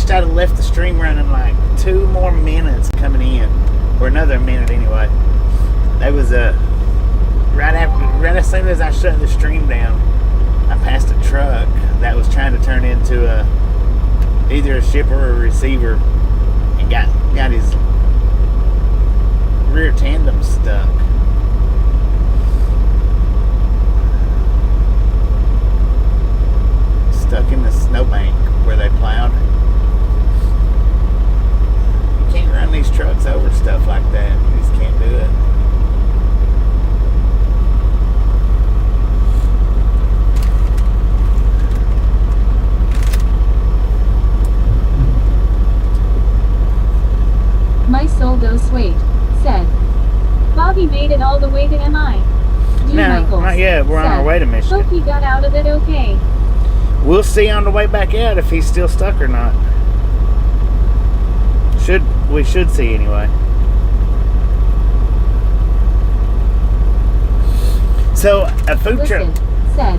wished I'd have left the stream running like 2 more minutes coming in, or another minute anyway. That was right as soon as I shut the stream down, I passed a truck that was trying to turn into either a shipper or a receiver, and got his rear tandem stuck. Stuck in the snowbank where they plowed. You can't run these trucks over stuff like that. You just can't do it. My soul goes swayed, said. Bobby made it all the way to MI. No, not yet. We're on our way to Michigan. Hope he got out of it okay. We'll see on the way back out if he's still stuck or not. We should see anyway. So a food truck said,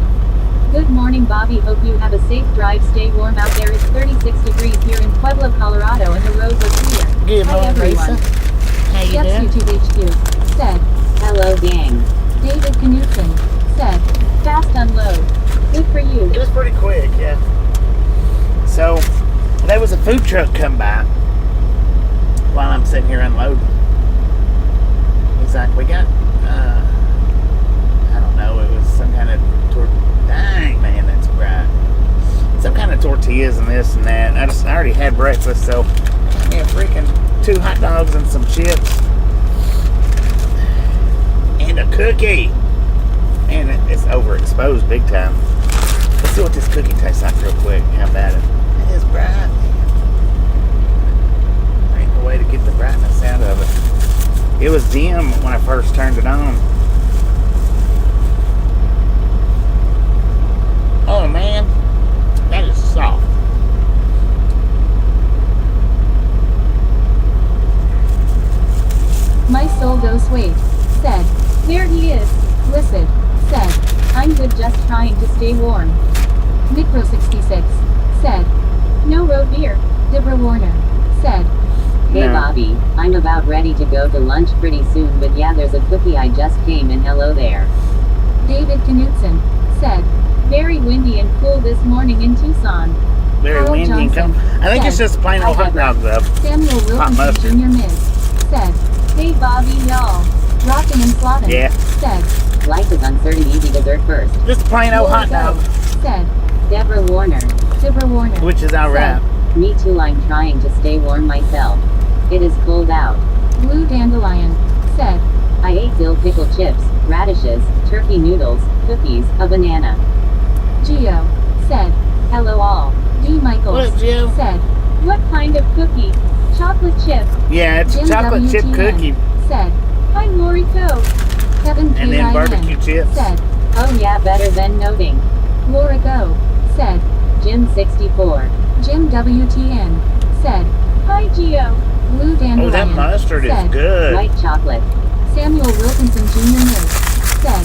good morning, Bobby. Hope you have a safe drive. Stay warm out there. It's 36 degrees here in Pueblo, Colorado, and the roads are clear. Good morning, everyone. Lisa. How you doing? YouTube HQ said, hello, gang. David Knutson said, fast unload. Good for you. It was pretty quick, yeah. So there was a food truck come by while I'm sitting here unloading. He's like, we got, I don't know, it was some kind of dang, man, that's bright. Some kind of tortillas and this and that. I already had breakfast, so yeah, freaking 2 hot dogs and some chips and a cookie. And it's overexposed big time. Let's see what this cookie tastes like real quick. How bad it is bright. There ain't no way to get the brightness out of it. It was dim when I first turned it on. Oh man, that is soft. My soul goes swayed, said. There he is. Listen, said. I'm good, just trying to stay warm. Micro66 said. No road beer. Deborah Warner said. Hey Bobby, I'm about ready to go to lunch pretty soon, but yeah, there's a cookie. I just came in. Hello there. David Knutson said. Very windy and cool this morning in Tucson. Very Carl windy and Johnson cool. I think it's just plain old hot dogs though. Samuel Wilkinson Jr. Miz said. Hey Bobby, y'all. Rockin' and slottin'. Yeah. Said. Life is uncertain, easy dessert first. Just plain old hot dog. Said. Deborah Warner. Which is alright. Me too, I'm trying to stay warm myself. It is cold out. Blue Dandelion said. I ate dill pickle chips, radishes, turkey noodles, cookies, a banana. Gio said. Hello all. D. Michaels What, Gio? said. What kind of cookie? Chocolate chip. Yeah, it's a chocolate chip cookie. Said. Hi Lori Co. Kevin P. And then barbecue chips. Said. Oh yeah, better than noting. Laura Go. Said. Jim 64. Jim WTN. Said. Hi Gio. Blue Dandelion. Oh, that mustard said. is good. White chocolate. Samuel Wilkinson Jr. Miz said.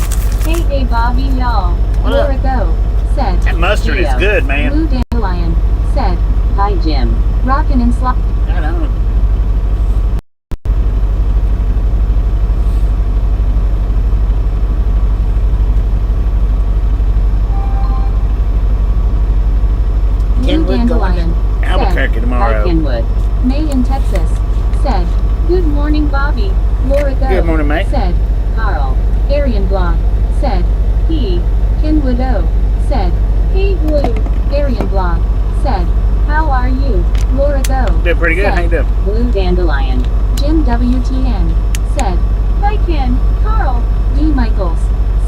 Hey Bobby, y'all. Laura Go. Said. That mustard Gio. is good, man. Blue Dandelion. Said. Hi Jim. Rockin' and slop. I know. Blue Dandelion. Albuquerque tomorrow. Hi Kenwood. May in Texas. Said. Good morning, Bobby. Laura Go. Good morning, May. Said. Carl. Arian Blog. Said. He. Kenwood O. Said. Hey Blue. Arian Blog. Said. How are you? Laura Go. Doing pretty good. Said. How you doing? Blue Dandelion. Jim WTN. Said. Hi Ken. Carl. D. Michaels.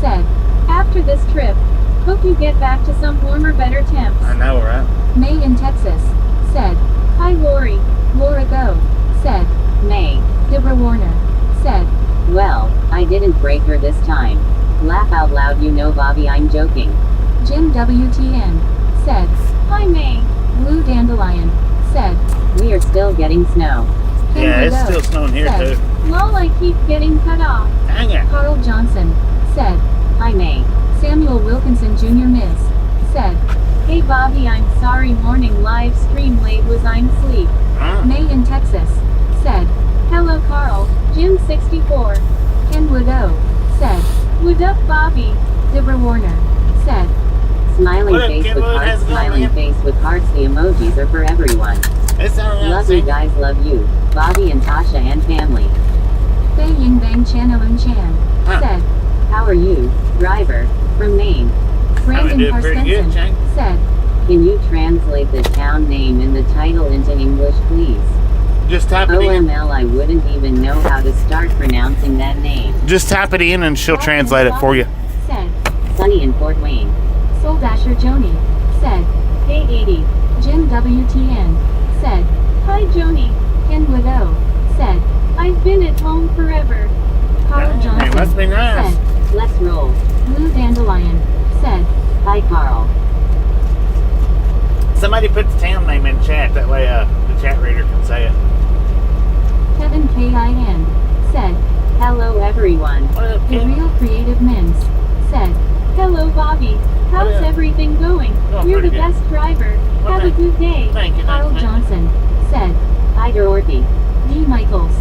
Said. After this trip, hope you get back to some warmer, better temps. I know, right? May in Texas. Said. Hi Lori. Laura Go. Said. May. Deborah Warner. Said. Well, I didn't break her this time. Laugh out loud, you know, Bobby, I'm joking. Jim WTN. Said. Hi May. Blue Dandelion. Said. We are still getting snow. Yeah, it's Kenwood O. still snowing here Said. too. Lol, I keep getting cut off. Dang it. Carl Johnson. Said. Hi May. Samuel Wilkinson Jr. Miz said. Hey Bobby, I'm sorry, morning live stream late was I'm sleep. May in Texas said, hello Carl. Jim 64. Ken Woodou said, Wood up Bobby. Deborah Warner said, Smiling What up, face Ken with Wood? hearts, How's it going, smiling man? face with hearts. The emojis are for everyone. It's all right. Love you guys, love you. Bobby and Tasha and family. Fei Ying Bang Chanalun Chan said, How are you, driver? From Maine. Brandon doing pretty good, Carstensen Chang. said, Can you translate the town name in the title into English, please? Just type it in. OML, I wouldn't even know how to start pronouncing that name. Just type it in and she'll translate it for you. said, Sunny in Fort Wayne. Soul Dasher Joni said, Hey 80. Jim WTN said, Hi Joni. Ken Woodou said, I've been at home forever. Carl It Johnson must be nice. said, Let's roll. Blue Dandelion said, Hi, Carl. Somebody put the town name in chat. That way the chat reader can say it. Kevin KIN said, Hello, everyone. What up, The Kim? Real Creative Mins said, Hello Bobby. How's What up? everything going? Going You're the pretty good. best driver. Well, Have a thank you. good day. Thank you, Carl thank you. Johnson said, Hi, Dorothy. D. Michaels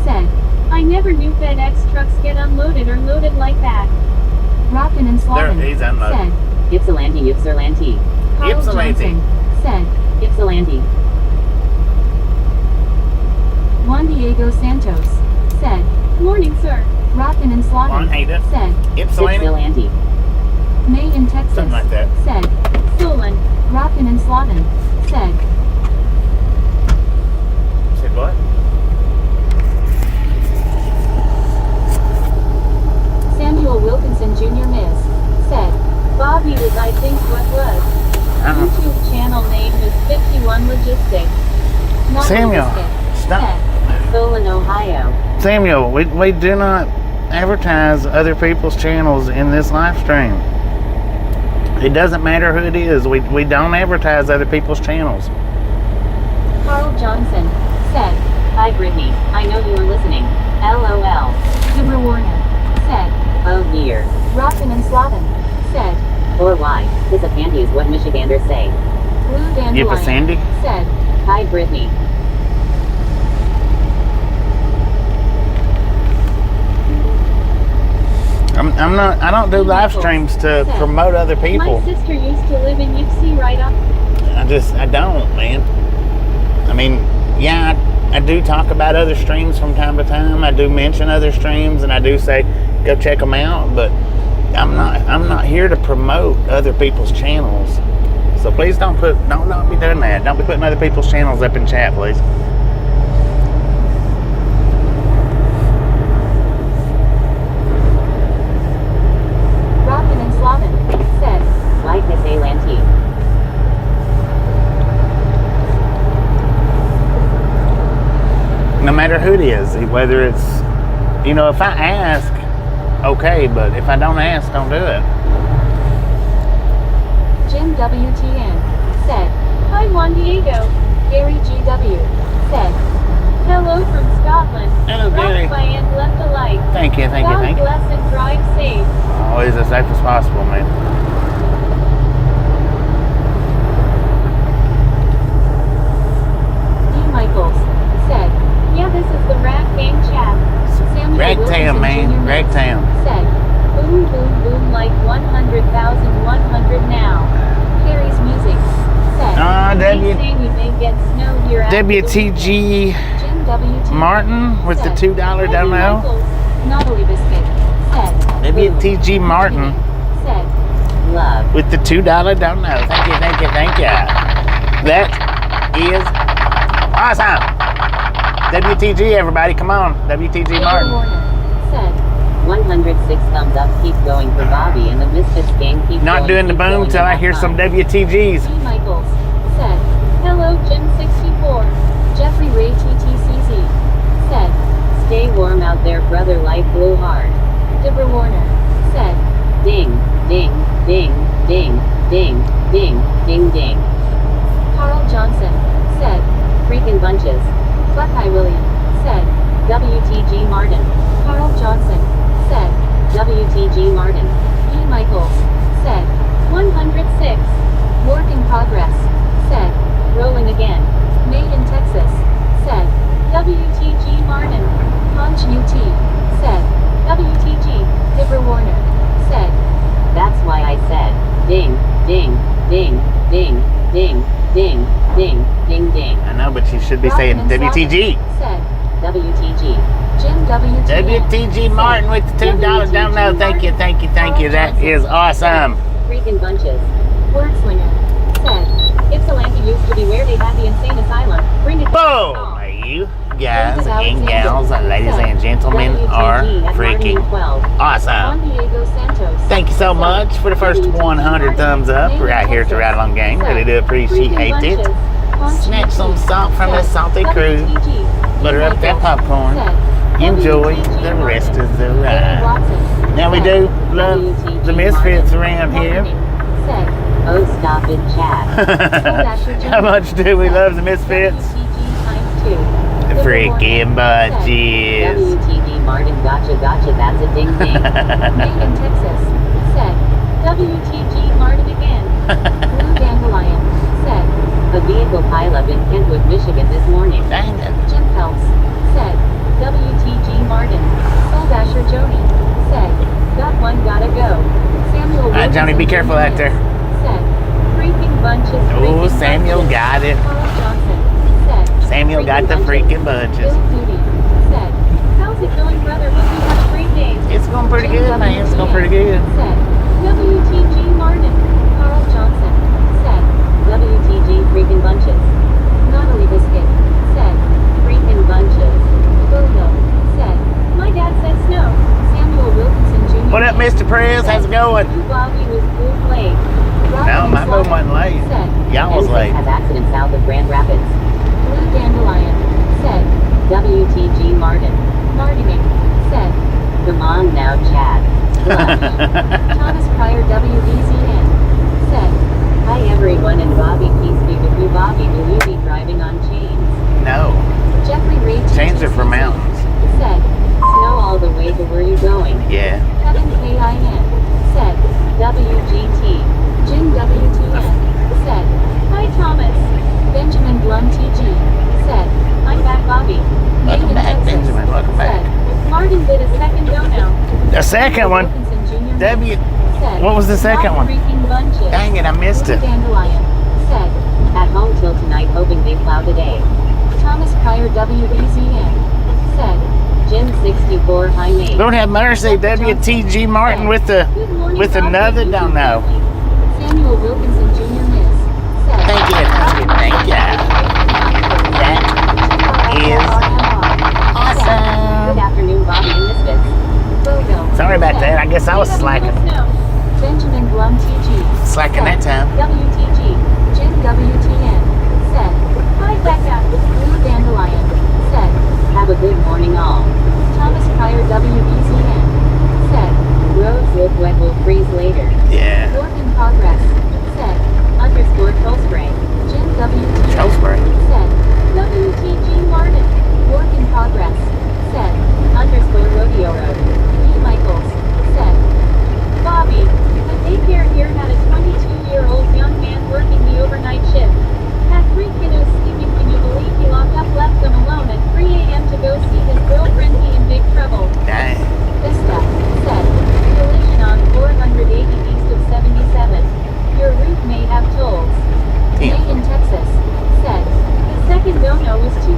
said, I never knew FedEx trucks get unloaded or loaded like that. Rockin' and Slavin He's unloaded. said, Ypsilanti, Ypsilanti. Carl Ypsilanti. Johnson said, Ypsilanti. Juan Diego Santos said, Morning sir. Rockin' and Juan Slavin Ada. said, Ypsilanti. Ypsilanti. May in Texas Something like that. said, Solon. Rockin' and Slavin said, Said what? Samuel Wilkinson Jr. Miss said, Bobby was I think what was. YouTube channel name is 51 Logistics. Not Samuel, Logistics, stop. said, Solon, Ohio. Samuel, we do not advertise other people's channels in this live stream. It doesn't matter who it is. We don't advertise other people's channels. Carl Johnson said, Hi, Brittany. I know you are listening. LOL. Deborah Warner said, Oh dear. Rockin' and Slavin said, Or why? Ypsilanti is what Michiganders say. Blue Dandelion Ypsilanti? said, Hi, Brittany. I don't do live streams to promote other people. My sister used to live in Ypsi right up. I don't, man. I mean, yeah, I do talk about other streams from time to time. I do mention other streams, and I do say go check them out. But I'm not here to promote other people's channels. So please don't be doing that. Don't be putting other people's channels up in chat, please. Rockin' and Slavin said, Like Ypsilanti. No matter who it is, whether it's, if I ask, okay, but if I don't ask, don't do it. Jim WTN said, Hi Juan Diego. Gary GW said, Hello from Scotland. Hello, Gary. Rocked by and left a like. Thank you. God bless and drive safe. Always as safe as possible, man. D. Michaels said, Yeah, this is the Rat Gang chat. Samuel Ragtown, Wilkinson man. Jr. Ragtown. said, Boom, boom, boom, like 100,100 now. Carrie's music said, W- They say we may get snow here after the WTG weekend. Jim WT Martin with the $2 dono. Naughty Biscuit said, WTG Martin said, Love. with the $2 dono. Thank you. That is awesome. WTG, everybody, come on. WTG Taylor Martin. Warner said, 106 thumbs up. Keep going for Bobby and the Misfits gang. Keep Not going, doing the keep boom going, till I have hear fun. some WTGs. D. Michaels said, Hello Jim 64. Jeffrey Ray TTCZ said, Stay warm out there, brother. Life blow hard. Deborah Warner said, Ding, ding, ding, ding, ding, ding, ding, ding. Carl Johnson said, Freaking bunches. Buckeye William said, WTG Martin. Carl Johnson said, WTG Martin. E. Michaels said, 106. Morgan Ding, ding, ding, ding, ding, ding, ding, ding, ding. I know, but you should be saying WTG. Said. WTG. Jim WTN. WTG Martin with the $2 down now. Thank you, thank you, thank you. That is awesome. Freaking bunches. Wordslinger. Said. Ypsilanti used to be where they had the insane asylum. Bring it Boom! back. You guys and gals, ladies and gentlemen, are freaking awesome. Juan Diego Santos. Thank you so much for the first 100 thumbs up right here at the Ride Along Gang. Really do appreciate it. Snatch some salt from the salty crew. Butter up that popcorn. Enjoy the rest of the ride. Now we do love the misfits around here. Oh, stop it, Chad. How much do we love the misfits? The freaking bunches. WTD Martin, gotcha, gotcha, that's a ding ding. Made in Texas. Said. WTG Martin again. Blue Dandelion. Said. A vehicle pileup in Kentwood, Michigan this morning. Dang it. Jim Peltz. Said. WTG Martin. Soul Dasher Joni. Said. Got one, gotta go. Samuel. All right, Johnny, be careful out there. Said. Freaking bunches. Oh, Samuel got it. Carl Johnson. Said. Samuel got the freaking bunches. Bill Duty. Said. How's it going, brother? Hope you have a great day. It's going pretty good, man. It's going pretty good. Said. WTG Martin. Carl Johnson. Said. WTG freaking bunches. Natalie Biscuit. Said. Freaking bunches. Bogo. Said. My dad said snow. Samuel Wilkinson Jr. What up, Mr. Prez? How's it going? You Bobby was blue late. No, my boat wasn't late. Said. Y'all was late. Has accident south of Grand Rapids. Blue Dandelion. Said. WTG Martin. Martining. Said. Come on now, Chad. Thomas Pryor WBZN. Said. Hi everyone and Bobby, peace be with you. Bobby, will you be driving on chains? No. Jeffrey Ray Chains are for mountains. Said. Snow all the way to where you going? Yeah. Kevin KIN. Said. WGT. Jim WTN. Said. Hi Thomas. Benjamin Blum TG. Said. I'm back, Bobby. Welcome Made in back, Texas. Benjamin. Welcome back. Said. Martin did a second go now. The second one. Wilkinson Jr. W. Said. What was the second Not one? Freaking bunches. Dang it, I missed Blue it. Dandelion. Said. At home till tonight, hoping they plow today. Thomas Pryor WBZN. Said. Jim 64 high name. Lord have mercy, WTG Martin with Good morning, with Bobby. another don't know. Samuel Wilkinson Jr. Miss. Said. Thank you, thank you, thank you. That is awesome. Good afternoon, Bobby and Misfits. Bogo. Sorry about that. I guess I was slacking. Benjamin Blum TG. Slacking that time. WTG. Jim WTN. Said. Hi Becca. Blue Dandelion. Said. Have a good morning all. Thomas Pryor WBZN. Said. Roads look wet, will freeze later. Yeah. Work in progress. Said. Underscore troll spray. Jim WTN. Troll spray. Said. WTG Martin. Work in progress. Said. Underscore rodeo road. E. Michaels. Said. Bobby. The daycare here had a 22-year-old young man working the overnight shift. Had 3 kiddos sleeping. Can you believe he locked up, left them alone at 3 a.m. to go see his girlfriend? He in big trouble. Dang. Vista. Said. Collision on 480 east of 77. Your route may have tolls. Damn. Made in Texas. Said. The second dono was $2.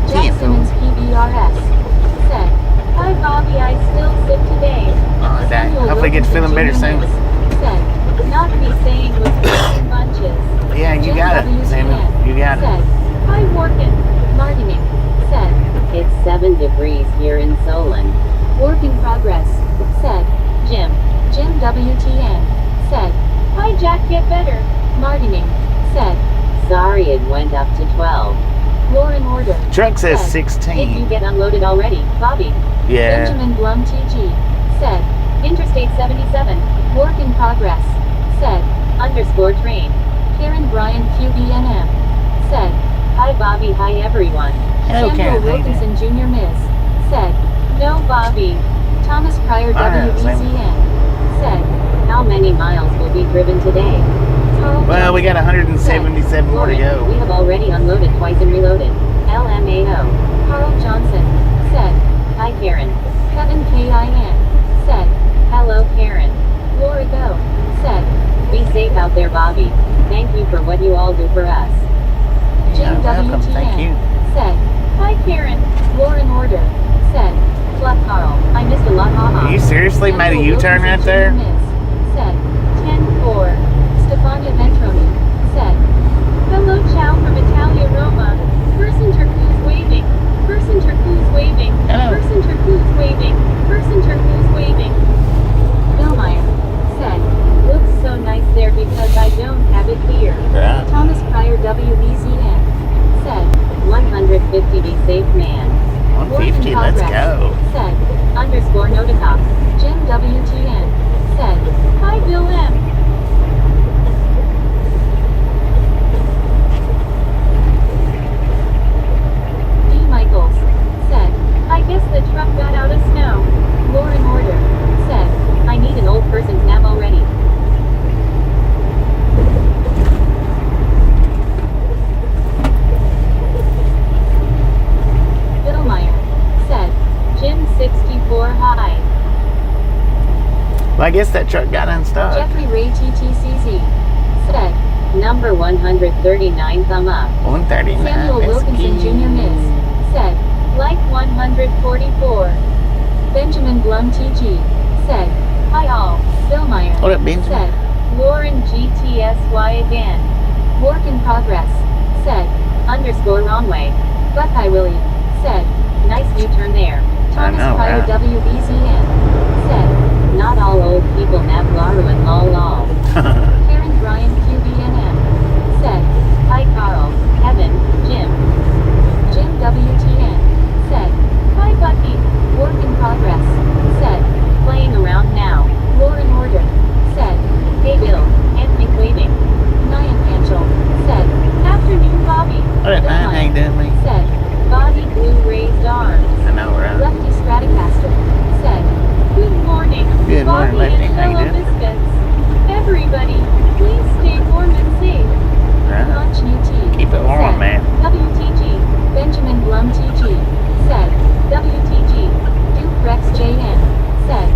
Jack Damn. Simmons PBRS. Said. Hi Bobby, I still sick today. Oh, dang. Hopefully get feeling better soon. Said. Not me saying was freaking bunches. Yeah, you got it, Samuel. You got it. Said. Hi working. Martining. Said. It's 7 degrees here in Solon. Work in progress. Said. Jim. Jim WTN. Said. Hi Jack, get better. Martining. Said. Sorry it went up to 12. War in order. Truck says Said. Did you 16. get unloaded already, Bobby? Yeah. Benjamin Blum TG. Said. Interstate 77. Work in progress. Said. Underscore train. Karen Bryan QBNM. Said. Hi Bobby, hi everyone. Hello, Samuel Karen. How you doing? Wilkinson Jr. Miss. Said. No Bobby. Thomas Pryor All right, WBZN. Said. How many miles will be driven today? Carl Well, we got Johnson. 177 more to We go. have already unloaded twice and reloaded. LMAO. Carl Johnson. Said. Hi Karen. Kevin KIN. Said. Hello Karen. Laura Go. Said. out there, Bobby. Thank you for what you all do for us. You're welcome. Thank you. Said, hi Karen. Lauren Order. Said, Fluff Carl. I missed a lot, haha. You seriously made a U-turn right there? Said, 10-4. Stefania Ventroni. Said, hello ciao from Italia Roma. Person Turcus waving. Person Turcus waving. Hello. Person Turcus waving. Person Turcus waving. Billmeyer. Said, looks so nice there because I don't have it here. Right. Thomas Pryor WBZN. Said, 150 be safe, man. 150, let's go. Said, _ Noticop. Jim WTN. Said, hi Bill M. D. Michaels. Said, I guess the truck got out of snow. Lauren Order. Said, I need an old person's nap already. Biddlemeyer. Said, Jim 64 high. Well, I guess that truck got unstuck. Jeffrey Ray TTCZ. Said, Number 139 thumb up. 139. Samuel That's Wilkinson cute. Jr. Miss. Said, like 144. Benjamin Blum TG. Said, hi all. Billmeyer. What up, Benjamin? Said, Lauren GTSY again. Work in progress. Said, _ wrong way. Buckeye Willie. Said, nice U-turn there. Thomas know, Pryor right? WBZN. Said, Not all old people have Laru and lol. Karen Bryan QBNM. Said, hi Carl, Evan, Jim. Jim WTN. Said, hi Bucky. Work in progress. Said, Playing around now. Lauren Order. Said, Hey Bill, Anthony waving. Nyan Panchel. Said, afternoon Bobby. What up, man? How you doing, Lee? Said, body glue raised arms. I know, right? Lefty Stratocaster. Said, good morning. Good morning, Bobby Lefty. and How you fellow doing? biscuits. Everybody, please stay warm and safe. Right. Launch UT. Keep it warm, Said, man. WTG. Benjamin Blum TG. Said, WTG. Duke Rex JN. Said,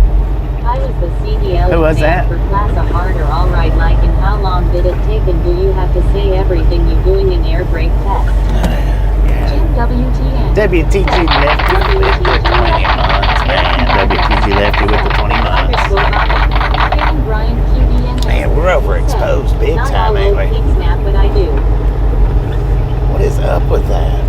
I was the CDL Who was that? for class a harder alright like and how long did it take and do you have to say everything you doing in air brake test? Yeah. Jim WTN. WTG lefty with the 20 months, man. WTG lefty with the 20 months. _ Bobby. Karen Bryan QBN. Man, we're overexposed big Not time, all ain't old we? peeps snap, but I do. What is up with that?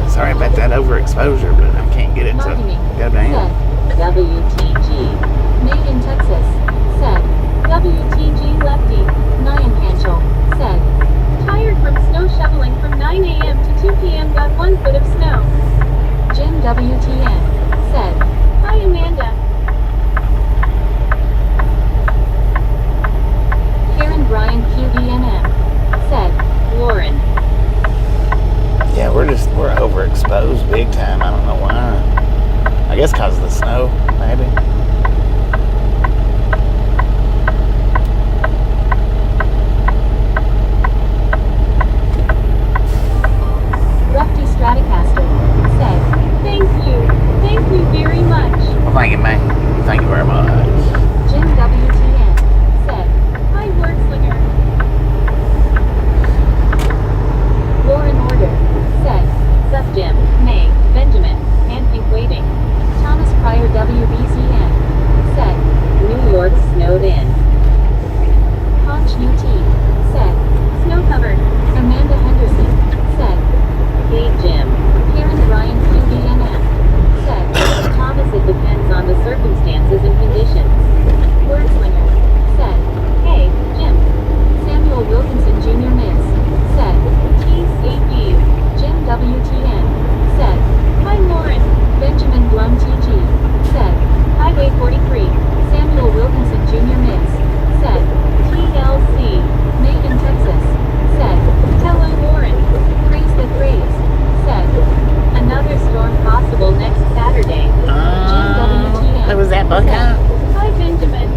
Sorry about that overexposure, but I can't get it to Marketing. go down. Said, WTG. made in Texas. Said, WTG Lefty. Nyan Panchel. Said, tired from snow shoveling from 9 a.m. to 2 p.m. Got 1 foot of snow. Jim WTN. Said, hi Amanda. Karen Bryan QBNM. Said, Lauren. Yeah, we're overexposed big time. I don't know why. I guess because of the snow, maybe. Lefty Stratocaster. Said, thank you very much. Well, thank you, man. Thank you very much. Jim WTN. Said, hi Wordslinger. Lauren Order. Said, Sup Jim, May, Benjamin, and Pink waving. Thomas Pryor WBZN. Said, New York snowed in. Conch UT. Said, snow covered. Amanda Henderson. Said, Hey Jim. Karen Bryan QBNM. Said, Thomas, it depends on the circumstances and conditions. Wordslinger. Said, Hey, Jim. Samuel Wilkinson Jr. Miss. Said, TCB. Jim WTN. Said, hi Lauren. Benjamin Blum TG. Said, Highway 43. Samuel Wilkinson Jr. Miss. Said, TLC. Made in Texas. Said, hello Lauren. Praise the praise. Said, another storm possible next Saturday. Who was that, Buckeye? Hi Benjamin.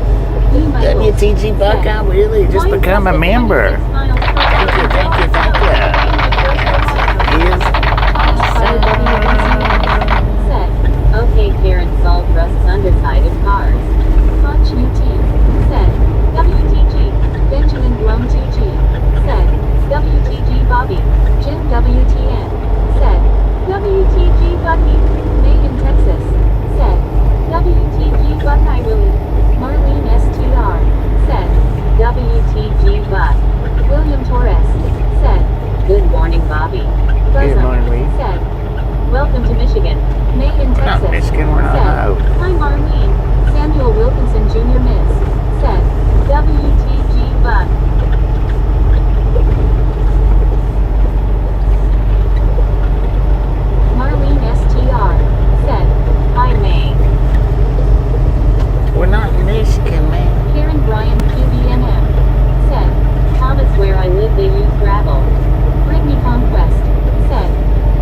D. Michaels. WTG Buckeye, really? Just become a member. Thank you. Yes. He is so Welcome to Michigan. May in We're not Texas. Michigan, we're not Said, Ohio. Hi Marlene. Samuel Wilkinson Jr. Miss. Said, WTG Buck. Marlene STR. Said, Hi May. We're not Michigan, man. Karen Bryan QBNM. Said, Thomas where I live they use gravel. Brittany Conquest. Said,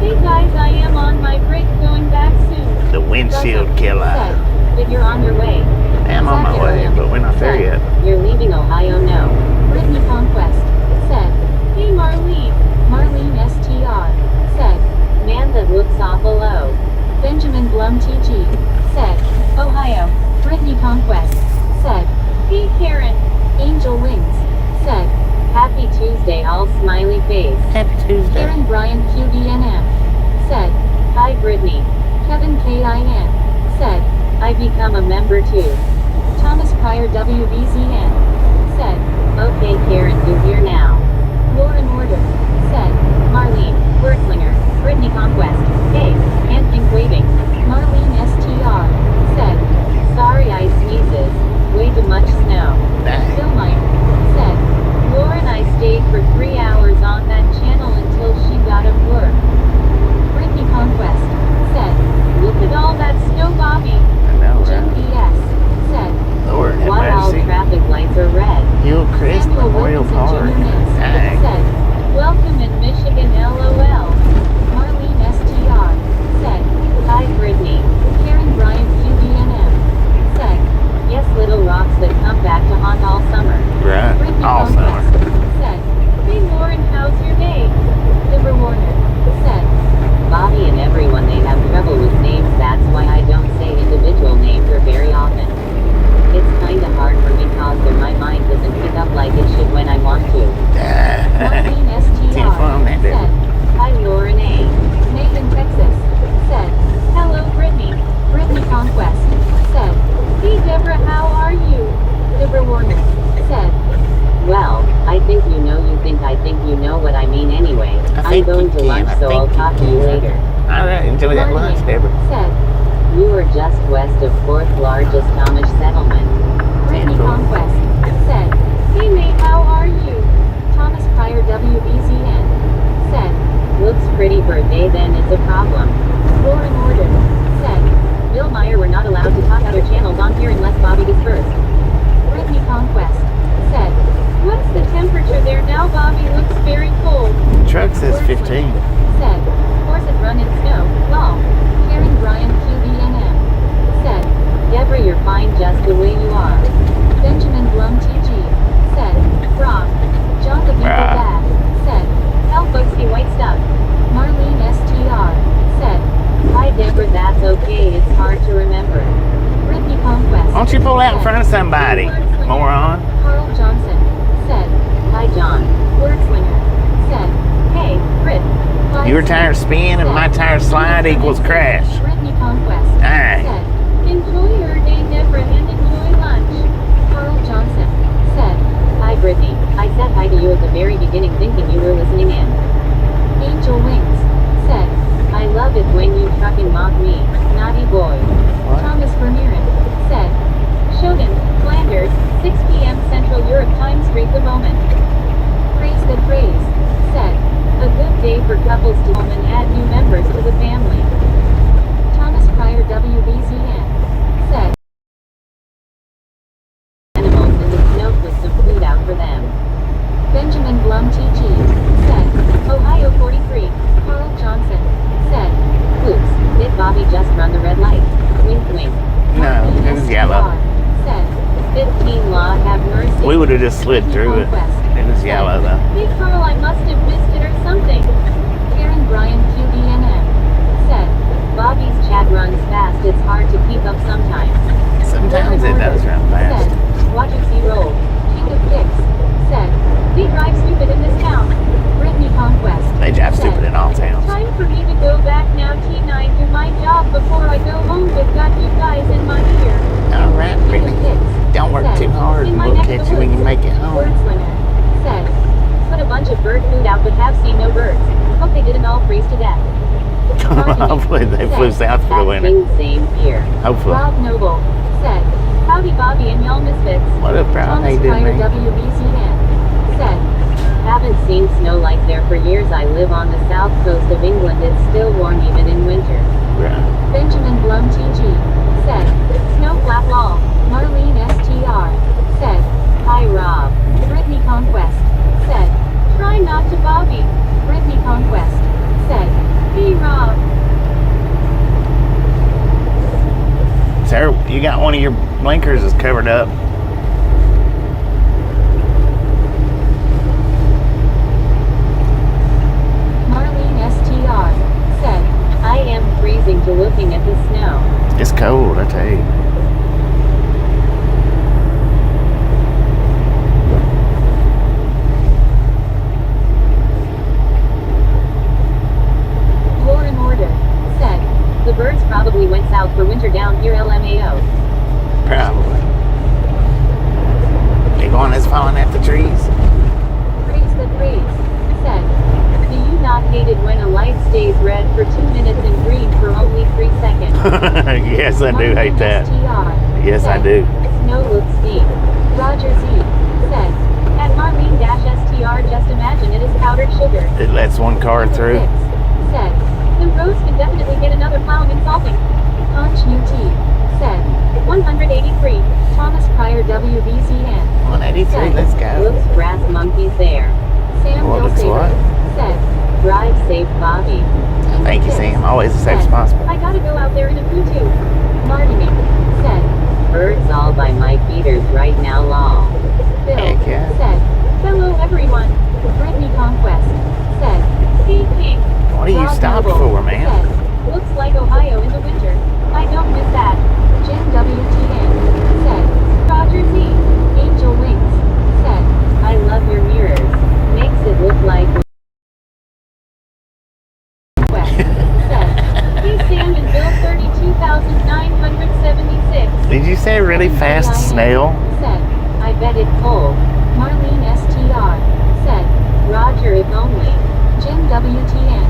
Hey guys I am on my break going back soon. The windshield Joseph. killer. Said, If you're on your way. I'm on my way, but we're not there Said, yet. You're leaving Ohio? No. Brittany Conquest. Said, Hey Marlene. Marlene STR. Said, Man, that looks awful low. Benjamin Blum TG. Said, Ohio. Brittany Conquest. Said, Hey Karen. Angel Wings. Said, Happy Tuesday, all smiley face. Happy Tuesday. Karen Bryan QDNM. Said, Hi Brittany. Kevin KIN. Said, I become a member too. Thomas Pryor WBZN. Said, Okay Karen, who's here now? Lauren Order. Said, Marlene, Wurzlinger, Brittany Conquest. Hey, hand pink waving. Marlene STR. Said, Sorry I sneezes. Way too much snow. Dang. Bill Meyer. Said, Lauren, I stayed for 3 hours on that channel until she got off work. Brittany Conquest. Said, Look at all that snow, Bobby. I know, Jim right? BS. Said, Lord have Why all mercy. traffic lights are red? Hillcrest Samuel Memorial Wilkinson Park. Jr. Miss. Dang. Said, Welcome in Michigan, LOL. Marlene STR. Said, Hi Brittany. Karen Bryan QDNM. Said, Yes, little rocks that come back to haunt all summer. Right. Brittany All Conquest. summer. Said, Hey Lauren, how's your day? Deborah Warner. Said, Bobby and everyone, they have trouble with names, that's why I don't say individual names or very often. It's kinda hard for me cause my mind doesn't pick up like it should when I want to. Marlene STR. Can't phone that, Said, Hi Lauren A. May in Texas. Said, Hello Brittany. Brittany Conquest. Said, Hey Deborah, how are you? Deborah Warner. Said, Well, I think you know you think I think you know what I mean anyway. I I'm think going you to can, lunch I so think I'll you talk to you can. later. All right. Enjoy that lunch, Deborah. Said, You are just west of 4th largest Amish settlement. Brittany Cool. Conquest. Said, Hey mate, how are you? Thomas Pryor WBZN. Said, Looks pretty for a day then it's a problem. Lauren Order. Said, Bill Meyer, we're not allowed to talk other channels on here unless Bobby gets first. Brittany Conquest. Said, What's the temperature there now? Bobby looks very cold. Truck says 15. Said, horses run in snow. Lol. Karen Bryan QDNM. Said, Deborah, you're fine just the way you are. Benjamin Blum TG. Said, Rock. John the Beagle Bruh. Dad. Said, Hell folksy white stuff. Marlene STR. Said, Hi Deborah, that's okay, it's hard to remember. Brittany Conquest. Why don't you pull out in front of somebody, moron? Carl Johnson. Said, Hi John. Wordslinger. Said, Hey, Britt. Your tire spin and my tire slide equals crash. Brittany Conquest. Dang. Said, Enjoy your day, Deborah, and enjoy lunch. Carl Johnson. Said, Hi Brittany. I said hi to you at the very beginning thinking you were listening in. Angel Wings. Said, I love it when you fucking mock me, naughty boy. Thomas Vermeeren. Said, Shodan, Flanders, 6 p.m. Central Europe time street the moment. Praise the praise. Said, A good day for couples to home and add new members to the family. Thomas Pryor WBZN. Said, Animals in the snow, put some food out for them. Benjamin Blum TG. Said, Ohio 43. Carl Johnson. Said, Oops, did Bobby just run the red light? Wink wink. No, it was yellow. Said, 15 law, have mercy. We would have just slid through it. It was yellow though. Hey Carl, I must have missed it or something. Karen Bryan QDNM. Said, Bobby's chat runs fast, it's hard to keep up sometimes. Sometimes it does run fast. Said, Watch it see roll. King of Kicks. Said, They drive stupid in this town. Brittany Conquest. They drive Said, stupid in all towns. Time for me to go back now, T9, to my job before I go home, but got you guys in my ear. All right, King of Brittany. Kicks. Don't work too hard and we'll catch you when you make it home. Wordslinger. Said, Put a bunch of bird food out but have seen no birds. Hope they didn't all freeze to death. Hopefully they flew south for the winter. Acting same here. Hopefully. Rob Noble said, "Howdy Bobby and y'all misfits." What up, bro? How Thomas you doing, Pryor man? WBCN said, Haven't seen snow like there for years. I live on the south coast of England. It's still warm even in winter. Right. Benjamin Blum TG said, "Snow flap lol." Marlene STR said, Hi Rob. Brittany Conquest said, "Try not to Bobby." Brittany Conquest said, "Hey Rob." Sarah, you got one of your blinkers is covered up. Marlene STR said, I am freezing to looking at the snow. It's cold, I tell you. Lauren Order said, The birds probably went south for winter down here LMAO. Probably. Big one is falling at the trees. "Praise the praise," said, Do you not hate it when a light stays red for 2 minutes and green for only 3 seconds? Yes, I do hate that. STR Yes, I said, do. Snow looks steep. Roger Z said, "At Marlene-STR, just imagine it is powdered sugar." It lets one car through. Six said, "The roads can definitely get another plowing and salting." Conch UT said, 183. Thomas Pryor WBCN 183, let's go. Looks brass monkeys there. Sam Well, looks Gilsaver what? said, Drive safe, Bobby. Thank you, Sam. Always as safe as possible. "I gotta go out there in a tutu." Martini said, Birds all by my feeders right now, lol. Bill Heck yeah. said, "Hello everyone." Brittany Conquest said, "Hey King." What are you Rob stopped Noble for, man? said, "Looks like Ohio in the winter. I don't miss that." Jim WTN said, "Roger Z." Angel Wings said, I love your mirrors. Makes it look like West said, "Hey Sam and Bill 32,976. Did you say really fast snail? Said, I bet it's cold. Marlene STR said, Roger if only. Jim WTN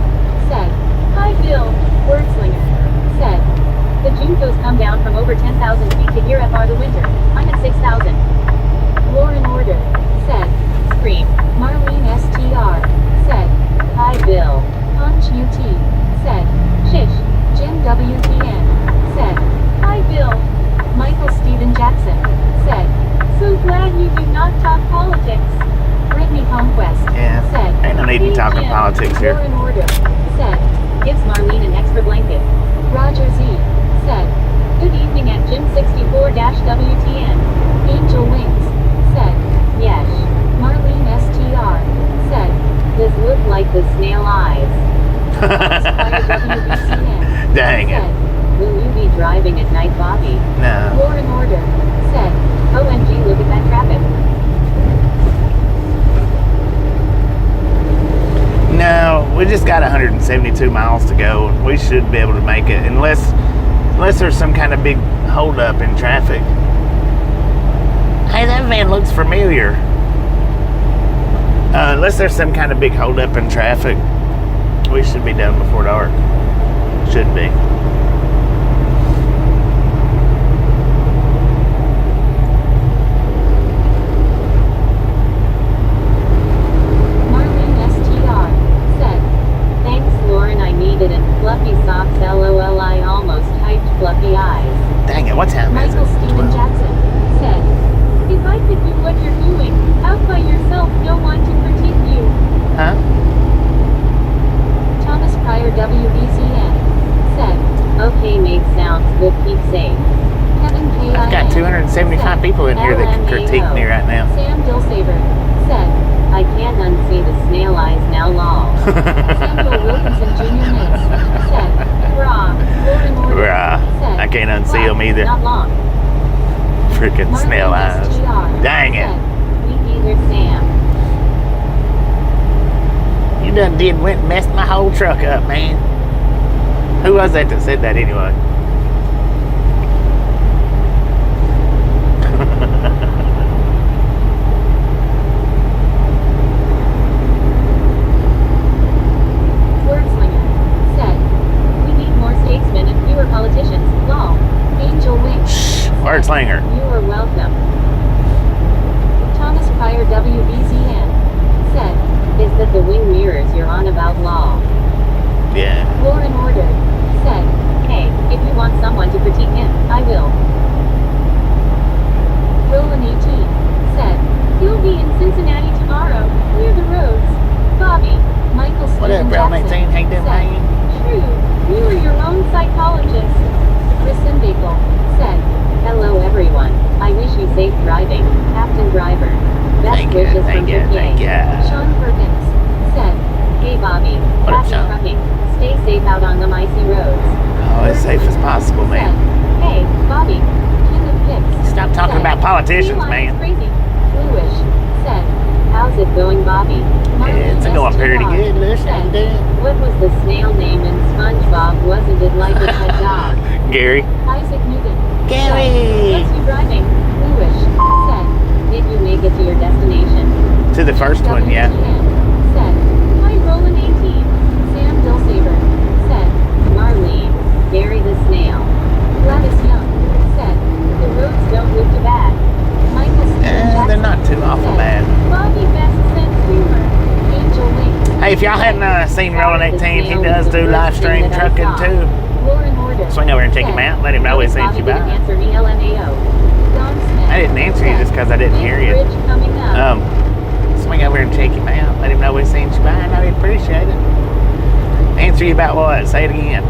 said, "Hi Bill." Wordslinger said, "The Juncos come down from over 10,000 feet to here FR the winter. I'm at 6,000. Lauren Order said, Scream. Marlene STR said, Hi Bill. Conch UT said, "Shish." Jim WTN said, "Hi Bill." Michael Stephen Jackson said, "So glad you do not talk politics." Brittany Conquest Yeah. said, Ain't no need to "Hey, talk Jim." politics here. Lauren Order said, Gives Marlene an extra blanket. Roger Z said, "Good evening at Jim 64-WTN. Angel Wings said, Yes. Marlene STR said, This look like the snail eyes. WBCN Dang it. said, Will you be driving at night, Bobby? No. Lauren Order said, OMG, look at that traffic. No, we just got 172 miles to go. And we should be able to make it, unless there's some kind of big holdup in traffic. Hey, that van looks familiar. Unless there's some kind of big holdup in traffic, we should be done before dark. Should be. Marlene STR said, Thanks, Lauren. I needed it. Fluffy socks, LOL. I almost typed fluffy eyes. Dang it, what time is Michael it? Stephen 12. Jackson said, "If I could do what you're doing, out by yourself, no one to critique you." Huh? Thomas Pryor WBCN said, Okay, mate, sounds good. Keep safe. Kevin K. I've got 275 people in here that can critique me right now. Sam Dilsaver said, I can't unsee the snail eyes now, lol. Samuel Wilkinson Jr. Miss said, "Brah." Lauren Order Bruh, said, I can't unsee them either. Not long. Freaking Marlene snail eyes. STR Dang it. said, Me neither, Sam. You done went and messed my whole truck up, man. Who was that said that anyway? Wordslinger said, swinger. You are welcome. Thomas Pryor WBZN said, is that the wing mirrors you're on about law? Yeah. Lauren Order said, hey, if you want someone to critique him, I will. Roland 18 said, you'll be in Cincinnati tomorrow, near the roads. Bobby, Michael Stephen What up, Roland 18? Jackson How you doing, said, man? true, you are your own psychologist. Chris Inbagel said, hello everyone, I wish you safe driving, Captain Driver. Best Thank you, wishes thank from you, PA. thank you. Sean Perkins said, hey Bobby, What up, happy Sean? trucking, stay safe out on the icy roads. Oh, as safe as possible, man. Said, hey, Bobby, king of pips. Stop talking said, about politicians, "Eli man." is crazy. Bluish said, how's it going, Bobby? It's Marlene going pretty STR good, listen, how you said, doing? what was the snail name in SpongeBob? Wasn't it like a pet dog? Gary. Isaac Newton Gary! said, what's you driving? Bluish said, did you make it to your destination? To the first one, yeah. WTN said, hi Roland 18. Sam Dillsaver said, Marlene, Gary the snail. Gladys Young said, the roads don't look too bad. Michael Stephen Jackson They're not too awful said, bad. Bobby best sense humor. Angel Wings. Hey, if y'all hadn't seen Roland 18, he does do live stream trucking too. Lauren Order Swing over and check him out. Let him know he sent you by. Answer me LMAO. Don Smith I didn't answer you just because I didn't hear you. Bridge coming up. Swing over and check him out. Let him know we sent you by. I know he'd appreciate it. Answer you about what? Say it again.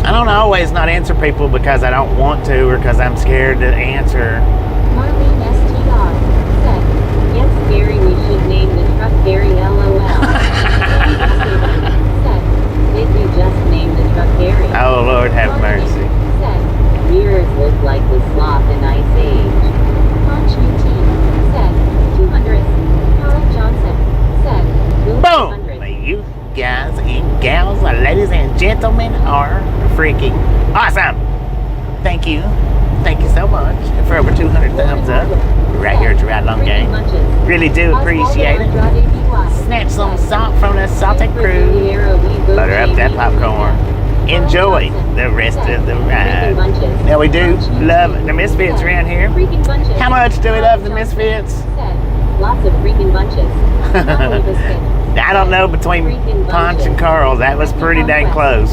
I don't always not answer people because I don't want to or because I'm scared to answer. Marlene STR said, yes, Gary, we should name the truck Gary LOL. said, did you just name the truck Gary? Oh, Lord have mercy. Said, mirrors look like the sloth in Ice Age. Punch UT said, 200. Carl Johnson said, Boom! 200. You guys and gals, ladies and gentlemen, are freaking awesome. Thank you. Thank you so much for over 200 thumbs up right here at the Ride Along Gang. Really do appreciate it. Snatch some salt from the salted crew. Butter up that popcorn. Enjoy the rest of the ride. Now we do love the Misfits around here. How much do we love the Misfits? Lots of freaking bunches. I don't know, between Ponch and Carl, that was pretty dang close.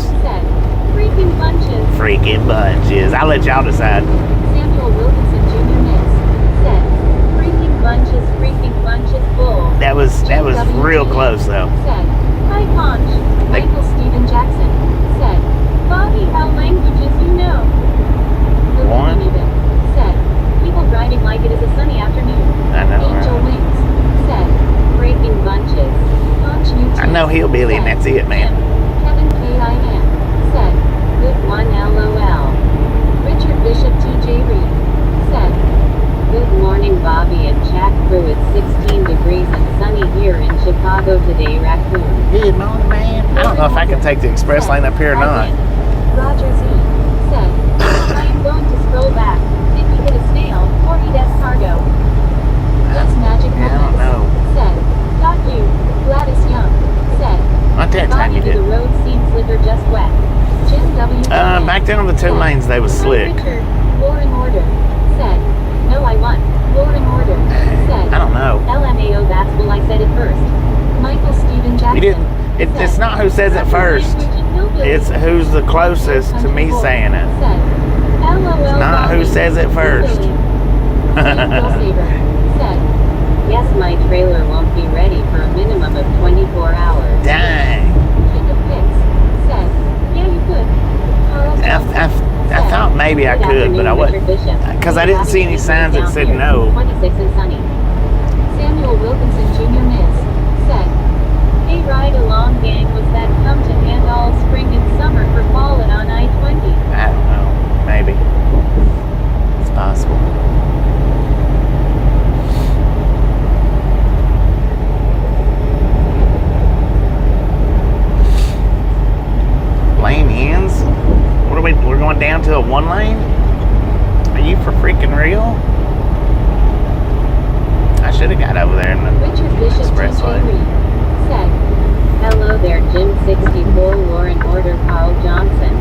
Freaking bunches. Freaking bunches. I'll let y'all decide. Samuel Wilkinson Jr. Miss said, freaking bunches full. That was real close though. Said, hi Conch. Michael Stephen Jackson said, Bobby, how languages you know? One. Said, people driving like it is a sunny afternoon. I know, Angel right? Wings said, breaking bunches. Conch UT I know Hillbilly and that's it, man. Kevin K.I.M. said, good one LOL. Richard Bishop T.J. Reed said, good morning Bobby and Jack crew. It's 16 degrees and sunny here in Chicago today, Raccoon. Good morning, man. I don't know if I can take the express lane up here or not. Roger Z said, I am going to scroll back. Did we hit a snail or eat escargot? Yes, magic Yeah, I don't know. said, got you. Gladys Young said, Not that time you Bobby, did. the road seems slick or just wet. Jim W. Back then on the two lanes, they was slick. Richard, Lauren Order said, no, I won. Lauren Order said, I don't know. LMAO, that's well, I said it first. Michael Stephen Jackson. You didn't. It's not who says it first. It's who's the closest to me saying it. It's not who says it first. said, yes, my trailer won't be ready for a minimum of 24 hours. Dang. King of Pigs said, yeah, you could. Carl Johnson I thought maybe I could, but I wouldn't. Because I didn't see any signs that said no. 26 and sunny. Samuel Wilkinson Jr. Miss said, hey, ride along gang, was that come to hand all spring and summer for falling on I-20? I don't know. Maybe. It's possible. Lane ends? What are we're going down to a one lane? Are you for freaking real? I should have got over there in the Richard Bishop expressway. T.J. Reed said, hello there, Jim 64, Lauren Order, Carl Johnson.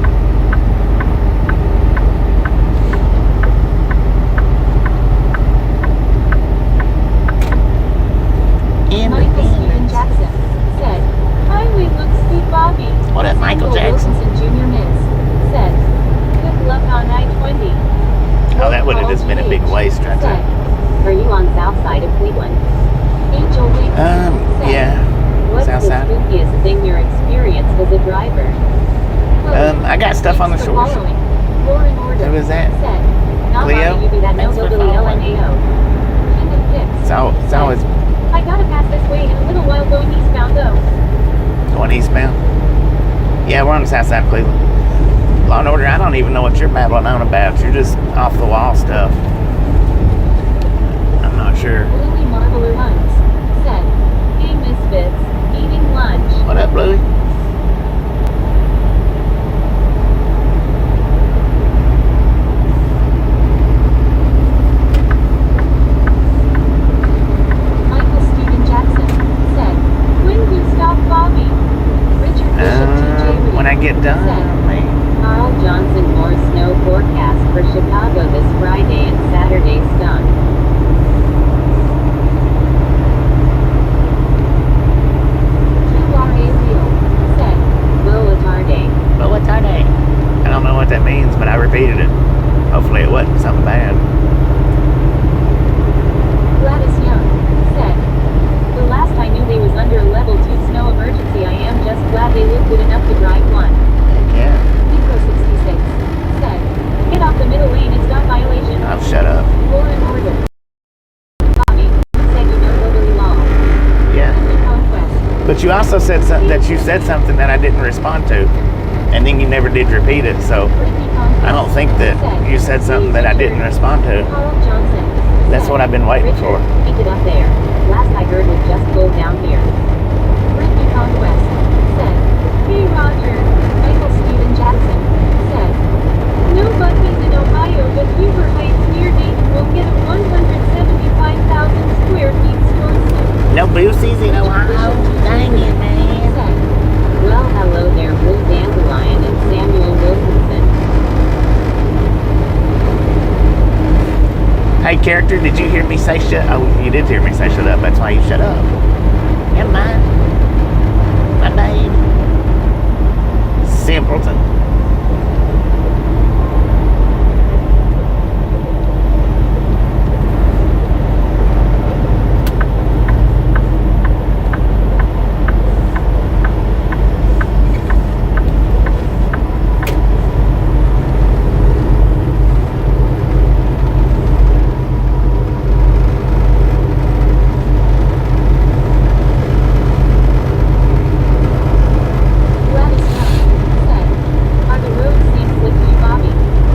It has been a big waste right Said, there. are you on south side of Cleveland? Angel Wing. Said, Yeah. what's South the side. spookiest thing you're experienced as a driver? I got stuff on the Thanks for shores. following. Lauren Order. Who is that? Said, not Cleo? Bobby, you do that no Thanks for locally following. LMAO. King of Pips. It's always I gotta pass this way in a little while going eastbound though. going eastbound. Yeah, we're on the south side of Cleveland. Law and Order, I don't even know what you're babbling on about. You're just off the wall stuff. I'm not sure. Lily Marveler Hunts. Said, hey misfits, eating lunch. What up, Bluey? Michael Steven Jackson. Said, when do you stop Bobby? Richard Bishop TJ Reed. When I get done, man. Carl Johnson more snow forecast for Chicago this Friday and Saturday stunk. Said, Boatarde. But what's our day? I don't know what that means, but I repeated it. Hopefully it wasn't something bad. Gladys Young. Said, the last I knew they was under a level 2 snow emergency. I am just glad they look good enough to drive one. Yeah. Nico 66. Said, get off the middle lane, it's got violation. I'll shut up. Lauren Order. Bobby. Said you know nobody law. Yeah. Friendly conquest. But you also said something that I didn't respond to. And then you never did repeat it, so Friendly conquest. I don't think that you said something that I didn't respond to. Carl Johnson. That's Said, what I've been waiting for. Richard, keep it up there. Last I heard was just go down here. Friendly conquest. Said, hey Roger. Michael Steven Jackson. Said, no Bucky's in Ohio, but Huber Heights near Dayton will get a 175,000 square feet storage soon. No boosies in Ohio. Dang it, man. Said, well, hello there, Blue Dandelion and Samuel Wilkinson. Hey, character, did you hear me say shut? Oh, you did hear me say shut up. That's why you shut up. Never mind. My babe. Simpleton. Gladys Young. Said, are the roads seem slippy, Bobby?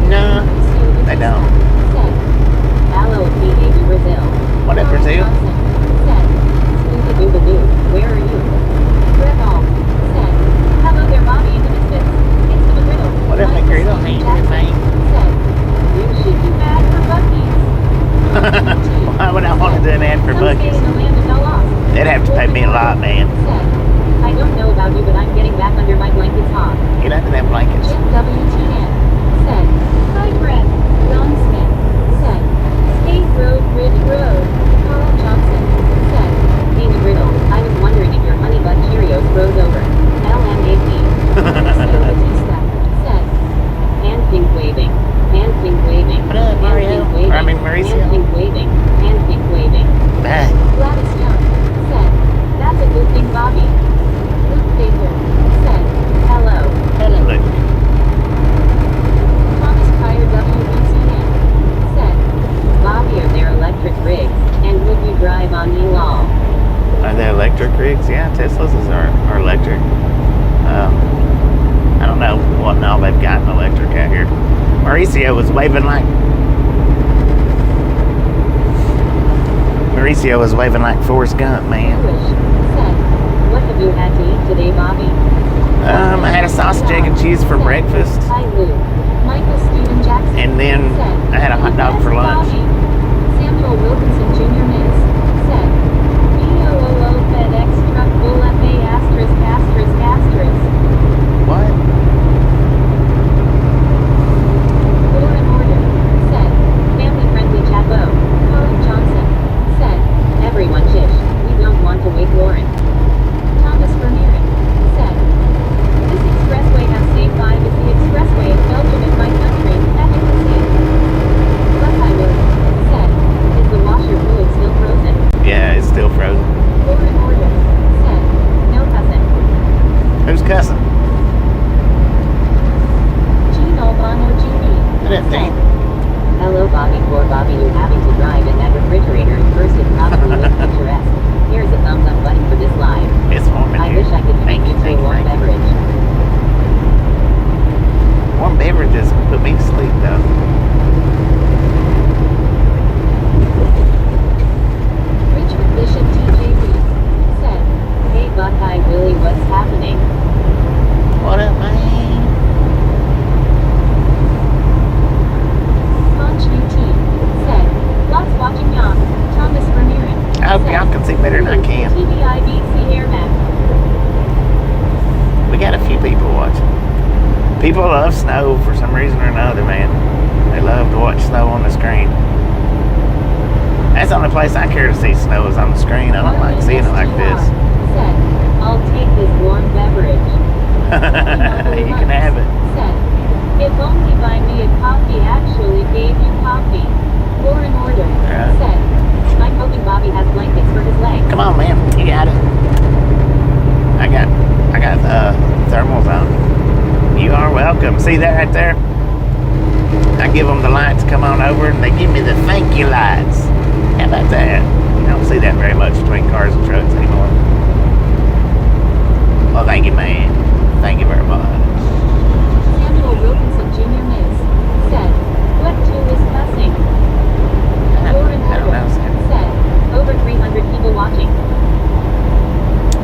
No, they don't. Said, hello, teenage Brazil. What up, Brazil? Johnson. Said, Scooby Dooba Doo, where are you? Brett Hall. Said, hello there, Bobby and the Misfits. It's the McGriddle. What up, Michael McGriddle? Steven Hey, Jackson. man. Said, you should do ad for Buc-ee's. Why would I want to do an ad for Some stayed Buc-ee's? in the land of no loss. They'd have to pay me a lot, man. Said, I don't know about you, but I'm getting back under my blankets hot. Get under them blankets. Jim WTN. Said, hi Brett. Ron Smith. Said, State Road, Ridge Road. Carl Johnson. Said, hey McGriddle, I was wondering if your honey bun Cheerios froze over. LMAP. Mauricio Batista. Said, hand pink waving. Hand pink waving. What up, Mario? Hand pink waving. Or I mean, Mauricio. Hand pink waving. Hand pink waving. Ah, Gladys Young. Said, that's a good thing, Bobby. Luke Baker. Said, hello. hello, look. Thomas Pryor WBTN. Said, Bobby, are there electric rigs? And would you drive on the law? Are they electric rigs? Yeah, Teslas are electric. I don't know what all they've got in electric out here. Mauricio was waving like Forrest Gump, man. Jewish. Said, what have you had to eat today, Bobby? I had a sausage, egg, and cheese for Said, breakfast, hi Lou. Michael Steven Jackson. and then Said, I had a hot dog for lunch. Bobby. Samuel Wilkinson Jr. Miss. Said, BOOO FedEx truck bull FA asterisk asterisk asterisk. What? Lauren Order. Said, family friendly chapo. Carl Johnson. Said, everyone shish. We don't want to wake Lauren. Thomas Vermeeren. Said, this expressway has same vibe as the expressway at People love snow for some reason or another, man. They love to watch snow on the screen. That's the only place I care to see snow is on the screen. I don't like seeing it like this. Said, I'll take this warm beverage. You can have it. Said, if only buy me a coffee actually gave you coffee. Or an order. Yeah. Said, I'm hoping Bobby has blankets for his legs. Come on, man. You got it. I got thermals on. You are welcome. See that right there? I give them the lights, come on over, and they give me the thank you lights. How about that? You don't see that very much between cars and trucks anymore. Well, thank you, man. Thank you very much. Samuel Wilkinson Jr. Miss. Said, what tool is cussing? Or an I don't order. know, Sam. Said, over 300 people watching.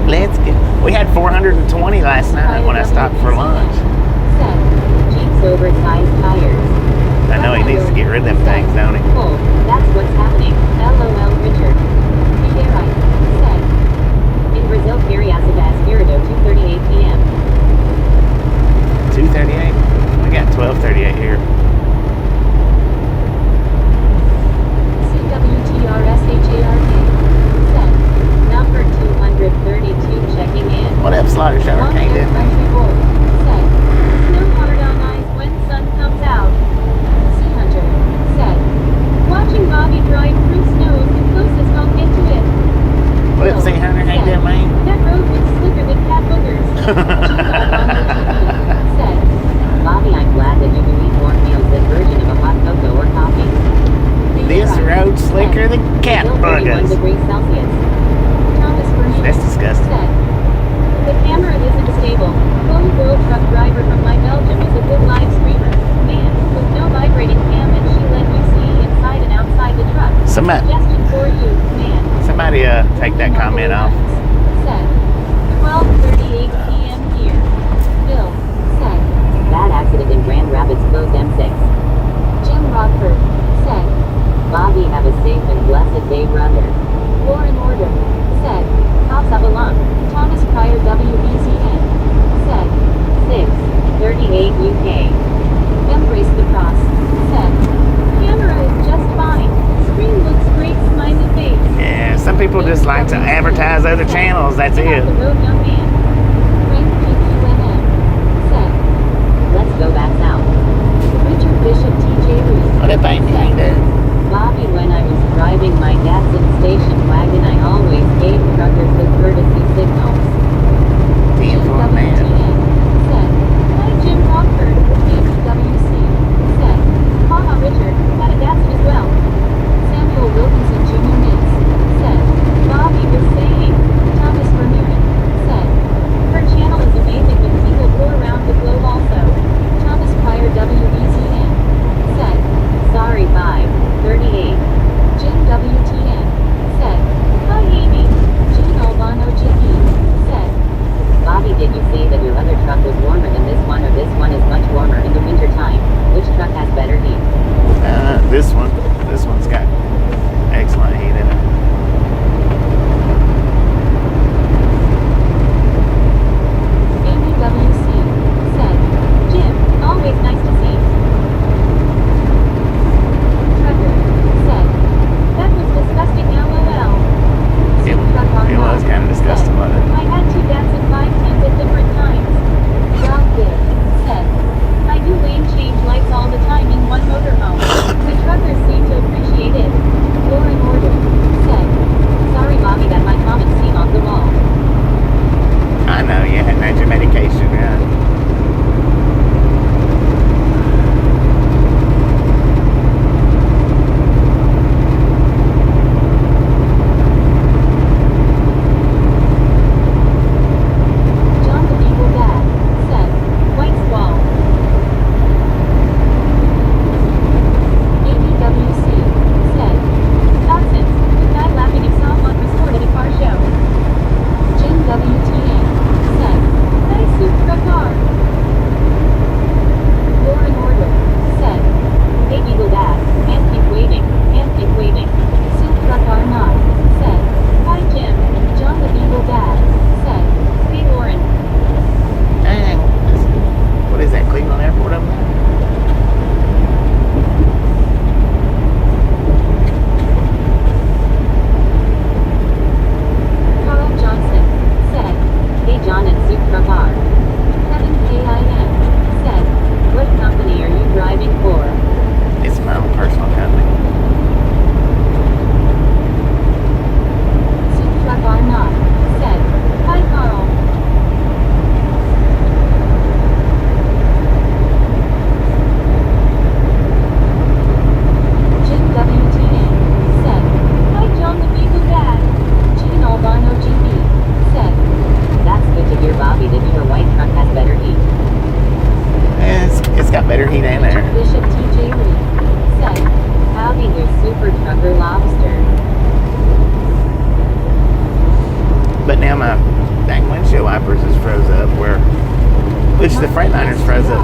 Let's get. We had 420 last night when I stopped for lunch. Said, Jeep's oversized tires. I know he needs to get rid of them things, don't he? Oh, that's what's happening. LOL Richard. Yeah, right. Said, in Brazil, Cariacica Espirito, 2:38 p.m. 2:38. We got 12:38 here. CWTRSHARK. Said, number 232 checking in. What up, Slaughter Shower? Long How you hair doing, man? country boy. Said, snow hard on ice when sun comes out. Sea Hunter. Said, watching Bobby drive through snow is the closest I'll get to it. What up, Sea Hunter? How you doing, man? That road was slicker than cat boogers. Said, Bobby, I'm glad that you do eat cornmeals than version of a hot cocoa or coffee. This road's slicker than cat Still 31 buggers. degrees Celsius. Thomas Burnett. That's disgusting. Said, the camera isn't stable. Lone girl truck driver from my Belgium is a good live streamer. Man, with no vibrating cam and she let you see inside and outside the truck. Somebody, Suggestion for you, man. take that comment off. Said, 12:38 p.m. here. Bill. Said, bad accident in Grand Rapids closed M6. Jim Rockford. Said, Bobby, have a safe and blessed day, brother. War in order. Said, House of Alum. Thomas Pryor WBCN. Said, 6:38 UK. Embrace the cross. Said, camera is just fine. Screen looks great, smiley face. Yeah, some people just like to advertise other channels. That's Get it. off the road, young man. Frank PQNM. Said, let's go back south. Richard Bishop TJ Reed. What up, baby? How you doing? Bobby, when I was driving my Datsun station wagon, I always gave truckers the courtesy signals. Damn for a man. Said, hi Jim Rockford, HWC. Said, haha Richard, had a Datsun as well. Samuel Wilkinson Jr. Miss. Said, Bobby was saying, Thomas Vermeeren. Said,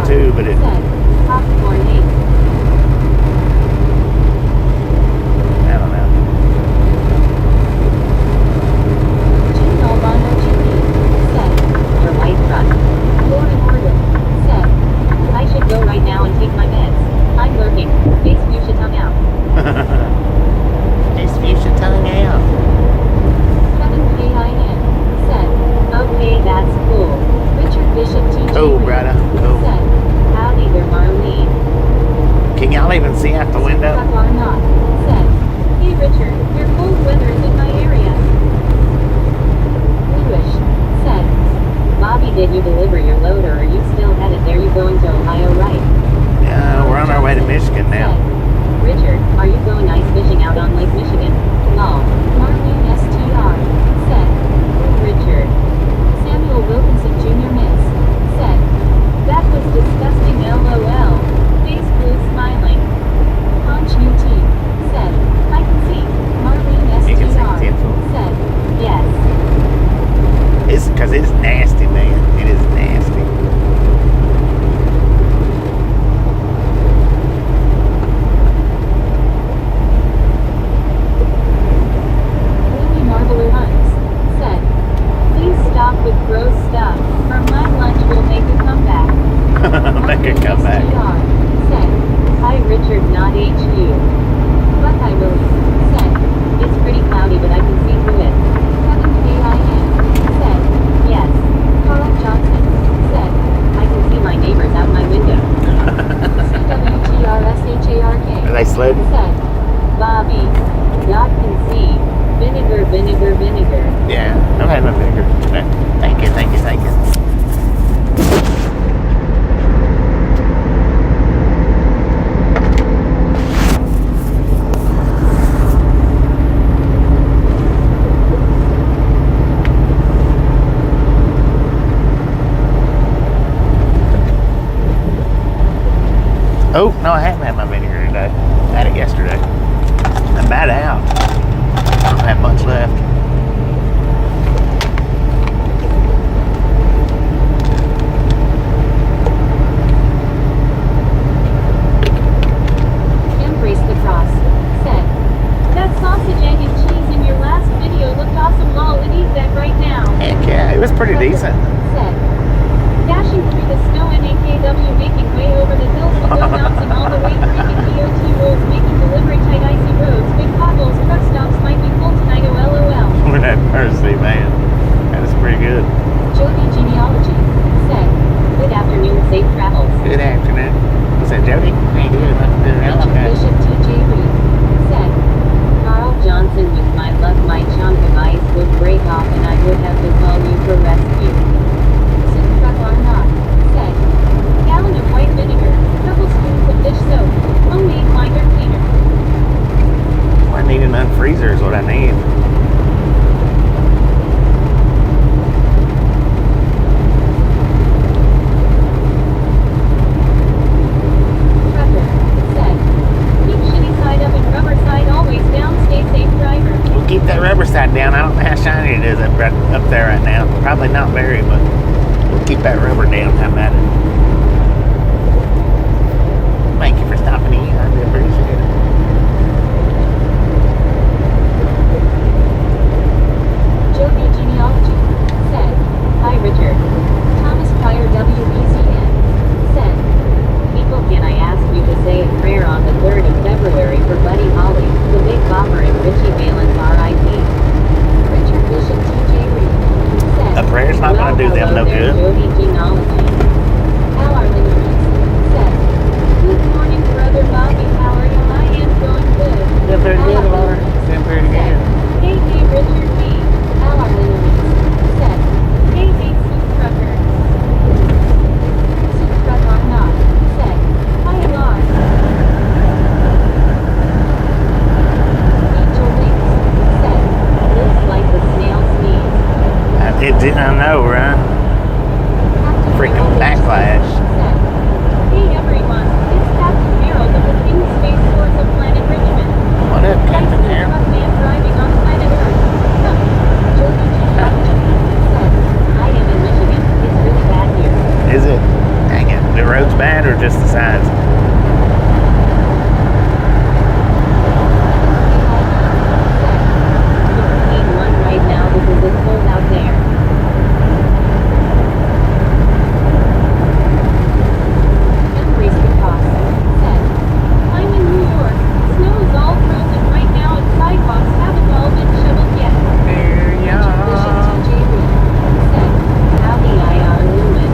too, but it. Said, popcorn 8. I don't know. Gino Bono GP. Said, your white truck. Law and order. Said, I should go right now and take my meds. I'm lurking. Face view should come out. It's future tongue out. Kevin KIN. Said, okay, that's cool. Richard Bishop TJ Cool, Reed brother. Cool. Said, howdy there, Marlene. Can y'all even see out the window? Are not. Said, hey Richard, your cold weather is in my area. Bluish. Said, Bobby, did you deliver your load or are you still headed there? You going to Ohio, right? Yeah, we're on our way to Michigan now. Said, Richard, are you going ice fishing out on Lake Michigan? Lol. Marlene STR. Said, Richard. Samuel Wilkinson Jr. Miss. Said, that was disgusting, LOL. Face blue smiling. Conch UT. Said, I can see. Marlene You can see STR. tinsel. Said, yes. It's because it's nasty, man. It is nasty. Lily Marbler Hunts. Said, please stop with gross stuff, or my lunch will make a comeback. Make her come back. STR. Said, hi Richard, not HU. But hi Willie. Said, it's pretty cloudy but I can see through it. Kevin KIN. Said, yes. Carl Johnson. Said, I can see my neighbors out my window. CWTRSHARK. Are they slid? Said, Bobby. God can see. Vinegar, vinegar, vinegar. Yeah, I've had my vinegar today. Thank you, thank you, thank you. Oh, no, I haven't had my vinegar today. I had it yesterday. I'm about out. I don't have much left. Embrace the cross. Said, that sausage, egg, and cheese in your last video looked awesome. Lol, and eat that right now. Heck yeah, it was pretty decent. Said, dashing through the snow in AKW, making way over the hills to go bouncing all the way, creaking DOT roads, making delivery tight icy roads, big potholes, truck stops might be full tonight, oh LOL. that or just the size? Don't need one right now because it's cold out there. Embrace the cost. Said, I'm in New York. Snow is all frozen right now and sidewalks haven't all been shoveled yet. There you Bishop are. TJ Reed. Said, howdy IR lumens.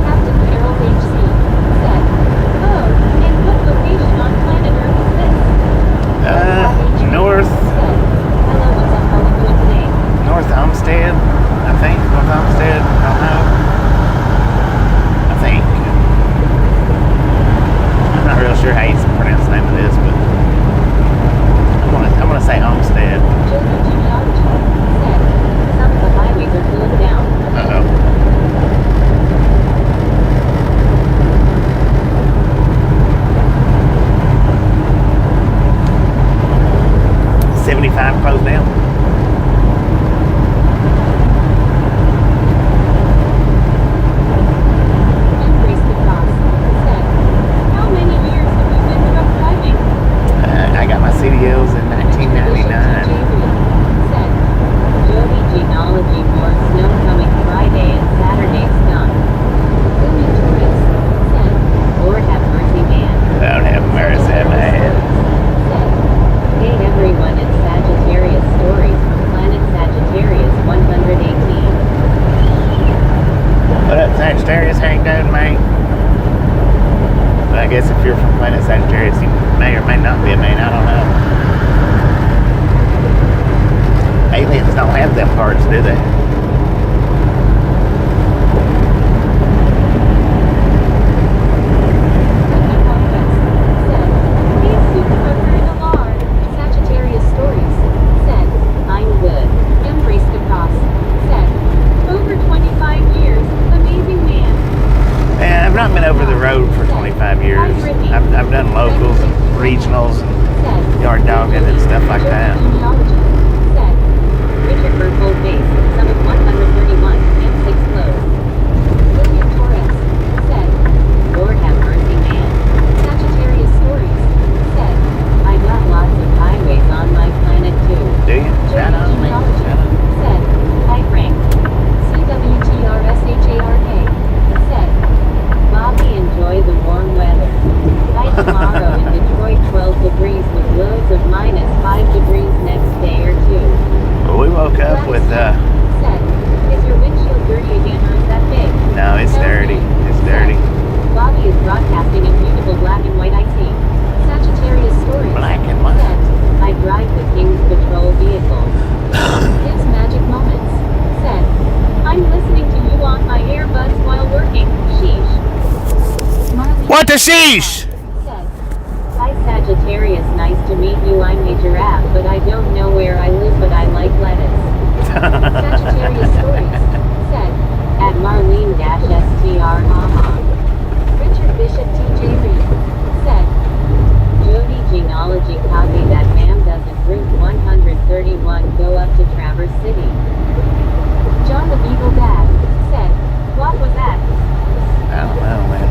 Captain Carol HC. Said, oh, and what location on planet Earth is this? North Said, hello, what's up, how are you doing today? North Homestead, I think. North Homestead, I don't know. I think. I'm not real sure how you pronounce the name of this, but I'm gonna say Homestead. Junior genealogy. Said, some of the highways are closed down. Uh-oh. 75 closed down. Embrace the cost. Said, how many years have you been truck driving? I got my CDLs in Bishop 1999. TJ Reed. Said, Jody genealogy, more snow coming Friday and Saturday's done. Booming tourist. Said, Lord have mercy, man. Don't have mercy, man. Said, hey everyone, it's Sagittarius stories from planet Sagittarius 118. What up, Sagittarius? How you doing, mate? Well, I guess if you're from planet Sagittarius, you may or may not be a mate. I don't know. Aliens don't have them parts, do they? Sagittarius stories. Said, I'm good. Embrace the cost. Said, over 25 years. Amazing man. Man, I've not been over the road for 25 years. I've done locals and regionals and Said, yard dogging and stuff like that. Said, Richard Burkhold base. Summit 131. M6 closed. William Torres. Said, Lord have mercy, man. Sagittarius stories. Said, I got lots of highways on my planet too. Do you? Shout out, man. Shout out. Said, hi Frank. CWTRSHARK. Said, Bobby, enjoy the warm weather. By tomorrow in Detroit 12 degrees with lows of minus 5 degrees next day or two. Well, we woke up with, Said, is your windshield dirty again or is that big? no, it's dirty. It's dirty. Bobby is broadcasting in beautiful black and white IT. Sagittarius stories. Black and white. Said, I drive the King's Patrol vehicle. His magic moments. Said, I'm listening to you on my earbuds while working. Sheesh. Marley What the sheesh? Said, hi Sagittarius, nice to meet you. I'm a giraffe, but I don't know where I live, but I like lettuce. Sagittarius stories. Said, at Marlene-STR, haha. Richard Bishop TJ Reed. Said, Jody genealogy, copy that, ma'am. Doesn't Route 131 go up to Traverse City? John the Beagle Dad. Said, what was that? I don't know, man.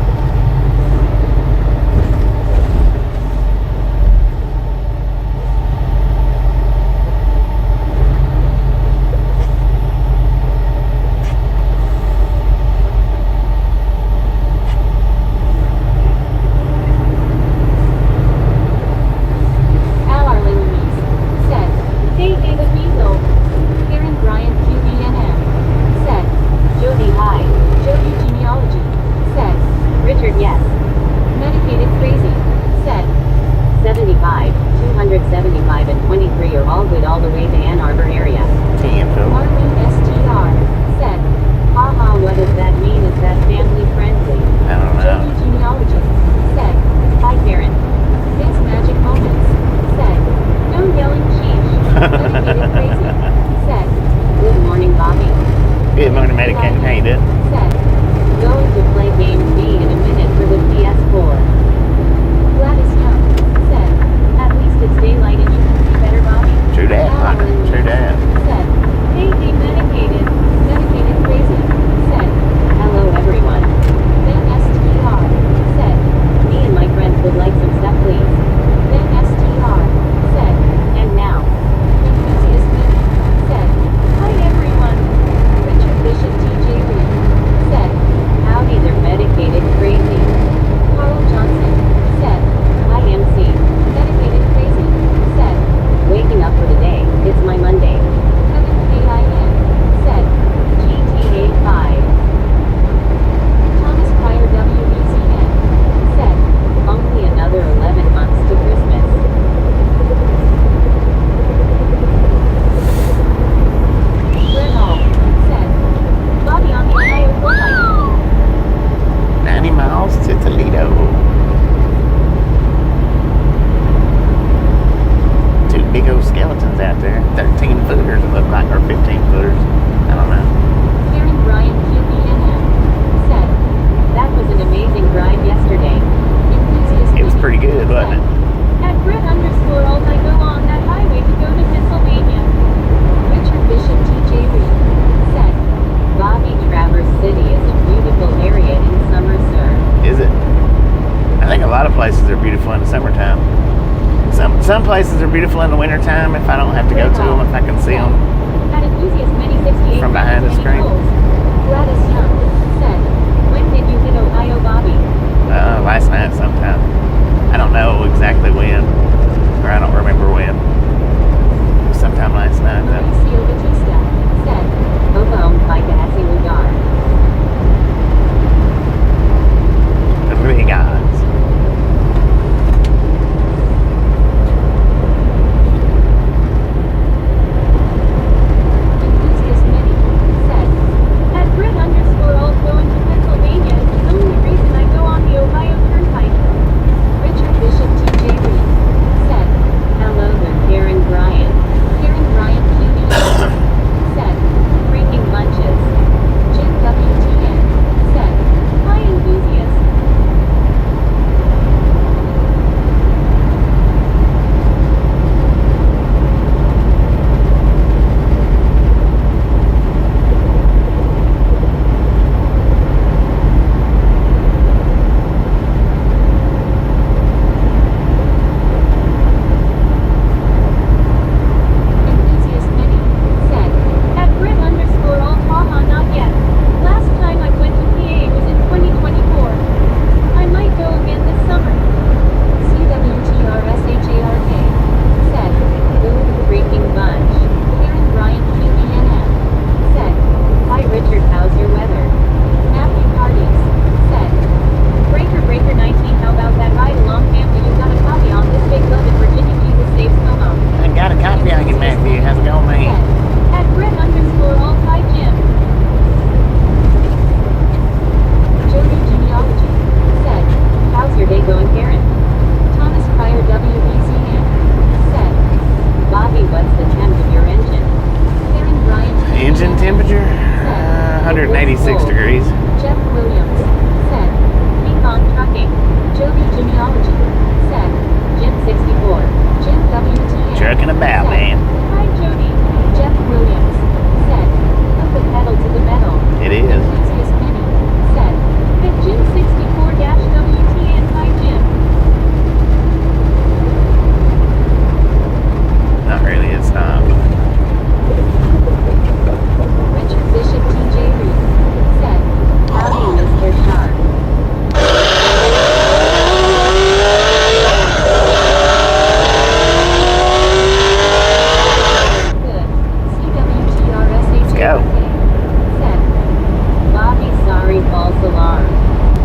some places are beautiful in the wintertime if I don't have to go to them, if I can see them At enthusiast many 68 from behind the many screen. goals. Gladys Young said, when did you hit Ohio, Bobby? Last night sometime. I don't know exactly when, or I don't remember when. Sometime last night, though. Mauricio Batista said, Kasi lugar. Obrigado. enthusiast many said, at Brit_old going to Pennsylvania is the only reason I go on the Ohio Turnpike. Richard Bishop TJ Reed said, Hello there, Karen Bryant. Karen Bryant QB said, Breaking lunches. Jim WTN said, hi enthusiast. Enthusiast many said, at Brit_old haha not yet. Last time I went to PA was in 2024. I might go again this summer. CWTRSHARK said, Ooh, freaking bunch. Karen Bryant QBNM said, Hi Richard, how's your weather? Matthew Cardies said, Breaker 19 how about that ride along family you got a copy on this big love in Virginia Jesus saves Como. I got a copy on you, Matthew. How's it going, man? Said, at Brit_old hi Jim. Jody Genealogy said, How's your day going, Karen? Thomas Pryor WBCN said, Bobby, what's the temp of your engine? Karen Bryant Engine temperature? said, 186 degrees. Jeff Williams said, Beacon Trucking. Jody Genealogy said, Jim 64. Jim WTN Trucking about, said, man. hi Jody. Jeff Williams said, Put the pedal to the metal. It is. enthusiast many said, at Jim 64-WTN hi Jim. Not really, it's not. Richard Bishop TJ Reed said, Howdy, Mr. Sharp. good. CWTRSHARK Go. said, Bobby, sorry, false alarm.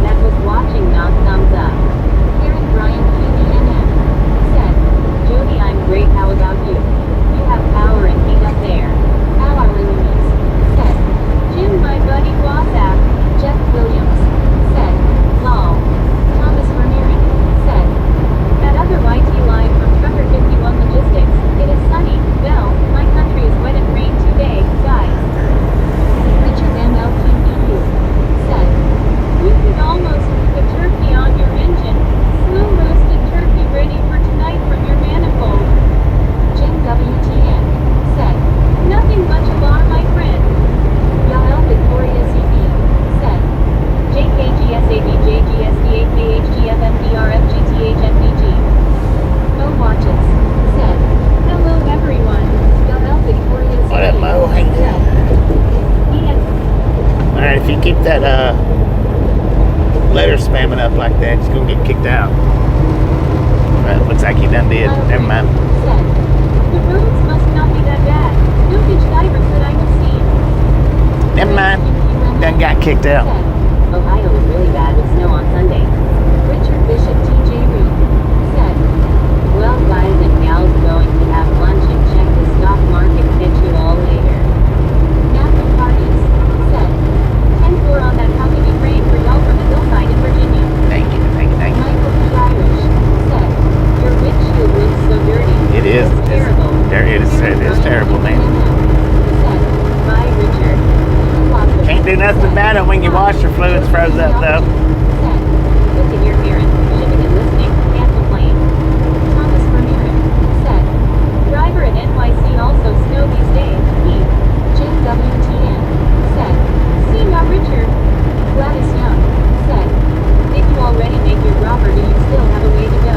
That was watching, not thumbs up. Karen Bryant QBNM said, Jody, I'm great, how about you? You have power and heat up there. Our Louise said, Jim my buddy WhatsApp. Jeff Williams said, Lol. Thomas Ramirez said, That other YT live from Trucker 51 Logistics. it is sunny, Bell, My country is wet and rain today, guys. Richard MLQBU said, You could almost put the turkey on your engine. Slow roasted turkey ready for tonight from your manifold. Jim WTN said, Nothing much alarm, my friend. Yael Victoria ZB said, JKGSABJGSDAKHGFMDRFGTHNVG. Mo Watches said, Hello everyone. Yael Victoria ZB What up, Mo? How you doing? said, Ian. Alright, if you keep that letter spamming up like that, it's gonna get kicked out. But looks like you done did. Never mind. said, The roads must not be that bad. No ditch divers that I have seen. Never mind. Done got kicked out. said, Ohio is really bad with snow on Sunday. Richard Bishop TJ Reed said, Well, guys and gals, going to have lunch and check the stock market. Catch you all later. Matthew Cardies said, 10-4 on that. How can you rain for y'all from the hillside in Virginia? Thank you. Michael P. Irish said, Your windshield looks so dirty. It is. It's terrible. It's terrible, man. said, Bye, Richard. Can't do nothing about it when your washer fluid's froze up, though. said, Good to hear, Karen. Shipping and listening. Can't complain. Thomas Ramirez said, Driver at NYC also snow these days. He. Jim WTN said, See now, Richard. Gladys Young said, Did you already make your drop or do you still have a way to go?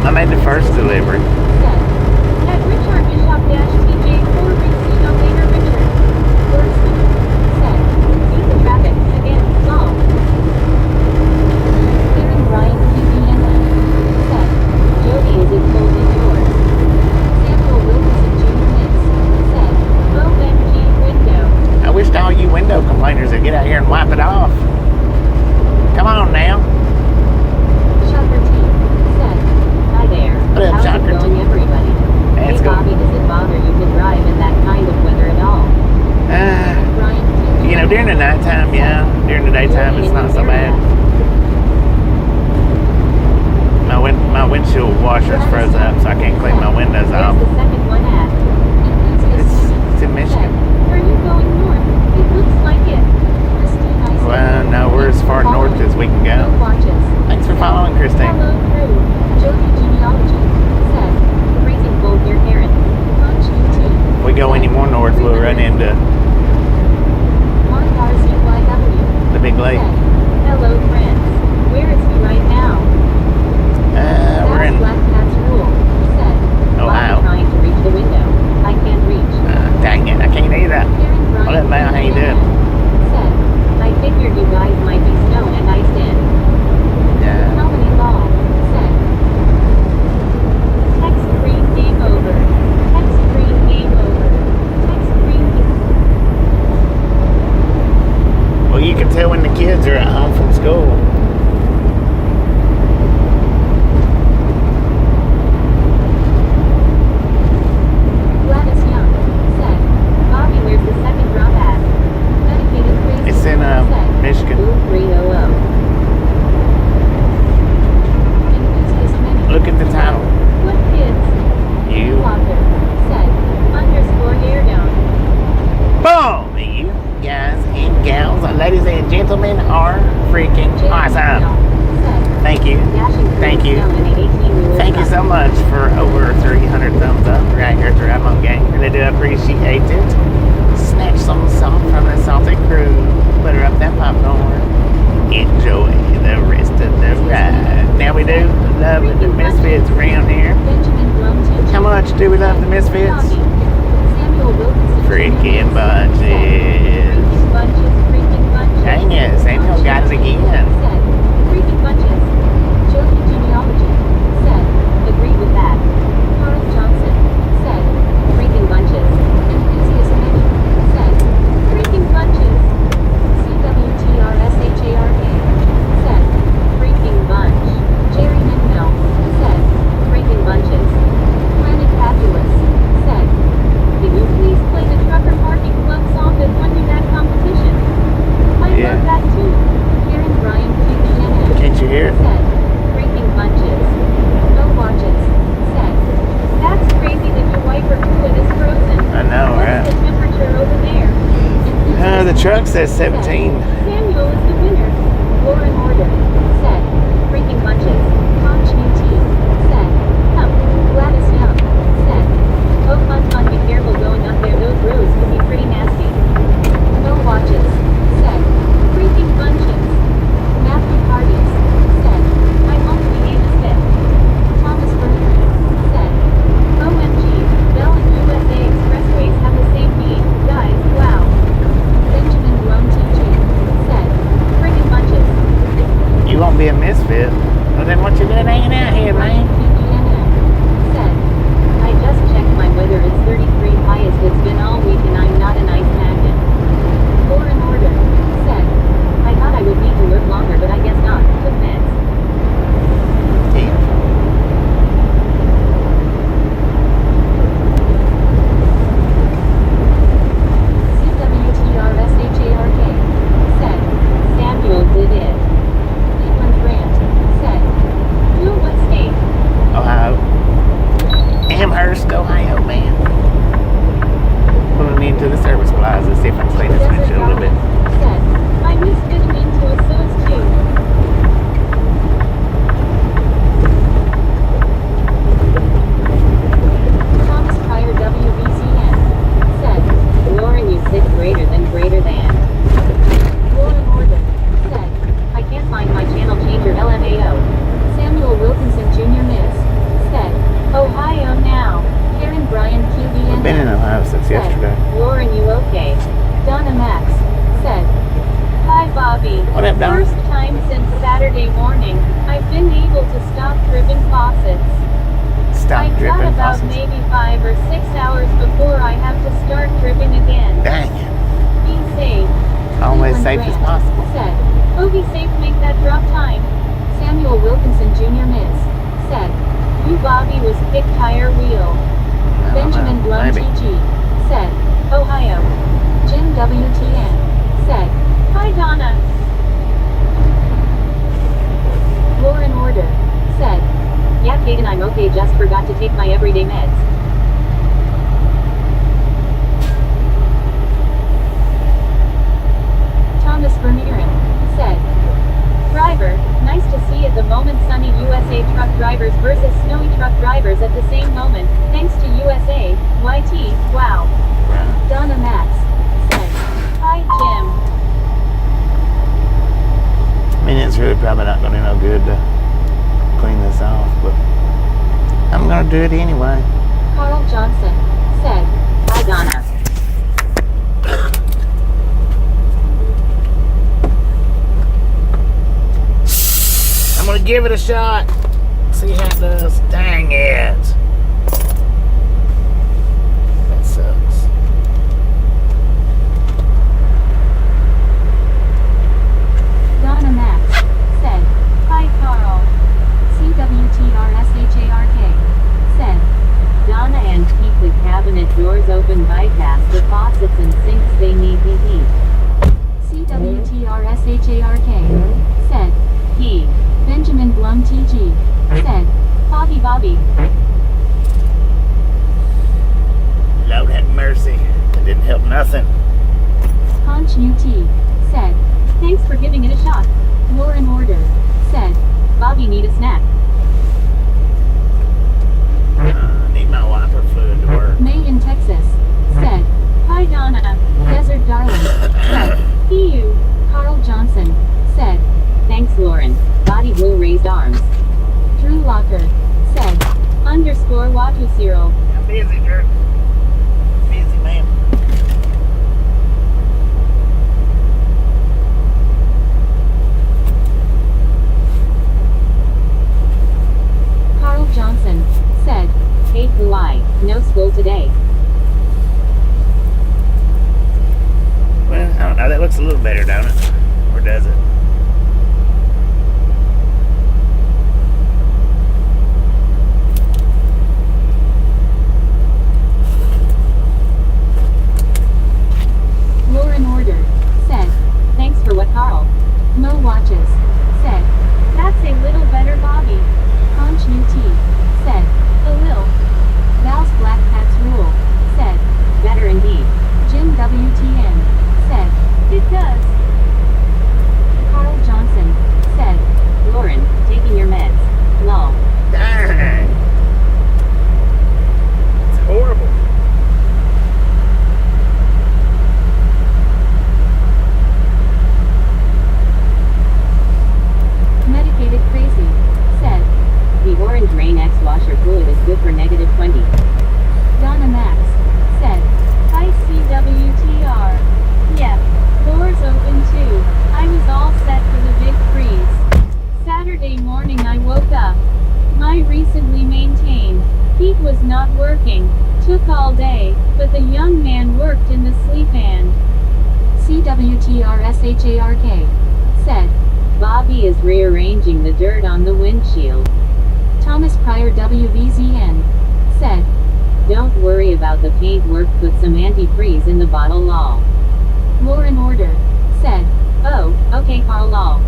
I made the first delivery. off. Come on now. Shocker T said, "Hi there. What up, How's Shocker it going, T? everybody? Hey, it's Hey, going. Bobby, does it bother you to drive in that kind of weather at all?" Brian T. You know, during the nighttime, yeah. During the daytime, it's not so bad. My windshield washer's froze up, so I can't clean my windows There's off. the second one at. It's in Michigan. Are you going north? It looks like it. Christine, I said. Well, no, we're as far north as we can No go. watches. Thanks for following, Christine. Hello, crew. Jovi Genealogy said, "Raising bold your Karen. Punch UT." If we go any more north, we'll run into Mark RCYW the big lake. said, "Hello, friends. Where is he right now?" We're That's in Black Cat's rule said, Ohio. "I'm trying to reach the window. I can't reach." Dang it, I can't either. Karen Bryant What up, man? How you doing? said, "I figured you guys might be snow and iced in." Yeah. Melanie Law said, "Text screen game over. Text screen game over. Text screen game." Well, you can tell when the kids are at home from school. Gladys Young said, "Bobby, where's the second drop at?" Dedicated crazy It's in said, Michigan. "Ooh, 300. Enthusiast many Look at the title. What kids? You. Walker said, "Underscore hair down." Boom! You guys and gals, ladies and gentlemen, are freaking awesome. Thank you. Thank you. Thank you so much for over 300 thumbs up right here at the Ramon Gang. Really do appreciate it. Snatch some salt from the salted crew. Butter up that popcorn. Enjoy the rest of the ride. Now we do love the Misfits around here. How much do we love the Misfits? Freaking bunches. Dang it, Samuel got it again. Freaking bunches. Jovi Genealogy said, "Agree with that." Carl Johnson said, "Freaking bunches." Enthusiast many said, "Freaking bunches." CWTRSHARK said, "Freaking bunch." Jerry Minmel said, "Freaking bunches." Planet Fabulous said, "Can you please play the Trucker Parking Club song that won you that competition?" I Yeah. love that too. Karen Bryan QBNN Can't you hear it? said, "Freaking bunches." No watches said, "That's crazy that your wiper fluid is frozen." I know, What's right? the temperature over there? The truck says 17. Samuel is the winner. Lauren Order said, "Freaking bunches." Conch UT said, Gladys Young said, "Oh fun fun, be careful going up there, those roads could be pretty nasty." No watches said, "Freaking bunches." Matthew Hardies said, "I hope we aim a step." Thomas Bertrand said, "OMG, Bell and USA expressways have the same beat, guys, wow." Benjamin Rome teaching said, "Friggin' bunches." You won't be a misfit. Well, then what you doing hanging out here, man? PBNN said, "I just checked my weather, it's 33, highest it's been all week, and I'm not an ice magnet." Lauren Order said, "I thought I would need to work longer, but I guess not. Took meds." Yeah. CWTRSHARK said, "Samuel did it." Cleveland Grant said, "You what state?" Ohio. Amherst, Ohio, man. Pulling into the service plaza, see if I can clean this Desert windshield a little bit. Garden said, "I miss getting into a so's too." Thomas Pryor WBCN said, "Lauren, you said greater than greater than." Lauren Order said, "I can't find my channel changer LMAO." Samuel Wilkinson Jr. Miss said, "Ohio now." Karen Bryan QBN I've been in Ohio since said, yesterday. "Lauren, you okay?" Donna Max said, "Hi Bobby. What up, Donna? First time since Saturday morning, I've been able to stop dripping faucets. Stop I've got dripping about faucets. maybe 5 or 6 hours before I have to start dripping again. Dang it. Be safe." Always Cleveland safe as Grant possible. Said, "Oh, be safe, make that drop time." Samuel Wilkinson Jr. Miss. Said, "You Bobby was kick tire wheel." I don't Benjamin know, Blum maybe. TG. Said, "Ohio." Jim WTN. Said, "Hi Donna." Lauren Order. Said, "Yeah Kaden, I'm okay, just forgot to take my everyday meds." Thomas Vermeeren. Said, "Driver, nice to see at the moment sunny USA truck drivers versus snowy truck drivers at the same moment, thanks to USA, YT, wow." Right. Donna Max. Said, "Hi Jim." I mean, it's really probably not going to do no good to clean this off, but I'm going to do it anyway. Carl Johnson. Said, "Hi Donna." I'm going to give it a shot. See how it does. Dang it. That sucks. Donna Max. Said, "Hi Carl." CWTRSHARK. Said, Donna and keep the cabinet doors open, bypass the faucets and sinks, they need the heat. CWTRSHARK. Said, He. Benjamin Blum TG. Said, "Bobby Bobby." Lord have mercy. It didn't help nothing. Conch UT. Said, "Thanks for giving it a shot." Lauren Order. Said, "Bobby need a snack." I need my wiper fluid to work. May in Texas. Said, "Hi Donna." Desert Darling. Said, "EU." Carl Johnson. Said, Thanks Lauren. Body blue raised arms. Drew Locker. Said, _Watu Cyril. I'm busy, Dirk. Busy, man. Carl Johnson. Said, Kate Hawaii. No school today. Well, I don't know. That looks a little better, don't it? Or does it? Lauren Order. Said, Thanks for what, Carl? Mo Watches. Said, "That's a little better Bobby." Conch UT. Said, "A little." Val's Black Cats Rule. Said, Better indeed. Jim WTN. Said, "It does." Carl Johnson. Said, Lauren, taking your meds. Lol. Dang. It's horrible. Medicated Crazy. Said, The orange rain X washer fluid is good for -20. Donna Max. Said, "Hi CWTR. Yep. Doors open too. I was all set for the big freeze. Saturday morning I woke up. My recently maintained heat was not working. Took all day, but the young man worked in the sleep and." CWTRSHARK. Said, Bobby is rearranging the dirt on the windshield. Thomas Pryor WVZN. Said, Don't worry about the paint work, put some antifreeze in the bottle, lol. Lauren Order. Said, Oh, okay Carl, lol.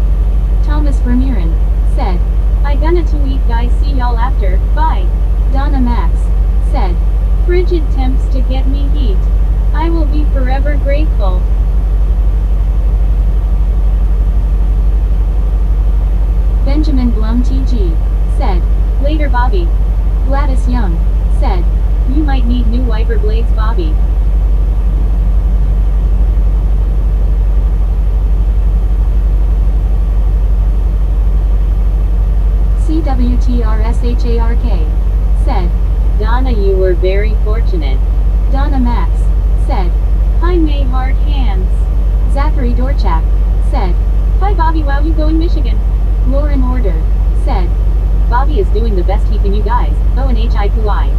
Thomas Vermeeren. Said, "I gonna to eat guys, see y'all after, bye." Donna Max. Said, "Frigid temps to get me heat. I will be forever grateful." Benjamin Blum TG. Said, "Later Bobby." Gladys Young. Said, "You might need new wiper blades Bobby." CWTRSHARK. Said, Donna, you were very fortunate. Donna Max. Said, "Hi May Hard Hands." Zachary Dorchak. Said, "Hi Bobby, wow you going Michigan." Lauren Order. Said, Bobby is doing the best he can, you guys. ONHI.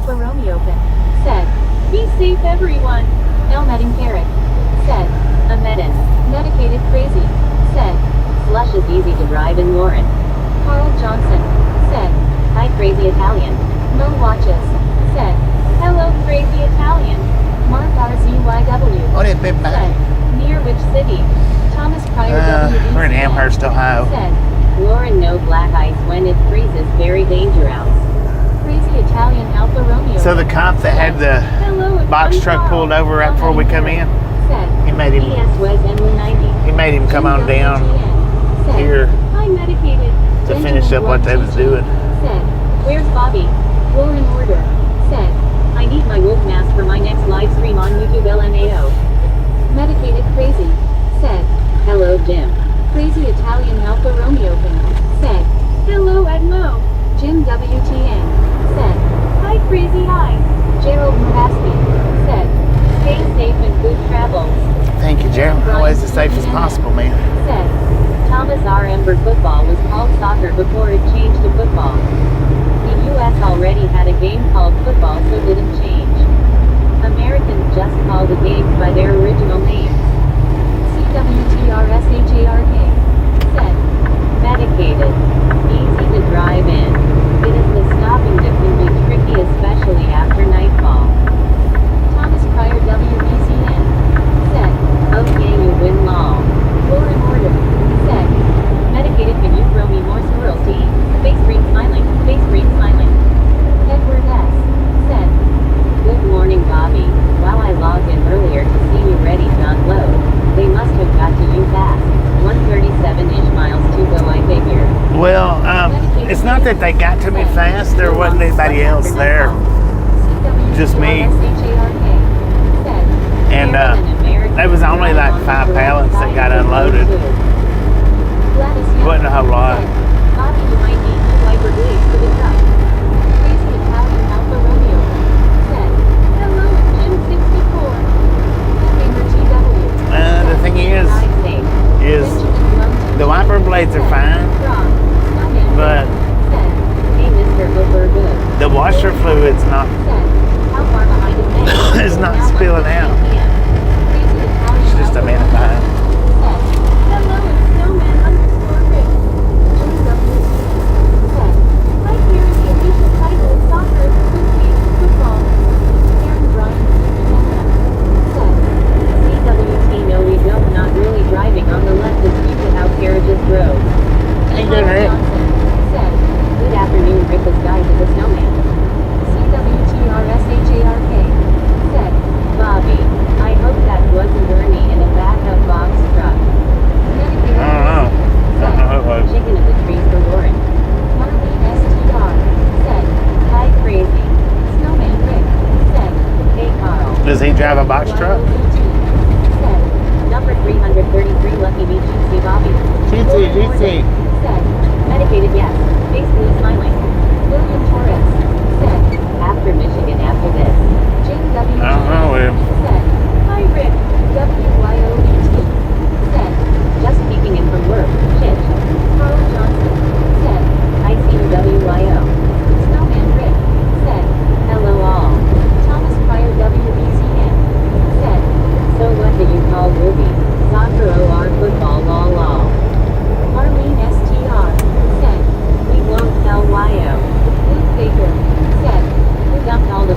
Alpha Romeo Pin, said, be safe everyone. Elmetin Carrick, said, Amedin, medicated crazy, said, Slush is easy to drive in Lauren. Carl Johnson, said, Hi crazy Italian. Mo Watches, said, hello crazy Italian. Mark RZYW, What is big said, bang? near which city? Thomas Pryor WBCN, We're in Amherst, Ohio. said, Lauren, no black ice when it freezes, very dangerous. crazy Italian Alpha Romeo. So the cop that had the Hello, box I'm truck Carl. pulled over right before we come in, Said, he made him ES was M90. he made him come on down said, here I'm medicated. to finish up what they was doing. Said, where's Bobby? Lauren Order. Said, I need my wolf mask for my next live stream on YouTube LMAO. medicated crazy. Said, Hello Jim. crazy Italian Alpha Romeo Pin. Said, hello Edmo. Jim WTN. Said, hi crazy hi. Gerald Muraski. Said, Stay safe and good travels. Thank you, Jeremy. Always as safe as possible, man. said, Thomas R. Ember football was called soccer before it changed to football. The US already had a game called football, so didn't change. Americans just call the games by their original names. CWTRSHARK. Said, Medicated. Easy to drive in. It is the stopping that can be tricky, especially after nightfall. Thomas Pryor WBCN. Said, Okay, you win long. Lauren Order. Said, medicated, can you throw me more squirrels to eat? Face green smiling. Face green smiling. Edward S. Said, Good morning, Bobby. While I logged in earlier to see you ready to unload, they must have got to you fast. 137-ish miles to go, I figure. Well, it's not that they got to me fast. There wasn't anybody else there. Just me. Said, And there was only like 5 pallets that got unloaded. Gladys Young. Wasn't a whole lot. Said, Bobby, you might need new wiper blades for the truck. Crazy Italian Alpha Romeo. Said, hello, Jim 64. Gamer TW. The thing is Drive safe. Benjamin Lund. the wiper blades are fine, Frog. Snowman. but Said, Hey, Mr. Hooper, good. the washer fluid's not said, how far behind is Meg? it's not spilling out. Crazy Italian It's just a Alpha minute Romeo. behind. Said, hello, it's Snowman _Rick. Jim W. Said, hi, here is the official title of soccer, football. Aaron Bryan, said, CWT, no, we don't. Not really driving on the left is due to how carriages drove. Ain't good, Rick. Johnson, said, Good afternoon, Rick's guide to the snowman. CWTRSHARK, said, Bobby, I hope that wasn't Ernie in a backup box truck. medicated I don't know. I don't know who it was. Chicken of the tree for Lauren. Marlene STR, said, Hi, crazy. Snowman Rick, said, Hey, Carl. Does he drive a box truck? YOBT, said, Number 333, Lucky Me, Juicy Bobby. said, Medicated, yes. Face blue smiling. William Torres, said, After Michigan, after this. Jim W. I don't know, William. said, hi Rick, WYOBT, said, Just peeking in from work. Shit. Carl Johnson, said, I see you, WYO. Snowman Rick, said, Hello, all. Thomas Pryor WBCN, said, So what do you call movies? Soccer or football, lol lol. Marlene STR, said, We won't tell YO. Luke Baker, said, Who dumped all the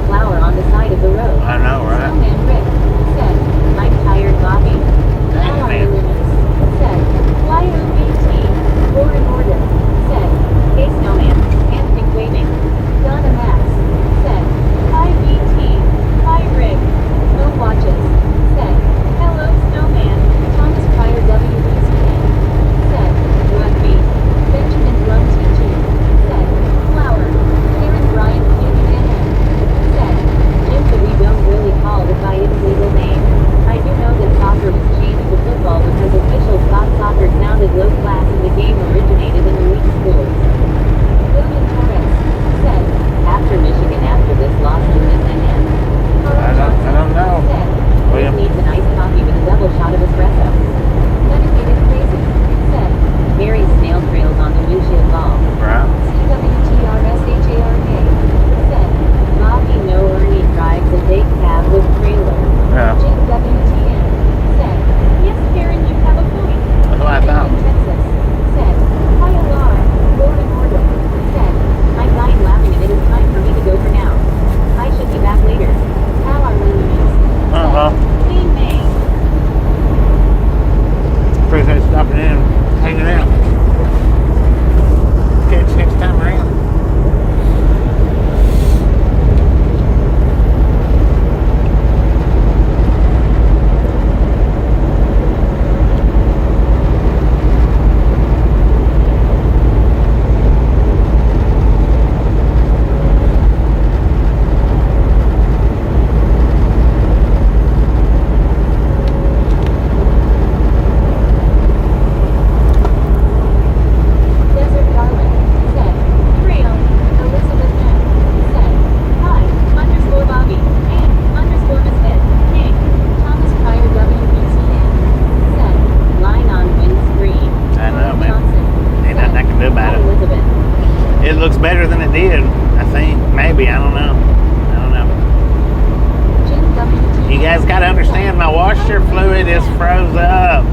fluid is froze up.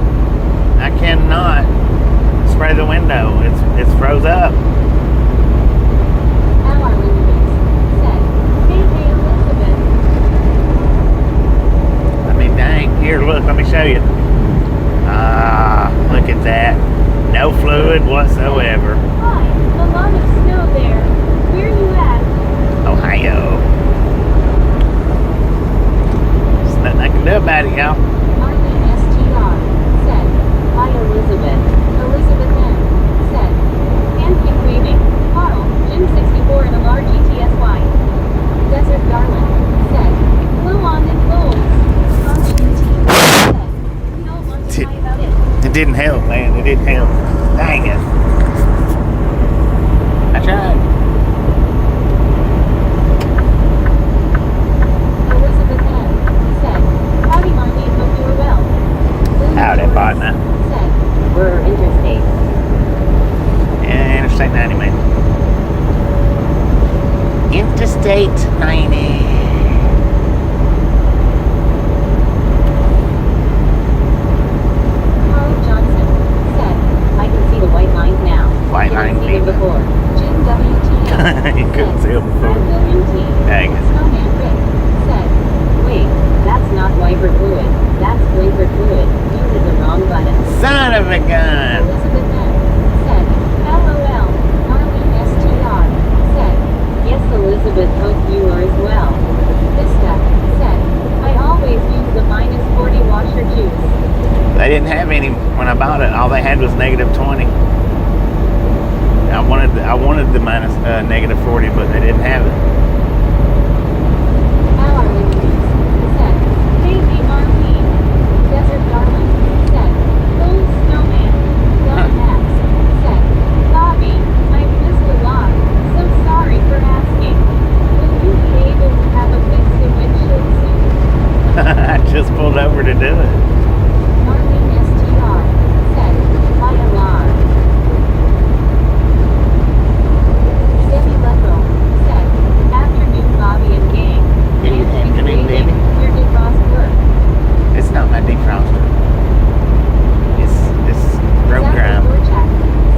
I cannot spray the window. It's froze up. Our Elizabeth said, hey, hey, Elizabeth. I mean, dang. Here, look. Let me show you. Ah, look at that. No fluid whatsoever. Hi, a lot of snow there. Where you at? Ohio. There's nothing I can do about it, y'all. Marlene STR said, hi, Elizabeth. Elizabeth M said, handpick waving. Carl, Jim 64 and a large ETSY. Desert Garland said, blow on and blows. Function T said, we don't want to lie about it. It didn't help, man. It didn't help. Dang it. I tried. Elizabeth M said, howdy Marlene, hope you are well. Lily Howdy, Torres partner. said, we're interstate. Yeah, Interstate 90, man. Interstate 90. Carl Johnson said, I can see the white lines now. White line Didn't see them beam. before. Jim WTF You couldn't see it before. William T. Dang it. Snowman Rick said, wait, that's not wiper fluid. That's blinker fluid. You hit the wrong button. Son of a gun. Elizabeth M. said, LOL. Marlene STR said, yes, Elizabeth, hope you are as well. Vista said, I always use the -40 washer juice. They didn't have any when I bought it. All they had was -20. I wanted the -40, but they didn't have it. Our Ladies said, hey, hey, Marlene. Desert Darling said, Old Snowman. Don Max said, Bobby, I've missed a lot. So sorry for asking. Will you be able to have a fix the windshield soon? I just pulled over to do it. Marlene STR said, by a lot. Debbie Letro said, afternoon Bobby and gang. Good afternoon, Debbie. Where did Ross work? It's not my defroster. It's road Zachary grime. Dorchak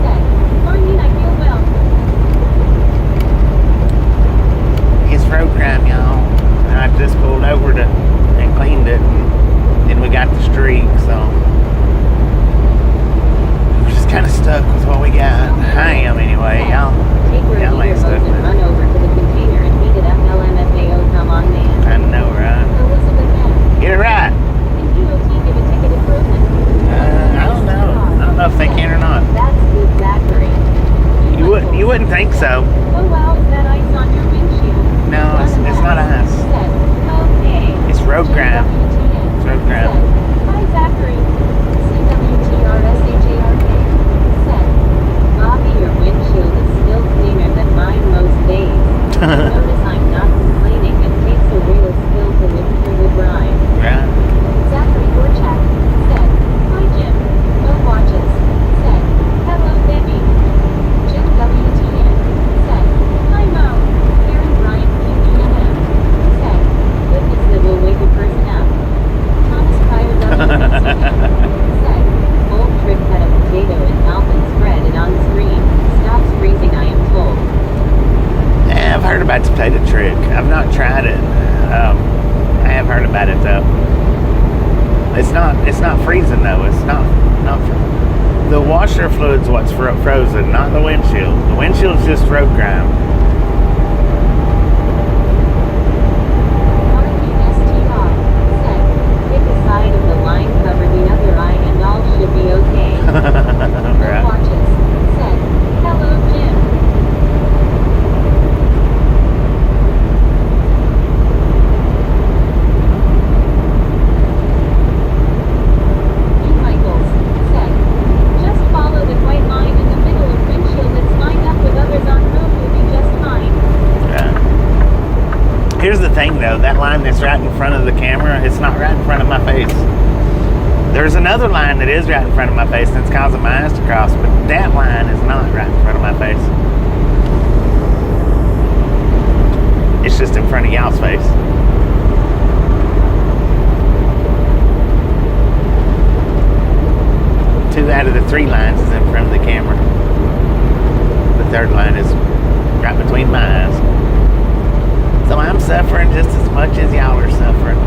said, Marlene, I feel well. It's road grime, y'all. And I just pulled over and cleaned it, and then we got the streak, so we're just kind of stuck with what we got. I am anyway, y'all. Take where Y'all ain't leader stuck goes with and it. run over to the container and heat it up. LMFAO, come on, man. I know, right? Elizabeth M. Get it right. Can DOT give a ticket improvement? I don't know. I don't know if they can or not. That's good, Zachary. You wouldn't think so. Oh wow, is that ice on your windshield? No, it's not ice. Said, okay. It's road grime. JWTN It's road grime. said, hi Zachary. CWTRSHARK said, Bobby, your windshield is still cleaner than mine most days. Notice I'm not complaining. It takes a real skill to look through the grime. Right. Zachary Dorchak said, hi Jim. No watches. Said, hello Debbie. Jim WTN said, hi Mo. Aaron Bryant PBNM said, goodness that will wake a person up. Thomas Pryor WTN said, old trick cut a potato in half and spread it on the screen. Stops freezing, I am told. Yeah, I've heard about the potato trick. I've not tried it. I have heard about it though. It's not freezing though. It's not. The washer fluid's what's frozen, not the windshield. The windshield's just road grime. Marlene STR said, pick a side of the line, cover the other eye, and all should be okay. No Right. watches. Said, hello Jim. E. Michaels said, just follow the white line in the middle of windshield that's lined up with others on road will be just fine. Right. Here's the thing though, that line that's right in front of the camera, it's not right in front of my face. There's another line that is right in front of my face that's causing my eyes to cross, but that line is not right in front of my face. It's just in front of y'all's face. out of the 3 lines is in front of the camera. The 3rd line is right between my eyes. So I'm suffering just as much as y'all are suffering.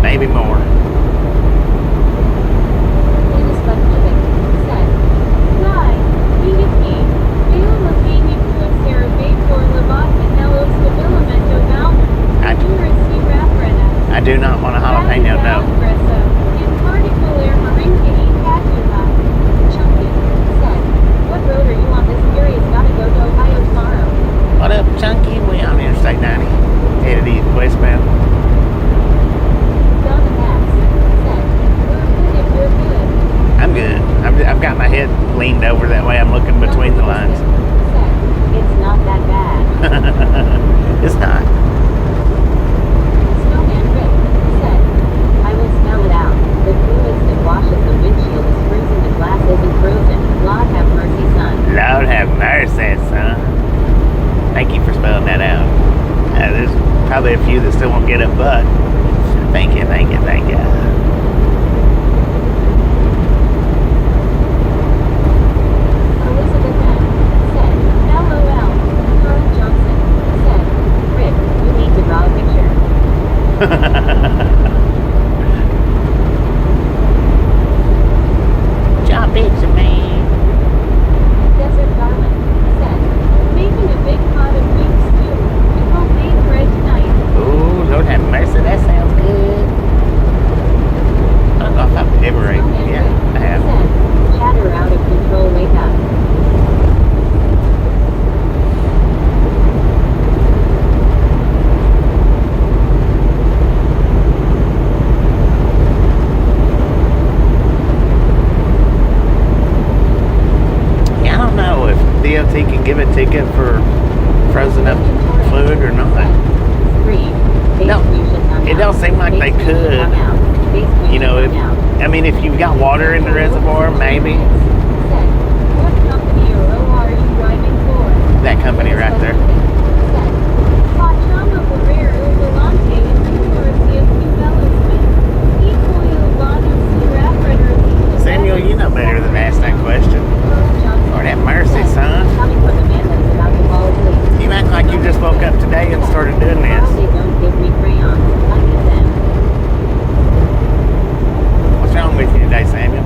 Maybe more. I do not want a jalapeno, no. What up, Chunky? We on Interstate 90, headed east westbound. I'm good. I've got my head leaned over that way. I'm looking between the lines. It's not that bad. It's not. Snowman Rick said, I will spell it out. The fluids that washes the windshield is freezing, the glass isn't frozen. Lord have mercy, son. Lord have mercy, son. Thank you for spelling that out. There's probably a few that still won't get it, but thank you, thank you, thank you. Elizabeth M. said, LOL. Carl Johnson said, Rick, you need to draw a picture. Draw a picture, man. Desert Garland said, making a big pot of beef stew and homemade bread tonight. Oh, Lord have mercy, that sounds good. I don't know if I've ever ate. Yeah, I have. Said, chatter out of control, wake up. Yeah, I don't know if DOT can give a ticket for frozen up fluid or not. No, it don't seem like they could. You know, if I mean, if you've got water in the reservoir, maybe. What company or O are you driving for? That company right there. Pachama Barrera Ypsilanti in the University of Development. Samuel, you know better than to ask that question. Lord have mercy, son. Coming from a man that is about to fall asleep. You act like you just woke up today and started doing They this. don't give me crayons. I get them. What's wrong with you today, Samuel?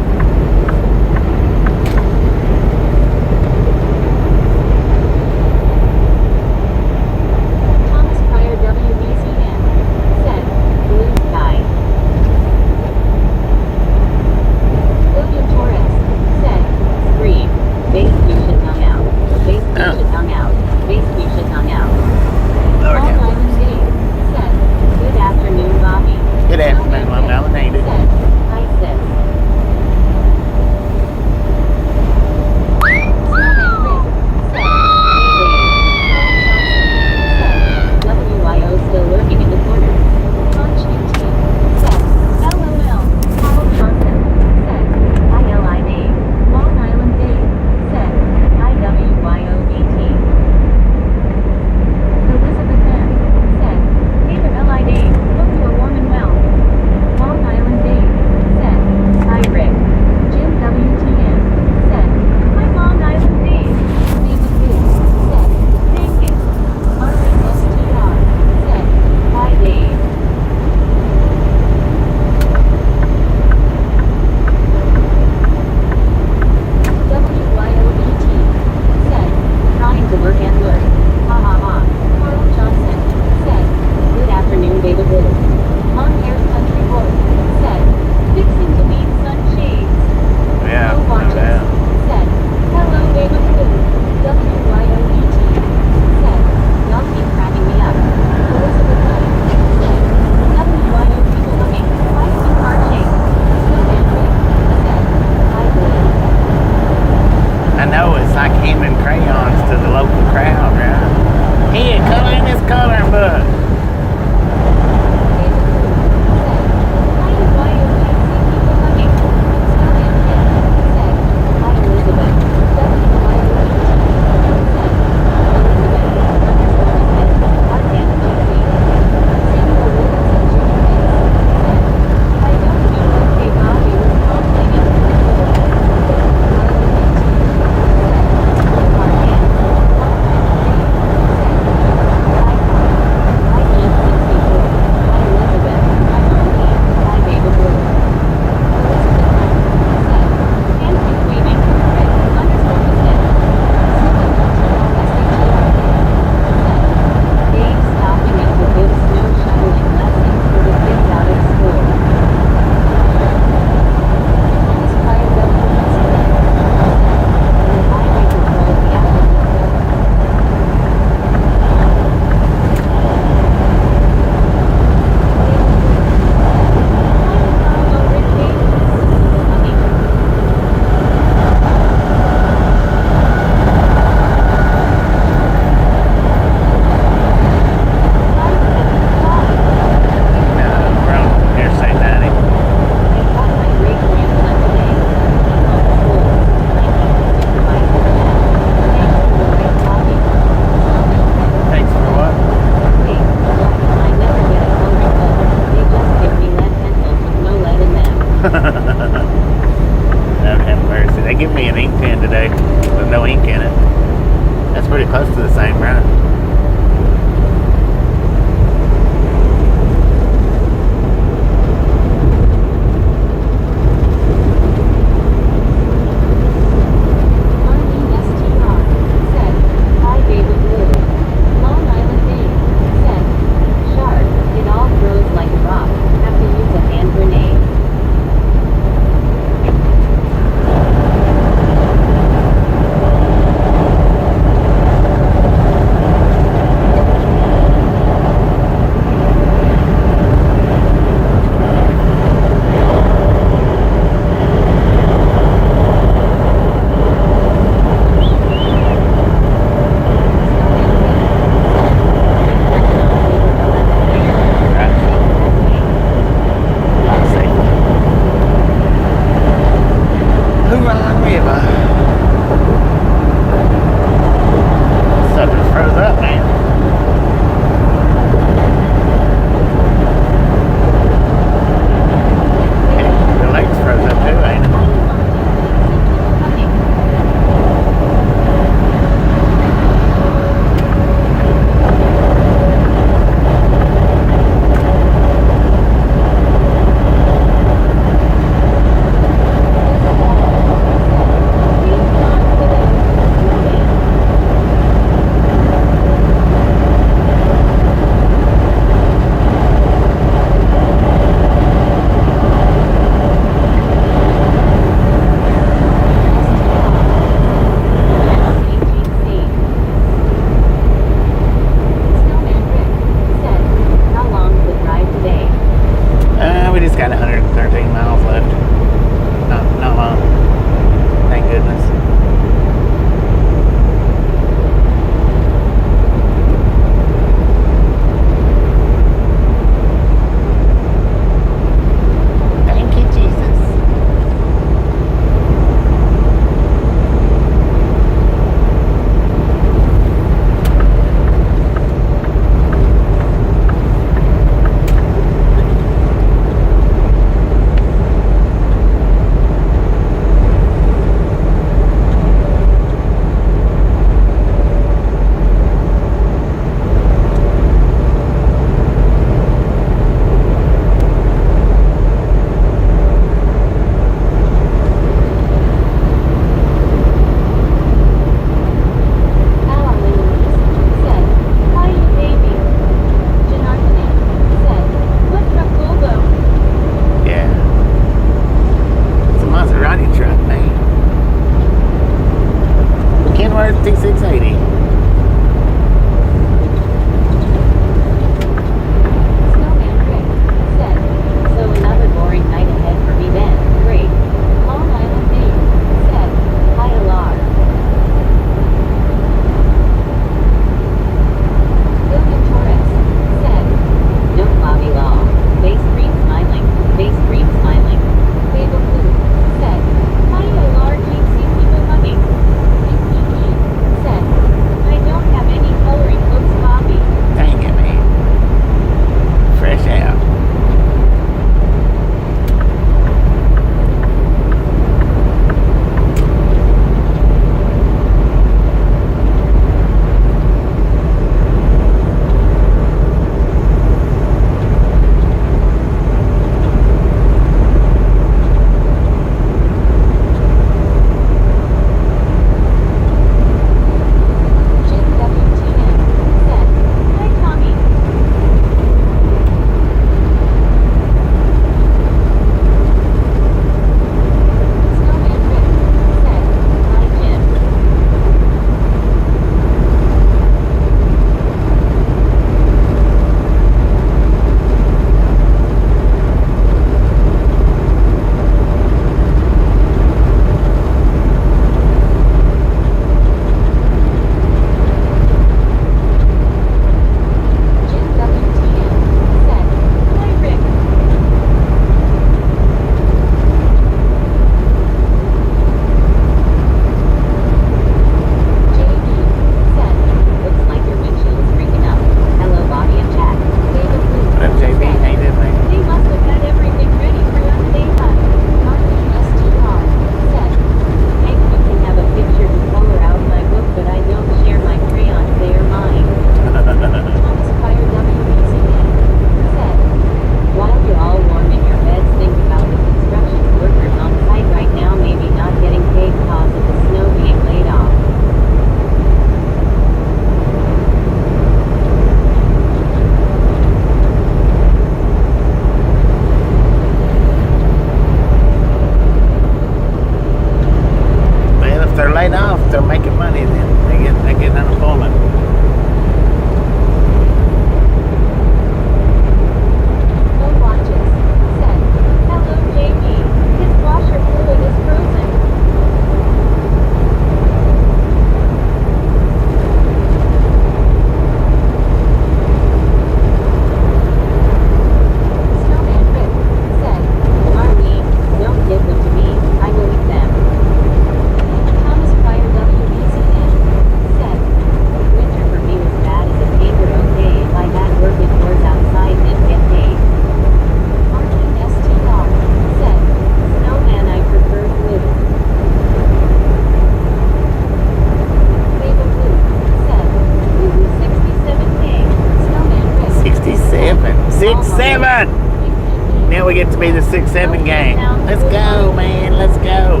6-7. Now we get to be the 6-7 gang. Let's go, man. Let's go.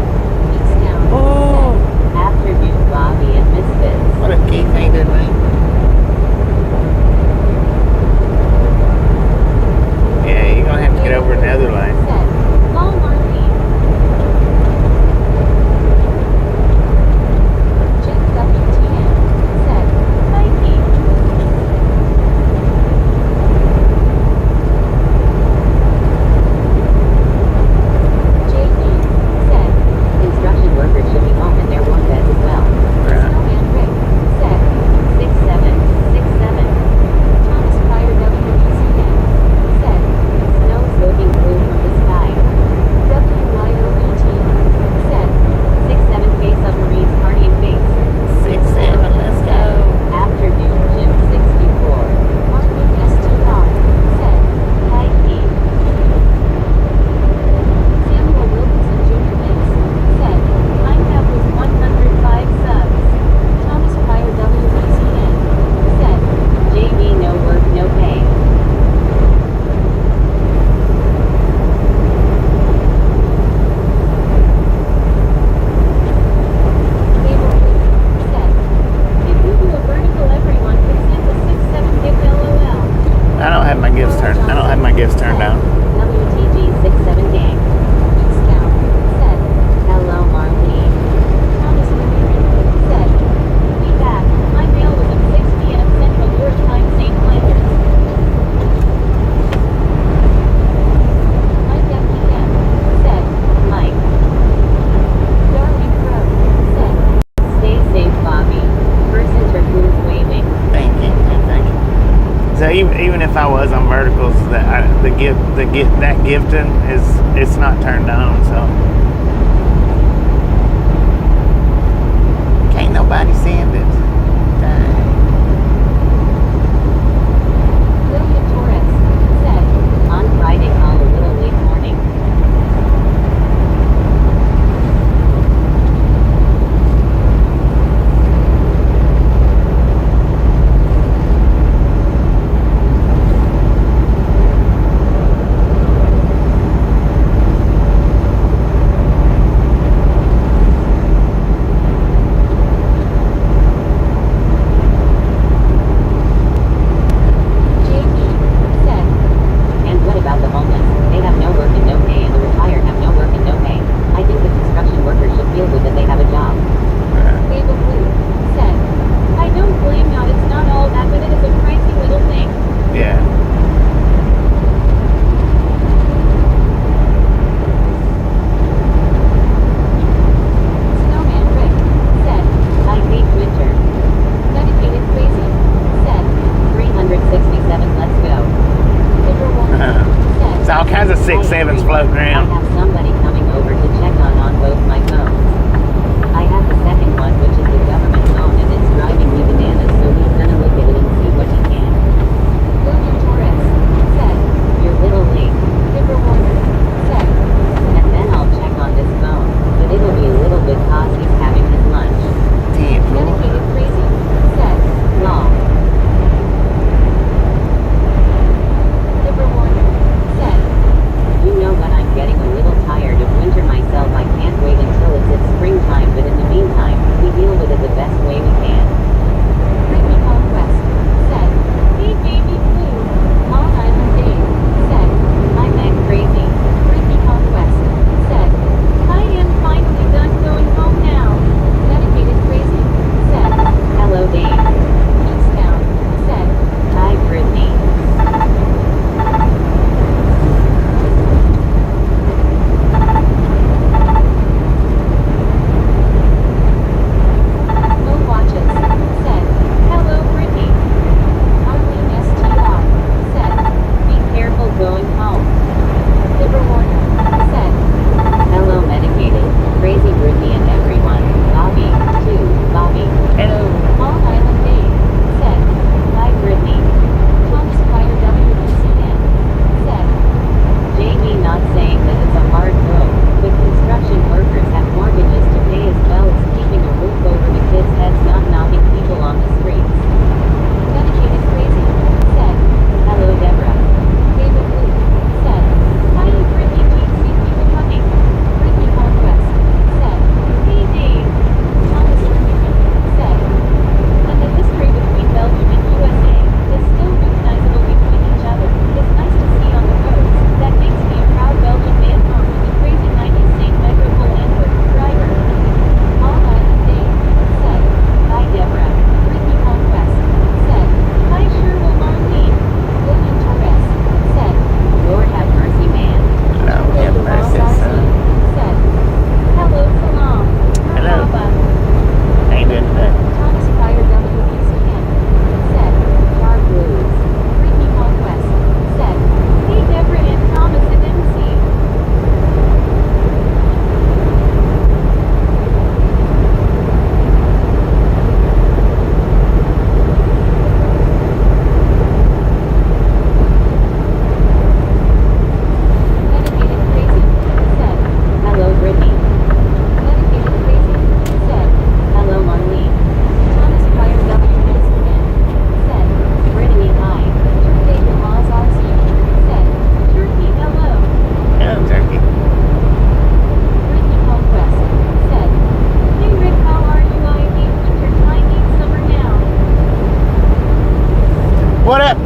Oh, Afternoon, Bobby and Misfits. what a key thing to me. Yeah, you're gonna have to get over in the other lane. Said, Long Marlene. Jake WTN. Said, Nike. JD. Said, construction workers should be home in their warm beds as well. Right. Snowman Rick. Said, 6767. Thomas Pryor WBCN. Said, snow's looking blue from the sky. WYOET. Said, 6-7K submarines partying base. 6-7. Let's go. Afternoon Jim 64. Martin STR. Said, hi Key. Samuel Wilkinson Jr. Mix. Said, I'm out with 105 subs. Thomas Pryor WBCN. Said, JB no work no pay. Cable Blue. Said, if you do a vertical everyone could send a 6-7 gift LOL. I don't have my gifts turned. I don't have my gifts turned down. WTG 6-7 gang. Scout. Said, hello Marlene. Thomas Ramirez. Said, be back. My mail was at 6 p.m. Central Your Time St. Leonard. Mike FPM. Said, Mike. Darling Crow. Said, stay safe Bobby. Person Tercoons waving. Thank you. Thank you. So even if I was on verticals, that gifting it's not turned on. So can't nobody send it. Dang. William Torres. Said, on Friday call a little late morning. JP. Said, and what about the homeless? They have no work and no pay and the retired have no work and no pay. I think the construction workers should feel good that they have a job. Cable Blue. Said, I don't blame not it's not all that but it is a pricey little thing. Yeah. Snowman Rick. Said, I hate winter. Dedicated Crazy. Said, 367 let's go. Liberal Woman. Said, It's all kinds of 6-7s floating I around. have somebody coming over to check on both my phones. I have the second one which is the government phone and it's driving me bananas so he's gonna look at it and see what he can. William Torres. Said, you're little late. Liberal Woman. Said, and then I'll check on this phone, but it'll be a little bit cause he's having his lunch. Damn. Dedicated Crazy. Said, long. Liberal Woman. Said, you know what I'm getting a little tired.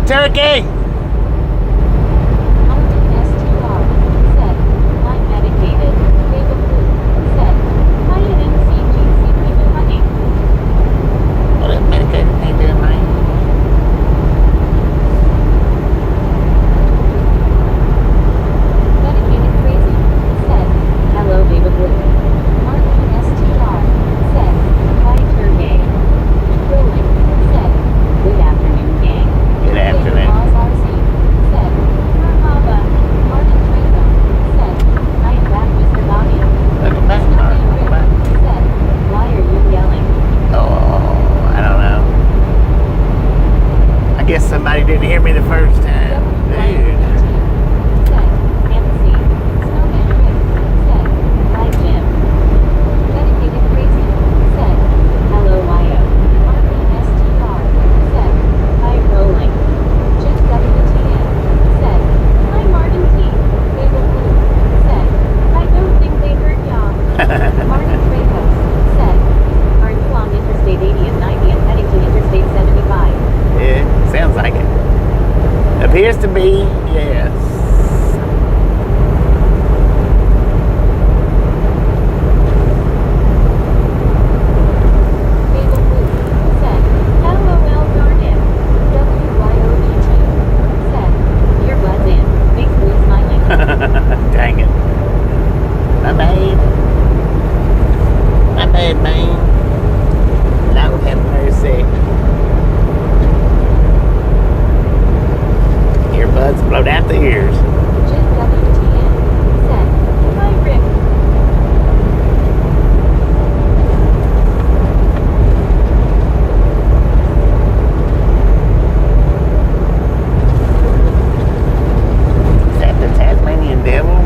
turkey! STR said, I'm medicated. David Blue said, I didn't see GC even honey. What is medicated ain't doing, man? Medicated crazy said, hello David Blue. Martin STR said, hi Turgay. Rolling said, good afternoon gang. Good afternoon. David Oz RC said, Merhaba. Martin Trejo said, I am back Mr. Bobby. Welcome back, Snowman Martin. Rick Welcome back. said, why are you yelling? Oh, I don't know. I guess somebody didn't hear me the first time. Dude. Said, MC. Snowman Rick said, hi Jim. Dedicated Crazy said, hello Wyo. Martin STR said, hi Rolling. Jim WTN said, hi Martin T. David Blue said, I don't think they heard y'all. Martin Trejo said, are you on Interstate 80 and 90 and heading to Interstate 75? Yeah, sounds like it. Appears to be, yes. David Blue said, LOL darn it. WYOET said, earbuds in, makes Blue smiling. Dang it. My bad. My bad, man. Lord have mercy. Earbuds blowed out the ears. Jim WTN said, hi Rick. Is that the Tasmanian devil?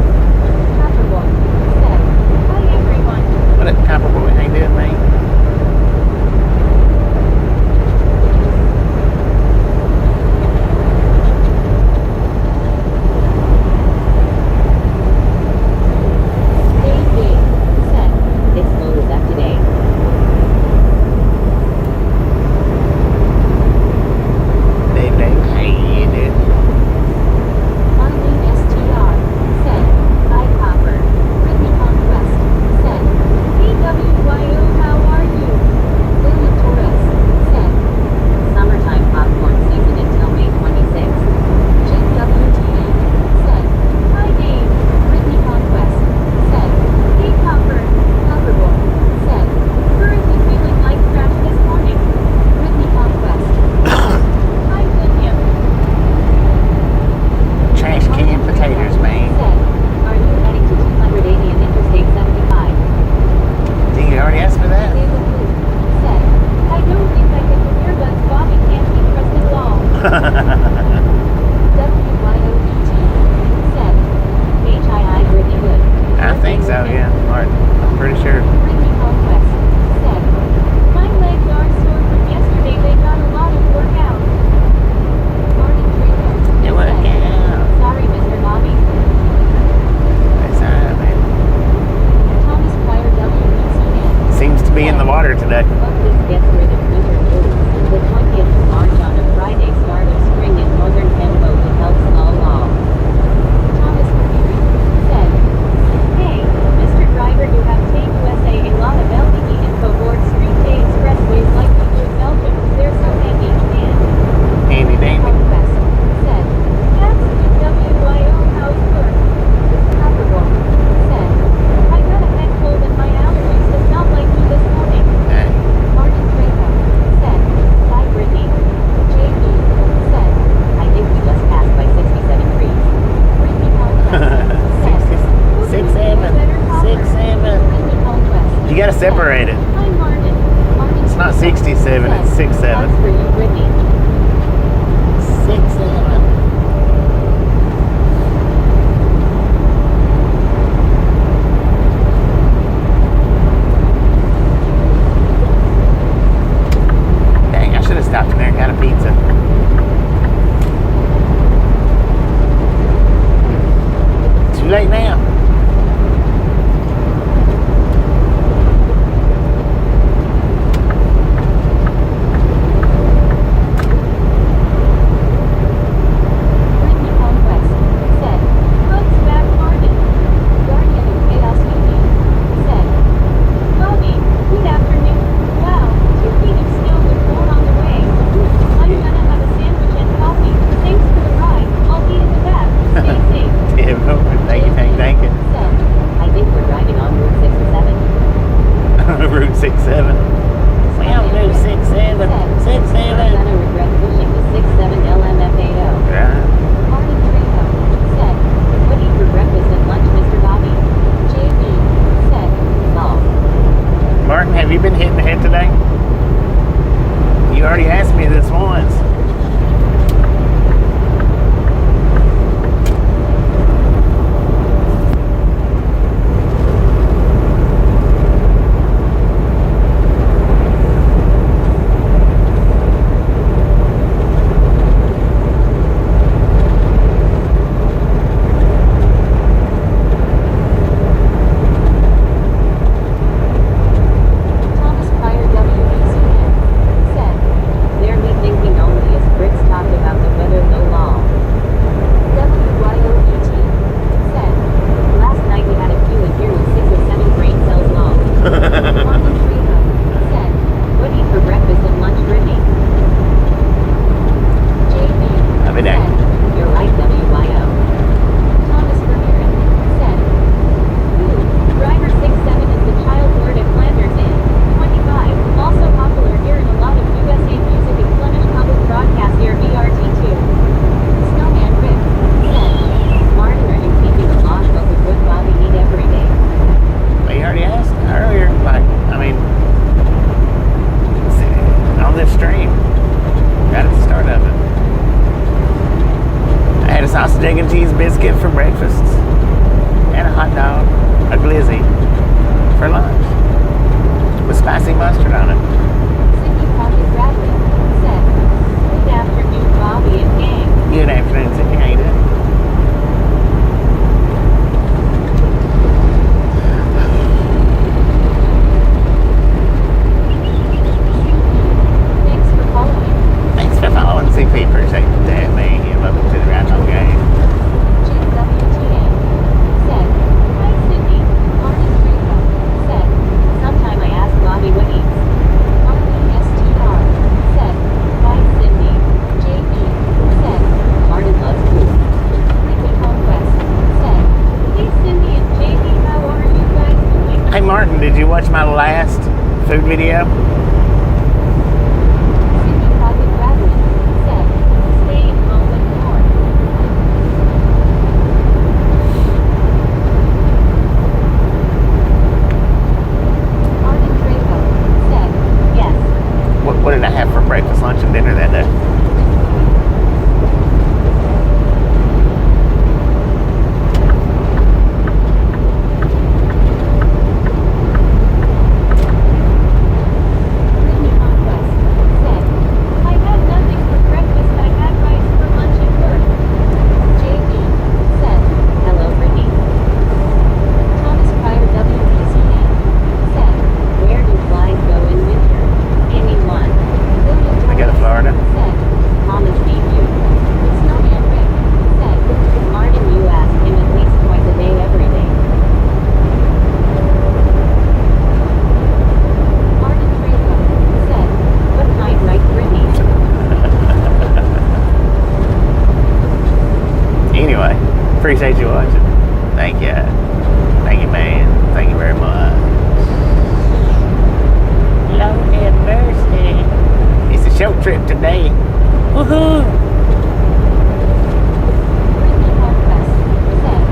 Copperboy said, hi everyone. What a copper boy ain't doing, man? Dave Dave said, it's low as up today. Dave, how you doing? Marlene STR said, hi Copper. Brittany Conquest said, PWYO how are you? Lily Torres said, summertime popcorn season until May 26th. Jim WTN said, hi Dave. Brittany Conquest said, hey Copper. Copperboy said, currently feeling like trash this morning. Brittany Conquest said, hi William. Trash can potatoes, man. Said, are you heading to 280 and Interstate 75? Did you already ask me that? David Blue said, I don't think I can hear earbuds. Bobby can't be trusted at all. WYOET said, HII Brittany Good. I think so, yeah, Martin. I'm pretty sure. Brittany Conquest said, my legs are sore from yesterday. They got a lot of workout. Martin Trejo It worked said, out. sorry Mr. Bobby. That's all right, man. Thomas Pryor WECN. Seems to be in the water today. But this gets rid of winter blues. The 20th of March on a Friday, start of spring in northern Canada to help snow off. Thomas Pryor said, hey, Mr. Driver, you have taken USA a lot of LTE info board street day expressways like we do in Belgium. They're so handy, man. Handy dandy. Conquest said, absolute WYO how's work? Copperboy said, I got a head cold and my allergies does not like me this morning. Hey. Martin Trejo said, hi Brittany. JB said, I think we just passed by 67 trees. Brittany Conquest said, 6'7". 6'7". Brittany Conquest You gotta separate it. hi Martin. Martin It's not 67, it's 6'7". That's for you, Brittany. 6'7". Dang, I should have stopped in there and got a pizza. Too late now. cheese biscuit for breakfast, and a hot dog, a glizzy for lunch, with spicy mustard on it. Cindy Pocket Bradley said, "Good afternoon, Bobby and gang." Good afternoon, Cindy. How you doing? Thanks for following. Thanks for following, CP. Appreciate that, man. Welcome to the Right On Game. JWTA said, "Hi Cindy." Martin Draco said, "Sometime I ask Bobby what eats." Marlene STR said, "Bye Cindy." JB said, "Martin loves food." Ricky Conquest said, "Hey Cindy and JB, how are you guys doing?" Hey, Martin, did you watch my last food video? Cindy Pocket Bradley said, "Staying home and more." Martin Draco said, "Yes." What did I have for breakfast, lunch, and dinner that day? Brittany Conquest said, "I had nothing for breakfast. I had rice for lunch at work." JB said, "Hello Brittany." Thomas Pryor WPCN said, "Where do flies go in winter?" Anyone? William I go to Torres Florida. said, "Thomas beat you." Snowman Rick said, "Martin, you ask him at least twice a day every day." Martin Draco said, "What kind, right Brittany?" Anyway, appreciate you watching. Thank you. Thank you, man. Thank you very much. Lord have mercy. It's a show trip today. Woohoo! Brittany Conquest said,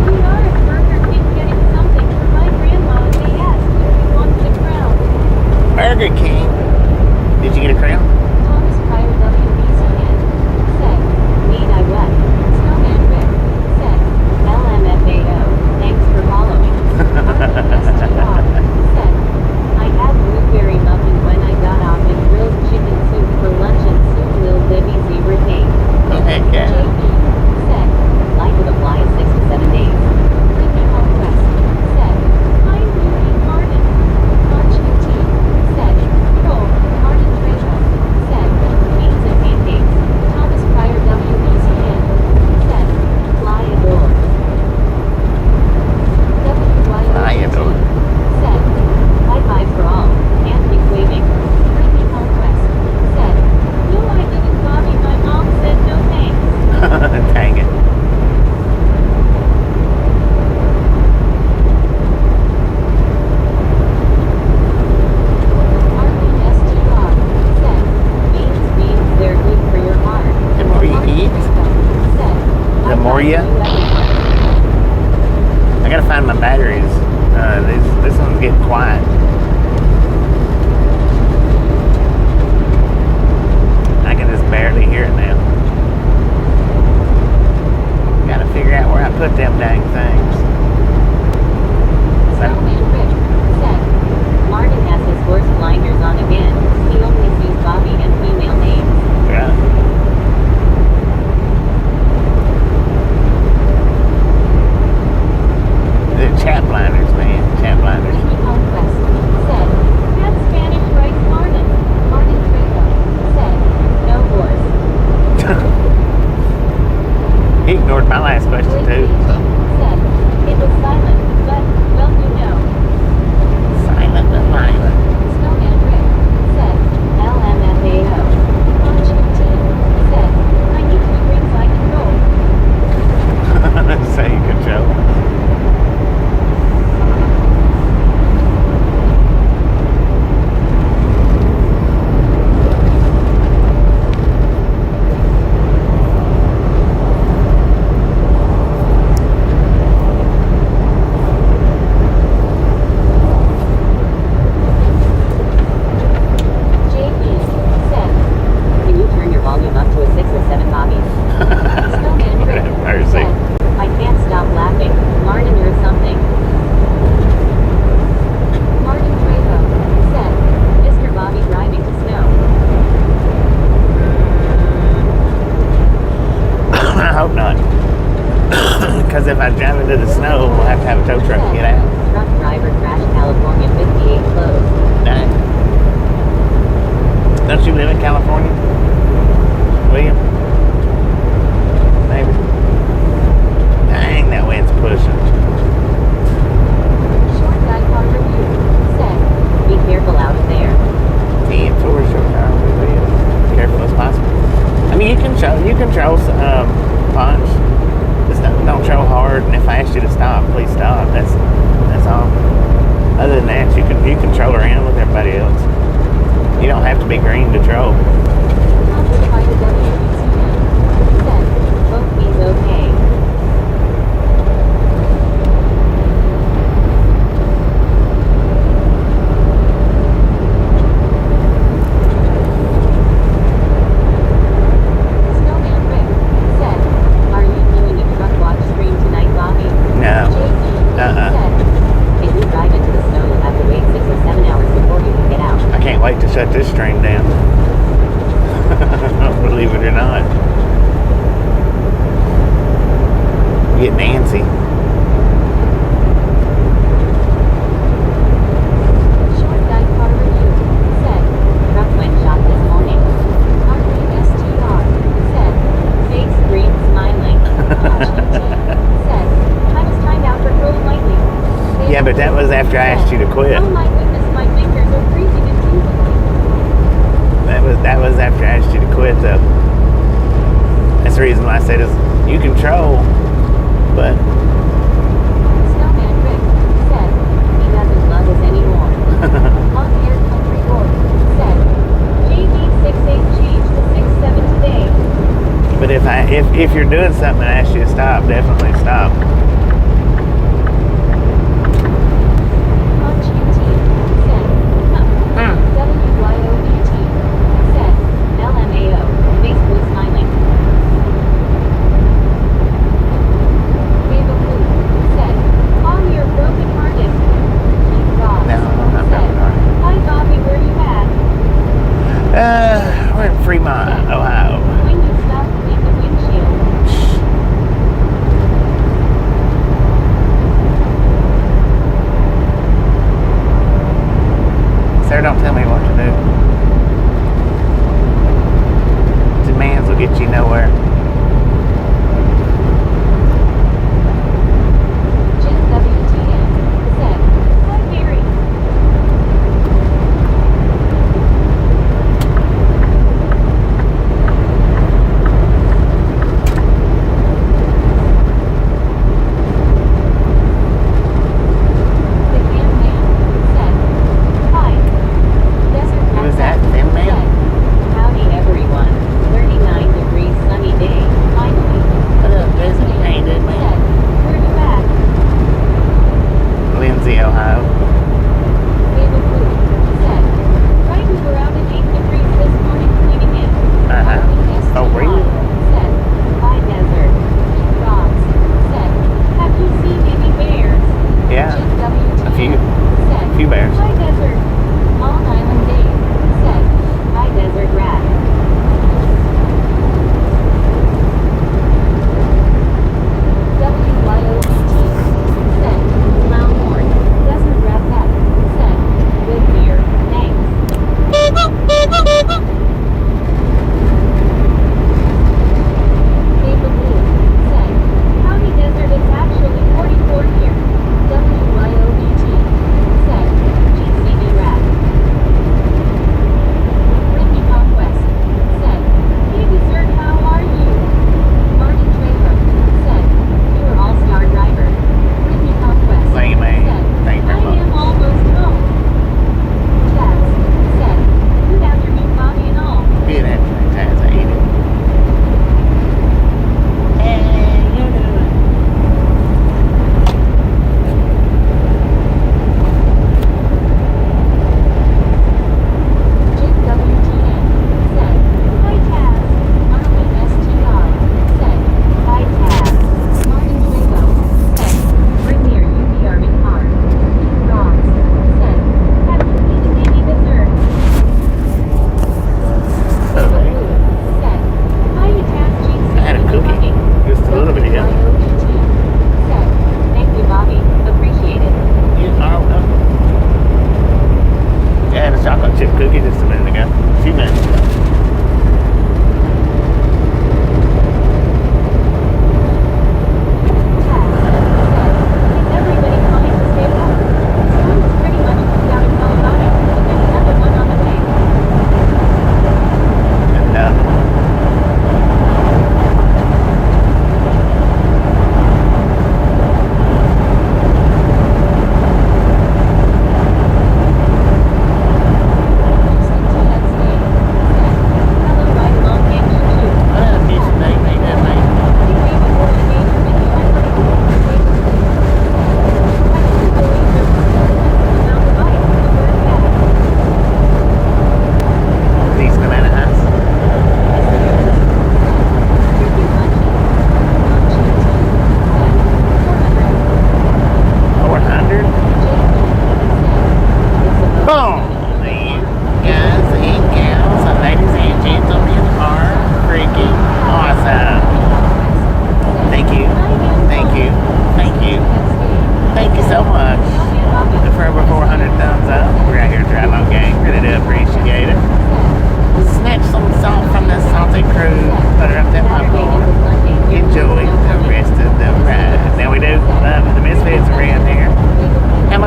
"We are at Burger King getting something for my grandma and they asked if we wanted a crown." Burger King. Did you get a crown? Thomas Pryor WBCN said, "Need I what?" Snowman Rick said, "LMFAO, thanks for following." Martin STR said, "I had blueberry muffin when I got off and grilled chicken soup for lunch and soup Lil Debbie zebra cake." Oh, heck yeah. JB said, "Life would apply 6 to 7 days." Ricky Conquest said, "I'm moving Martin." March 15 said, "Roll." Martin Draco said, "Beans and pancakes." Thomas Pryor WBCN said, "Flyador." Flyador. said, "Bye-bye for all." Anthony waving. Brittany Conquest said, "No, I didn't, Bobby. My mom said no thanks." Dang it. Marlene STR said, beans, they're good for your heart." The more you Martin eat, Draco said, the "I've more got ya- you everywhere." I gotta find my batteries. This one's getting quiet. I can just barely hear it now. Gotta figure out where I put them dang things. Snowman Rick said, "Martin has his horse blinders on again. He only sees Bobby and female names." Yeah. The chat blinders, man. Chat blinders. Ricky Conquest said, "That's Spanish, right, Martin?" Martin Draco said, "No horse." He ignored my last question Blake too. H So. said, "It was silent, but, well, you know." Silent but violent. Snowman Rick said, "LMFAO." March 15 said, "I need 2 rings I control." Say control. Because if I drive into the snow, we'll have to have a tow truck to get out. Truck driver crashed California 58 closed. Dang. Don't you live in California, William? Maybe. Dang, that wind's pushing. Short guy car review. Said, be careful out there. 10 for sure. Careful as possible. I mean, you can control punch. Just don't throw hard. And if I ask you to stop, please stop. That's all. Other than that, you can troll around with everybody else. You don't have to be green to troll. Sponsored by the WBCN. Said, both means okay. Snowman Rick. Said, are you doing a truck watch stream tonight, Bobby? No. JP. Said, if you drive into the snow, you'll have to wait 6 or 7 hours before you can get out. I can't wait to shut this stream down. Believe it or not. Get Nancy. Short guy car review. Said, truck went shot this morning. RPSTR. Said, face green smiling. Said, I was timed out for throwing lightning. Yeah, but that was after I asked you to quit. Oh my goodness, my fingers are freezing and tingling. That was after I asked you to quit, though. That's the reason why I said is you control, but Snowman Rick. Said, he doesn't love us anymore. On air country board. Said, JV68 changed to 67 today. but if you're doing something and I ask you to stop, definitely stop. Punch UT. Said, WYOBT. Said, LMAO. Basically smiling. Wave of blue. Said, on your broken hearted. Keep God. No, I'm not Said, broken-hearted. hi Bobby, where you at? We're in Fremont, Ohio. When you stop, clean the windshield.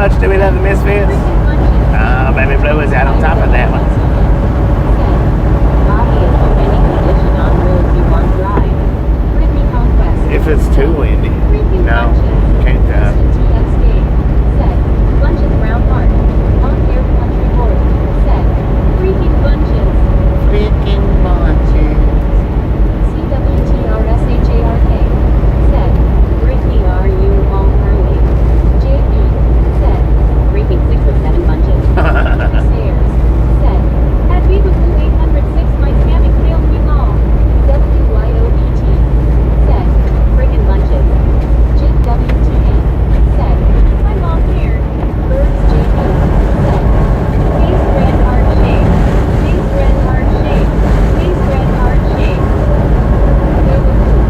much do we love the Misfits? Baby Blue is out on top of that one. Bobby is there any condition on roads you won't drive? Britney Conquest. If it's too windy. No, can't drive. Said, bunches round heart. On air country board. Said, freaking bunches. Freaking bunches. CWTRSHARK. Said, Brittany, are you home early? JB. Said, Freaking 6 or 7 bunches. Sayers. Said, at Viva Blue 806 my scamming failed me all. WYOBT. Said, Friggin' bunches. Jig WTA. Said, I'm all here. Birds JB. Said, face red hard shape. Face red hard shape. Face red hard shape. David Blue.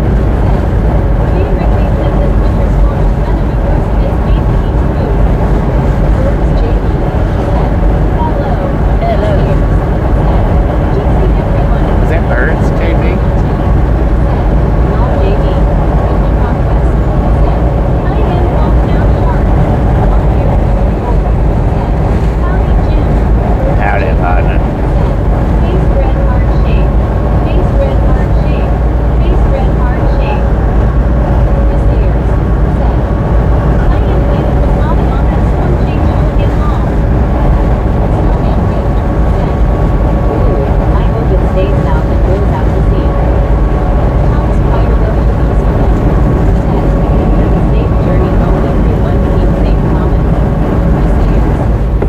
Said, Jay Ripley said this winter storm is gonna be worse and it's made me eat food. Birds JB. Said, hello. Hello. Said, gypsy everyone. Is that birds, JB? Said, No, JD. Britney Conquest. Said, I am off now sharp. On air country board. Said, howdy Jim. Birds Howdy, JB. partner. Said, face red hard shape. Face red hard shape. Face red hard shape. Miss Ayers. Said, I am waiting with Molly on that swim change you'll get home. Snowman Rick. Said, Ooh, I hope it stays south and goes out to sea. Thomas Fire WBC. Said, Have a safe journey home, everyone. Keep safe promise. Miss Ayers.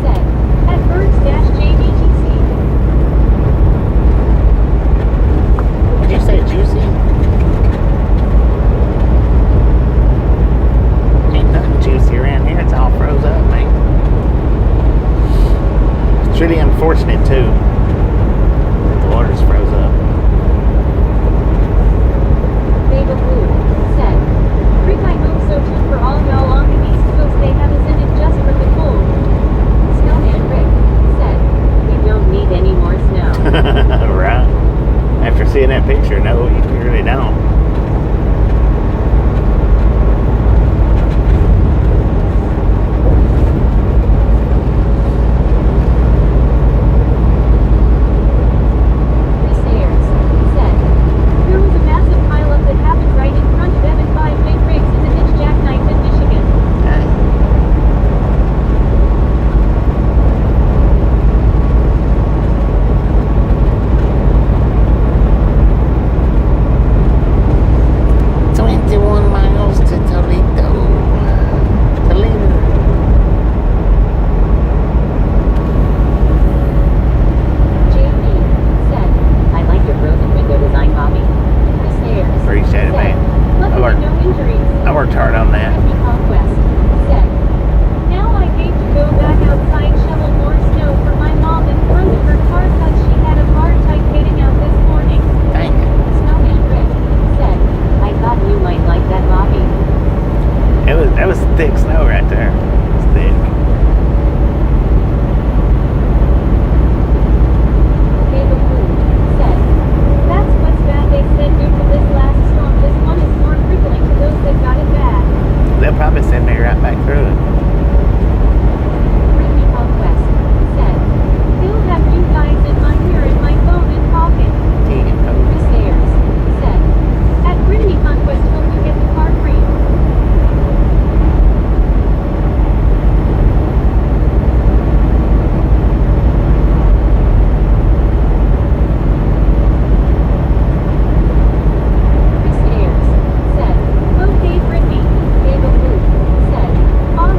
Said, at birds-jbgc. Did you say juicy? Ain't nothing juicy around here. It's all froze up, man. It's really unfortunate, too, that the water's froze up. Beta Blue. Said, Rick, I hope so too for all y'all on the East Coast. They have us in it just for the cold. Snowman Rick. Said, We don't need any more snow. Right. After seeing that picture, no, you really don't. Miss Ayers. Said, there was a massive pileup that happened right in front of Evan 5 big rigs in the ditch jackknife in Michigan.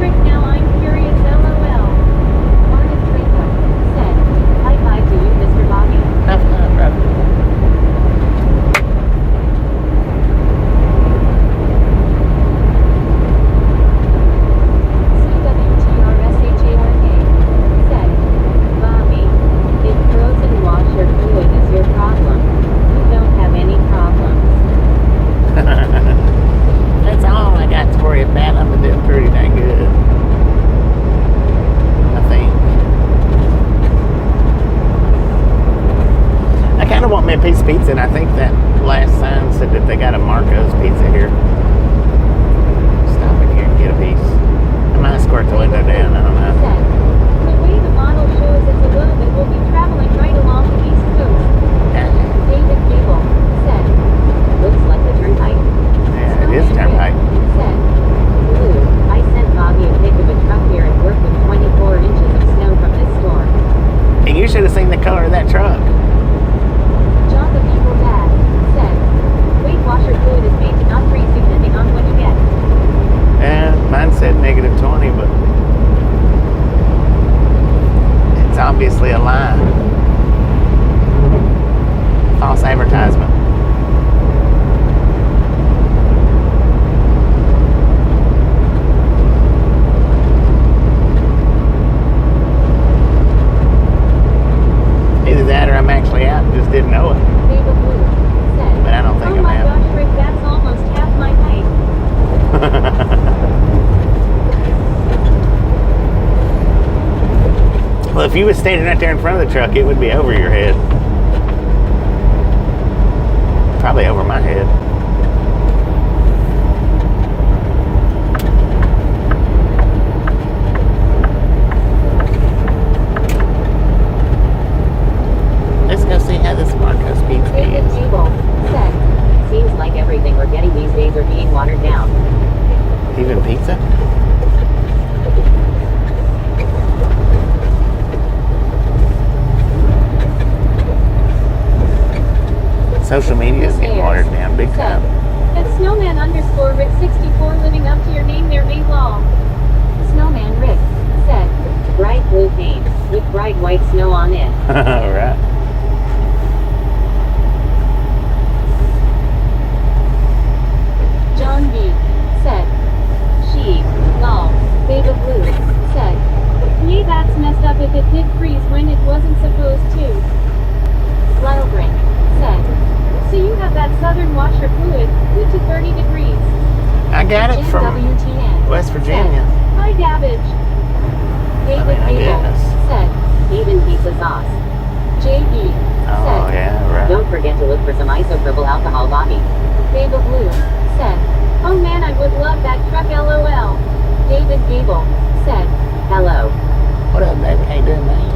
Rick if you was standing right there in front of the truck, it would be over your head. Probably over my head. Let's go see how this Marco's pizza David is. Cable said, seems like everything we're getting these days are being watered down. Even pizza? Social media is getting watered down big time. At snowman underscore Rick 64 living up to your name there made long. Snowman Rick said, bright blue paint with bright white snow on it. Right. John B. Said, she, lol, Beta Blue said, Yay, that's messed up if it did freeze when it wasn't supposed to. Lyle Brink said, So you have that southern washer fluid, good to 30 degrees. I got it from JWTN West Virginia. Hi, Gabbage. David I Cable guess. said, even pizza sauce. JB Oh, said, yeah, right. don't forget to look for some isopropyl alcohol, Bobby. Beta Blue said, Oh man, I would love that truck LOL. David Gable said, hello. What up, David? How you doing, man?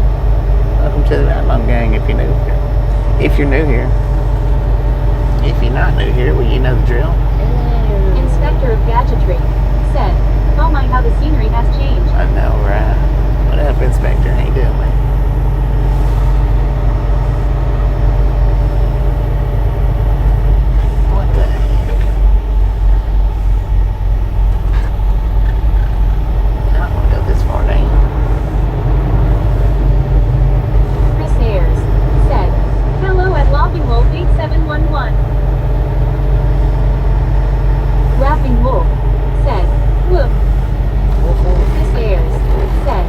Welcome to the Ride Along Gang if you're new here. If you're new here. If you're not new here, well, you know the drill. Inspector of Gadgetry said, Oh my, how the scenery has changed. I know, right? What up, Inspector? How you doing, man? What the heck? I don't want to go this far down. Chris Ayers said, Hello at Laughing Wolf 8711. Rapping Wolf said, Woof. Chris Ayers said,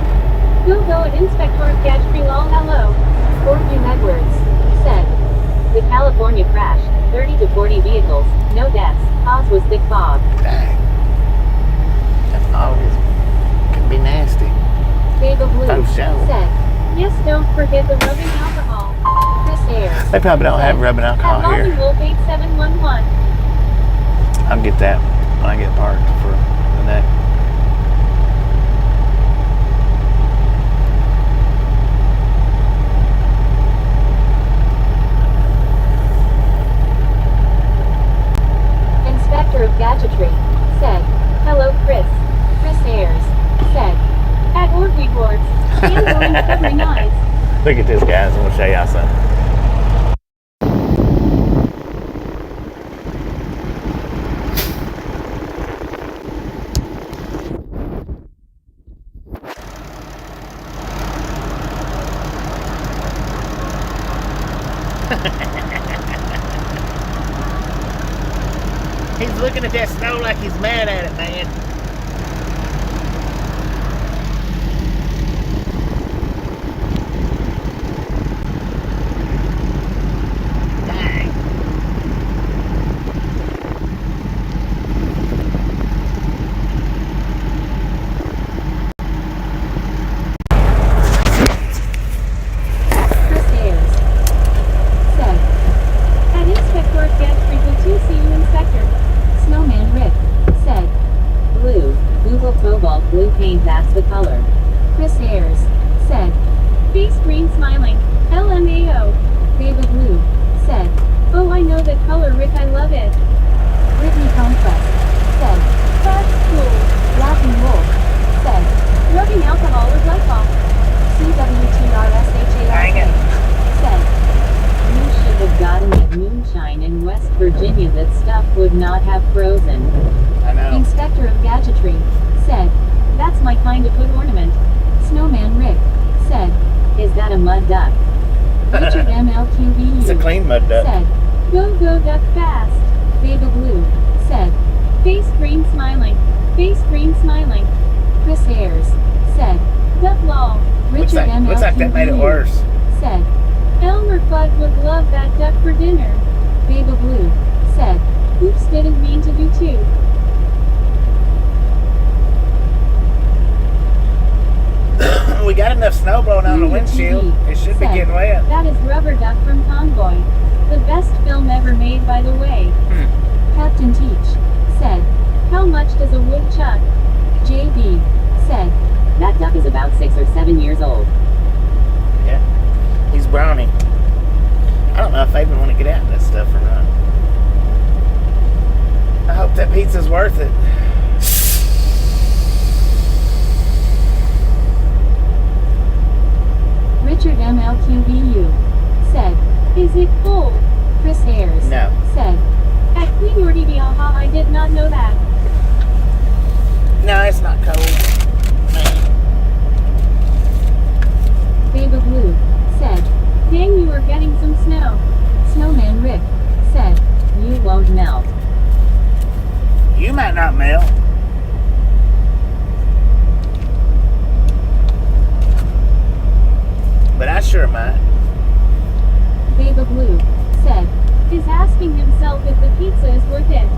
Go at Inspector of Gadgetry lol hello. Corky Edwards said, the California crash, 30 to 40 vehicles, no deaths, cause was thick fog. Dang. That fog can be nasty. Beta Blue Oh, sure. said, Yes, don't forget the rubbing alcohol. Chris Ayers They probably don't have rubbing At alcohol Laughing here. Wolf 8711. I'll get that when I get parked for the day. Inspector of Gadgetry said, Hello, Chris. Chris Ayers said, At Orby Boards. And going covering eyes. Look at this, guys. I'm going to show y'all something. He's looking at that snow like he's mad at it, man. Dang. Chris Ayers said, At Inspector of Gadgetry will too see you, Inspector. Snowman Rick said, blue, Google cobalt blue paint, that's the color. Chris Ayers said, Face green smiling. LMAO. Beta Blue said, Oh, I know the color, Rick, I love it. Brittany Conquest said, That's cool. Laughing Wolf said, Rubbing alcohol or glycol. CWTRSHARK said, You should have gotten that moonshine in West Virginia. That stuff would not have frozen. I know. Inspector of Gadgetry said, That's my kind of hood ornament. Snowman Rick said, Is that a mud duck? Richard MLQBU It's a clean mud duck. said, Go duck fast. Beta Blue said, Face green smiling. Face green smiling. Chris Ayers said, Duck lol. Richard MLQBU Looks like that made it worse. said, Elmer Fudd would love that duck for dinner. Beta Blue said, Oops, didn't mean to do two. We got enough snow blowing on the windshield. It should be getting wet. That is Rubber Duck from Convoy. The best film ever made, by the way. Captain Teach said, how much does a woodchuck? JB said, That duck is about 6 or 7 years old. Yeah. He's brownie. I don't know if I even want to get out of that stuff or not. I hope that pizza's worth it. Richard MLQBU said, is it cold? Chris Ayers No. said, at Queen Ordy, aha, I did not know that. No, it's not cold. Man. Babe Blue said, dang, you are getting some snow. Snowman Rick said, You won't melt. You might not melt. But I sure might. Babe Blue said, is asking himself if the pizza is worth it.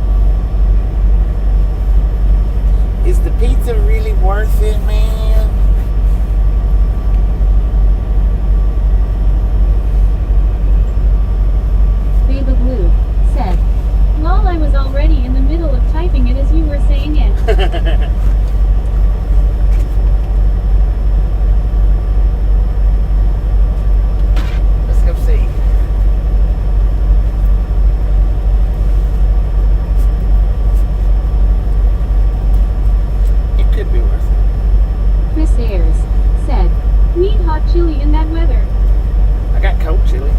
Is the pizza really worth it, man? Babe Blue said, lol, I was already in the middle of typing it as you were saying it. Let's go see. It could be worth it. Chris Ayers said, need hot chili in that weather. I got cold chili.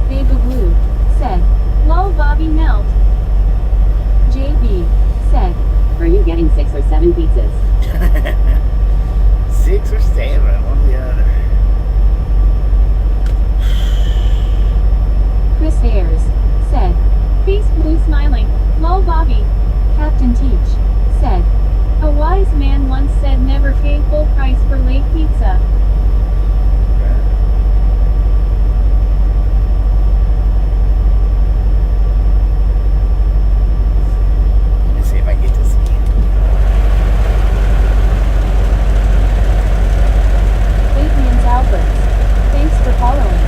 Babe Blue said, lol, Bobby melt. JB said, Are you getting 6 or 7 pizzas? 6 or 7, one or the other. Chris Ayers said, face blue smiling, lol Bobby. Captain Teach said, a wise man once said never pay full price for late pizza. Let me see if I get this again. Adrian's Alberts, thanks for following.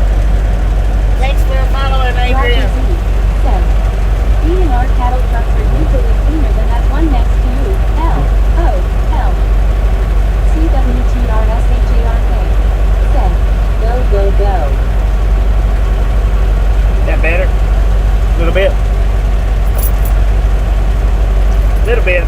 Thanks for following, Roger Adrian. Z said, B&R cattle trucks are usually cleaner than that one next to you. L. O. L. CWTRSHARK said, Go, go, go. That better? A little bit. Little bit.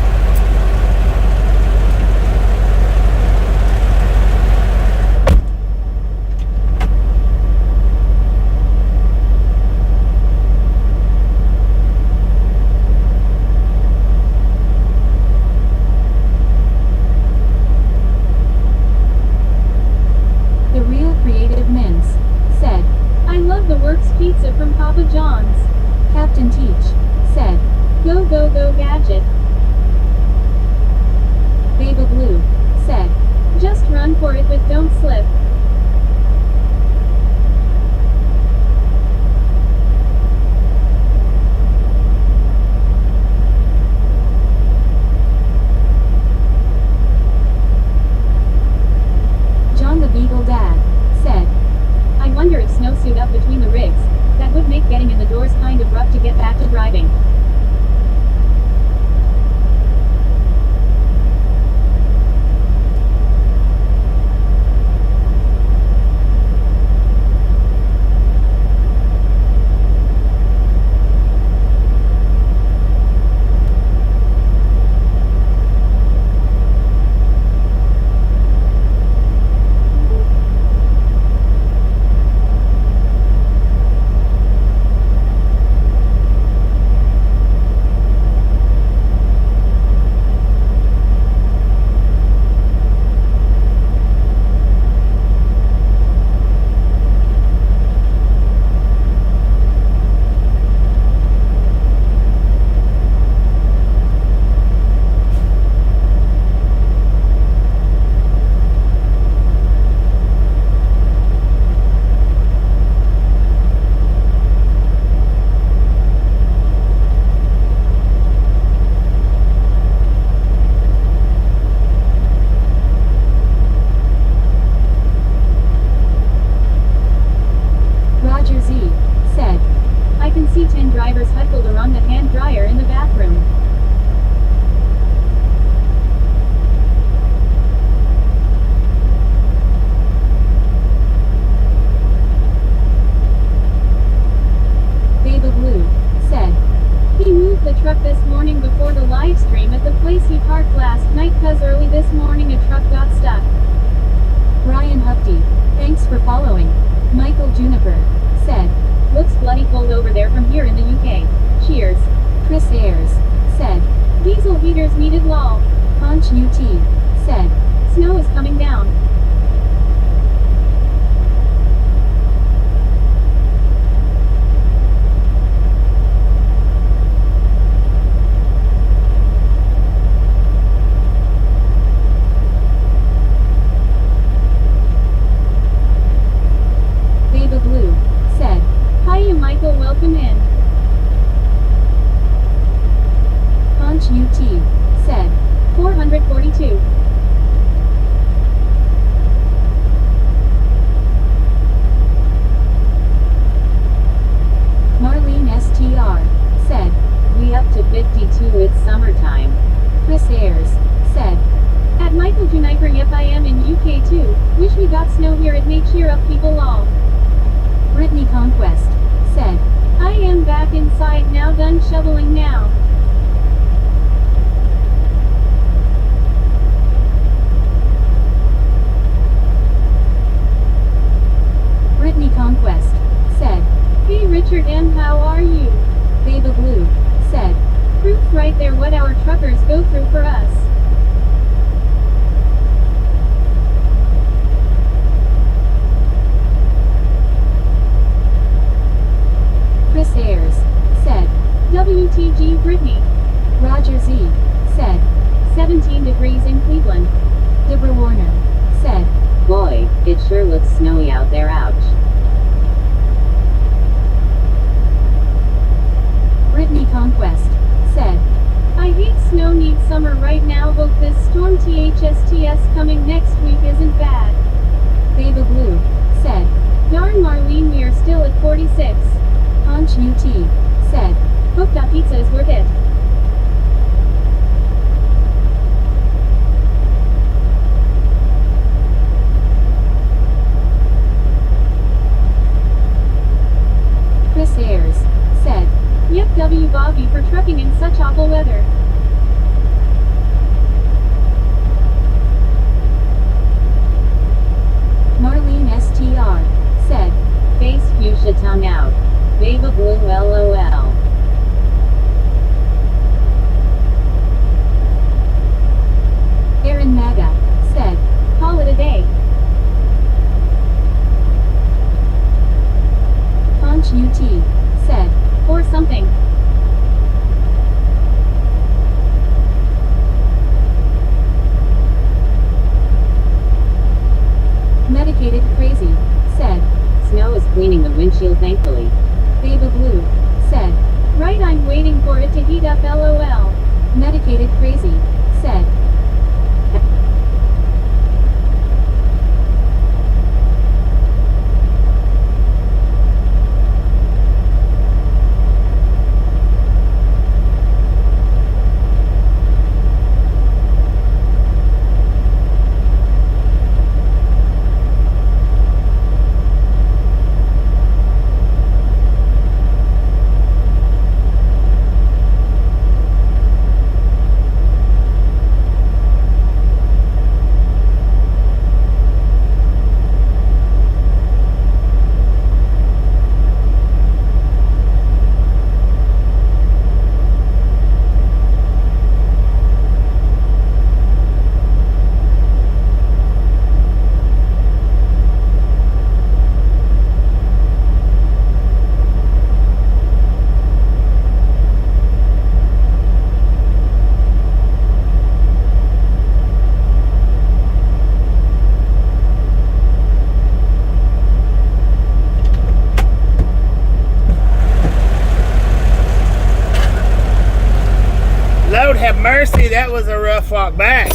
The Real Creative Mints said, I love the Works pizza from Papa John's. Captain Teach said, go, go, go, gadget. see 10 drivers huddled around the hand dryer in the bathroom. Babe Blue said. He moved the truck this morning before the live stream at the place he parked last night cause early this morning a truck got stuck. Ryan Hupty, thanks for following. Michael Juniper said. Looks bloody cold over there from here in the UK. Cheers. Chris Ayers said. Diesel heaters needed lol. Conch UT said. Snow is coming down. Babe Blue said. Hiya Michael, welcome in. Conch UT said. 442. Marlene STR said. We up to 52, it's summertime. Chris Ayers said. At Michael Juniper, yep I am in UK too. Wish we got snow here, it may cheer up people all. Brittany Conquest said. I am back inside now, done shoveling now. Brittany Conquest said. Hey Richard M, how are you? Babe Blue said. Proof right there what our truckers go through for us. Chris Ayers said. WTG Brittany. Roger Z said. 17 degrees in Cleveland. Deborah Warner said. Boy, it sure looks snowy out there, ouch. Brittany Conquest said. I hate snow, need summer right now, hope this storm THSTS coming next week isn't bad. Babe Blue said. Darn Marlene, we are still at 46. Conch UT said. Hope that pizza is worth it. Chris Ayers said. Yep, W Bobby for trucking in such awful weather. Marlene STR said. Face fuchsia tongue out. Babe Blue LOL. Aaron Maga said. Call it a day. Conch UT said. Or something. Medicated Crazy said. Snow is cleaning the windshield thankfully. Babe Blue said. Right, I'm waiting for it to heat up LOL. Medicated Crazy said. Lord have mercy, that was a rough walk back,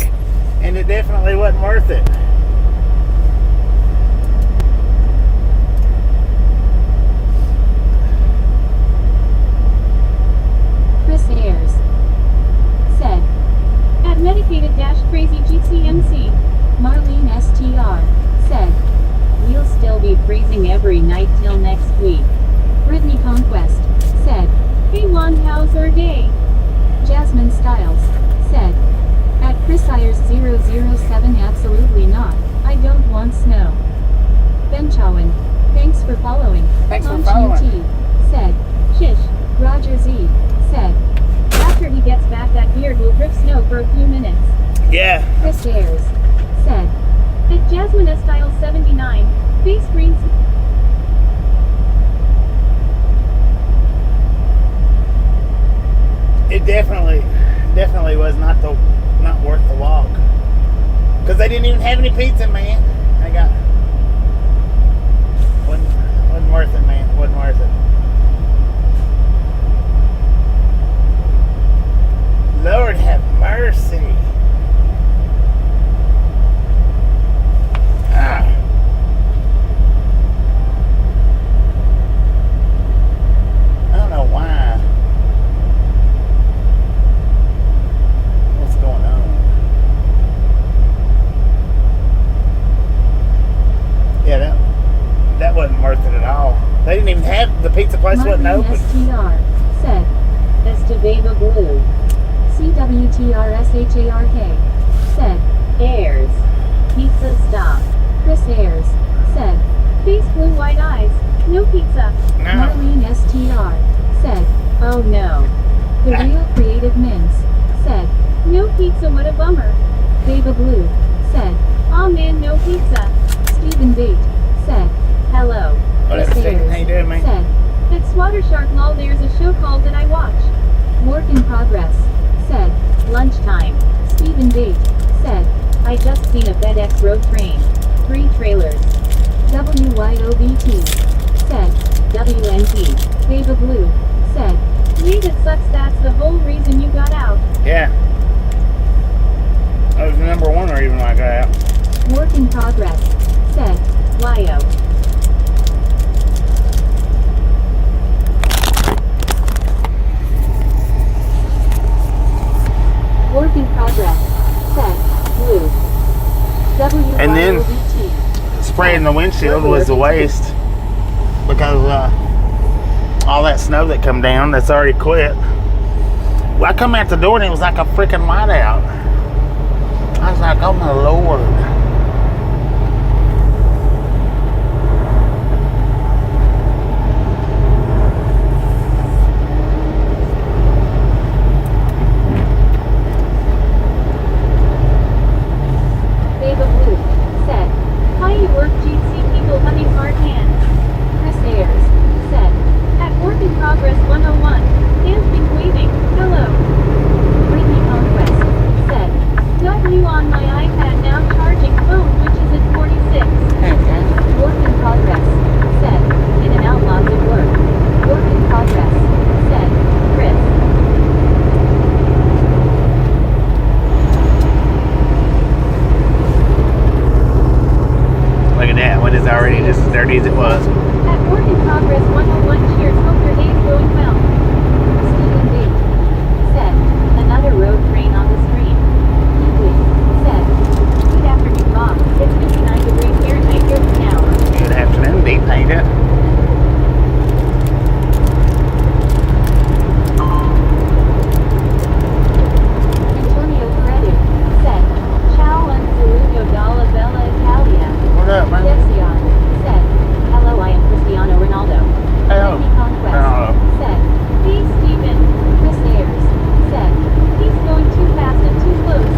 and it definitely wasn't worth it. Styles are gay. Jasmine Styles said. At Chris Ayers 007 absolutely not. I don't want snow. Ben Chowan. Thanks for following. Thanks for Tom following. T. said. Shish. Roger Z. said. After he gets back that beard will drip snow for a few minutes. Yeah. Chris Ayers said. At Jasmine Styles 79. Face screens. It definitely was not worth the walk. Because they didn't even have any pizza, man. I got wasn't worth it, man. Wasn't worth it. Lord have mercy. I don't know why. What's going on? Yeah, that wasn't worth it at all. They didn't even have the pizza place wasn't open. STR said. Esteveva Blue. CWTRSHARK said. Airs. Pizza stop. Chris Ayers said. Face blue white eyes. No pizza. No. Marlene STR said. Oh no. The real creative Mins said. No pizza, what a bummer. Beba Blue said. Aw man, no pizza. Stephen Bate said. Hello. Whatever, Chris Stephen. Ayers How you doing, man? said. At Swatter Shark Lol there's a show called That I Watch. Work in progress said. Lunchtime. Stephen Bate said. I just seen a FedEx road train. 3 trailers. WYOBT said. WNT. Beba Blue said. Wait, it sucks, that's the whole reason you got out. Yeah. That was the number one reason I got out. Work in progress said. Lyo. Work in progress said. Blue. And then WYOBT spraying the windshield was a waste because all that snow that come down that's already quit. Well, I come out the door and it was like a freaking whiteout. I was like, oh my Lord. Beba Blue said. How you work GC people hunting hard hands. Chris Ayers said. At Work in Progress 101. Hands been waving. Hello. Brittany Conquest said. Got you on my iPad now charging phone which is at 46. Work in Progress said. In and out lots of work. Work in Progress said. Chris. Look at that. What is already just as dirty as it was. At Work in Progress 101, cheers, hope your day's going well. Stephen B. said. Another road train on the screen. Deeply said. Good afternoon, Bob. It's 59 degrees Fahrenheit here now. Good afternoon, deep ain't it? Antonio Peretti said. Ciao un saluto dalla bella Italia. What up, man? Dexion said. Hello, I am Cristiano Ronaldo. Hello. Brittany Conquest Hello. said. Hey Stephen. Chris Ayers said. He's going too fast and too close.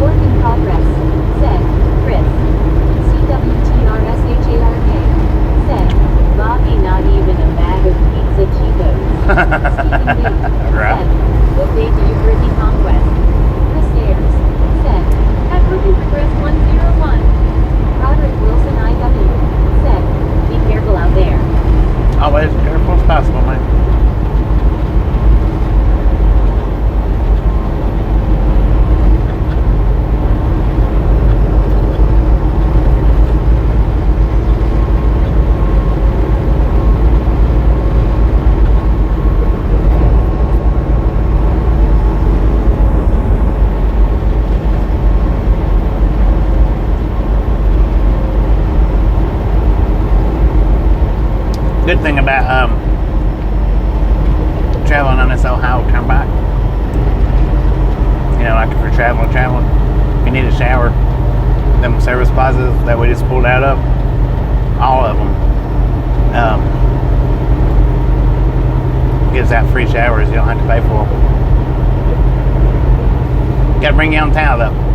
Work in progress said. Chris. CWTRSHARK said. Bobby, not even a bag of pizza Cheetos. Stephen B. Right. said. Good day to you, Brittany Conquest. Chris Ayers said. At Work in Progress 101. Roderick Wilson IW said. Be careful out there. Always as careful as possible, man. Good thing about traveling on on this Ohio turnpike. You know, like if you're traveling. If you need a shower, them service plazas that we just pulled out of, all of them gives out free showers. You don't have to pay for them. Got to bring your own towel though.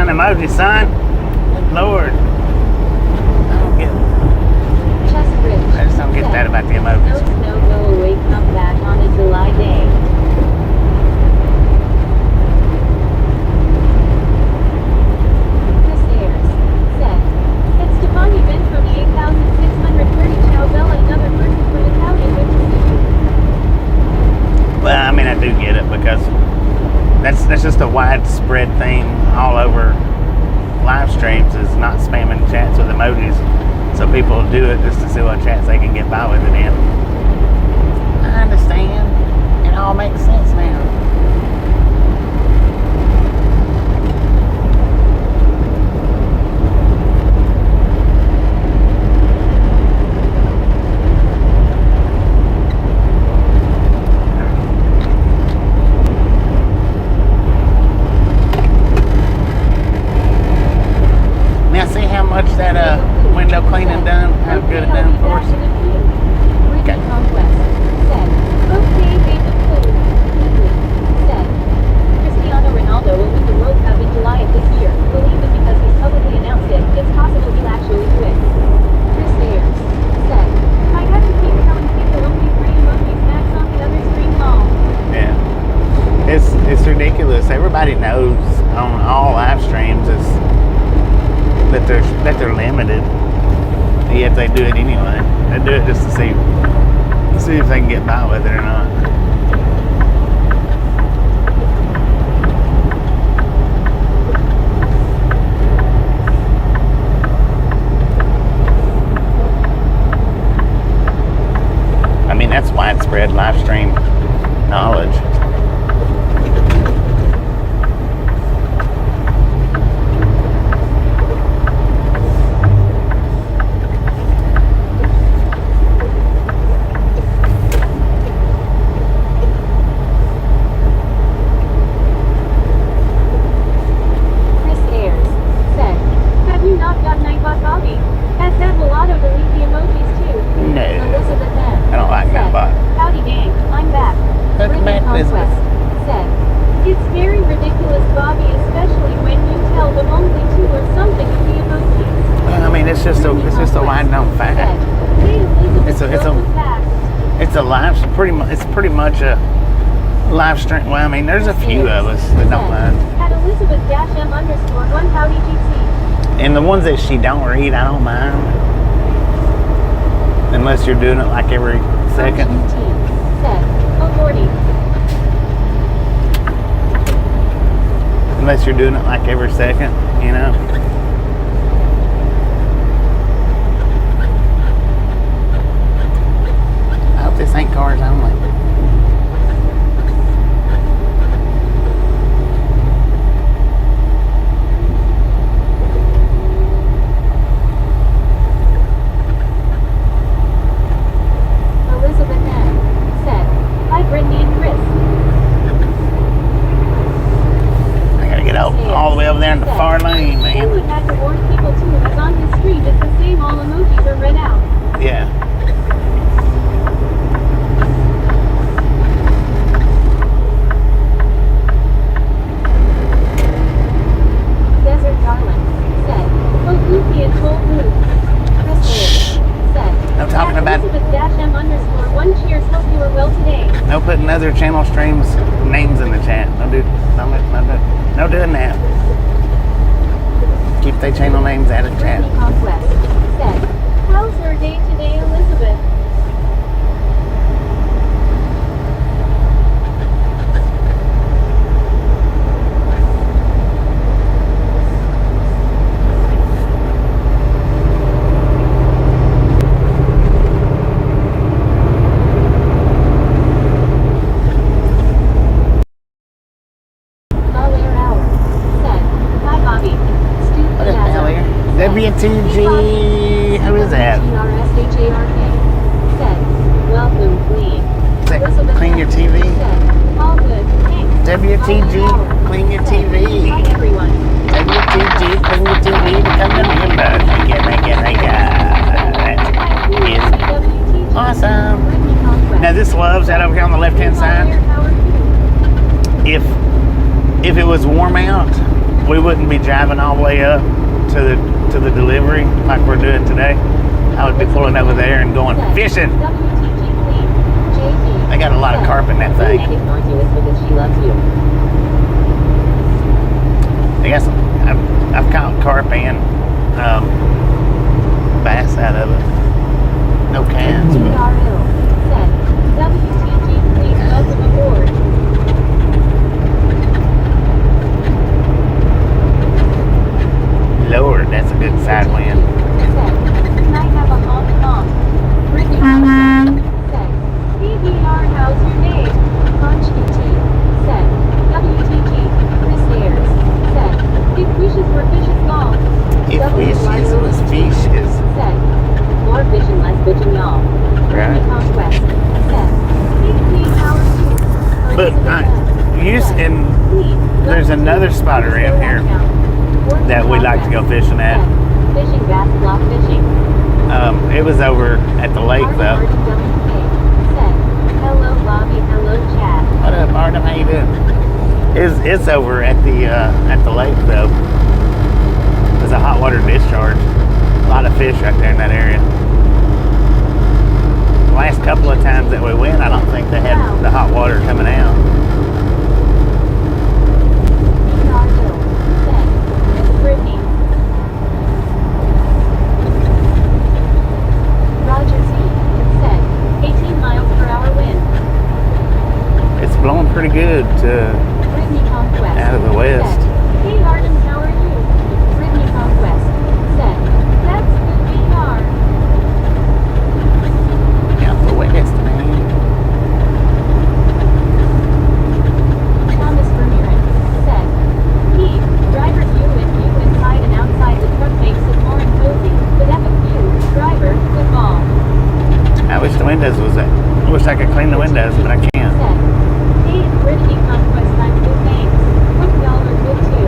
Emoji, son. Lord. I just don't get that about the emojis. No, go away, come back on a July day. Chris Ayers said, it's Stefani Ben from the 8630 Ciao Bella, another person from Italian, which is Well, I mean, I do get it because that's just a widespread theme all over live streams, is not spamming chats with emojis. So people do it just to see what chats they can get by with it in. I understand. It all makes sense now. Window cleaning done, how good it done for us. Okay. Conquest said, okay, David Clue. Said, Cristiano Ronaldo will win the World Cup in July of this year. Believe it because he's publicly announced it. It's possible he'll actually do it. Chris Ayers said, I have to keep telling people only 3 emojis max on the other screen long. Yeah. It's ridiculous. Everybody knows on all live streams that they're limited. Yet they do it anyway. They do it just to see if they can get by with it or not. I mean, that's widespread live stream knowledge. It's pretty much a live stream. Well, I mean, there's a few of us that don't mind. At Elizabeth-M_1 Howdy GC. And the ones that she don't read, I don't mind. Unless you're doing it like every second. Unless you're doing it like every second, you know. I hope this ain't cars only. Elizabeth M. said, hi Brittany and Chris. I gotta get all the way over there in the far lane, man. other channel streams names in the chat. No doing that. Keep their channel names out of chat. Brittany Conquest said, how's your day today, Elizabeth? Belair Hour said, hi Bobby. Stu What is Piazza WTG? Who is that? TRSHARK said, welcome Queen. Is that Elizabeth Clean Your TV? said, all good, thanks. WTG, Clean Your Hi TV. everyone. WTG, Clean Your TV, become a member. Thank you. That is WTG. awesome. Brittany Conquest. Now this love's that over here on the left hand side. Belair, how are you? If it was warm out, we wouldn't be driving all the way up to the delivery like we're doing today. I would be pulling over there and going fishing. WTG Queen. JB. They got a lot of carp in that thing. Meg ignores you is because she loves you. I guess I've caught carp and bass out of it. No cans, but TRL said, WTG Queen, welcome aboard. Lord, that's a good side wind. Said, can I have a honk honk? Brittany Conquest said, BBR, how's your day? Conch DT said, WTG. Chris Ayers said, if wishes were fishes gone. If wishes was fishes. Said, More fishing, less bitching, y'all. Brittany Right. Conquest said, hey Queen, how are you? But there's another spot around here that we like to go fishing at. Fishing, bass, block fishing. It was over at the lake though. Hello Bobby, hello Chad. What up, Artem? How you doing? It's over at the lake though. There's a hot water discharge. A lot of fish right there in that area. The last couple of times that we went, I don't think they had the hot water coming out. Brittany. Roger Z said, 18 miles per hour wind. It's blowing pretty good Brittany Conquest out of the west. said, hey Arden, how are you? Brittany Conquest said, that's good VR. Out the west, man. Thomas Ramirez said, Pete, driver's view if you inside and outside the truck makes it more cozy, but epic view, driver, good ball. I wish the windows was that. I wish I could clean the windows, but I can't. Said, hey, Brittany Conquest, I'm good, thanks. Hope y'all are good too.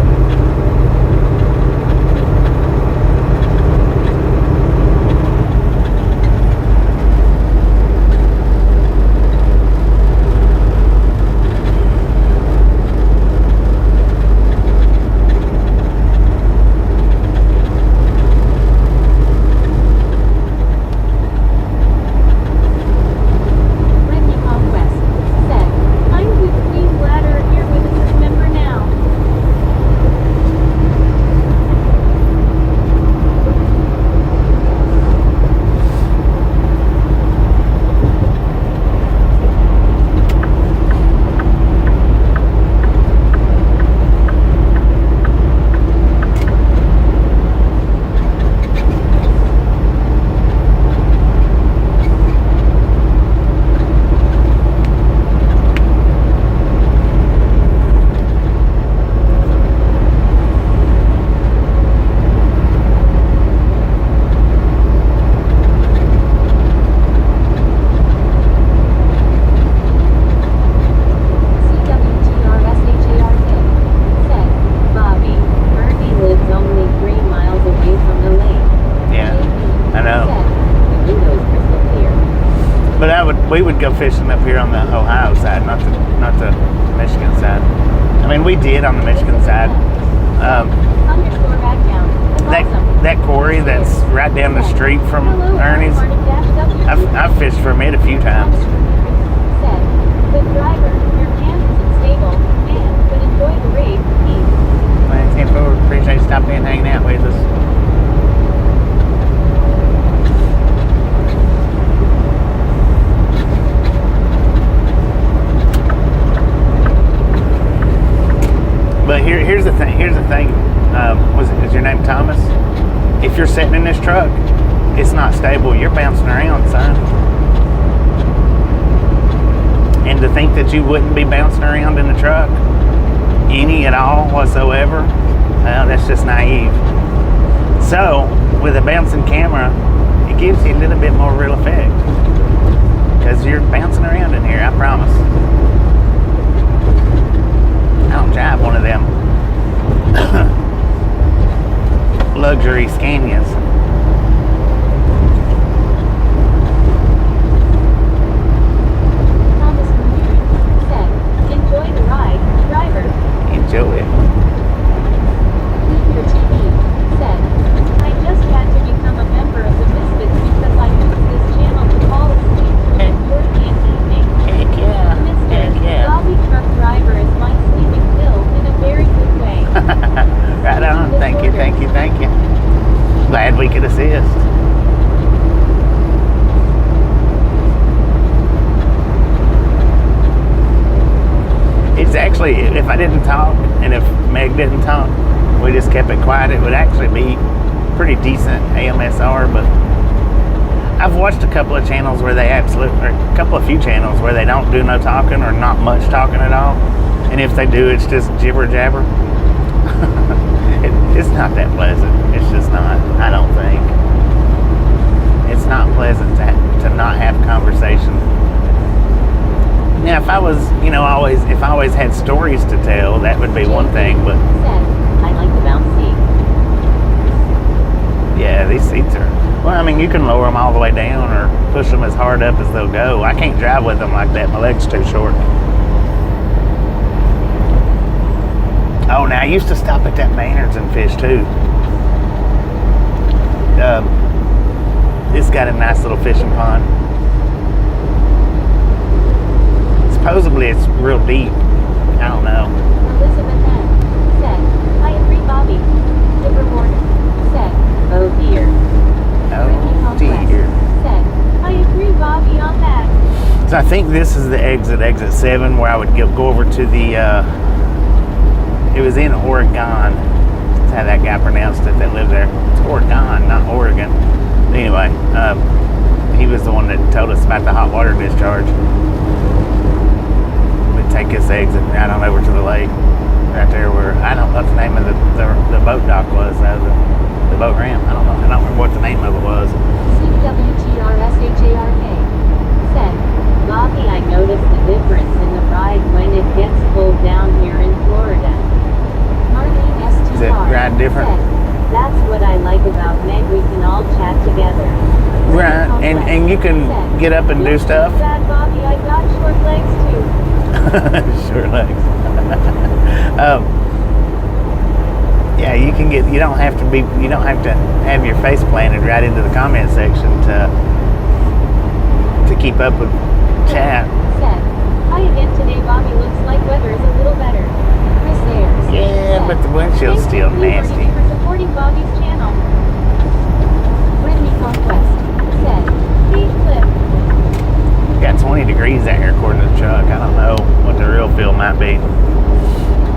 Brittany Conquest said, I'm with Queen Bladder here with a group member now. CWTRSHARK said, Bobby, Murphy lives only 3 miles away from the lake. Yeah, I know. The window is crystal clear. But we would go fishing up here on the Ohio side, not the Michigan side. I mean, we did on the Michigan side. Underscore rag down. That's awesome. That quarry that's right down the street from Hello, Ernie's. Arden-W. I've fished from it a few times. Thomas Ramirez said, Good driver, your camp isn't stable, and, but enjoy the raid, peace. Well, 10-4, appreciate you stopping in and hanging out with us. But here's the thing. Is your name Thomas? If you're sitting in this truck, it's not stable. You're bouncing around, son. And to think that you wouldn't be bouncing around in the truck, any at all whatsoever, well, that's just naive. So, with a bouncing camera, it gives you a little bit more real effect. Because you're bouncing around in here, I promise. I don't drive one of them luxury Scanias. Thomas Ramirez said, enjoy the ride, driver. Enjoy it. Leave your TV said, I just had to become a member of the Misfits because I use this channel to fall asleep during your evening. Heck yeah. Heck Mr. yeah. Bobby Truck Driver is my sleeping pill in a very good way. Right on. Thank you. Glad we could assist. It's actually, if I didn't talk and if Meg didn't talk, we just kept it quiet, it would actually be pretty decent AMSR. But I've watched a couple of channels where they a few channels where they don't do no talking or not much talking at all. And if they do, it's just jibber jabber. It's not that pleasant. It's just not. I don't think. It's not pleasant to not have conversation. Now, if I was, if I always had stories to tell, that would be one thing. But Said, I like the bounce seat. yeah, these seats are. Well, I mean, you can lower them all the way down or push them as hard up as they'll go. I can't drive with them like that. My leg's too short. Oh, now I used to stop at that Maynard's and fish too. It's got a nice little fishing pond. Supposedly it's real deep. I don't know. Elizabeth N. said, I agree, Bobby. The reporter said, oh dear. Oh dear. Said, I agree, Bobby, on that. So I think this is the exit 7, where I would go over to the, it was in Oregon. That's how that guy pronounced it that lived there. It's Oregon, not Oregon. Anyway, he was the one that told us about the hot water discharge. We'd take this exit right on over to the lake. Right there where, I don't know what the name of the boat dock was, the boat ramp. I don't know. I don't remember what the name of it was. CWTRSHARK said, Bobby, I noticed the difference in the ride when it gets cold down here in Florida. Marlene S2R Is it ride different? said, that's what I like about Meg, we can all chat together. Right, and you can get up and do stuff. Sad, Bobby, I got short legs too. Short legs. Yeah, you can get. You don't have to have your face planted right into the comment section to keep up with chat. Said, hi again today, Bobby. Looks like weather is a little better. Chris Ayers. Yeah, said, but the windshield's thanks still to Blue nasty. Birdie for supporting Bobby's channel. Brittany Conquest said, hey Cliff. Got 20 degrees out here according to the truck. I don't know what the real feel might be.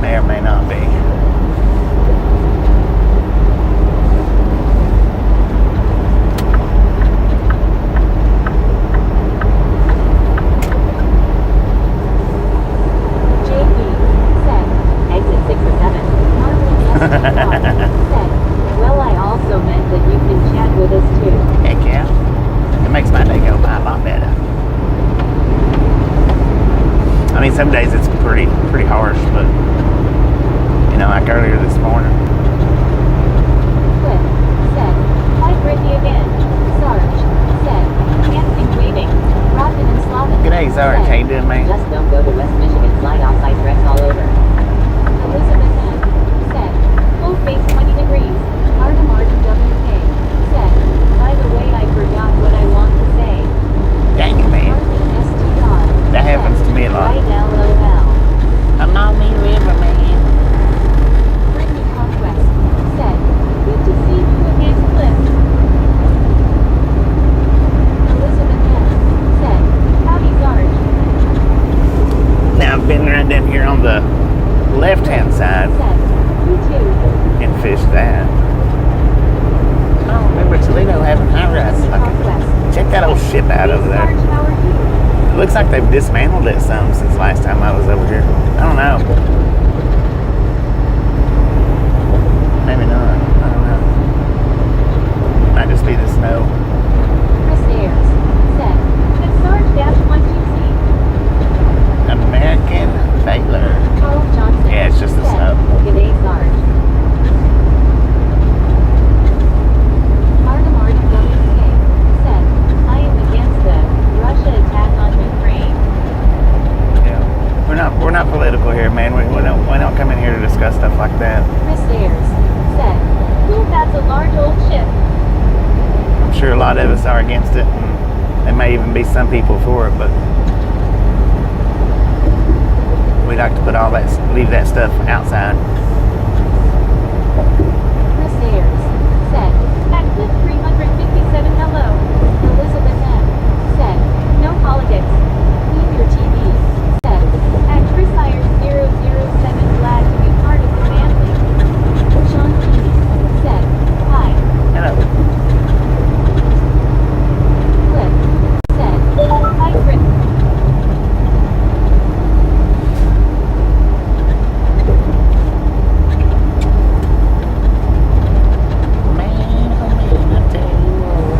May or may not be. JP said, exit 6 or 7. Marlene said, well, I also meant that you can chat with us too. Heck yeah. It makes my day go by a lot better. I mean, some days it's pretty harsh, but like earlier this morning. Cliff said, hi Brittany again. Sarge said, camping waiting. Robin and Slavin. G'day, Sarge. How you doing, man? Just don't go to West Michigan, slide off ice wrecks all over. Elizabeth N. said, full face 20 degrees. Martin WK said, by the way, I forgot what I want to say. Dang it, man. Martin STR That happens to me a lot. ship out over there. Sarge, how are you? It looks like they've dismantled it some since last time I was over here. I don't know. Maybe not. I don't know. Might just be the snow. Chris Ayers said, "It's Sarge-1GC." American Baylor. Charles Johnson Yeah, it's just the said, snow. "G'day, Sarge." Ardamard WK said, "I am against the Russia attack on Ukraine." Yeah. We're not political here, man. We don't come in here to discuss stuff like that. Chris Ayers said, "Cool, that's a large old ship." I'm sure a lot of us are against it, and there may even be some people for it, but we like to leave that stuff outside. Chris Ayers said, "At clip 357, hello." Elizabeth M. said, "No politics. Leave your TV." Said, "At Chris Ayers 007, glad to be part of the family." Sean Keeney said, "Hi." Hello. Cliff said, "Hi, Chris." Man, oh man, I tell you what.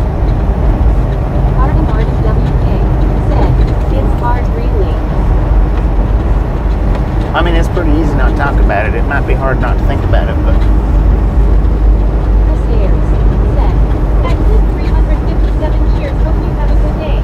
Ardamard WK said, "It's hard, really." I mean, it's pretty easy not to talk about it. It might be hard not to think about it, but Chris Ayers said, "At clip 357, cheers. Hope you have a good day."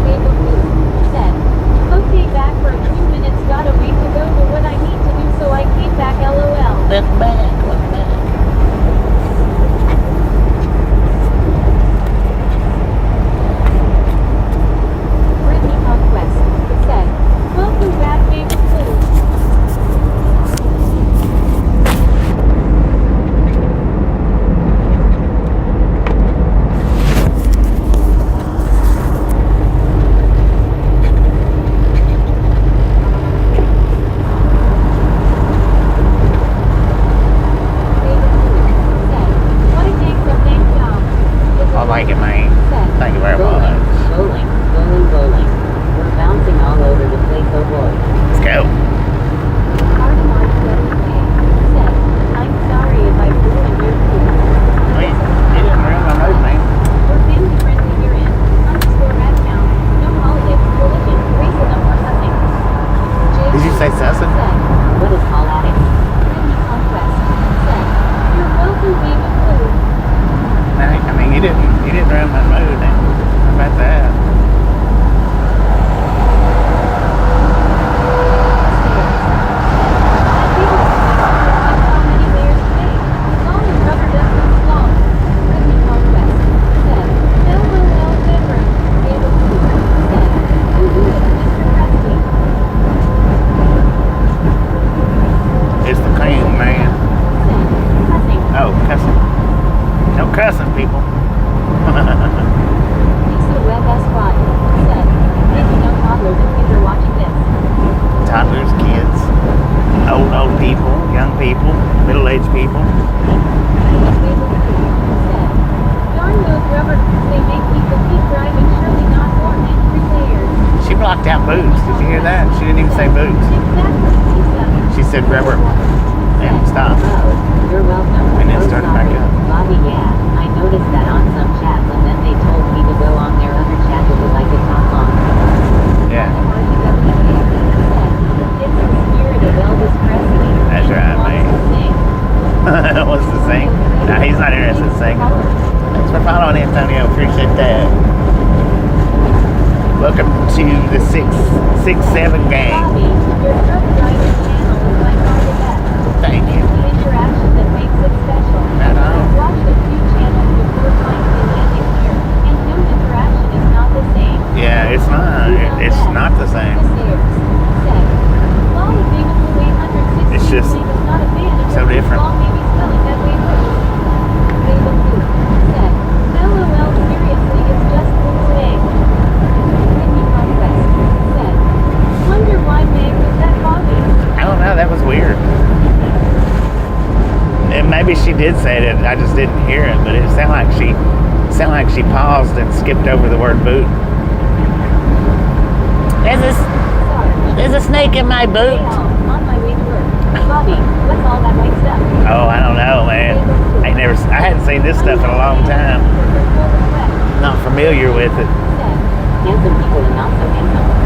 David Blue said, "Okay, back for a few minutes. Got a week to go, but what I need to do, so I came back. LOL." look back, look back. Brittany Conquest said, "Welcome back, David Blue." David Blue said, "What a dang job." I like it, man. Said, Thank you very Bowling, much. bowling, bowling, bowling. We're bouncing all over the place, oh boy. Let's go. Ardamard WK said, "I'm sorry if I ruined your food." Wait, you didn't ruin my mood, man. We're family friendly here in _@town. No politics, religion, racism, or something. Did you say something? Said, What is politics? Brittany Conquest said, "You're welcome, David Blue." I mean, you didn't ruin my mood, man. How about that? It's the cream, man. Oh, cussing. No cussing, people. Toddlers, kids, old people, young people, middle-aged people. Darn those rubber, they make people keep driving, surely not more than 3 layers. She blocked out boots. Did you hear that? She didn't even say boots. Exactly, Lisa. She said rubber. And stop. Oh, you're welcome. And then Oh, started back sorry. up. Bobby, yeah, I noticed that on some chats, and then they told me to go on their other chat because I could talk longer. Yeah, It's the spirit of Elvis Presley. That's right, Wants man. to sing. wants to sing. No, he's not interested in singing. Thanks for following, Antonio. Appreciate that. Welcome to the 6-7 gang. Bobby, your truck driver channel is by far the best. Thank you. It's the interaction that makes it special. Right on. I've watched a few channels before finding landing here, and no interaction is not the same. Yeah, it's not. It's not the same. Chris Ayers said, "Lolly Big Blue 860 It's just is not a fan of so yours. different. Well, maybe spelling that way too." David Blue said, "LOL had said it. I just didn't hear it, but it sounded like she paused and skipped over the word boot. There's a snake in my boot. On my way to work. Bobby, what's all that white stuff? Oh, I don't know, man. I hadn't seen this stuff in a long time. Not familiar with it. Handsome people and not so handsome.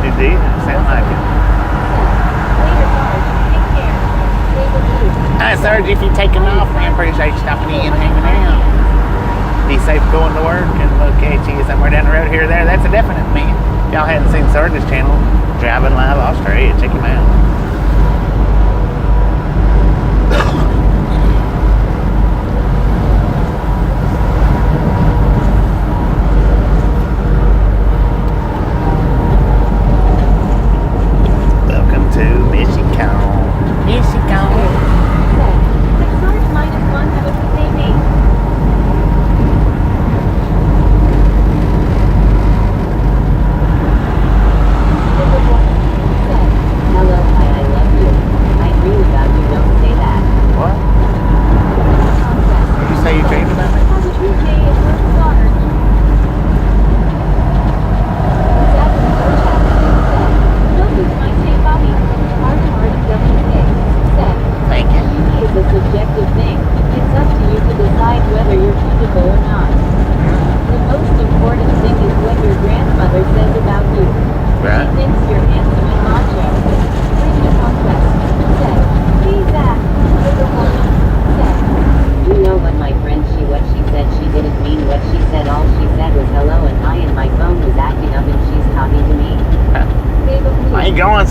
Indeed, it sounds like it. Hi, Sarge, if you're taking off, man, appreciate you stopping in and hanging out. Be safe going to work, and we'll catch you somewhere down the road here or there. That's a definite, man. If y'all hadn't seen Sarge's channel, Driving Live Australia, check him out. Welcome to Michigan.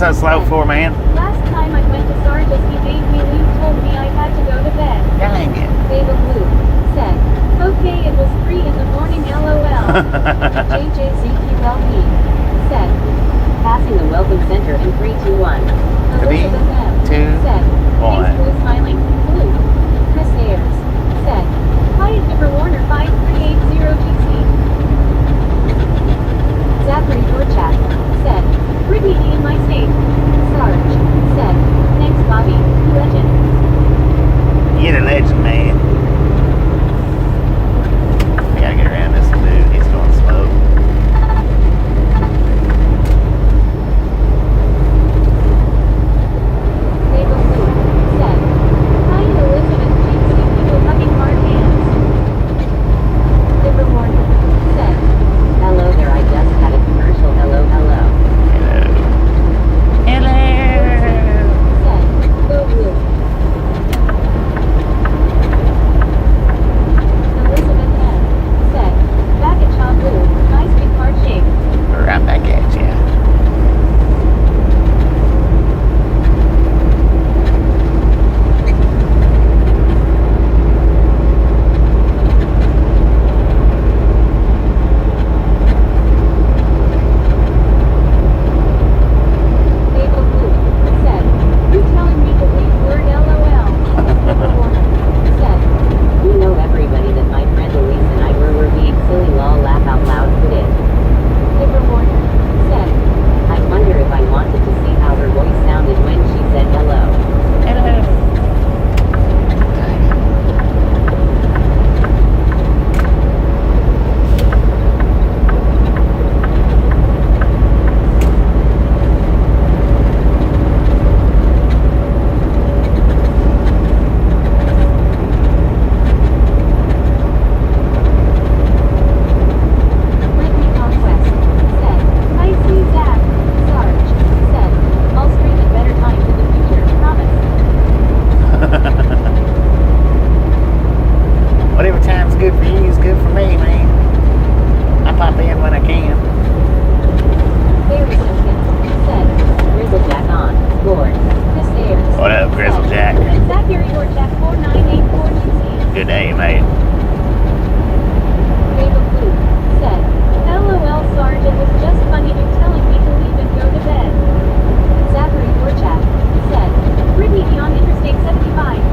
So slow for, man. Last time I went to Sarge's, he gave me leave, told me I had to go to bed. Dang it. Baba Blue said, okay, it was 3 in the morning, LOL. JJZQLP said, passing the welcome center in 3, 2, 1. Three, two, said, one. Thanks, Blue smiling. Blue. Chris Ayers said, hi, Dipper Warner 5380GC. Zachary Dorchak said, Brittany in my state. Sarge said, thanks, Bobby, legend. You're the legend, man. I gotta get around this dude. He's going slow. Mabel Blue said, hi, Elizabeth GC, people hugging hard hands. Dipper Warner said, Hello there, I just had a commercial. Hello, hello. said, go Blue. Elizabeth M. said, back at Cha Blue, nice big heart shape. Right back at you. Mabel Blue said, you telling me the lead word LOL. Dipper Warner said, You know everybody that my friend Elise and I were being silly lol laugh out loud put it. Dipper Warner said, I wonder if I wanted to see how her voice sounded when she said hello. Whitney Conquest said, I see Zach. Sarge said, I'll stream at better times in the future, promise. Whatever time's good for you is good for me, man. I pop in when I can. Barry Simpson said, Grizzlejack on. Board. Chris Ayers. What up, Grizzlejack? said, Zachary Dorchak 4984GC. Good day, mate. Mabel Blue said, LOL Sarge, it was just funny you telling me to leave and go to bed. Zachary Dorchak said, Brittany on Interstate 75.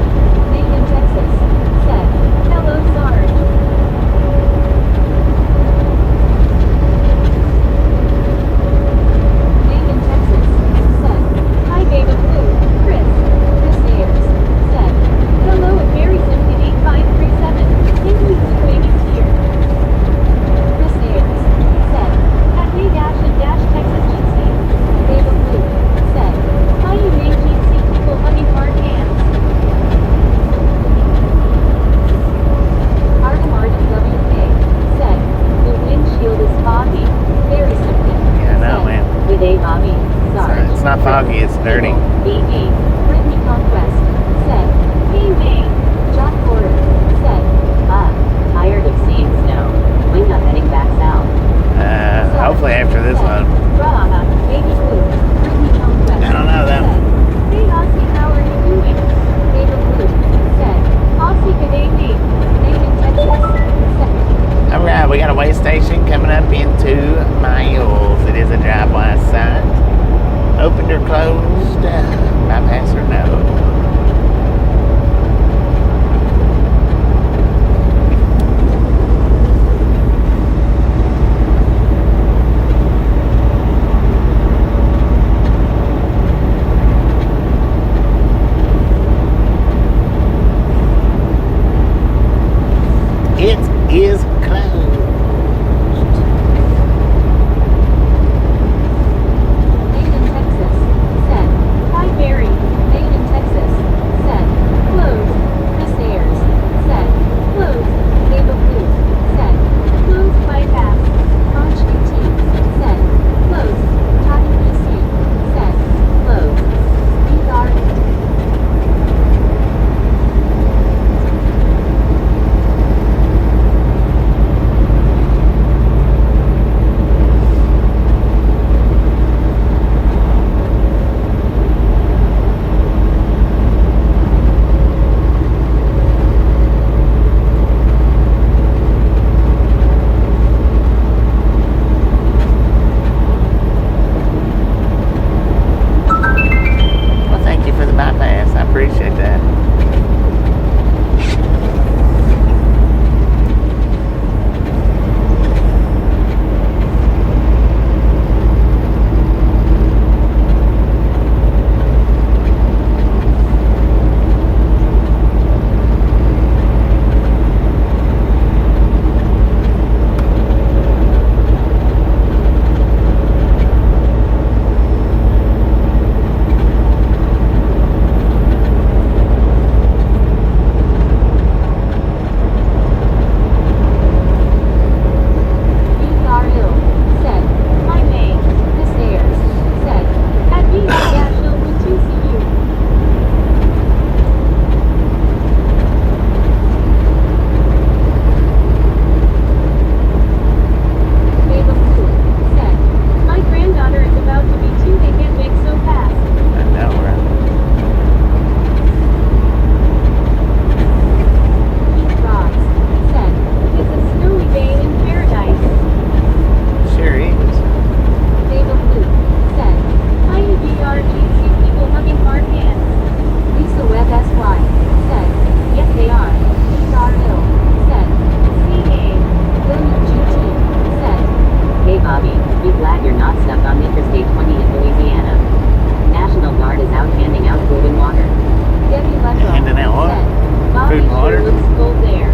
here. Looks cold there.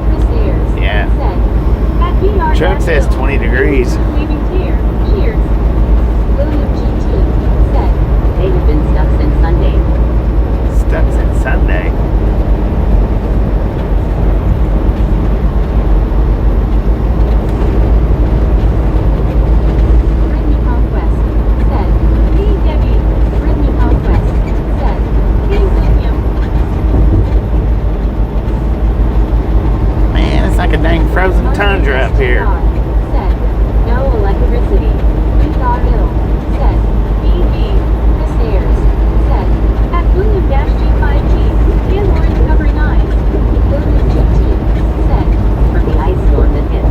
Chris Ayers Yeah. said, at VR Truck says 20 degrees. Leaving here. Cheers. William GT said, they have been stuck since Sunday. Stuck since Sunday. Brittany Conquest said, hey Debbie. Brittany Conquest said, hey William. Man, it's like a dang frozen tundra up here. Said, no electricity. We got ill. Said, BB. Chris Ayers said, at William-G5G, and orange covering eyes. William GT said, from the ice storm that hit.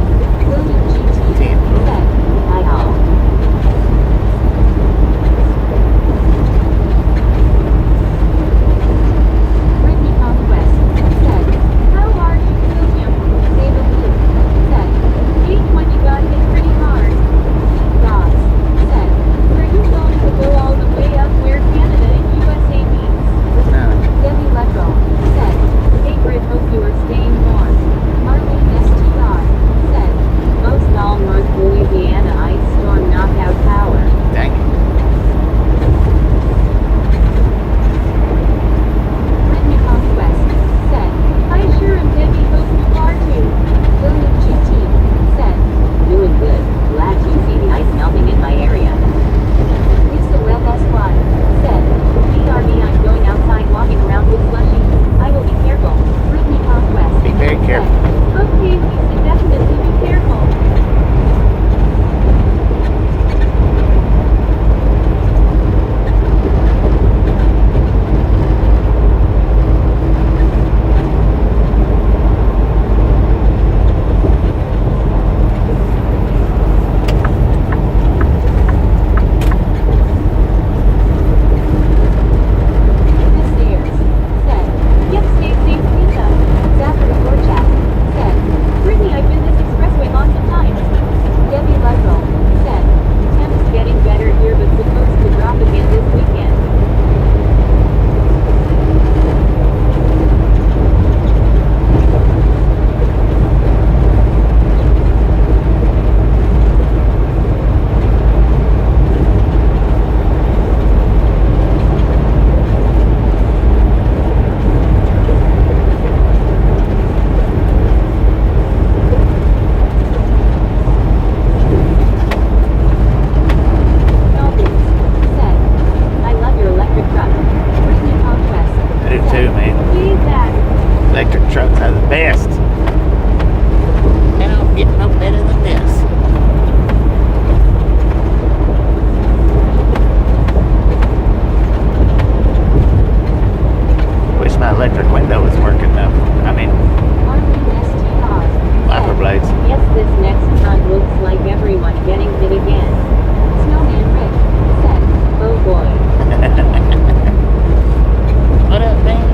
William GT Ten. said, hi all. Brittany Conquest said, how are you William? David Luke said, hey when you got hit pretty hard. Ross said, were you going to go all the way up where Canada and USA meets? No. Debbie Lettrell said, hey Britt, hope you are staying warm. Marlene STR said, Most all North Louisiana ice storm knockout power. Dang it. Brittany Conquest said, I sure am Debbie, hope you are too. William GT said, Doing good. Glad to see the ice melting in my area. Lisa Webb SY said, BRB, I'm going outside walking around with slushy. I will be careful. Brittany Conquest Be very careful. said, okay Lisa, definitely be careful. Chris Ayers said, yep, stay safe Lisa. Zachary Gorchak said, Brittany, I've been this expressway lots of times. Debbie Lettrell said, Temps getting better here but supposed to drop again this weekend. Melvins said, I love your electric truck. Brittany Conquest I do too, man. hey Zach. Electric trucks are the best. They don't get no better than this. Wish my electric window was working though. I mean, Marlene STR wiper said, blades. Yes, this next front looks like everyone getting hit again. Snowman Rick said, Oh boy. What up, man?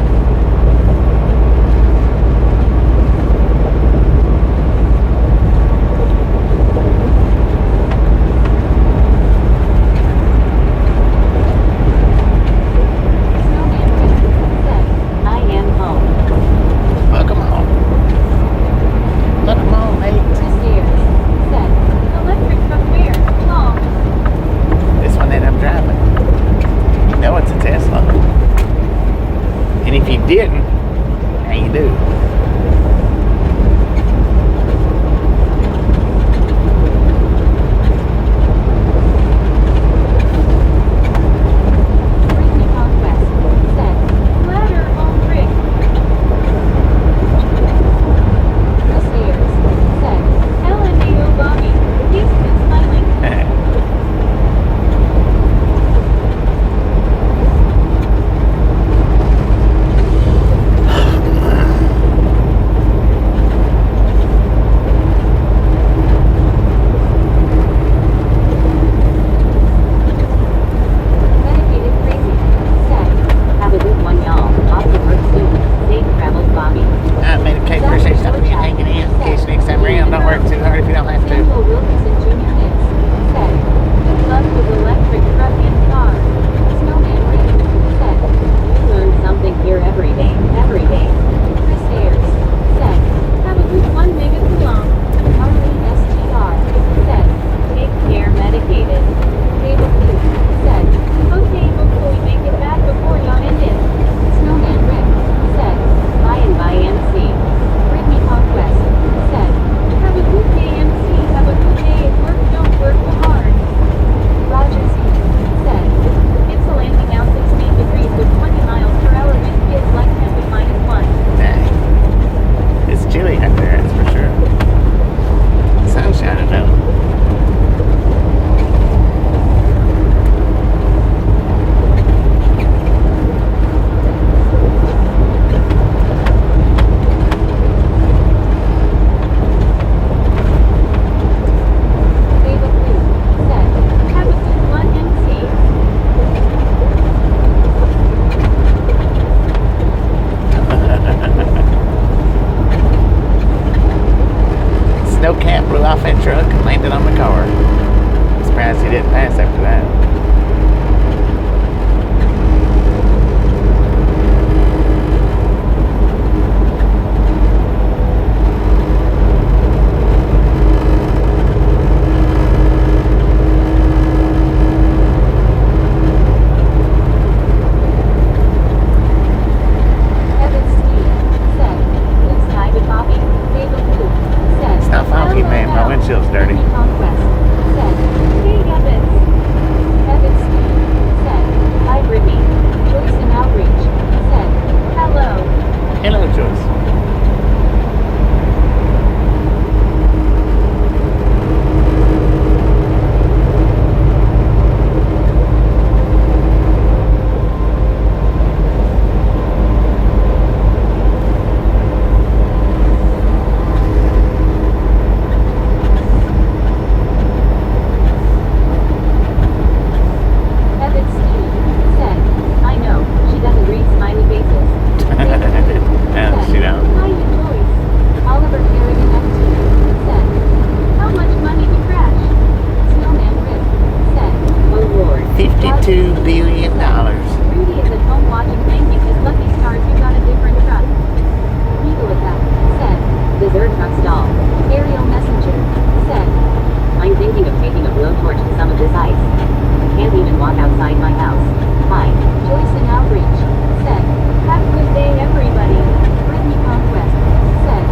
that truck and landed on the car. I'm surprised he didn't pass after that. Windshield's dirty. Conquest said, "Hey Evans." Evans Steve said, "Hi Brittany." Joyce in Outreach said, "Hello." Hello, Joyce. $52 billion. Rudy is at home watching thanking his lucky stars who got a different truck. Beagle Attack said, "Dessert truck stall." Aerial Messenger said, I'm thinking of taking a blowtorch to some of this ice. Can't even walk outside my house. Hi. Joyce in Outreach said, "Have a good day everybody." Brittany Conquest said,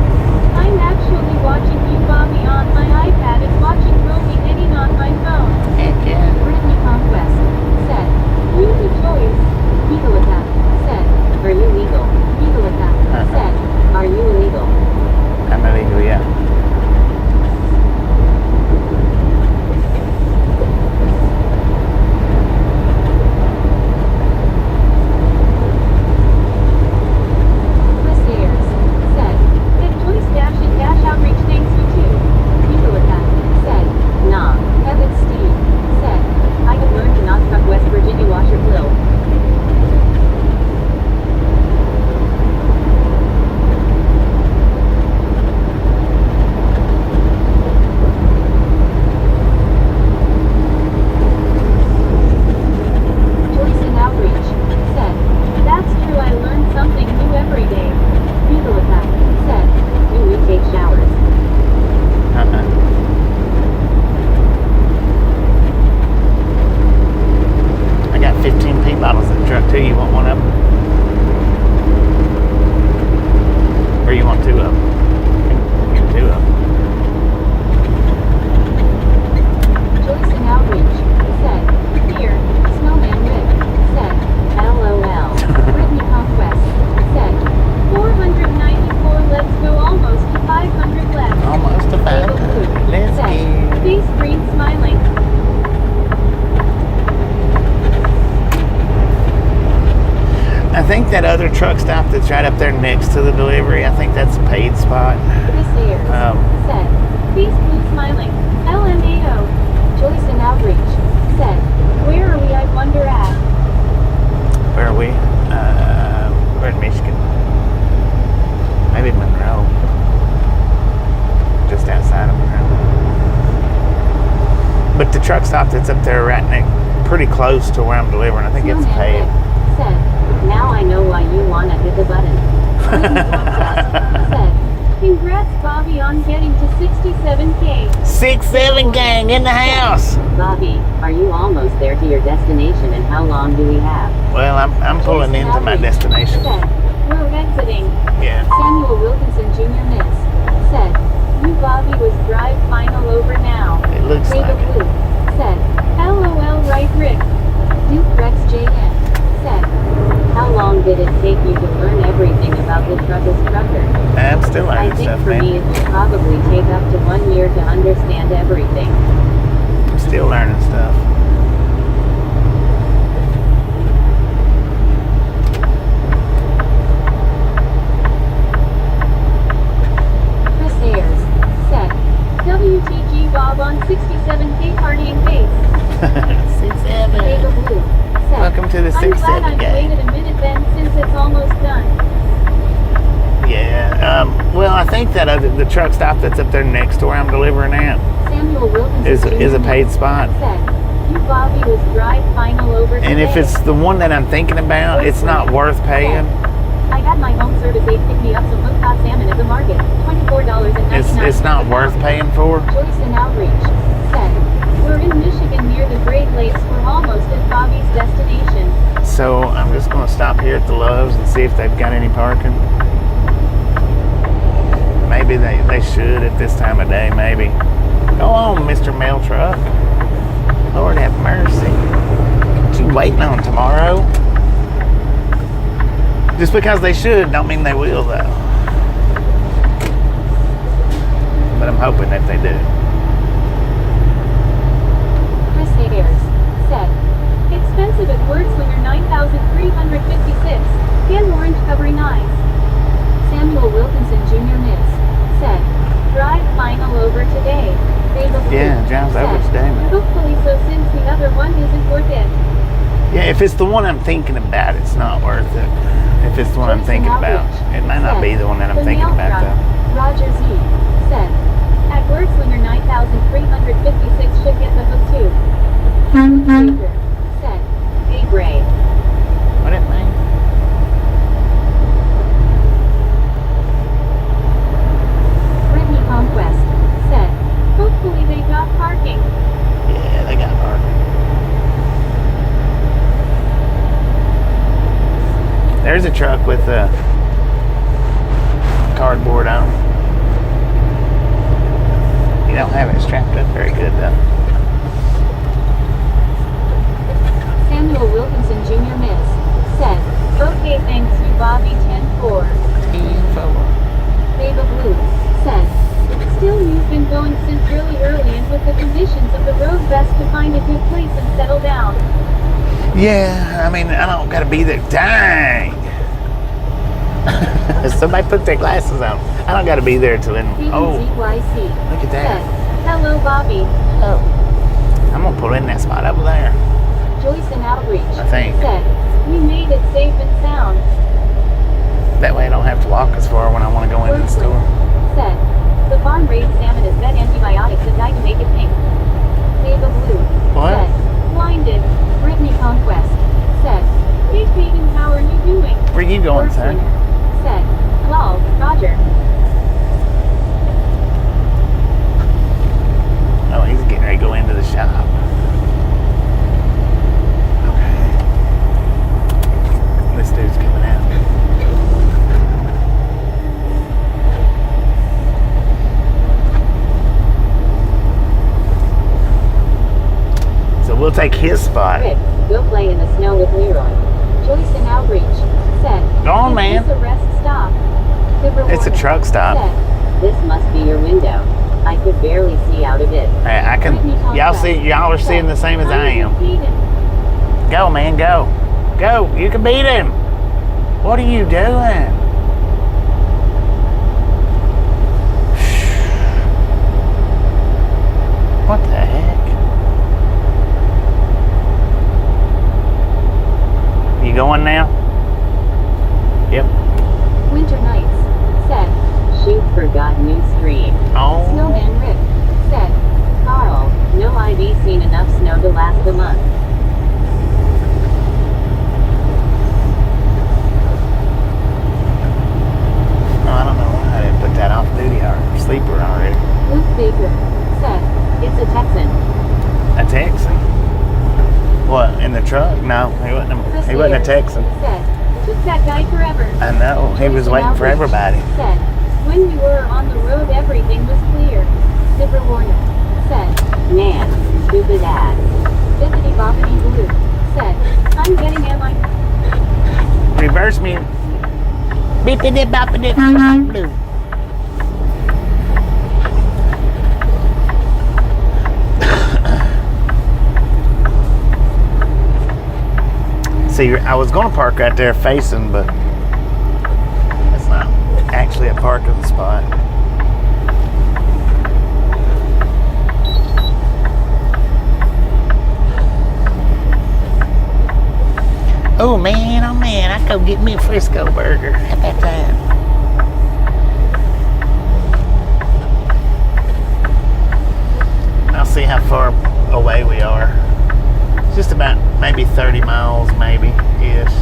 "I'm actually watching you Bobby on my iPad and watching Romy hitting on my phone." Heck yeah. Brittany Conquest said, "Rudy Joyce." Beagle Attack said, Are you legal? Beagle Attack said, Are you illegal? I'm illegal, yeah. Chris Ayers said, "Did Joyce dash and dash outreach thanks you too?" Beagle Attack said, Nah. Evan Steve said, I have learned to not truck West Virginia washer flow. Joyce in Outreach said, "That's true, I learn something new every day." Beagle Attack said, Do we take showers? I got 15 pee bottles in the truck too. You want one of them? Or you want two of them? Get two of them. Joyce in Outreach said, "Here." Snowman Rick said, LOL. Brittany Conquest said, 494, let's go, almost to 500 left. Almost a Beagle 500. Blue Let's said, go. "Face green smiling." I think that other truck stop that's right up there next to the delivery, I think that's a paid spot. Chris Ayers said, "Face blue smiling." LMAO. Joyce in Outreach said, "Where are we, I wonder at?" Where are we? We're in Michigan. Maybe Monroe. Just outside of Monroe. But the truck stop that's up there right next, pretty close to where I'm delivering, I think it's Snowman paid. Rick said, Now I know why you wanna hit the button. Brittany Conquest said, "Congrats Bobby on getting to 67K." 6-7 gang in the house. Bobby, are you almost there to your destination and how long do we have? Well, I'm pulling Joyce in into my Outreach destination. said, "We're exiting." Yeah. Samuel Wilkinson Jr. Miss said, "You Bobby was drive final over now." It looks David like it. Blue said, "LOL right Rick." Duke Rex JN said, How long did it take you to learn everything about the trucker's trucker? I'm still I learning think stuff, for man. me it will probably take up to 1 year to understand everything. I'm still learning stuff. Chris Ayers said, "WTG Bob on 67K partying base." 6-7. David Blue said, Welcome to the "I'm glad 6-7 I've gang. waited a minute then since it's almost done." Yeah. Well, Well, I think that the truck stop that's up there next to where I'm delivering at Samuel Wilkinson is a Jr. paid spot. said, "You Bobby was drive final over And if today." it's the one that I'm thinking about, it's not worth paying. I had my home service aide pick me up some hook cod salmon at the market. $24.99. It's not worth paying for. Joyce in Outreach said, "We're in Michigan near the Great Lakes. We're almost at Bobby's destination." So I'm just going to stop here at the Love's and see if they've got any parking. Maybe they should at this time of day, maybe. Go on, Mr. Mail Truck. Lord have mercy. What you waiting on tomorrow? Just because they should don't mean they will, though. But I'm hoping that they do. Chris Ayers said, "Expensive at Wordslinger 9,356. Can orange covering eyes." Samuel Wilkinson Jr. Miss said, "Drive final over today." Yeah, drives over today, man. "Hopefully so, since the other one isn't worth it." Yeah, if it's the one I'm thinking about, it's not worth it. If it's the one I'm thinking about. It might not be the one that I'm thinking about, though. Roger Z said, "At Wordslinger 9,356 should get the hook too." Baker said, "A grade." What it mean? Brittany Conquest said, "Hopefully they got parking." Yeah, they got parking. There's a truck with cardboard on. You don't have it strapped up very good, though. Samuel Wilkinson Jr. Miss said, "Okay, thanks you Bobby 10-4. Baba Blue said, "Still you've been going since really early, and with the conditions of the road, best to find a good place and settle down." Yeah, I mean, I don't gotta be there. Dang! Somebody put their glasses on. I don't gotta be there till then. Oh, ZYC look at said, that. "Hello Bobby." Oh, I'm gonna pull in that spot over there. Joyce in Outreach I think. said, "We made it safe and sound." That way I don't have to walk as far when I want to go into the store. Said, "The farm-raised salmon is fed antibiotics and dyed to make it pink." Baba Blue What? said, "Blinded." Brittany Conquest said, "Hey Peyton, how are you doing?" Where you going, sir? Wordslinger said, "Lol, Roger." Oh, he's getting ready to go into the shop. Okay. This dude's coming out. So we'll take his spot. Rick, go play in the snow with Leroy. Joyce in Outreach said, Go on, "Is man. this a rest stop?" Deborah It's a Warner truck stop. said, This must be your window. I could barely see out of it. Hey, I can. Y'all are seeing the same as I am. Go, man, go. Go. You can beat him. What are you doing? What the heck? You going now? Yep. Winter Nights said, Shoot, forgot new stream. Oh. Snowman Rick said, Carl, no I've seen enough snow to last a month. Oh, I don't know why I didn't put that off duty or sleeper already. Luke Baker said, It's a Texan. A Texan? What, in the truck? No, Chris he wasn't a Ayers Texan. said, "Took that guy forever." I know, he was waiting for everybody. Said, "When we were on the road, everything was clear." Deborah Warner said, Man, stupid ass. Bippity Boppity Blue said, "I'm getting MI." Reverse me. Beepity boppity blue. See, I was going to park right there facing, but it's not actually a parking spot. Oh man, I could get me a Frisco burger. How about that? maybe 30 miles, maybe ish.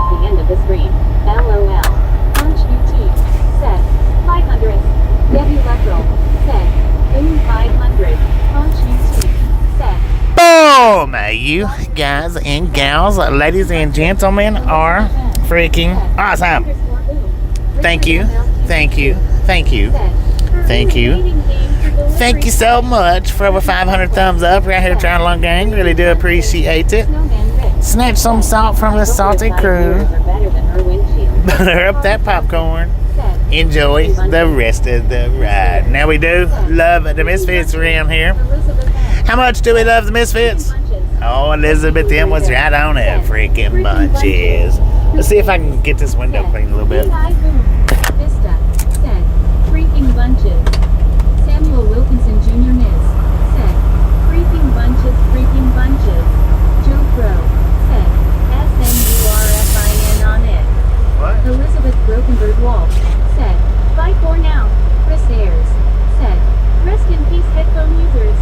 The end of the stream. LOL. Punch UT. Set. 500. Debbie Electoral. Set. Boom 500. Punch UT. Set. Boom! You guys and gals, ladies and gentlemen, are freaking awesome. Thank you. Thank you. Thank you. Thank you. Thank you so much for over 500 thumbs up right here, Trying Long Gang. Really do appreciate it. Snatch some salt from the salty crew. Butter up that popcorn. Enjoy the rest of the ride. Now, we do love the Misfits around here. How much do we love the Misfits? Oh, Elizabeth M was right on it. Freaking bunches. Let's see if I can get this window clean a little bit. Vista. Said. Freaking bunches. Samuel Wilkinson Jr. Ms. Said. Freaking bunches. Freaking bunches. Joe Crow. Said. SNURFIN on it. What? Elizabeth Brokenberg Walsh. Said. Bye for now. Chris Ayers. Said. Rest in peace headphone users.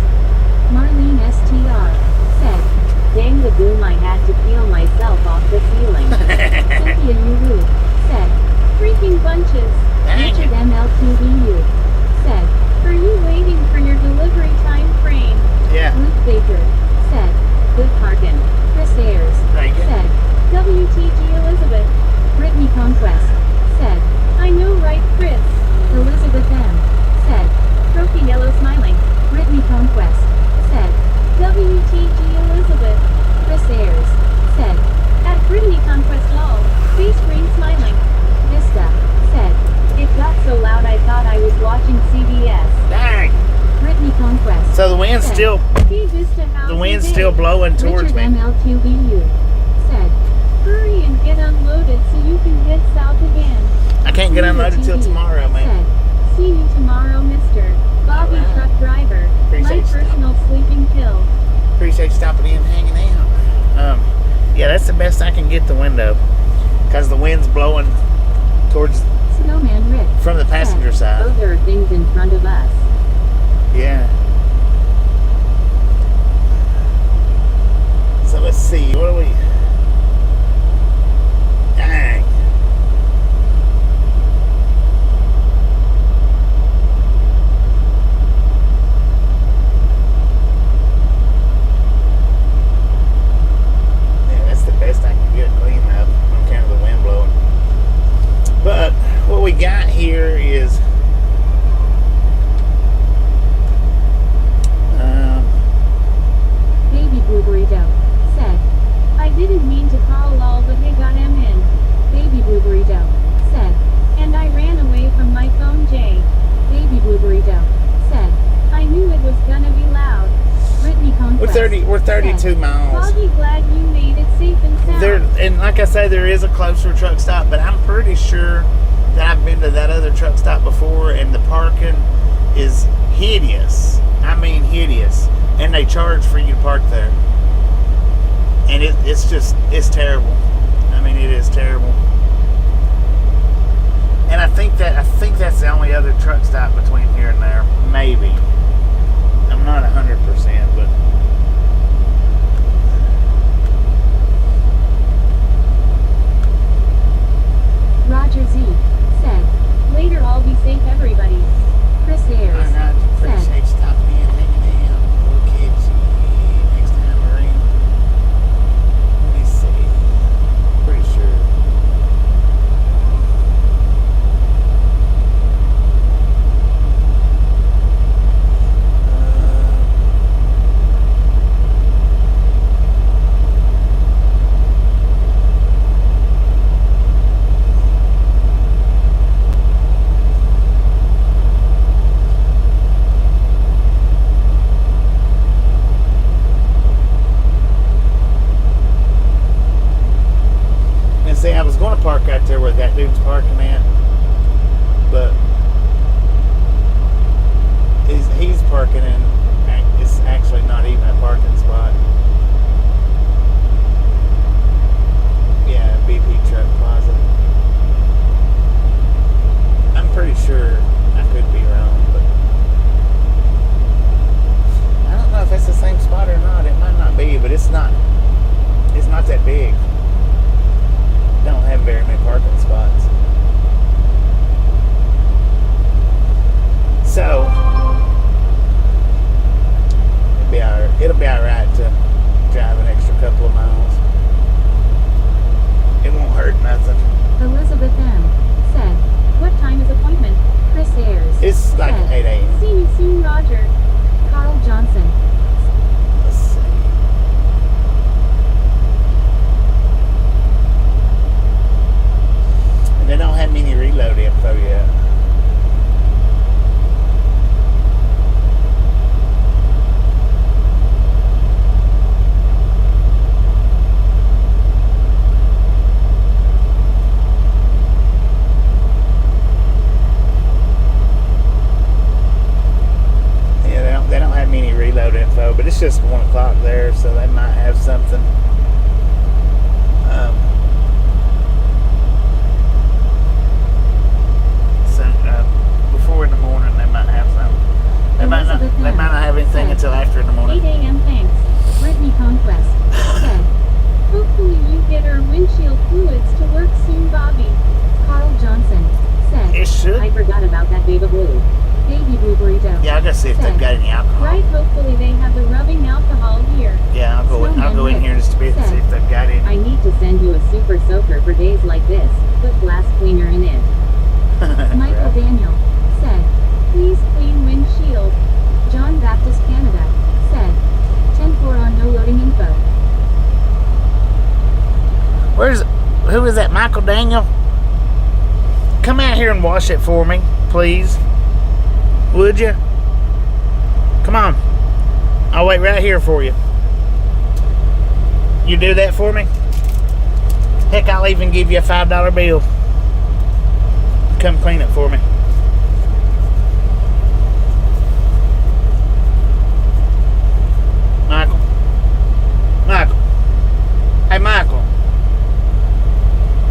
Marlene STR. Said. Dang the boom, I had to peel myself off the ceiling. Cynthia Uru. Said. Freaking bunches. Dang. Richard MLQVU. Said. Are you waiting for your delivery time frame? Yeah. Luke Baker. Said. Good parkin'. Chris Ayers. Thank you. Said. WTG Elizabeth. Brittany Conquest. Said. I know right, Chris. Elizabeth M. Said. Trophy Yellow Smiling. Brittany Conquest. Said. WTG Elizabeth. Chris Ayers. Said. At Brittany Conquest lol. Face green smiling. Vista. Said. It got so loud I thought I was watching CBS. Dang. Brittany Conquest. So the wind's Said. still Hey, Vista, how's the your wind's day? still blowing towards Richard me. MLQVU. Said. Hurry and get unloaded so you can head south again. I can't get unloaded till TV. tomorrow, man. Said. See you tomorrow, Mr. Bobby Alright. Truck Driver. Appreciate you My personal sleeping pill. Appreciate you stopping in and hanging out. Yeah, that's the best I can get the window, because the wind's blowing towards Snowman Rick. from the passenger side. Oh, there are things in front of us. Yeah. So let's see. What do we? Dang. Yeah, that's the best I can get clean up on account of the wind blowing. But what we got here is Baby Blueberry Dough. Said. I didn't mean to call lol, but hey, got him in. Baby Blueberry Dough. Said. And I ran away from my phone, Jay. Baby Blueberry Dough. Said. I knew it was gonna be loud. Brittany Conquest. we're 32 Said. miles. Bobby, glad you made it safe and sound. There, and like I say, there is a closer truck stop, but I'm pretty sure that I've been to that other truck stop before, and the parking is hideous. I mean hideous. And they charge for you to park there. And it's terrible. I mean, it is terrible. And I think that's the only other truck stop between here and there. Maybe. I'm not 100%, but Roger Z. Said. Later, all be safe, everybody. Chris Ayers. I Said. appreciate stopping in, hanging out. We'll catch you next time, Marine. Let me see. Pretty sure. And see, I was going to park right there where that dude's parking at, but he's parking in. It's actually not even a parking spot. Yeah, BP Truck Plaza. It's not that big. Don't have very many parking spots. So it'll be alright to drive an extra couple of miles. It won't hurt nothing. Elizabeth M. said, what time is appointment? Chris Ayers. It's like said, 8 a.m. See you soon, Roger. Carl Johnson. Let's see. And they don't have many reload info yet. They don't have any reload info, but it's just 1 o'clock there, so they might have something. Before in the morning, they might have something. They might not have anything until after in the morning. 8 a.m. Thanks. Brittany Conquest said, hopefully you get our windshield fluids to work soon, Bobby. Carl Johnson said, It should. I forgot about that baby blue. Baby Blue Burrito. Yeah, I gotta see if they've got any alcohol. Right, hopefully they have the rubbing alcohol here. Yeah, I'll go in here just a bit and see if they've got any. I need to send you a super soaker for days like this. Put glass cleaner in it. Michael Right. Daniel said, please clean windshield. John Baptist Canada said, 10-4 on no loading info. Who is that, Michael Daniel? Come out here and wash it for me, please. Would you? Come on. I'll wait right here for you. You do that for me? Heck, I'll even give you a $5 bill. Come clean it for me. Michael. Hey, Michael.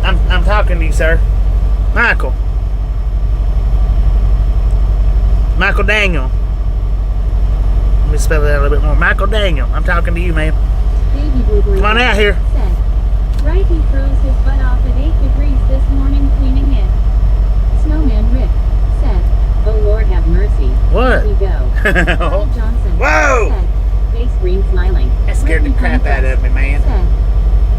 I'm talking to you, sir. Michael Daniel. Let me spell it out a little bit more. Michael Daniel. I'm talking to you, man. Baby Blue Burrito Come on out here. said, right, he froze his butt off at 8 degrees this morning cleaning it. Snowman Rick said, Oh Lord have mercy. What? Here we go. Carl Johnson Whoa! said, Face green smiling. That scared the crap out of me, man. said,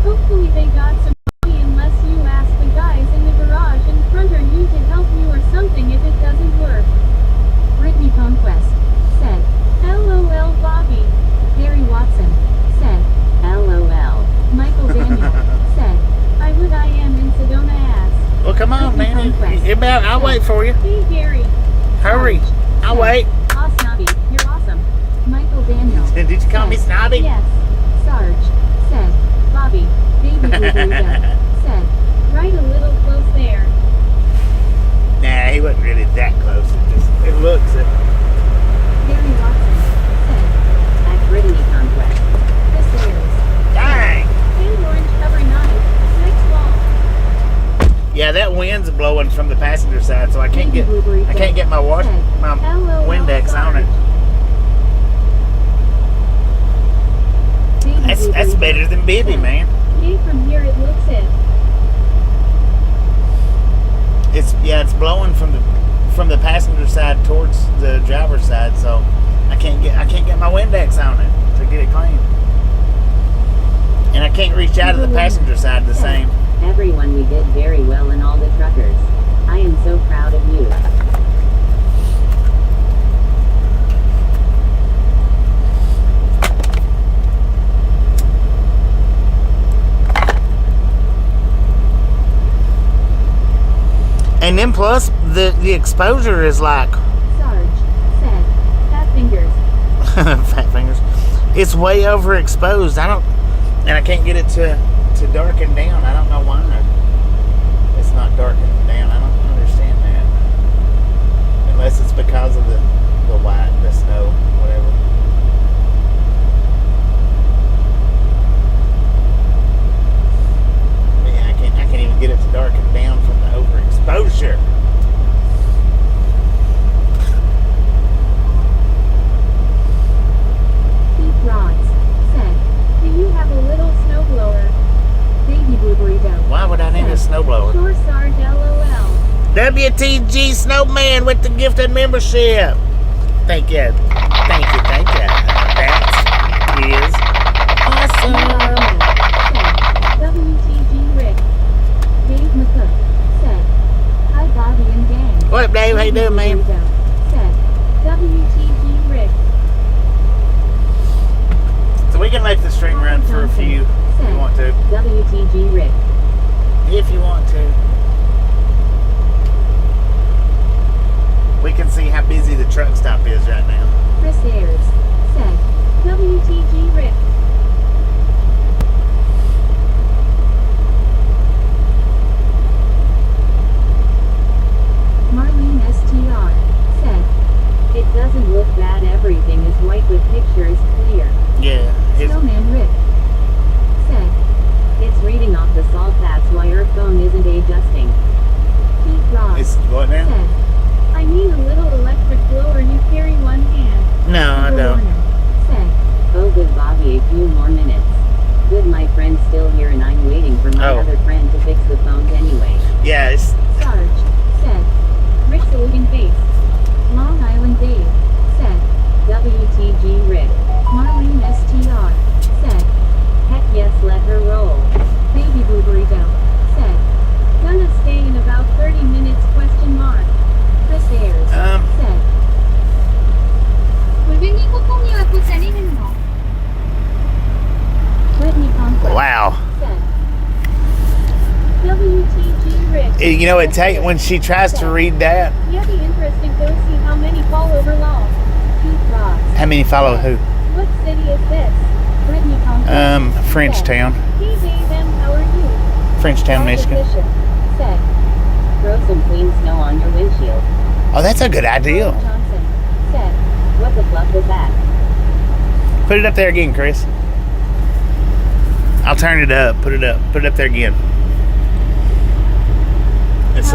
hopefully they got some money unless you ask the guys in the garage in front of you to help you or something if it doesn't work. Brittany Conquest said, LOL Bobby. Gary Watson said, LOL. Michael Daniel said, I am in Sedona ass. Well, come on, man. I'll wait for you. Hey Gary. Hurry. Sarge I'll said, wait. Aw Snobby, you're awesome. Michael Daniel. Did you call me said, snobby? Yes. Sarge said, Bobby, baby Blue Burrito said, right a little close there. Nah, he wasn't really that close. It looks it. Gary Watson said, At Brittany Conquest. Chris Ayers. Dang. And orange cover 9. Next wall. Yeah, that wind's blowing from the passenger side, so I can't get my LOL Windex on it. Baby That's Blue better than Bibby, said, man. Yay, from here it looks it. It's blowing from the passenger side towards the driver's side, so I can't get my Windex on it to get it clean. And I can't reach out of the passenger side the same. Everyone, we did very well, and all the truckers. I am so proud of you. And then plus the exposure is like Sarge said, fat fingers. fat fingers. It's way overexposed. And I can't get it to darken down. I don't know why it's not darkening down. I don't understand that. Unless it's because of the white, the snow, whatever. But yeah, I can't even get it to darken down from the overexposure. Keith Rods said, do you snowblower. Sure, Sarge, LOL. WTG Snowman with the gifted membership. Thank you. Thank you. Thank you. That is awesome. WTG Rick. Dave McCook said, hi Bobby and gang. What up, Dave? How you doing, man? Said, WTG Rick. So we can let the stream run for a few if you want to. WTG Rick. If you want to. We can see how busy the truck stop is right now. Chris Ayers said, WTG Rick. Marlene STR said, it doesn't look bad, everything is white with pictures clear. Yeah. Snowman Rick said, it's reading off the salt, that's why your phone isn't adjusting. Pete Ross It's what now? said, I need a little electric blower, you carry one hand. No, I Peter don't. Warner said, oh good Bobby, a few more minutes. Good, my friend's still here and I'm waiting for my other friend to fix the phones anyway. Yeah, it's Sarge said, Rick saluting face. Long Island Dave said, WTG Rick. Marlene STR said, heck yes, let her roll. Baby Blue Burrito said, gonna stay in about 30 minutes, question mark. Chris Ayers said, 골뱅이 콧봉이 갖고 잘리는 거. Brittany Conquest wow. said, WTG Rick. You know, when she tries to read that. Yeah, be interesting to see how many fall over law. Pete Ross. How many follow who? What city is this? Brittany Conquest Frenchtown. Hey them, how are you? Frenchtown, Martha Michigan. Fisher said, throw some clean snow on your windshield. Oh, that's a good idea. Paul Johnson said, what the fluff was that? Put it up there again, Chris. I'll turn it up. Put it up. Put it up there again. As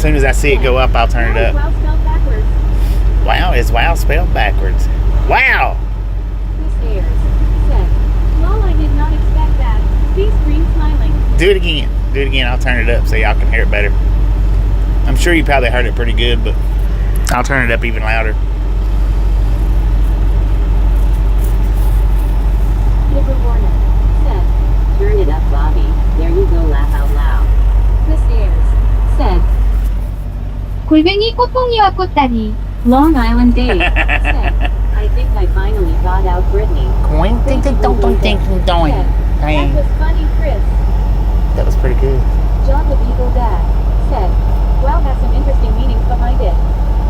soon as I see it go up, I'll turn it up. Wow, spelled backwards. Wow, is wow spelled backwards? Wow! Chris Ayers said, lol, I did not expect that. Face green smiling. Do it again. Do it again. I'll turn it up so y'all can hear it better. I'm sure you probably heard it pretty good, but I'll turn it up even louder. Clipper Warner said, turn it up, Bobby. There you go, laugh out loud. Chris Ayers said, 골뱅이 콧봉이와 꽃다리. Long Island Dave said, I think I finally got out Brittany. Ding, ding, dong, dong, ding, ding, dong. Said, that was funny, Chris. That was pretty good. John the Beagle Dad said, wow, has some interesting meanings behind it.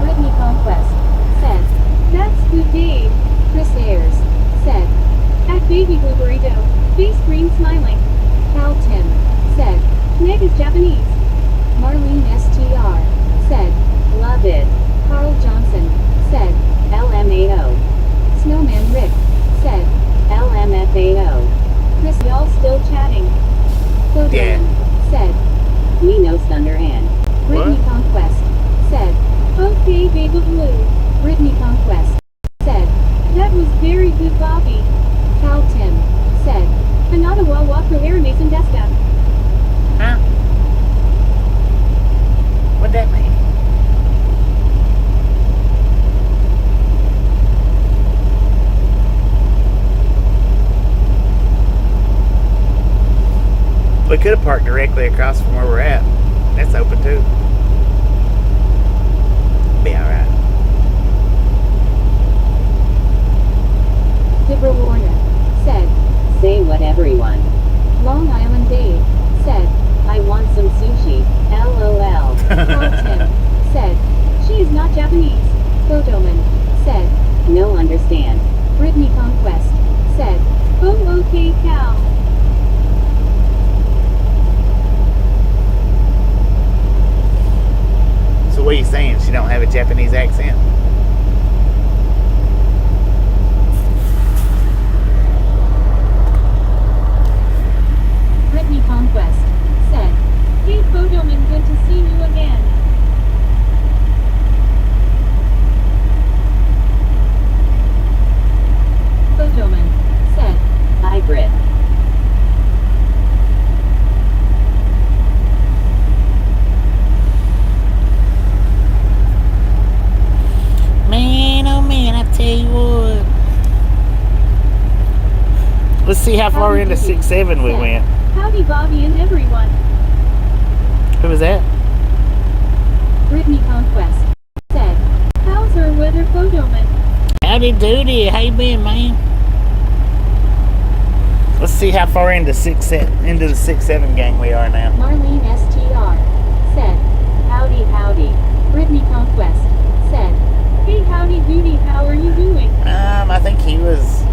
Brittany Conquest said, that's good, Dave. Chris Ayers said, at Baby Blue Burrito, face green smiling. Cal Tim said, Meg is Japanese. Marlene STR said, love it. Carl Johnson said, LMAO. Snowman Rick said, LMFAO. Chris, y'all still chatting? So Yeah. Dylan said, we know Thunderhand. Brittany What? Conquest said, okay, Baby Blue. Brittany Conquest said, that was very good, Bobby. Cal Tim said, Anadawa Walker Air Mason Deska. Huh? What'd that mean? We could have parked directly across from where we're at. That's open too. Be alright. Dibber Warner said, say what everyone. Long Island Dave said, I want some sushi. LOL. Carl Tim said, she is not Japanese. Photoman said, no understand. Brittany Conquest said, oh okay, Cal. So what are you saying? She don't have a Japanese accent? Brittany Conquest said, hey Photoman, good to see you again. Photoman said, hi Britt. Let's see how far into 6-7 we went. Howdy, Bobby and everyone. Who was that? Brittany Conquest said, How's our weather, Photoman? Howdy doody, how you been, man? Let's see how far into the 6-7 gang we are now. Marlene STR said, Howdy, howdy. Brittany Conquest said, Hey, howdy, doody, how are you doing? I think he was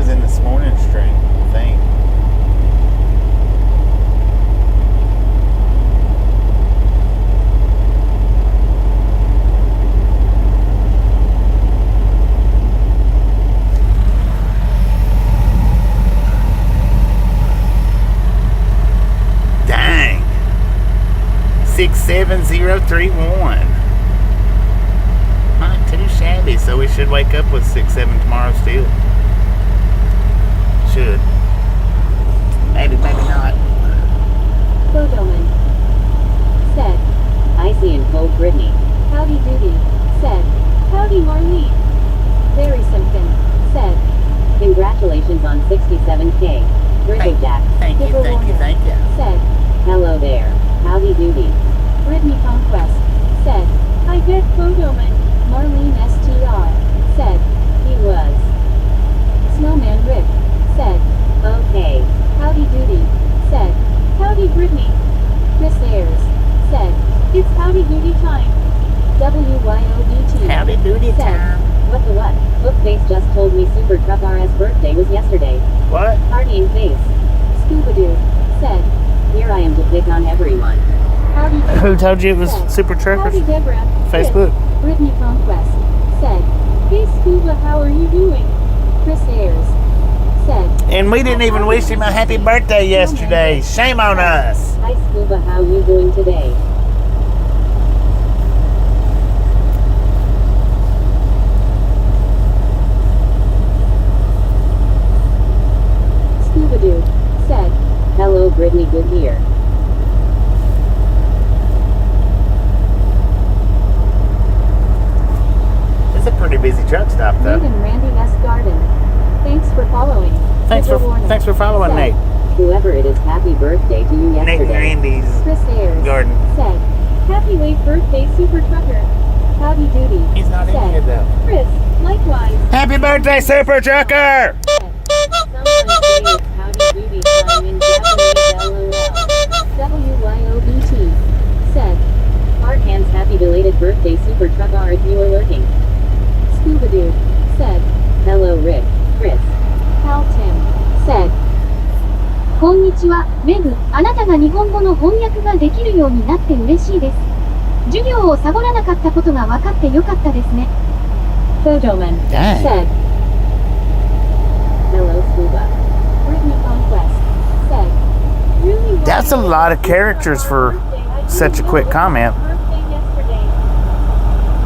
in this morning stream, I think. Dang. 67031. Not too shabby, so we should wake up with 6-7 tomorrow still. Should. Maybe not. Photoman said, Icy and cold Brittany. Howdy Doody said, Howdy, Marlene. Very something said, Congratulations on 67K. Drizzle Jack. Thank you. said, Hello there. Howdy doody. Brittany Conquest said, I get Photoman. Marlene STR said, He was. Snowman Rick said, Okay. Howdy Doody said, Howdy, Brittany. Chris Ayers said, It's howdy, doody time. WYOBT Howdy doody time. What the what? Bookface just told me Super Truck R's birthday was yesterday. What? Partying face. Scuba Dude said, Here I am to pick on everyone. Howdy Who told you it was Super Truckers? Howdy, Deborah. Facebook. Brittany Conquest said, Hey, Scuba, how are you doing? Chris Ayers said, And we didn't even wish him a happy birthday yesterday. Shame on us. Hi Scuba, how you doing today? Scuba Dude said, Hello Brittany, good here. It's a pretty busy truck stop though. Nate and Randy S. Garden. Thanks for following. Thanks for following Said, Nate. Whoever it is, happy birthday to you Nate and yesterday. Randy's Chris Ayers garden. said, Happy late birthday, Super Trucker. Howdy Doody He's not in said, here though. Chris, likewise. Happy birthday, Super Trucker! Someone say it's howdy doody time in Japanese LOL. WYOBT said, Heart hands, happy belated birthday Super Truck R if you are lurking. Scuba Dude said, Hello Rick, Chris. Cal Tim said, こんにちは、メグ。あなたが日本語の翻訳ができるようになって嬉しいです。授業をサボらなかったことが分かってよかったですね。Photoman Dang. said, Hello Scuba. Brittany Conquest said, Really That's a lot of characters for such a quick comment. Birthday yesterday.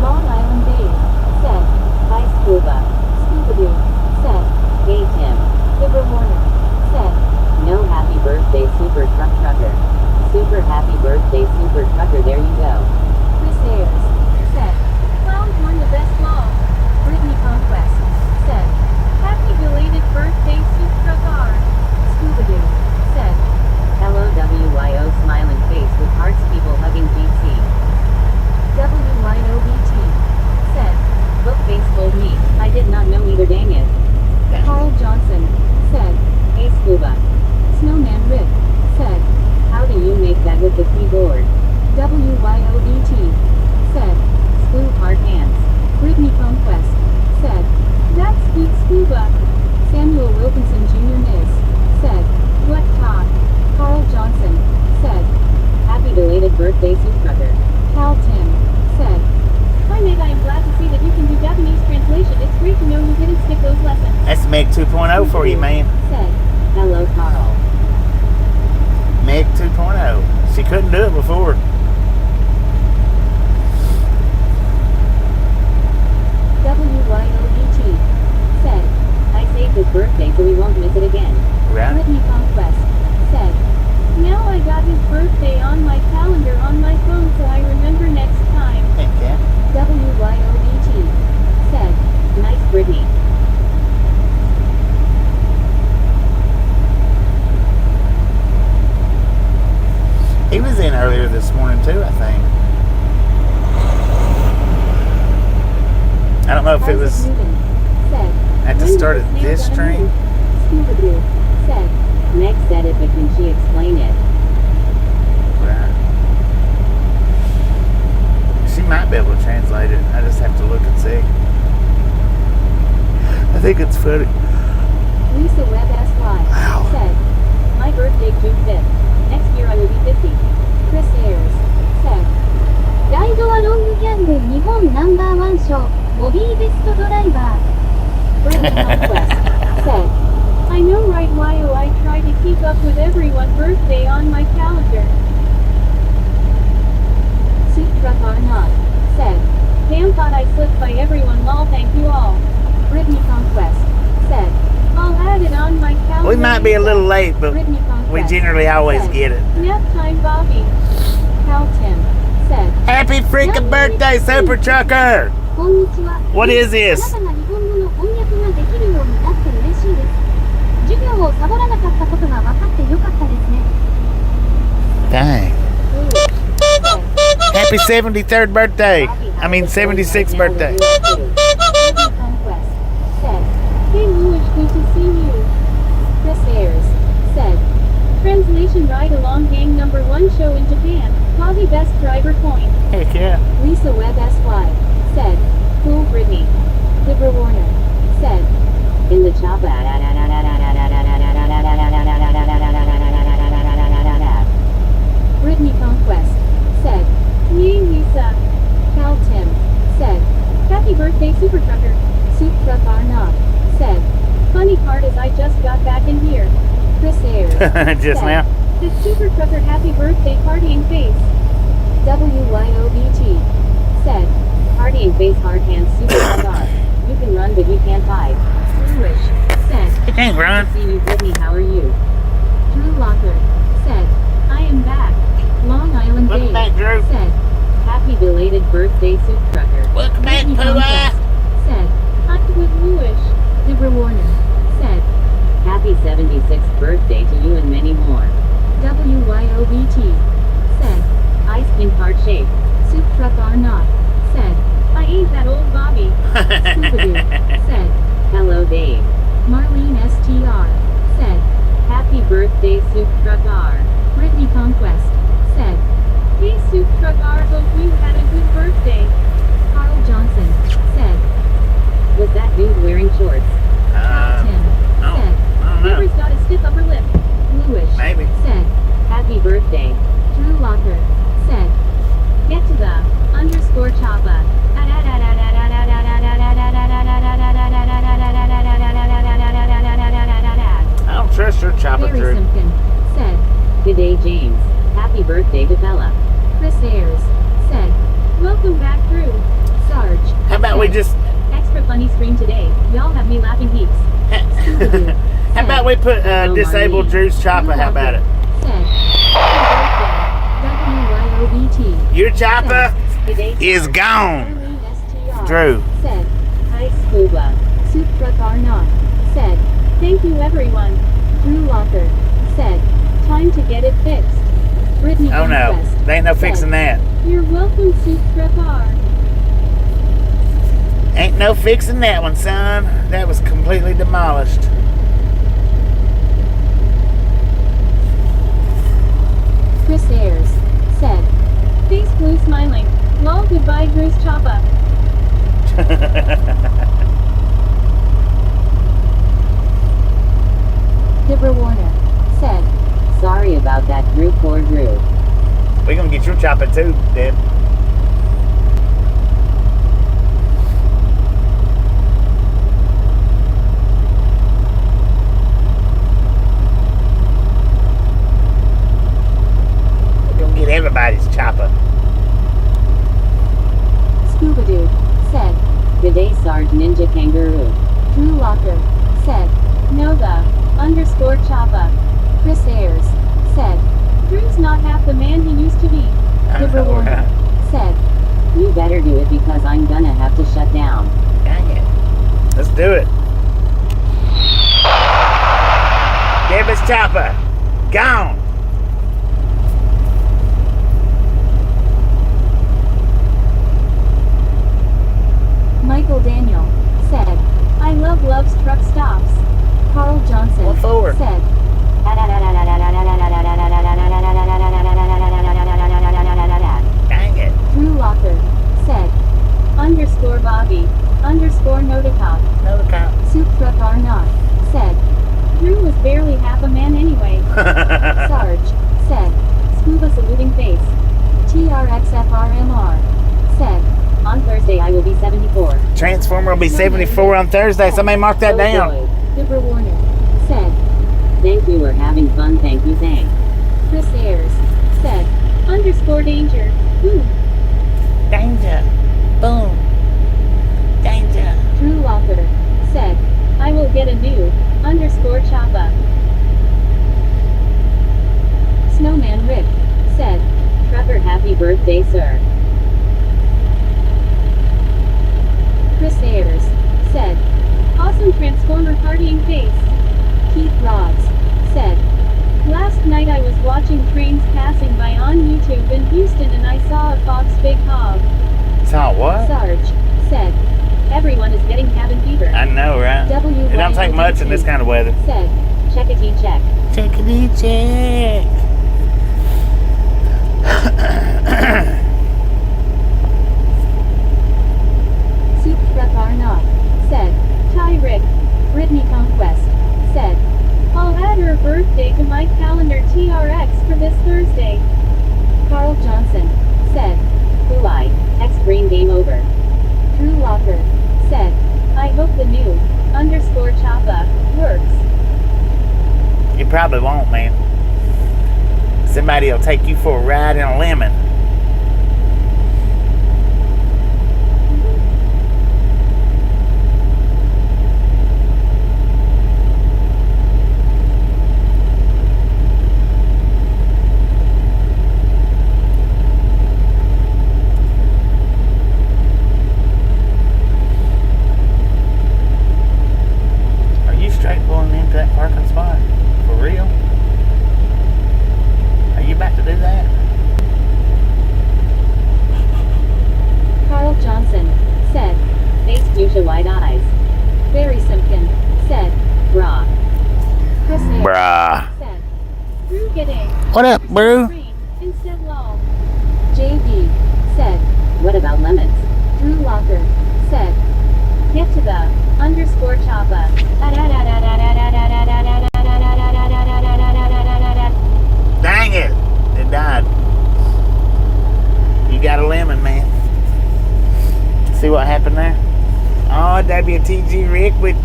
Long Island Dave said, Hi Scuba. Scuba Dude said, Hey Tim. Deborah Warner said, No happy birthday Super Truck Trucker. Super happy birthday Super Trucker, there you go. Chris Ayers said, Clown won the best law. Brittany Conquest said, Happy belated birthday, Super Trucker. Scuba Dude said, Hello WYO smiling face with hearts people hugging GC. WYOBT said, Bookface told me. I did not know either, dang it. Carl Johnson said, Hey Scuba. Snowman Rick said, How do you make that with the keyboard? WYOBT said, Screw hard hands. Brittany Conquest said, That's good, Scuba. Samuel Wilkinson Jr. Niz said, What talk? Carl Johnson said, Happy belated birthday Super Trucker. Cal Tim said, Hi Meg, I am glad to see that you can do Japanese translation. It's great to know you didn't skip those lessons. That's Meg 2.0 for you, man. said, Hello Carl. Meg 2.0. She couldn't do it before. WYOBT said, I saved his birthday so we won't miss it again. Right? Brittany Conquest said, Now I got his birthday on my calendar on my phone so I remember next time. Heck yeah. WYOBT said, Nice Brittany. He was in earlier this morning too, I think. I don't know if it was at the start of this stream. Scuba Dude said, Meg said it, but can she explain it? Right. She might be able to translate it. I just have to look and see. I think it's funny. Lisa Webb SY said, my birthday June 5th. Next year I will be 50. Chris Ayers said, ライドはロングキャンで日本ナンバーワン賞、ボビーベストドライバー。Brittany Conquest said, I know right why I try to keep up with everyone's birthday on my calendar. Soup Truck Arnott said, damn thought I slipped by everyone lol thank you all. Brittany Conquest said, I'll add it on my calendar. We might be a little late, but we generally always get it. Nap time Bobby. Cal Tim said, Happy freaking birthday, Super Trucker! こんにちは。 What is this? あなたが日本語の翻訳ができるようになって嬉しいです。授業をサボらなかったことが分かってよかったですね。 Dang. Happy 73rd birthday. I mean 76th birthday. Conquest said, Hey Louis, good to see you. Chris Ayers said, Translation ride along gang number 1 show in Japan. Bobby best driver coin. Heck yeah. Lisa Webb SY said, Cool Brittany. Deborah Warner said, In the chopper. Brittany Conquest said, Yay Lisa. Cal Tim said, Happy birthday Super Trucker. Soup Truck Arnott said, Funny part is I just got back in here. Chris Ayers Just said, now. The Super Trucker happy birthday partying face. WYOBT said, Partying face hard hands super hard. You can run but you can't hide. Bluish said, You can't run. See you Brittany, how are you? Drew Locker said, I am back. Long Island Welcome Dave back, Drew. said, Happy belated birthday Soup Trucker. Welcome back, Brittany Pooh. Conquest said, I'm with Bluish. Deborah Warner said, Happy 76th birthday to you and many more. WYOBT said, Ice in heart shape. Soup Truck Arnott said, I ain't that old Bobby. Scooby-Doo said, Hello Dave. Marlene STR said, Happy birthday Soup Truck R. Brittany Conquest said, Hey Soup Truck R, hope you had a good birthday. Carl Johnson said, Was that dude wearing shorts? Cal Tim I don't said, know. Deborah's got a stiff upper lip. Bluish Maybe. said, Happy birthday. Drew Locker said, Get to the underscore choppa. I don't trust your chopper, Barry Drew. Simpkin said, Good day James. Happy birthday to Bella. Chris Ayers said, Welcome back Drew. Sarge How about we said, just... Extra funny stream today. Y'all have me laughing heaps. Scooby-Doo How about we put disabled Marlene. Drew's chopper? How about it? said, Happy birthday, WYOBT. Your chopper Good day is gone. Marlene STR Drew. said, Hi Scuba. Soup Truck Arnott said, Thank you everyone. Drew Locker said, Time to get it fixed. Brittany Oh no, Conquest there ain't no said, fixing that. You're welcome, Soup Truck R. Ain't no fixing that one, son. That was completely demolished. Chris Ayers said, Face blue smiling. Lol goodbye Drew's choppa. Deborah Warner said, Sorry about that Drew, poor Drew. We're gonna get your chopper too, Deb. We're gonna get everybody's chopper. Scuba Dude said, Good day Sarge Ninja Kangaroo. Drew Locker said, No the underscore choppa. Chris Ayers said, Drew's not half the man he used to be. Deborah know, Warner said, You better do it because I'm gonna have to shut down. Dang it. Let's do it. Deborah's chopper. Gone. Uncle Daniel said, I love Love's truck stops. Carl Johnson What for? said, Dang it. Drew Locker said, underscore Bobby, underscore Noticop. No count. Soup Truck Arnott said, Drew was barely half a man anyway. Sarge said, Scuba saluting face. TRXFRMR said, on Thursday I will be 74. Transformer will be 74 on Thursday. Somebody mark that down. Deborah Warner said, Thank you, we're having fun, thank you, thanks. Chris Ayers said, underscore danger. Ooh. Danger. Boom. Danger. Drew Locker said, I will get a new underscore choppa. Snowman Rick said, Trevor, happy birthday, sir. Chris Ayers said, awesome Transformer partying face. Keith Rods said, last night I was watching trains passing by on YouTube in Houston and I saw a Fox Big Hog. Saw what? Sarge said, everyone is getting cabin fever. I know, right? It don't take much in this kind of weather. Said, Checkity check. Checkity check. Soup Truck Arnott said, Ty Rick, Brittany Conquest said, I'll add her birthday to my calendar TRX for this Thursday. Carl Johnson said, Who I? Text green game over. Drew Locker said, I hope the new underscore choppa works. You probably won't, man. Somebody will take you for a ride in a lemon. Are you straight pulling into that parking spot? For real? Are you about to do that? Carl Johnson said, Face fuchsia white eyes. Barry Simpkin said, Brah. Chris Ayers Bruh. said, Drew get a What up, bro? green instead lol. JD said, What about lemons? Drew Locker said, get to the underscore choppa. Dang it! It died. You got a lemon, man. See what happened there? Oh, WTG Rick with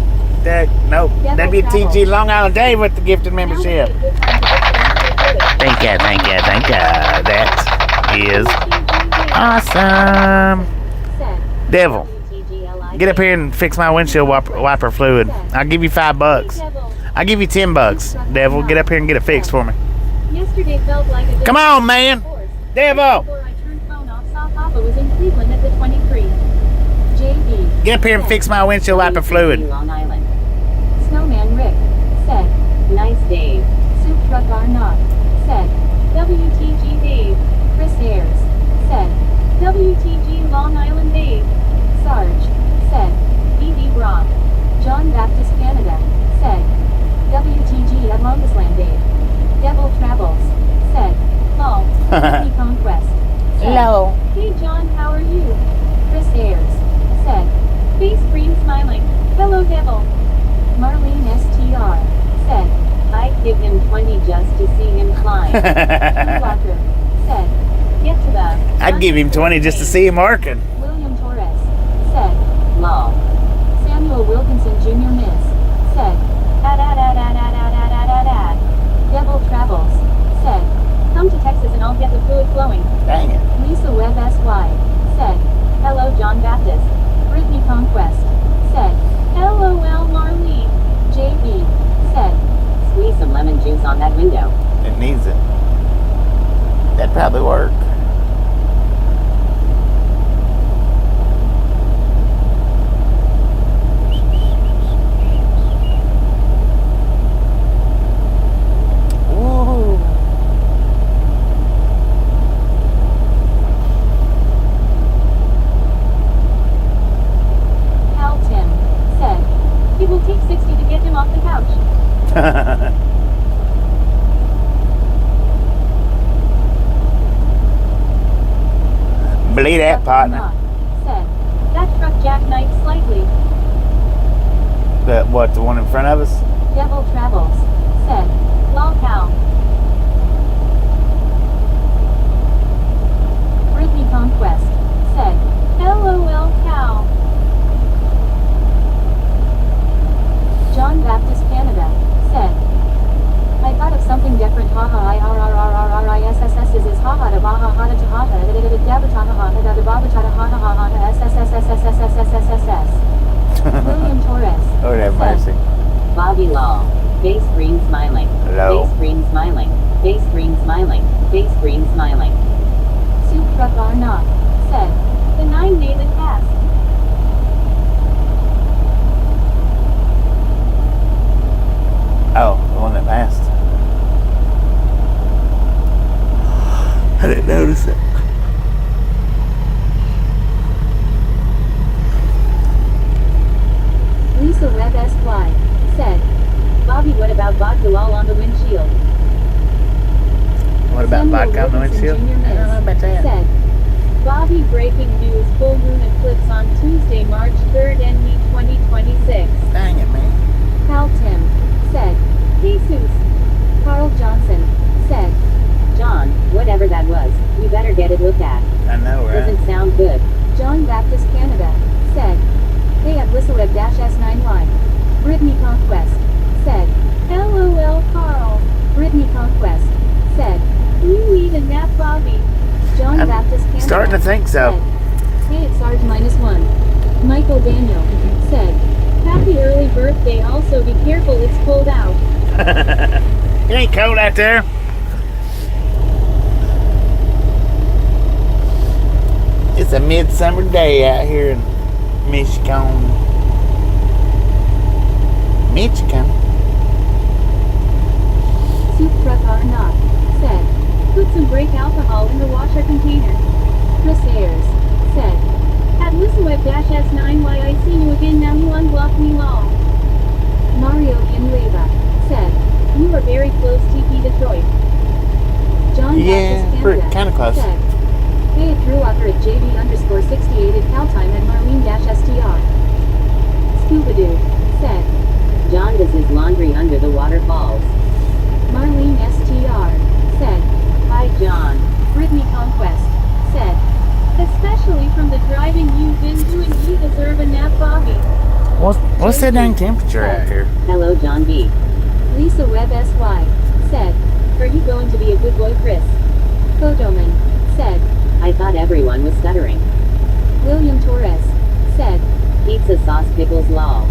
the WTG Long Island Dave with the gifted membership. Thank you. That is awesome. Said, Devil, get up here and fix my windshield wiper fluid. I'll give you $5. Devil, I'll give you $10. Devil, get up here and get it fixed for me. yesterday felt like a Come on, man. force. Devil, Before I turned phone off, saw Papa was in Cleveland at the 23. JD get up here and fix my windshield wiper fluid. Long Island. Snowman Rick said, Nice Dave. Soup Truck Arnott said, WTG Dave. Chris Ayers said, WTG Long Island Dave. Sarge said, BD Brock. John Baptist Canada said, WTG at Longest Land Dave. Devil Travels said, lol. Disney Conquest said, Hello. Hey John, how are you? Chris Ayers said, face green smiling. Hello Devil. Marlene STR said, I'd give him 20 just to see him climb. Drew Locker said, get to the I'd give him 20 just to see him working. William Torres said, Lol. Samuel Wilkinson Jr. Miss said, Devil Travels said, come to Texas and I'll get the fluid flowing. Dang it. Lisa Webb SY said, hello John Baptist. Brittany Conquest said, LOL Marlene. JB said, Squeeze some lemon juice on that window. It needs it. That'd probably work. Ooh. Believe that, partner. Said, that truck jackknifed slightly. The one in front of us? Devil Travels. Said, lol cow. Britney Conquest. Said, LOL cow. John Baptist Canada. Said, I thought of something different. Haha IRRRRRISSS is haha da baha hana to haha dabataha hana da babatata haha hana SSSSSSSSSS. William Torres. Lord have mercy. Bobby lol. Face green smiling. Hello. Face green smiling. Face green smiling. Face green smiling. Supra Garna. Said, the 9 daily cast. Oh, the one that passed. I didn't notice it. Lisa Webb SY. Said, Bobby, what about vodka lol on the windshield? What about Samuel vodka on the Wilkinson windshield? Jr. I don't know about that. Said, Bobby, breaking news, full moon eclipse on Tuesday, March 3rd, NE 2026. Dang it, man. Cal Tim. Said, Jesus. Carl Johnson. Said, John, whatever that was, we better get it looked at. I know, right? Doesn't sound good. John Baptist Canada. Said, hey at Whistleweb-S9Y. Britney Conquest. Said, LOL Carl. Britney Conquest. Said, you need a nap, Bobby. John I'm Baptist Canada. starting to think so. Said, hey it's Sarge -1. Michael Daniel. Said, happy early birthday, also be careful it's cold out. It ain't cold out there. It's a midsummer day out here in Michigan. Michigan. Supra Garnot. Said, put some brake alcohol in the washer container. Chris Ayers. Said, at Whistleweb-S9Y I see you again, now you unblock me lol. Mario Villanueva. Said, you are very close, TP Detroit. John Yeah, Baptist pretty- Canada. kinda close. Said, hey at Drewalker at JB_68 at Caltime at Marlene-STR. Scooby-Doo. Said, John does his laundry under the waterfalls. Marlene STR. Said, Hi John. Britney Conquest. Said, especially from the driving you've been doing, you deserve a nap, Bobby. What's the dang temperature out here? Hello John B. Lisa Webb SY. Said, are you going to be a good boy, Chris? Photoman. Said, I thought everyone was stuttering. William Torres. Said, Pizza sauce pickles lol.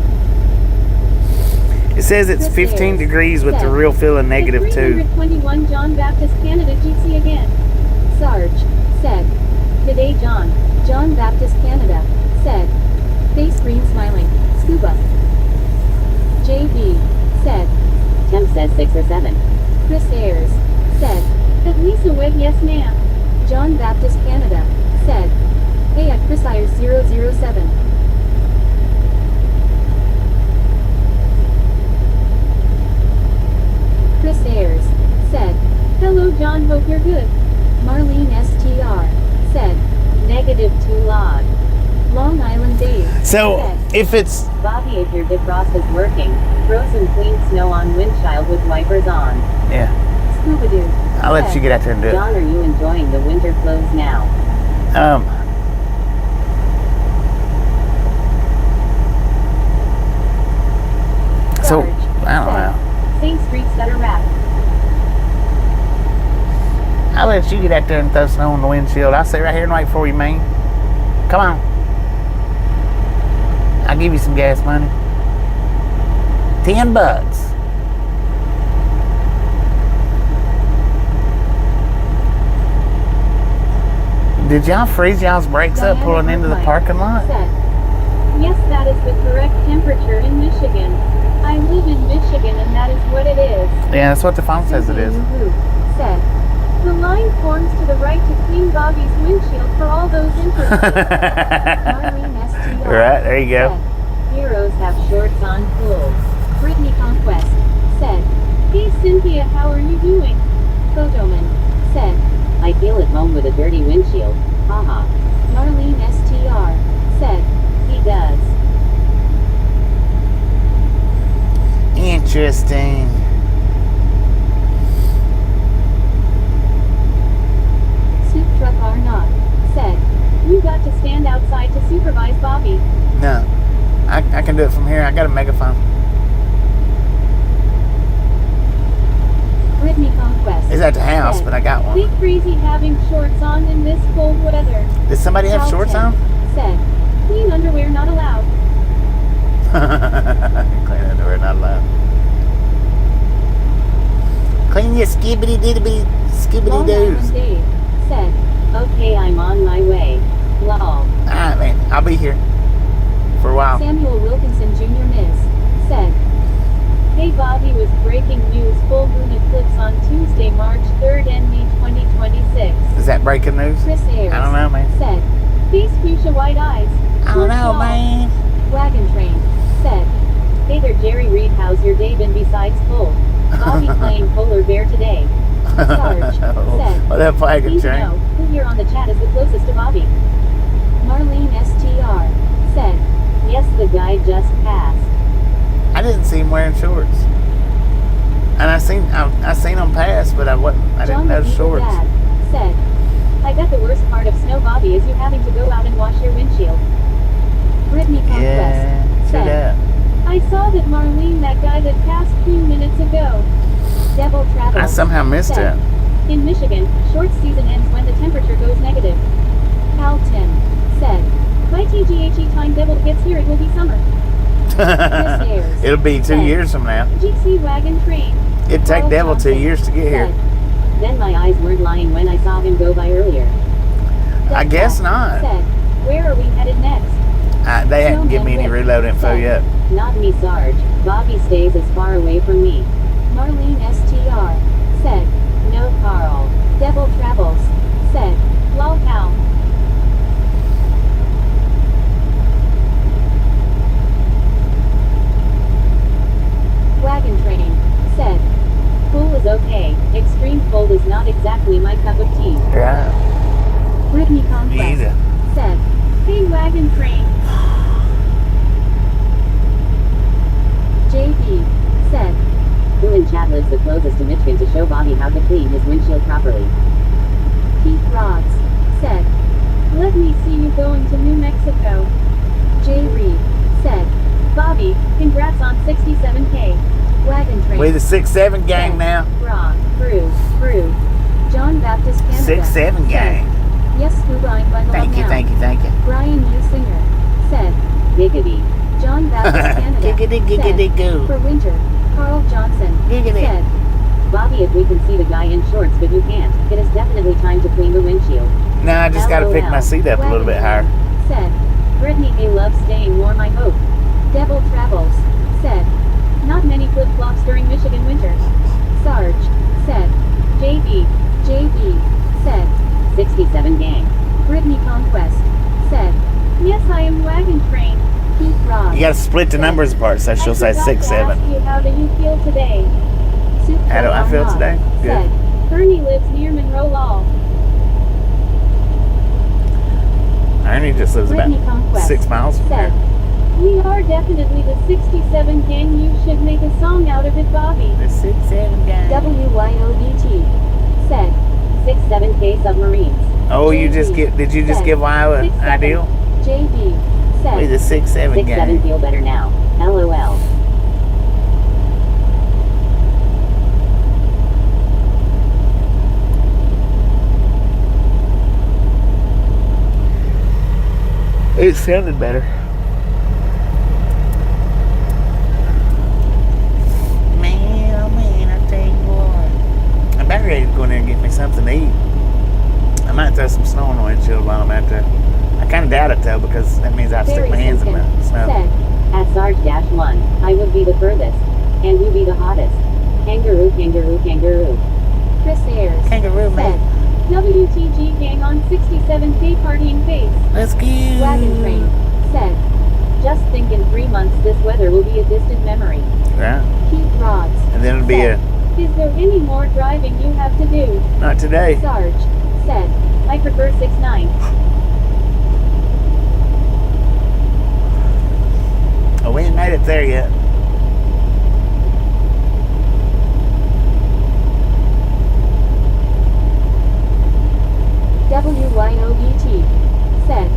It says it's Chris 15 Ayers. degrees with the Said, real feeling negative the 2. 321 John Baptist Canada GC again. Sarge. Said, today John Baptist Canada. Said, face green smiling. Scuba. JB. Said, Temp says 6 or 7. Chris Ayers. Said, at Lisa Webb yes ma'am. John Baptist Canada. Said, hey at Chris Ayers 007. Chris Ayers. Said, hello John, hope you're good. Marlene STR. Said, -2 log. Long Island Dave. So, Said, if it's... Bobby, if your defrost is working, throw some clean snow on windshield with wipers on. Yeah, Scooby-Doo. I'll let Said, you get out there and do it. John, are you enjoying the winter clothes now? So, Sarge. I don't know. Saint Street Stutter Rap. I'll let you get out there and throw snow on the windshield. I'll sit right here and wait for you, man. Come on. I'll give you some gas money. $10. Did y'all freeze y'all's brakes up Diana pulling into the Hartline parking lot? Said, yes, that is the correct temperature in Michigan. I live in Michigan and that is what it is. Yeah, that's what the phone says it is. Who said, the line forms to the right to clean Bobby's windshield for all those interested. Marlene STR. Right, there you go. Said, Heroes have shorts on cool. Britney Conquest. Said, Lydia, how are you doing? Photoman. Said. I feel at home with a dirty windshield. Haha. Marlene STR. Said. He does. Interesting. Soup Truck are not. Said. You got to stand outside to supervise Bobby. No. I can do it from here. I got a megaphone. Brittany Conquest. It's at the house, but I got one. Be crazy having shorts on in this cold weather. Does somebody have shorts on? Said. Clean underwear not allowed. Clean underwear not allowed. Clean your skibbity diddly skibbity Long doos. Island Dave. Said. Okay, I'm on my way. Lol. Alright, man. I'll be here for a while. Samuel Wilkinson Jr. Ms. Said. Hey Bobby, was breaking news, full moon eclipse on Tuesday, March 3rd, ND 2026. Is that breaking news? Chris Ayers. I don't know, man. Said. Face fuchsia white eyes. I don't know, man. Wagon train. Said. Hey there, Jerry Reed, how's your day been besides cold? Bobby playing polar bear today. Sarge. Said. What that wagon Please train? know who here on the chat is the closest to Bobby. Marlene STR. Said. Yes, the guy just passed. I didn't see him wearing shorts. And I seen him pass, but I didn't John know McNeil shorts. Dad. Said. I bet the worst part of snow, Bobby, is you having to go out and wash your windshield. Brittany Conquest. Yeah, true Said. that. I saw that Marlene, that guy that passed 2 minutes ago. Devil Travel. I somehow missed Said. it. In Michigan, short season ends when the temperature goes negative. Cal Tim. Said. By TGHE time Devil gets here, it will be summer. Ayers. It'll be 2 Said. years from now. GC Wagon Train. It'd take Carl Devil 2 Johnson. years to get here. Said. Then my eyes weren't lying when I saw him go by earlier. I guess not. Said. Where are we headed next? They haven't given me any Snowman reload Rick. info Said. yet. Not me, Sarge. Bobby stays as far away from me. Marlene STR. Said. No, Carl. Devil Travels. Said. Lol cow. Wagon train. Said. Cool is okay. Extreme cold is not exactly my cup of tea. Right. Brittany Me Conquest. either. Said. Hey wagon train. JB. Said. Who in chat lives the closest to Michigan to show Bobby how to clean his windshield properly? Keith Rods. Said. Let me see you going to New Mexico. Jay Reed. Said. Bobby, congrats on 67K. Wagon train. We the 6-7 gang Said. now. Raw. Brew. John Baptist Canada. 6-7 Said. gang. Yes, Scuba, I'm bundled up Thank you, now. thank you, thank you. Brian U. Singer. Said. Giggity. John Baptist Canada. Giggity, giggity, Said. goo. For winter. Carl Johnson. Giggity. Said. Bobby, if we can see the guy in shorts but you can't, it is definitely time to clean the windshield. No, I just gotta pick my seat up a little bit higher. Said. Brittany, they love staying warm, I hope. Devil Travels. Said. Not many flip-flops during Michigan winter. Sarge. Said. JB. Said. 67 gang. Brittany Conquest. Said. Yes, I am wagon train. Keith Ross. You gotta split the numbers apart, so she'll say I forgot to 6-7. ask you, how do you feel today? Soup How do I feel Arnaud today? Good. Said. Bernie lives near Monroe Law. Ernie just lives Brittany about Conquest. 6 miles from Said. here. We are definitely the 67 gang. You should make a song out of it, Bobby. The 6-7 gang. WYODT. Said. 6-7K submarines. Oh, did you just give Iowa an 6-7. ideal? JB. Said. We the 6-7 6-7 gang. feel better now. LOL. It sounded better. Man, oh man, I tell you what. I'm about ready to go in there and get me something to eat. I might throw some snow on the windshield while I'm out there. I kind of doubt it though, because that means I have to stick my hands in the snow. Said. At Sarge-1, I would be the furthest. And you be the hottest. Kangaroo, kangaroo, kangaroo. Chris Ayers. Kangaroo, Said. man. WTG gang on 67K partying face. Let's go. Wagon train. Said. Just think in 3 months this weather will be a distant memory. Right. Keith Rods. And then it'll be a Is there any more driving you have to do? Not today. Sarge said, I prefer 6-9. Oh, we ain't made it there yet. WYOBT said,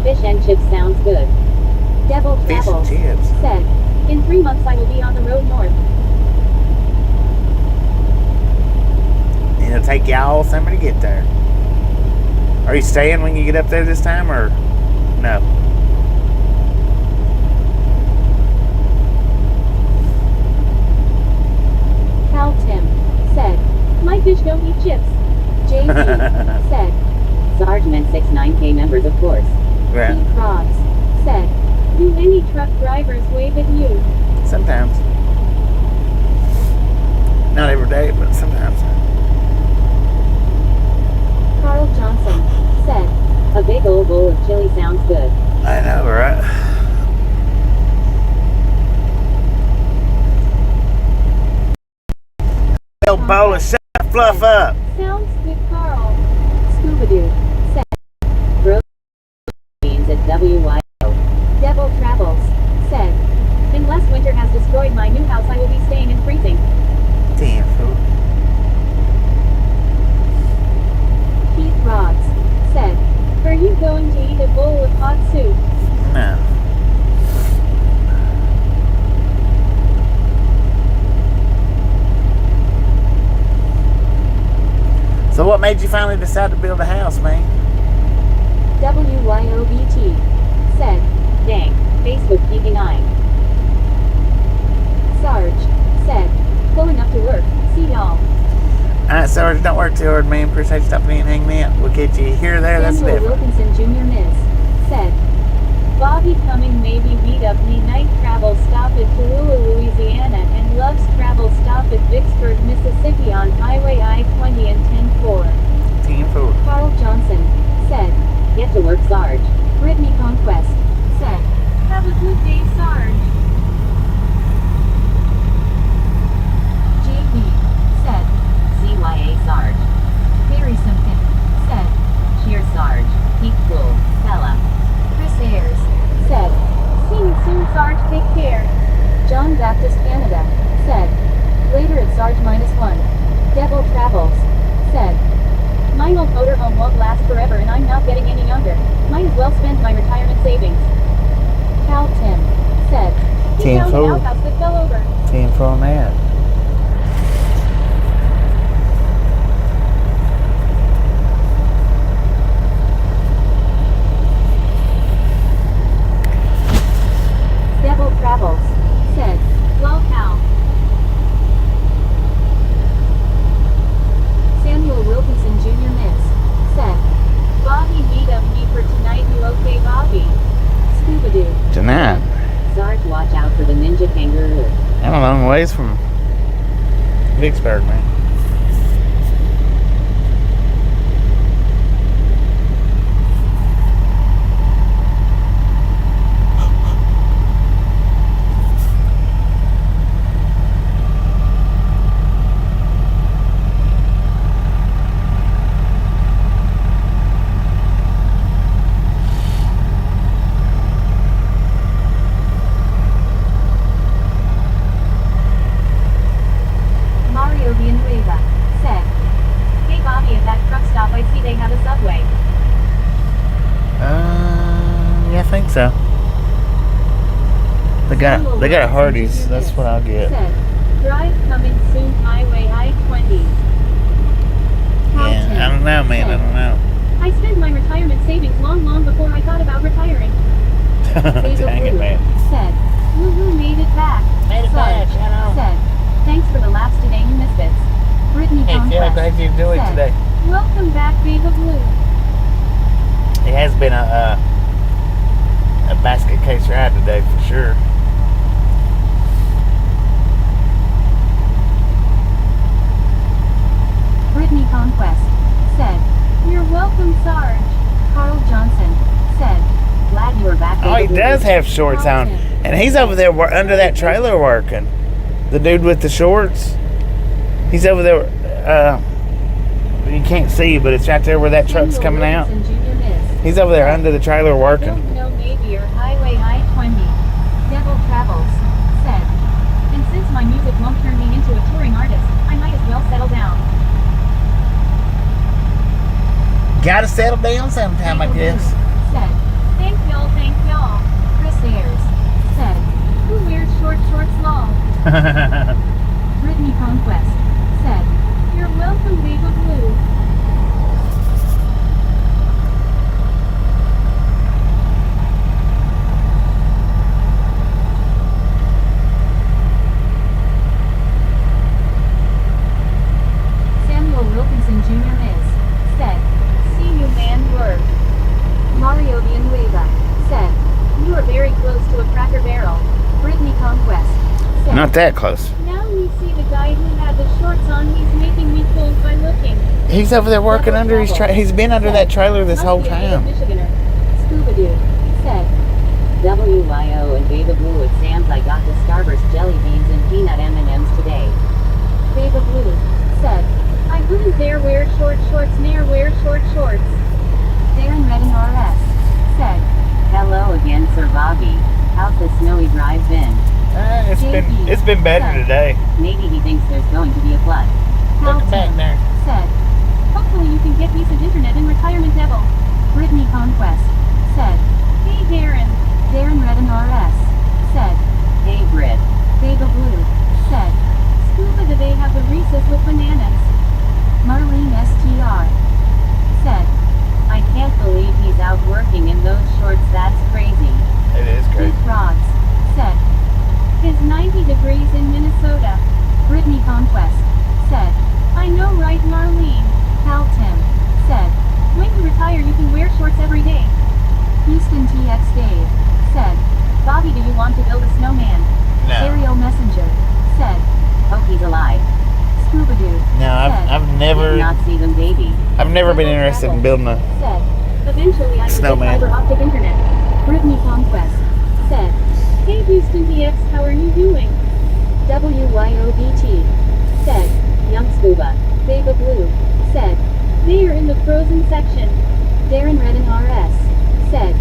Fish and chips sounds good. Devil Fish and Travels chips. said, in 3 months I will be on the road north. And it'll take you all summer to get there. Are you staying when you get up there this time, or no? Cal Tim said, my fish don't eat chips. JB said, Sarge meant 6-9K members, of course. Right. Pete Rods said, do any truck drivers wave at you? Sometimes. Not every day, but sometimes. Carl Johnson said, A big old bowl of chili sounds good. I know, right? Little bowl of shut the fluff up. sounds good Carl. Scooby-Doo said, Means at WYO. Devil Travels said, unless winter has destroyed my new house I will be staying in freezing. Damn fool. Keith Rods said, are you going to eat a bowl of hot soup? No. So what made you finally decide to build a house, man? WYOBT said, Dang, Facebook keeping eye. Sarge said, pulling up to work, see y'all. Alright, Sarge, don't work too hard, man. Appreciate you stopping in and hanging out. We'll get you here or there, that's Samuel different. Wilkinson Jr. Ms. said, Bobby Cumming maybe beat up me night travel stop at Tallulah, Louisiana and loves travel stop at Vicksburg, Mississippi on Highway I-20 and 10-4. Team fool. Carl Johnson said, Get to work, Sarge. Brittany Conquest said, have a good day, Sarge. JB said, CYA Sarge. Barry Simpkin said, Cheers, Sarge. Keep cool, fella. Chris Ayers said, see you soon, Sarge, take care. John Baptist Canada said, later at Sarge -1. Devil Travels said, my old motorhome won't last forever and I'm not getting any younger. Might as well spend my retirement savings. Cal Tim said, he Team found an fool. outhouse that fell over. Team fool on that. Devil Travels said, lol Cal. Samuel Wilkinson Jr. Ms. said, Bobby beat up me for tonight, you okay Bobby? Scooby-Doo. Tonight. Sarge, watch out for the ninja kangaroo. I'm a long ways from Vicksburg, man. Mario Villanueva said, hey Bobby, at that truck stop I see they have a Subway. Yeah, I think so. Samuel They got a Wilkinson Hardee's. Jr. That's Ms. what I'll get. Said, drive coming soon, Highway I-20. Cal Yeah, Tim I don't know, man. I said, don't know. I spent my retirement savings long before I thought about retiring. Basil Dang it, Blue man. said, woohoo, made it back. Made it back, Sarge I know. said, thanks for the laughs today, you misfits. Brittany Hey, Conquest Phil, glad you enjoyed said, today. welcome back, Basil Blue. It has been a basket case ride today for sure. Brittany Conquest said, you're welcome, Sarge. Carl Johnson said, Glad you are back. Oh, he Baby. does have shorts on. And he's over there under that trailer working. The dude with the shorts. He's over there. You can't see, but it's right there where that truck's coming out. He's over there under the trailer working. Don't know, maybe, or Highway I-20. Devil Travels said. And since my music won't turn me into a touring artist, I might as well settle down. Gotta settle down sometime, I guess. Said. Thank y'all, thank y'all. Chris Ayers said. Who wears short shorts, lol? Brittany Conquest said. You're welcome, Babe of Blue. Samuel Wilkinson Jr. Ms. said. See you, man, work. Mario Villanueva said. You are very close to a Cracker Barrel. Brittany Conquest said. Not that close. Now we see the guy who had the shorts on. He's making me cold by looking. He's over there working under his trailer. He's been under that trailer this whole time. Michiganer. Scuba Dude said. WYO and Beta Blue at Sam's. I got the Starburst jelly beans and peanut M&Ms today. Baba Blue said. I wouldn't dare wear short shorts, ne'er wear short shorts. Darren Redden RS said. Hello again, Sir Bobby. How's the snowy drive been? It's been better today. Maybe he thinks there's going to be a flood. Look back there. Said. Hopefully you can get decent internet in retirement, Devil. Brittany Conquest said. Hey Darren. Darren Redden RS said. Hey Brit. Baba Blue said. Scuba, do they have the Reese's with bananas? Marlene STR said. I can't believe he's out working in those shorts. That's crazy. It is crazy. Keith Rods said. It's 90 degrees in Minnesota. Brittany Conquest said. I know, right, Marlene? Hal Tim said. When you retire you can wear shorts every day. Houston TX Dave said. Bobby, do you want to build a snowman? No. Aerial Messenger said. Hope he's alive. Scuba Dude No, I've Did never not see them, baby. been interested in building a. said. Eventually I will get Snowman. fiber optic internet. Brittany Conquest said. Hey Houston TX, how are you doing? WYOBT said. Young Scuba. Baba Blue said. They are in the frozen section. Darren Redden RS said.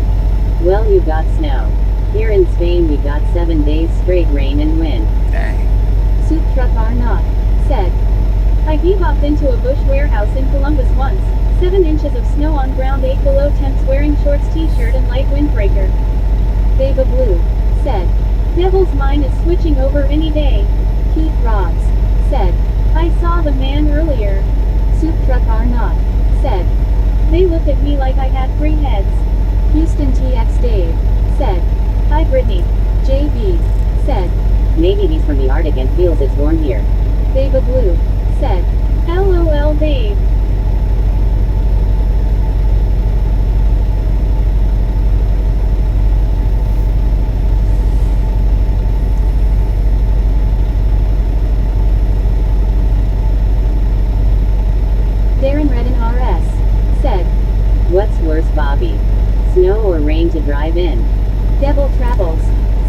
Well, you got snow. Here in Spain we got 7 days straight rain and wind. Dang. Soup Truck Arnott said. I bebopped into a Bush warehouse in Columbus once. 7 inches of snow on ground, 8 below temps, wearing shorts, t-shirt and light windbreaker. Baba Blue said. Devil's mind is switching over any day. Keith Rods said. I saw the man earlier. Soup Truck Arnott said. They looked at me like I had 3 heads. Houston TX Dave said. Hi Brittany. JB said. Maybe he's from the Arctic and feels it's warm here. Baba Blue said. LOL Dave. Darren Redden RS said. What's worse, Bobby? Snow or rain to drive in? Devil Travels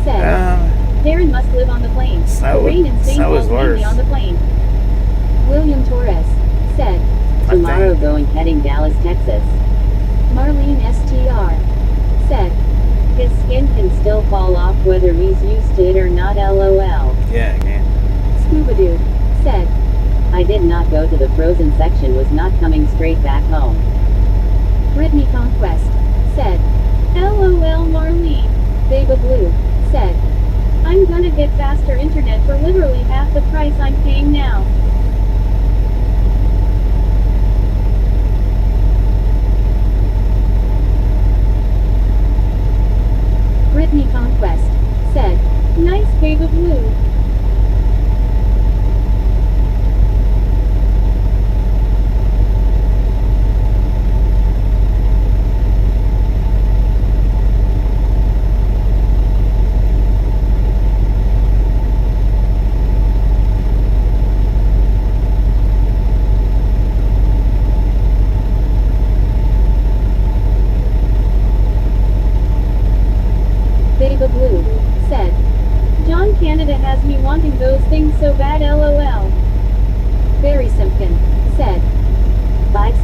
said. Darren must live on the plains. Snow- The rain and stain snow is falls mainly worse. on the plain. William Torres said. Tomorrow going heading Dallas, Texas. Marlene STR said. His skin can still fall off whether he's used to it or not, LOL. Yeah, again. Scuba Dude said. I did not go to the frozen section, was not coming straight back home. Brittany Conquest said. LOL Marlene. Baba Blue said. I'm gonna get faster internet for literally half the price I'm paying now. Brittany Conquest said. Nice Baba Blue.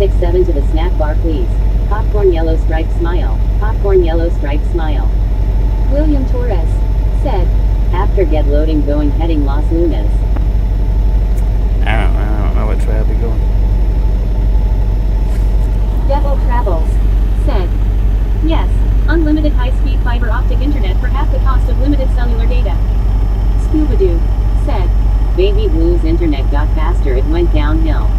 667 to the snack bar please. Popcorn yellow striped smile. Popcorn yellow striped smile. William Torres said, After get loading going heading Los Lunas. I don't know which way I'll be going. Devil Travels said, yes, unlimited high-speed fiber optic internet for half the cost of limited cellular data. Scooby-Doo said, Baby Blue's internet got faster, it went downhill.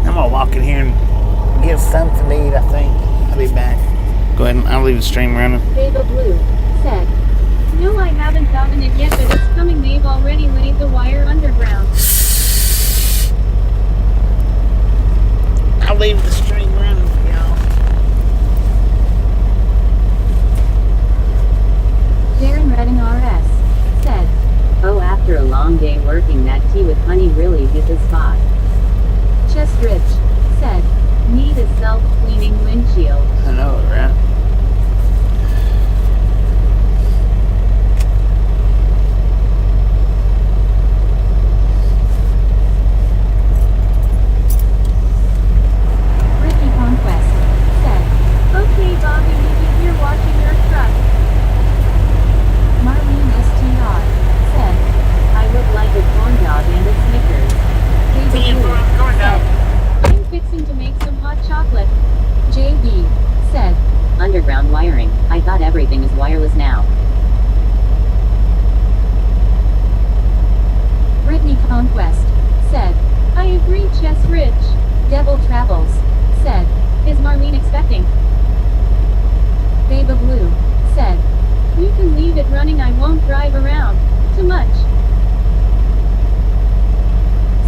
I'm gonna walk in here and get something to eat, I think. I'll be back. Go ahead and I'll leave the stream running. Baba Blue said, No, I haven't gotten it yet, but it's coming. They've already laid the wire underground. I'll leave the stream running for y'all. Darren Redding RS said, Oh, after a long day working, that tea with honey really hit the spot. Chess Rich said, Need a self-cleaning windshield. I know it, right? Ricky Conquest said, Okay, Bobby, maybe you're watching your truck. Marlene STR said, I would like a corn dog and a Snickers. Baba Blue said, I'm fixing to make some hot chocolate. JB said, Underground wiring. I thought everything is wireless now. Brittany Conquest said, I agree, Chess Rich. Devil Travels said, Is Marlene expecting? Baba Blue said, You can leave it running, I won't drive around too much.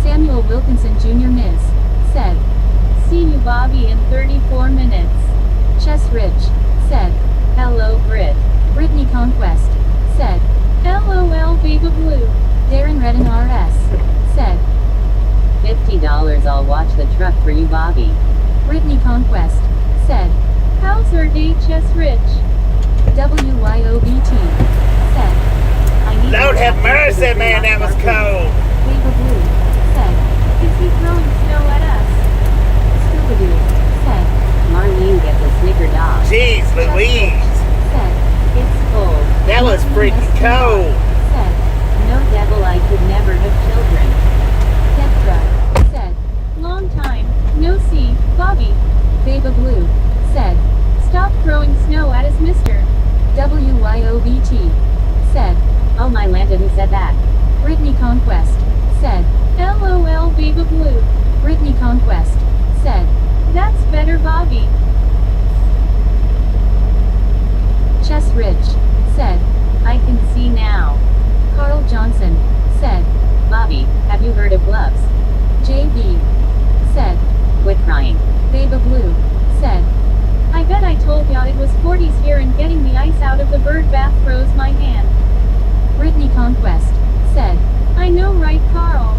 Samuel Wilkinson Jr. Ms. said, See you, Bobby, in 34 minutes. Chess Rich said, Hello, Brit. Brittany Conquest said, LOL, Baba Blue. Darren Redding RS said, $50 I'll watch the truck for you, Bobby. Brittany Conquest said, How's her day, Chess Rich? WYOBT said, I need Lord to have watch mercy, the man, that was truck. cold. Baba Blue said, Is he throwing snow at us? Scooby-Doo said, Marlene gets a Snicker dog. Jeez Louise. said, It's cold. That was freaking cold. said, No devil, I could never have children. Tetra said, Long time, no see, Bobby. Baba Blue said, Stop throwing snow at us, mister. WYOBT said, Oh my Lanta, who said that? Brittany Conquest said, LOL, Baba Blue. Brittany Conquest said, That's better, Bobby. Chess Rich said, I can see now. Carl Johnson said, Bobby, have you heard of gloves? JB said, Quit crying. Baba Blue said, I bet I told ya it was 40s here and getting the ice out of the bird bath froze my hand. Brittany Conquest said, I know, right, Carl?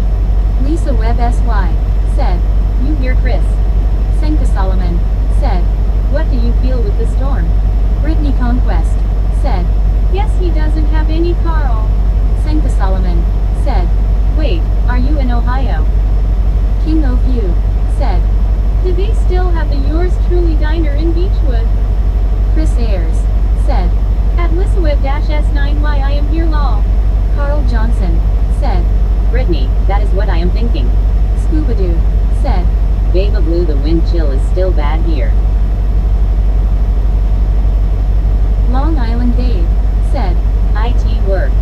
Lisa Webb SY said, You hear Chris? Senka Solomon said, What do you feel with the storm? Brittany Conquest said, Yes, he doesn't have any Carl. Senka Solomon said, Wait, are you in Ohio? King of You said, Do they still have the Yours Truly diner in Beechwood? Chris Ayers said, At Lissaweb-S9Y I am here lol. Carl Johnson said, Brittany, that is what I am thinking. Scooby-Doo said, Baba Blue, the wind chill is still bad here. Long Island Dave said, IT worked.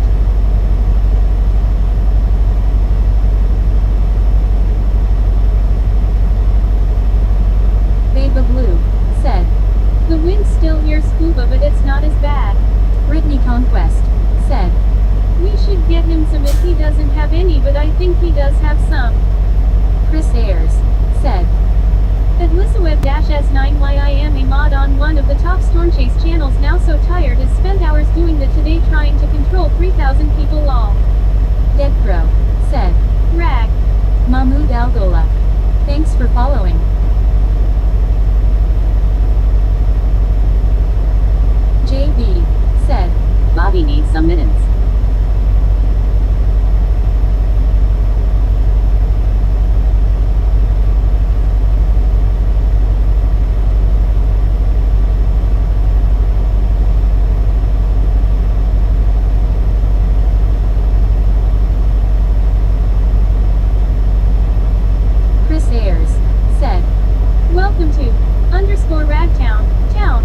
Baba Blue said, The wind's still here, Scuba, but it's not as bad. Brittany Conquest said, We should get him some if he doesn't have any, but I think he does have some. Chris Ayers said, At Lissaweb Chase channels now so tired is spent hours doing the today trying to control 3,000 people lol. Dead Crow said. Rag. Mahmoud Algola. Thanks for following. JB said. Bobby needs some mittens. Chris Ayers said. Welcome to _Ragtown. Town.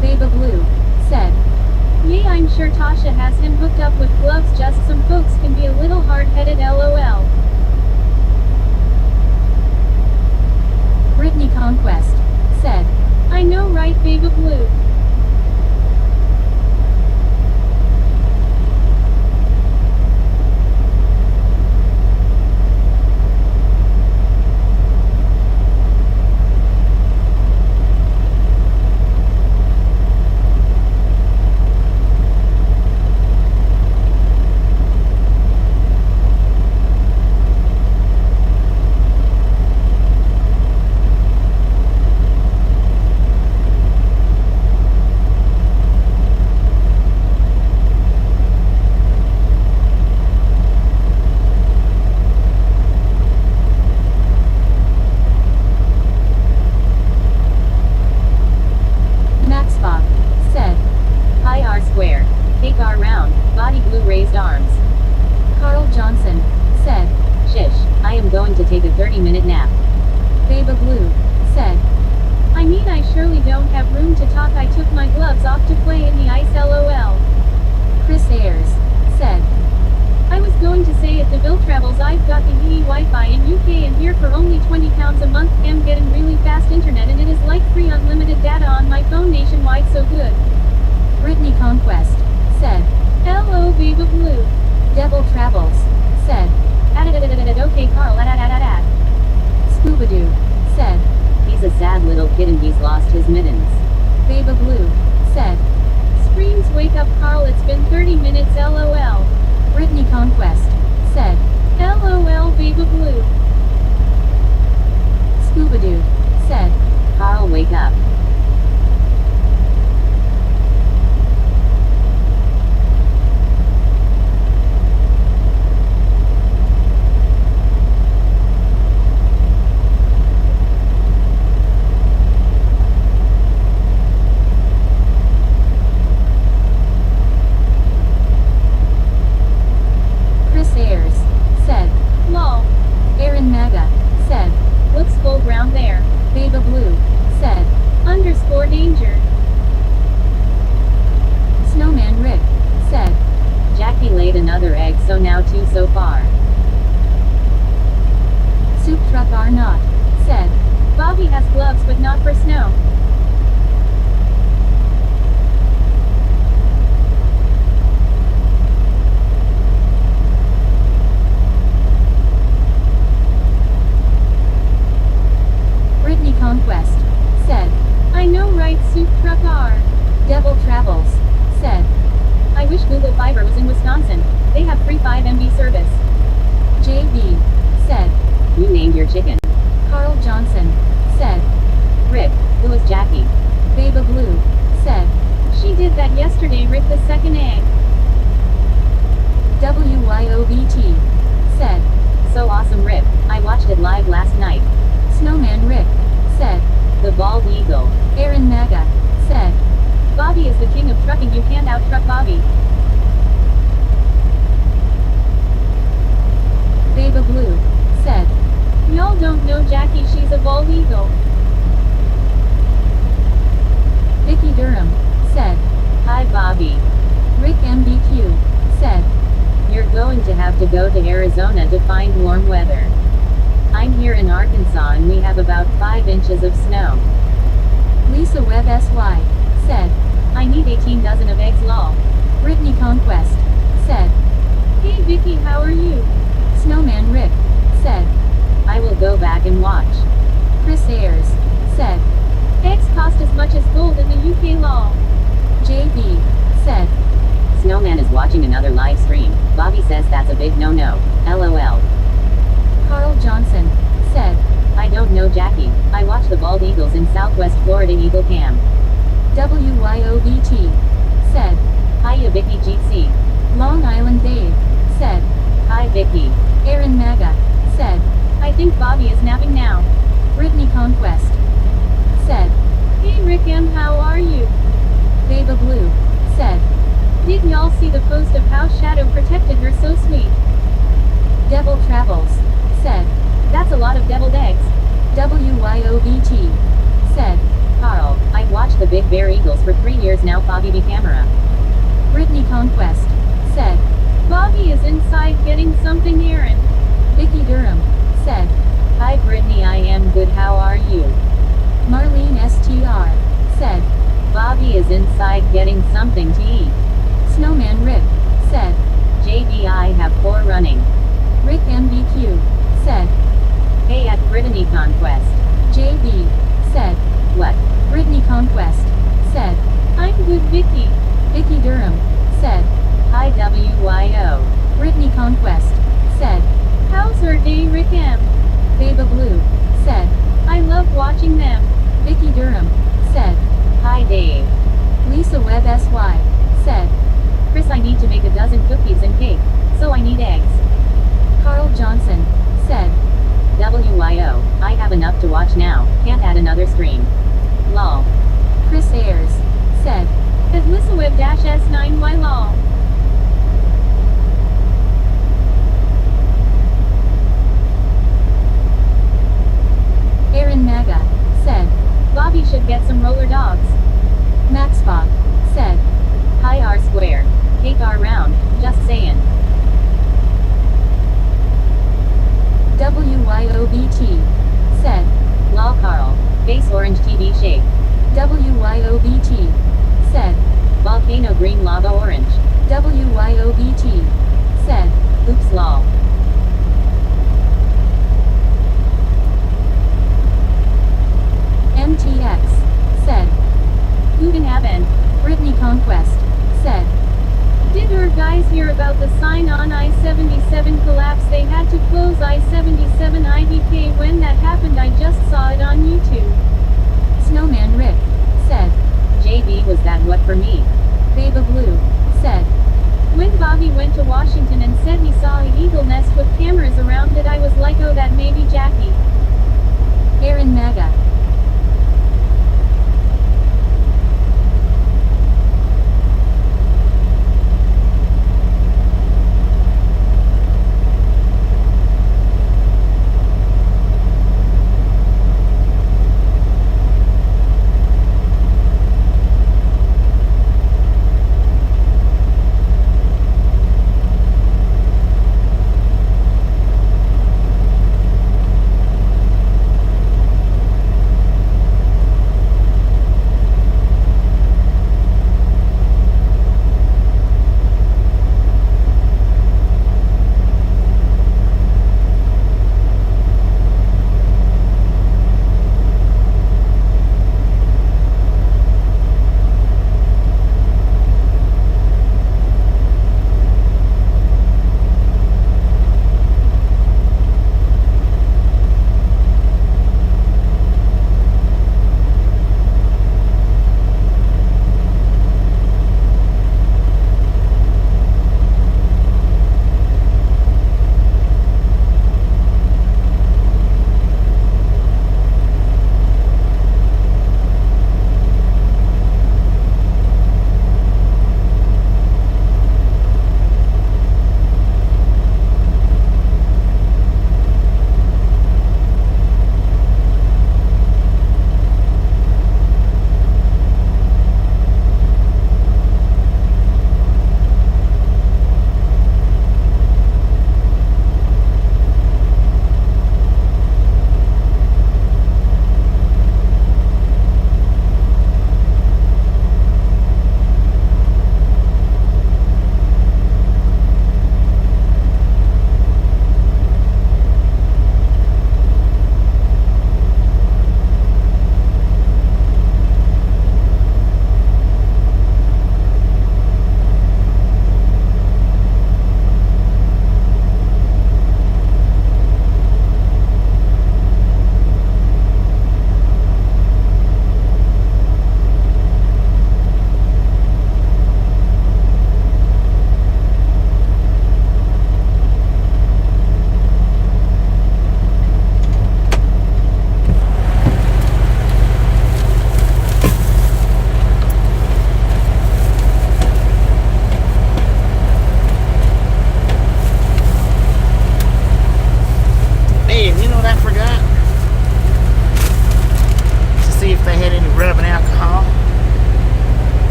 Baba Blue said. Yay, I'm sure Tasha has him hooked up with gloves, just some folks can be a little hard-headed lol. Brittany Conquest said. I know right, Baba Blue. Maxbach said. Hi R square. Take R round. Body Blue raised arms. Carl Johnson said. Shish. I am going to take a 30-minute nap. Baba Blue said. I surely don't have room to talk. I took my gloves off to play in the ice lol. Chris Ayers said. I was going to say at the Bill Travels I've got the EE Wi-Fi in UK and here for only £20 a month. I'm getting really fast internet and it is like free unlimited data on my phone nationwide, so good. Brittany Conquest said. Hello Baba Blue. Devil Travels said. Okay Carl Scuba-Doo said. He's a sad little kid and he's lost his mittens. Baba Blue said. Screams wake up Carl, it's been 30 minutes lol. Brittany Conquest said. LOL Baba Blue. Scuba-Doo said. Carl, wake up. Chris Ayers said. Lol. Aaron Maga said. Looks full ground there. Baba Blue said. _danger. Snowman Rick said. Jackie laid another egg, so now 2 so far. Soup Truck are not said. Bobby has gloves but not for snow. Brittany Conquest said. I know right, Soup Truck R. Devil Travels said. I wish Google Fiber was in Wisconsin. They have free 5 MB service. JB said. You named your chicken. Carl Johnson said. Rick, who is Jackie? Baba Blue said. She did that yesterday, Rick the second egg. WYOBT said. So awesome, Rip. I watched it live last night. Snowman Rick said. The bald eagle. Aaron Maga said. Bobby is the king of trucking, you can't out-truck Bobby. Baba Blue said. Y'all don't know Jackie, she's a bald eagle. Vicky Durham said. Hi Bobby. Rick MBQ said. You're going to have to go to Arizona to find warm weather. I'm here in Arkansas and we have about 5 inches of snow. Lisa Webb SY said. I need 18 dozen of eggs lol. Brittany Conquest said. watching another live stream. Bobby says that's a big no-no. LOL. Carl Johnson said, I don't know Jackie. I watch the bald eagles in Southwest Florida Eagle Cam. WYOBT said, Hiya Vicky GC. Long Island Dave said, Hi Vicky. Aaron Maga said, I think Bobby is napping now. Brittany Conquest said, Hey Rick M, how are you? Baba Blue said, Did y'all see the post of how Shadow protected her so sweet? Devil Travels said, That's a lot of deviled eggs. WYOBT said, Carl, I've watched the Big Bear Eagles for 3 years now. Bobby B camera. Brittany Conquest said, Bobby is inside getting something Aaron. Vicky Durham said, Hi Brittany, I am good. How are you? Marlene STR said, Bobby is inside getting something to eat. Snowman Rick said, JB, I have 4 running. Rick MBQ said, Hey at Brittany Conquest. JB said, What? Brittany Conquest said, I'm good Vicky. Vicky Durham said, Hi WYO. Brittany Conquest said, How's her day Rick M? Baba Blue said, I love watching them. Vicky Durham said, Hi Dave. Lisa Webb SY said, Chris, I need to make a dozen cookies and cake, so I need eggs. Carl Johnson said, WYO, I have enough to watch now, can't add another stream. Lol. Chris Ayers said, At LisaWeb-S9Y lol. Aaron Maga said, Bobby should get some roller dogs. Maxbot said, Hi R square. Cake R round, just saying. WYOBT said, Lol Carl. Face orange TV shape. WYOBT said, Volcano green lava orange. WYOBT said, Oops lol. MTX said, Guten Abend. Brittany Conquest said, Did your guys hear about the sign on I-77 collapse? They had to close I-77 IVK. When that happened, I just saw it on YouTube. Snowman Rick said, JB, was that what for me? Baba Blue said, When Bobby went to Washington and said he saw an eagle nest with cameras around it, I was like, oh, that may be Jackie. Aaron Maga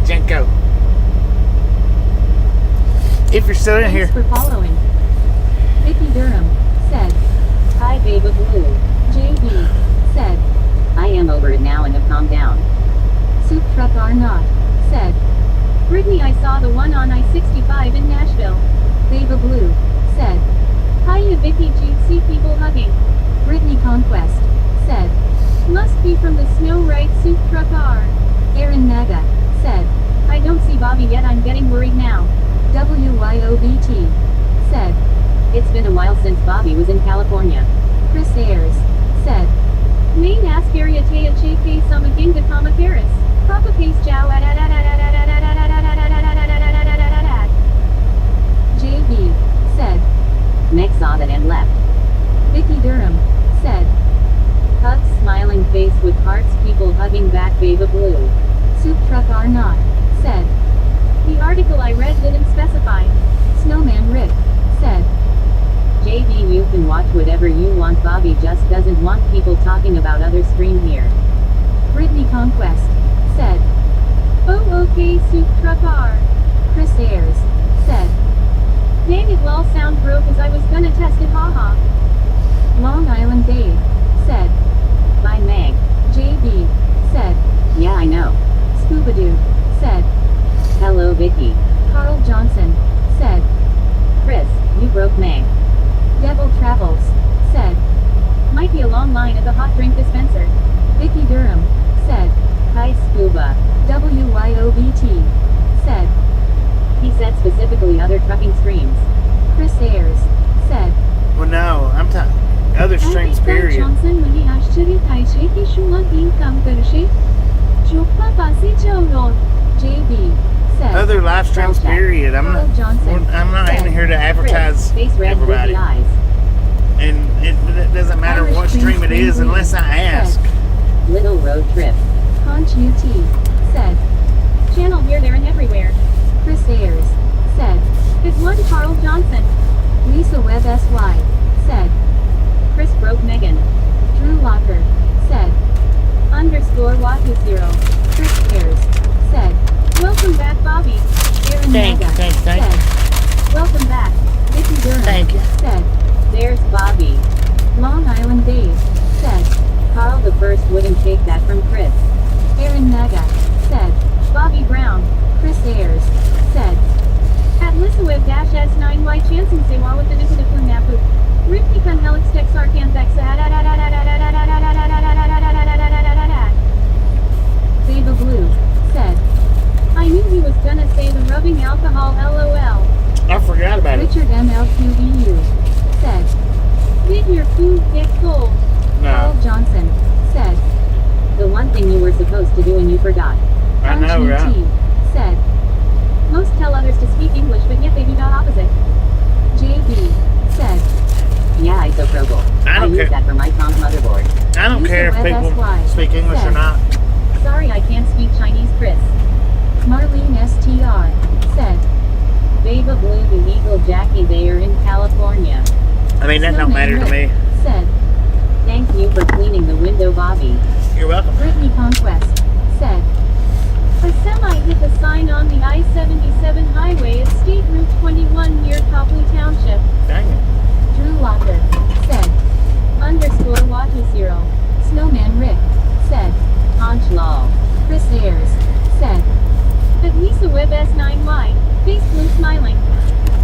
Jenko. If you're still in here. Thanks for following. Vicky Durham said, Hi, Baba Blue. JB said, I am over it now and have calmed down. Soup Truck Arnott said, Brittany, I saw the one on I-65 in Nashville. Baba Blue said, Hiya Vicky, you'd see people hugging. Brittany Conquest said, must be from the snow, right? Soup Truck R. Aaron Naga said, I don't see Bobby yet, I'm getting worried now. WYOBT said, It's been a while since Bobby was in California. Chris Ayers said, Main ask area tea chake samaging de kamakaris. Papa case jow JB said, Meg saw that and left. Vicky Durham said, Hugs, smiling face with hearts, people hugging back, Baba Blue. Soup Truck Arnott said, the article I read didn't specify. Snowman Rick said, JB, you can watch whatever you want, Bobby just doesn't want people talking about other stream here. Brittany Conquest said, oh okay Soup Truck R. Chris Ayers said, dang it lol, sound broke as I was gonna test it, haha. Long Island Dave said, Bye Meg. JB said, Yeah, I know. Scuba-Doo said, Hello Vicky. Carl Johnson said, Chris, you broke Meg. Devil Travels said, might be a long line at the hot drink dispenser. Vicky Durham said, Hi Scuba. WYOBT said, He said specifically other trucking streams. Chris Ayers said, Well, no, I'm talking other streams, period. Johnson મને આશ્ચર્ય થાય છે કે શું આ team કામ કરશે? ચોપા પાસે જાઓ loan. JB said, Other live streams, period. I'm Carl Johnson not said, even here to advertise Chris, face red, everybody. busy eyes. And it doesn't matter Irish what stream it is unless I ask. Little road trip. Conch UT said, channel here, there, and everywhere. Chris Ayers said, it won Carl Johnson. Lisa Webb SY said, Chris broke Megan. Drew Locker said, _Wahoo0. Chris Ayers said, welcome back Bobby. Aaron Thank Naga you. said, welcome back. Vicky Durham Thank you. said, There's Bobby. Long Island Dave said, Carl the First wouldn't take that from Chris. Aaron Naga said, Bobby Brown. Chris Ayers said, at Lissaweb-S9Y chancing sewa with the Nipadapu Napu. Riptikan Helix Texar Canthex. Baba Blue said, I knew he was gonna say the rubbing alcohol LOL. I forgot about it. Richard MLQVU said, did your food get cold? Carl No, Johnson said, The one thing you were supposed to do and you forgot. I know, Archie right? T said, most tell others to speak English but yet they do not opposite. JB said, Yeah, isopropyl. I don't use care. that for my Tom's motherboard. I don't Lisa care if Webb people SY speak English or said, not. Sorry, I can't speak Chinese, Chris. Marlene STR said, Baba Blue, the Eagle Jackie, they are in California. I mean, that don't Snowman matter to me. Rick said, Thank you for cleaning the window, Bobby. You're welcome. Brittany Conquest said, a semi hit the sign on the I-77 highway at State Route 21 near Copley Township. Dang it. Drew Locker said, _Wahoo0. Snowman Rick said, Conch lol. Chris Ayers said, at Lisa Webb S9Y, face blue smiling.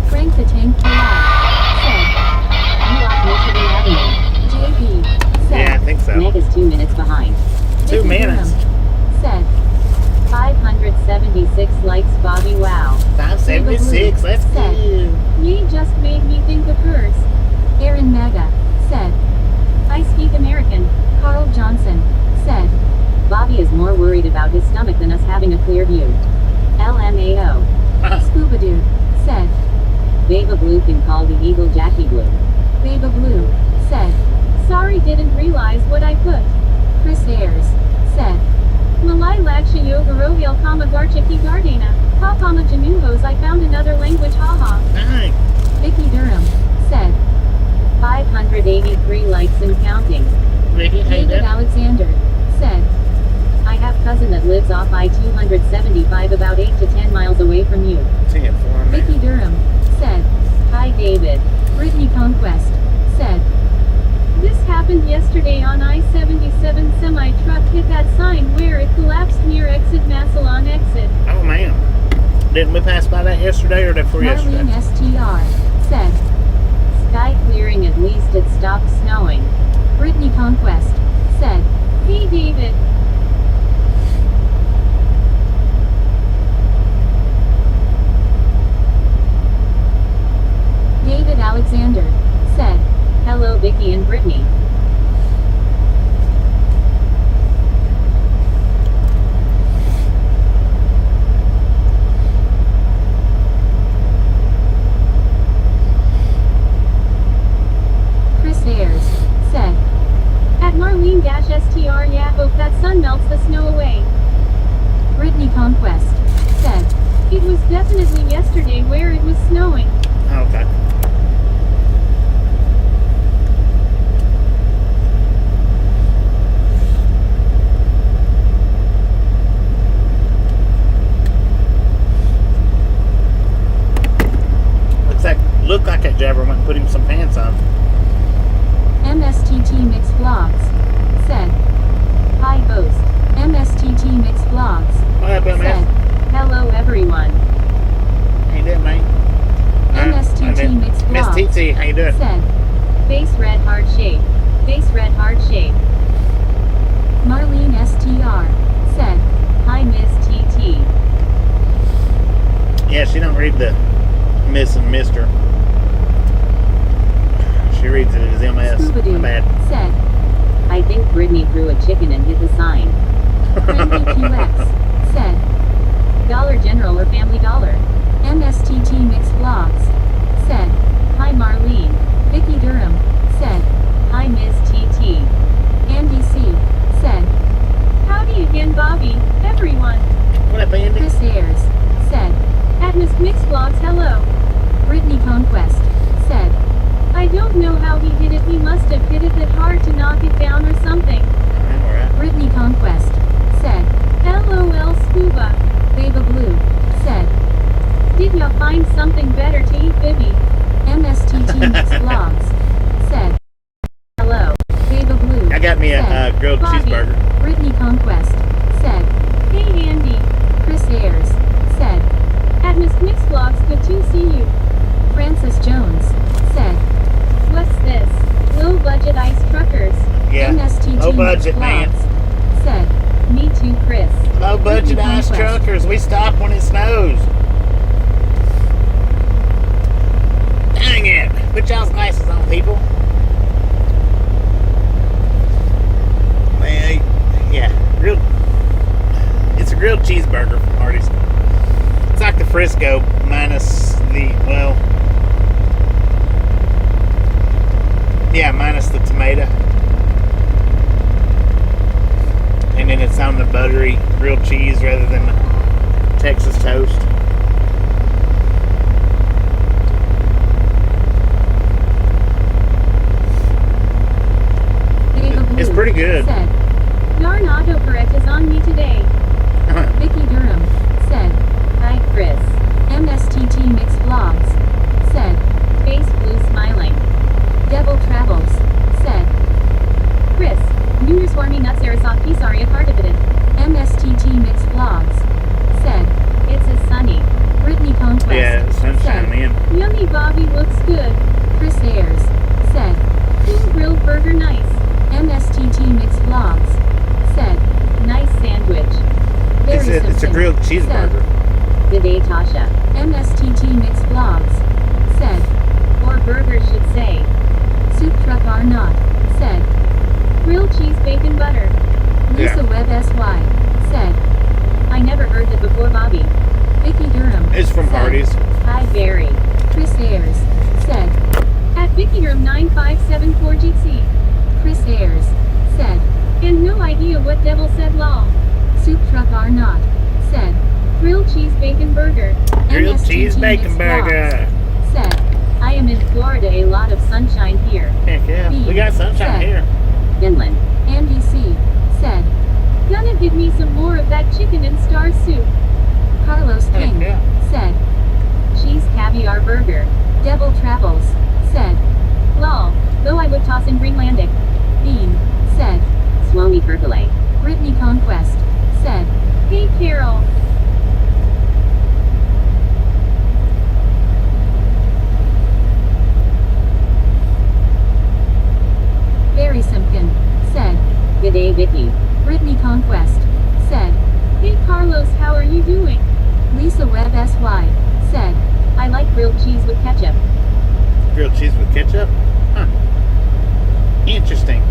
Frank the Tank July said, You off Michigan Avenue. JB said, Yeah, I think so. Meg is 2 minutes behind. 2 Vicky minutes. Durham said, 576 likes, Bobby, wow. 576. Let's Said. go. ye just made me think of hers. Aaron Naga said, I speak American. Carl Johnson said, Bobby is more worried about his stomach than us having a clear view. LMAO. Scuba-Doo said, Baba Blue can call the Eagle Jackie Blue. Baba Blue said, sorry didn't realize what I put. Chris Ayers said, Malay Laksha Yoga Royal Kama Garchiki Gardena, Papama Januhos, I found another language, haha. Dang. Vicky Durham said, 583 likes and counting. Vicky, hey, David Alexander said, I have cousin that lives off I-275 about 8 to 10 miles away from you. 10 for me. Vicky Durham said, Hi David. Brittany Conquest said, This happened yesterday on I-77. Semi-truck hit that sign where it collapsed near exit Massillon exit. Oh, man. Didn't we pass by that yesterday or before Marlene yesterday? STR said, Sky clearing, at least it stopped snowing. Brittany Conquest said, Hey David. David Alexander said, Hello Vicky and Brittany. Chris Ayers said, At Marlene-STR, yeah, hope that sun melts the snow away. Brittany Conquest said, It was definitely yesterday where it was snowing. Oh, okay. Looked like that jabber went and put him some pants on. MSTT Mix Vlogs said, Hi host. MSTT Mix Vlogs What happened, said, man? Hello everyone. How you doing, man? MSTT Mix Miss Vlogs TT, how you doing? said, Face red heart shape. Face red heart shape. Marlene STR said, Hi Miss TT. Yeah, she don't read the Miss and Mister. She reads it as MS. Scooby-Doo My bad. said, I think Brittany threw a chicken and hit the sign. Frankie QX said, Dollar General or Family Dollar. MSTT Mix Vlogs said, Hi Marlene. Vicky Durham said, Hi Miss TT. Andy C said, Howdy again, Bobby, everyone. What up, Andy? Chris Ayers said, At Miss Mix Vlogs, hello. Brittany Conquest said, I don't know how he hit it, he must have hit it that hard to knock it down or something. I'm alright. Brittany Conquest said, LOL Scuba. Baba Blue said, Did ya find something better to eat, Bibby? MSTT Mix Vlogs said, Hello. Baba Blue I got me a said, grilled Bobby. cheeseburger. Brittany Conquest said, Hey Andy. Chris Ayers said, At Miss Mix Vlogs, good to see you. Francis Jones said, What's this? Low budget ice truckers. Yeah. MSTT Low Mix budget, man. Vlogs said, Me too, Chris. Low budget Brittany ice Conquest. truckers. We stop when it snows. Dang it. Put y'all's glasses on, people. Well, yeah. It's a grilled cheeseburger from Hardee's. It's like the Frisco minus the, well, yeah, minus the tomato. And then it's on the buttery grilled cheese rather than the Texas toast. Baba Blue It's pretty good. said, Darn autocorrect is on me today. Vicky Durham said, Hi Chris. MSTT Mix Vlogs said, Face blue smiling. Devil Travels said, Chris. Junior Swarmy Nuts Arasaki Saria Cardipidin. MSTT Mix Vlogs said, It's a sunny. Brittany Conquest Yeah, the sun's said, shining in. Yummy Bobby looks good. Chris Ayers said, Cool grilled burger nice. MSTT Mix Vlogs said, Nice sandwich. Barry It's a Simpson grilled cheeseburger. Good day, Tasha. MSTT Mix Vlogs said, Or burger should say. Soup Truck are not said, Grilled cheese bacon butter. Lisa Yeah. Webb SY said, I never heard that before, Bobby. Vicky Durham It's from said, Hardee's. Hi Barry. Chris Ayers said, At Vickyroom 9574 GC. Chris Ayers said, And no idea what devil said lol. Soup Truck are not said, Grilled cheese bacon burger. Grilled MSTT cheese bacon Mix burger. Vlogs said, I am in Florida, a lot of sunshine here. Heck yeah. We got sunshine Said. here. Finland. Andy C said, Gonna give me some more of that chicken and star soup. Carlos King yeah. said. Cheese caviar burger. Devil Travels said. Lol. Though I would toss in Greenlandic. Bean said. Swami percolate. Brittany Conquest said. Hey Carol. Barry Simpkin said. G'day Vicky. Brittany Conquest said. Hey Carlos, how are you doing? Lisa Webb SY said. I like grilled cheese with ketchup. Grilled cheese with ketchup? Huh. Interesting.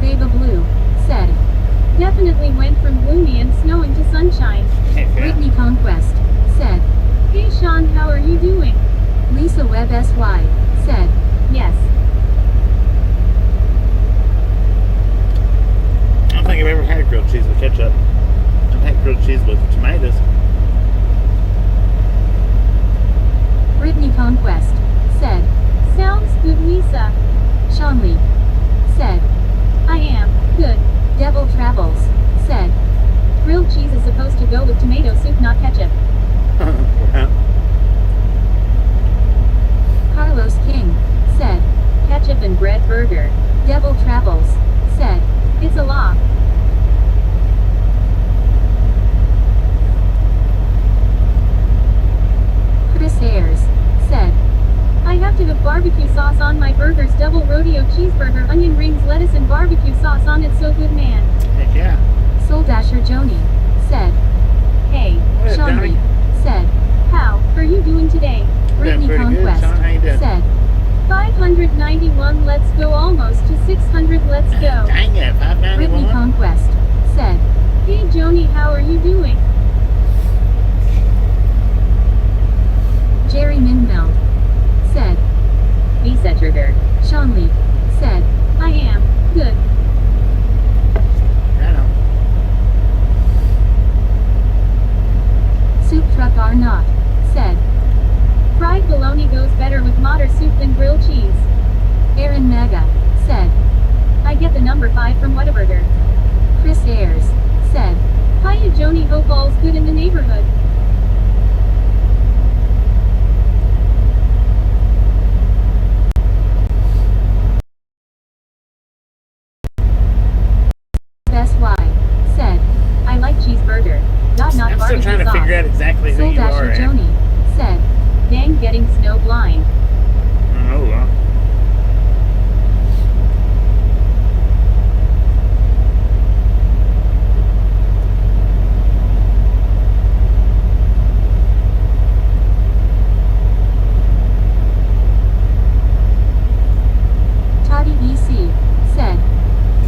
Baba Blue said. Definitely went from gloomy and snowing to sunshine. Heck yeah. Brittany Conquest said. Hey Sean, how are you doing? Lisa Webb SY said. Yes. I don't think I've ever had grilled cheese with ketchup. I've had grilled cheese with tomatoes. Brittany Conquest said. Sounds good, Lisa. Sean Lee said. I am good. Devil Travels said. Grilled cheese is supposed to go with tomato soup, not ketchup. Carlos King said. Ketchup and bread burger. Devil Travels said. It's a lock. Chris Ayers said. I have to have barbecue sauce on my burgers. Double rodeo cheeseburger, onion rings, lettuce and barbecue sauce on it. So good, man. Heck yeah. Soul Dasher Joni said. Hey, What up, Sean Johnny? Lee said. how are you doing today? Brittany pretty good, Conquest Sean. How you doing? said. 591, let's go. Almost to 600, let's go. Dang it, Brittany 591. Conquest said. Hey Joni, how are you doing? Jerry Minmeld said. Visa trigger. Sean Lee said. I am good. Right on. Soup Truck Are Not said. Fried bologna goes better with modder soup than grilled cheese. Aaron Maga said. I get the number 5 from Whataburger. Chris Ayers said. Hiya Joni, hope all's good in the neighborhood. SY said. I like cheeseburger. Not I'm still barbecue trying to sauce. figure out exactly who Soul you are. Dasher Joni said. Dang, getting snow blind. Oh, well. Toddy EC said.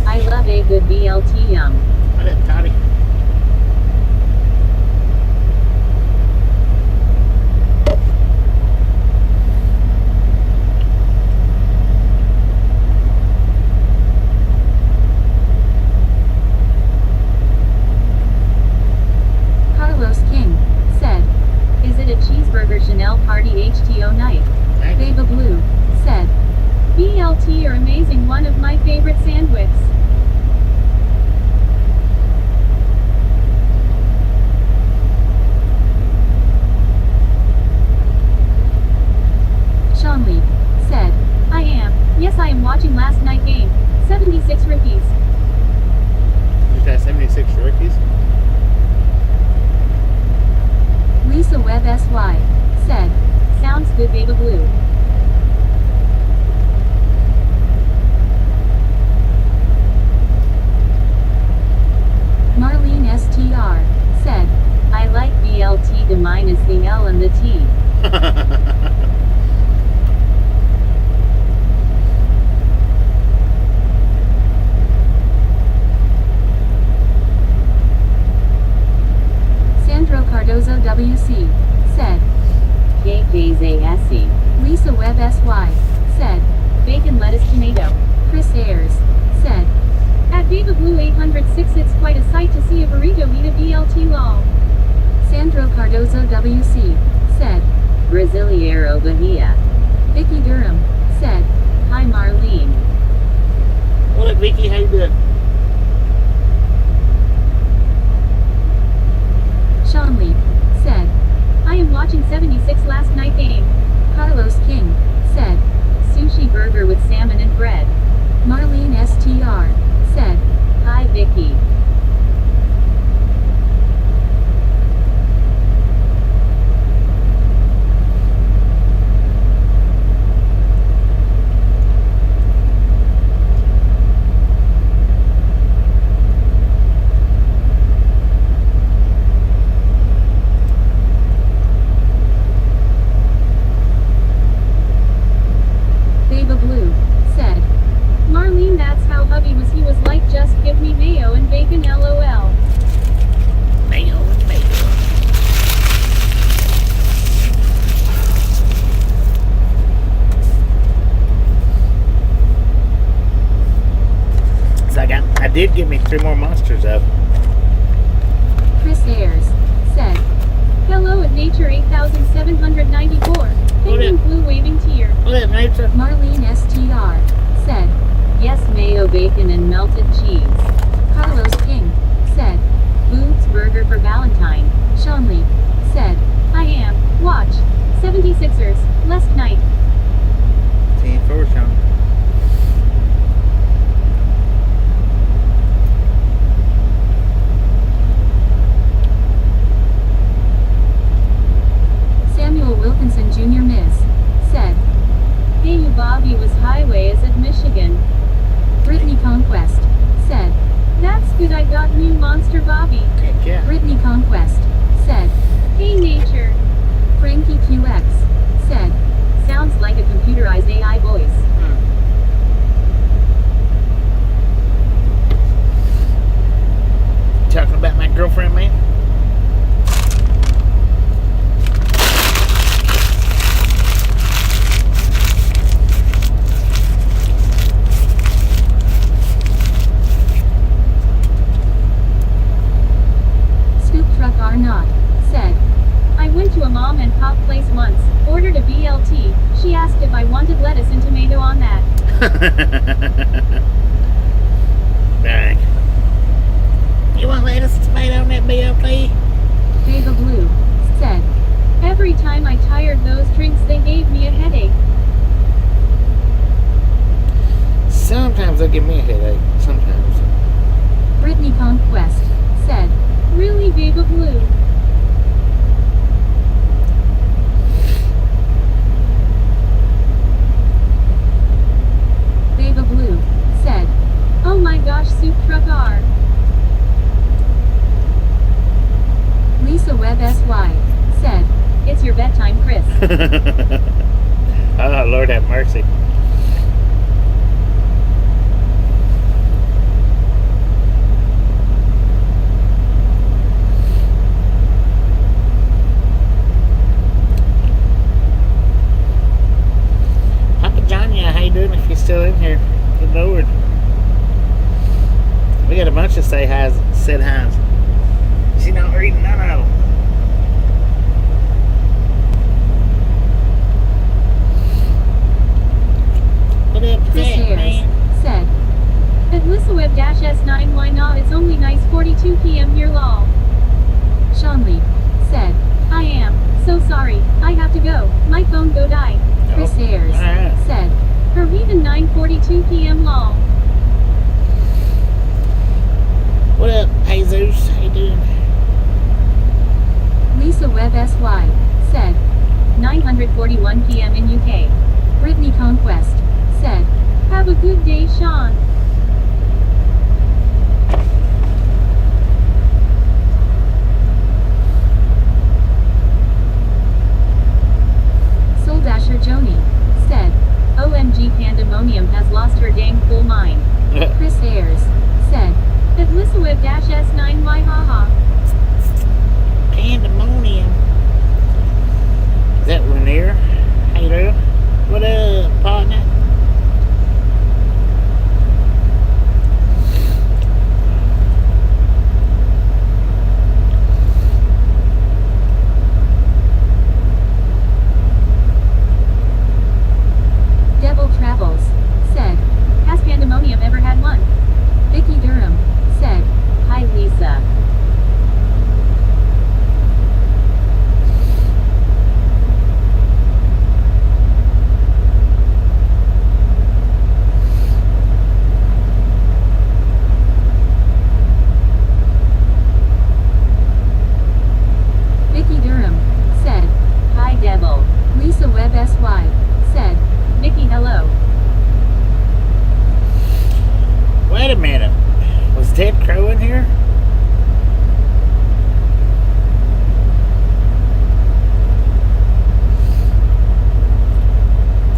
I love a good BLT yum. What up, Toddy? Carlos King said. Is it a cheeseburger Chanel party HTO night? Thank you. Baba Blue said. BLT are amazing, one of my favorite sandwiches. Sean Lee said. I am. Yes, I am watching last night game. 76 rookies. Just had 76 rookies. Lisa Webb SY said. Sounds good, Baba Blue. Marlene STR said. I like BLT to minus the L and the T. Sandro Cardozo WC said. KKZSE. Lisa Webb SY said. Bacon, lettuce, tomato. Chris Ayers said. At Baba Blue 806, it's quite a sight to see a burrito eat a BLT lol. Sandro Cardozo WC said. Brazil. Brasileiro Bahia. Vicky Durham said, Hi Marlene. What up, Vicky? How you doing? Sean Lee said, I am watching 76 last night game. Carlos King said, Sushi burger with salmon and bread. Marlene STR said, Hi Vicky. Baba Blue said, Marlene, that's how hubby was. He was like, just give me mayo and bacon, lol. Mayo and mayo. So I did give me 3 more monsters though. Chris Ayers said, Hello at Nature 8794. Penguin blue waving tear. What up, nature? Marlene STR said, Yes mayo bacon and melted cheese. Carlos King said, Boots burger for Valentine. Sean Lee said, I am. Watch. 76ers. Last night. 10-4, Sean. Samuel Wilkinson Jr. Miss said, Hey you Bobby was highway is at Michigan. Brittany Conquest said, That's good, I got new monster Bobby. Heck yeah. Brittany Conquest said, Hey Nature. Frankie QX said, Sounds like a computerized AI voice. Talking about my girlfriend, man? Scoop Truck R Not said, I went to a mom and pop place once, ordered a BLT. She asked if I wanted lettuce and tomato on that. Dang. You want lettuce and tomato on that BLT? Baba Blue said, Every time I tired those drinks they gave me a headache. Sometimes they'll give me a headache. Sometimes. Brittany Conquest said, Really Baba Blue. Baba Blue said, Oh my gosh, Soup Truck R. Lisa Webb SY said, It's your bedtime, Chris. Oh, Lord have mercy. Papa Johnny, how you doing if you're still in here? Good Lord. We got a bunch of said highs. She not reading none of them. What up, Chris Jack, Ayers man? said, At Lissaweb-S9, why not? It's only nice 42 p.m. here, lol. Sean Lee said, I am. So sorry. I have to go. My phone go die. Chris Oh, Ayers alright. said, Her even 9:42 p.m. lol. What up, Jesus? How you doing? Lisa Webb SY said, 9:41 p.m. in UK. Brittany Conquest said, Have a good day, Sean. Soul Dasher Joni said, OMG Pandemonium has lost her dang cool mind. Chris Ayers said, At Lissaweb-S9, why haha. Pandemonium. Is that Lanier? How you doing? What up, partner?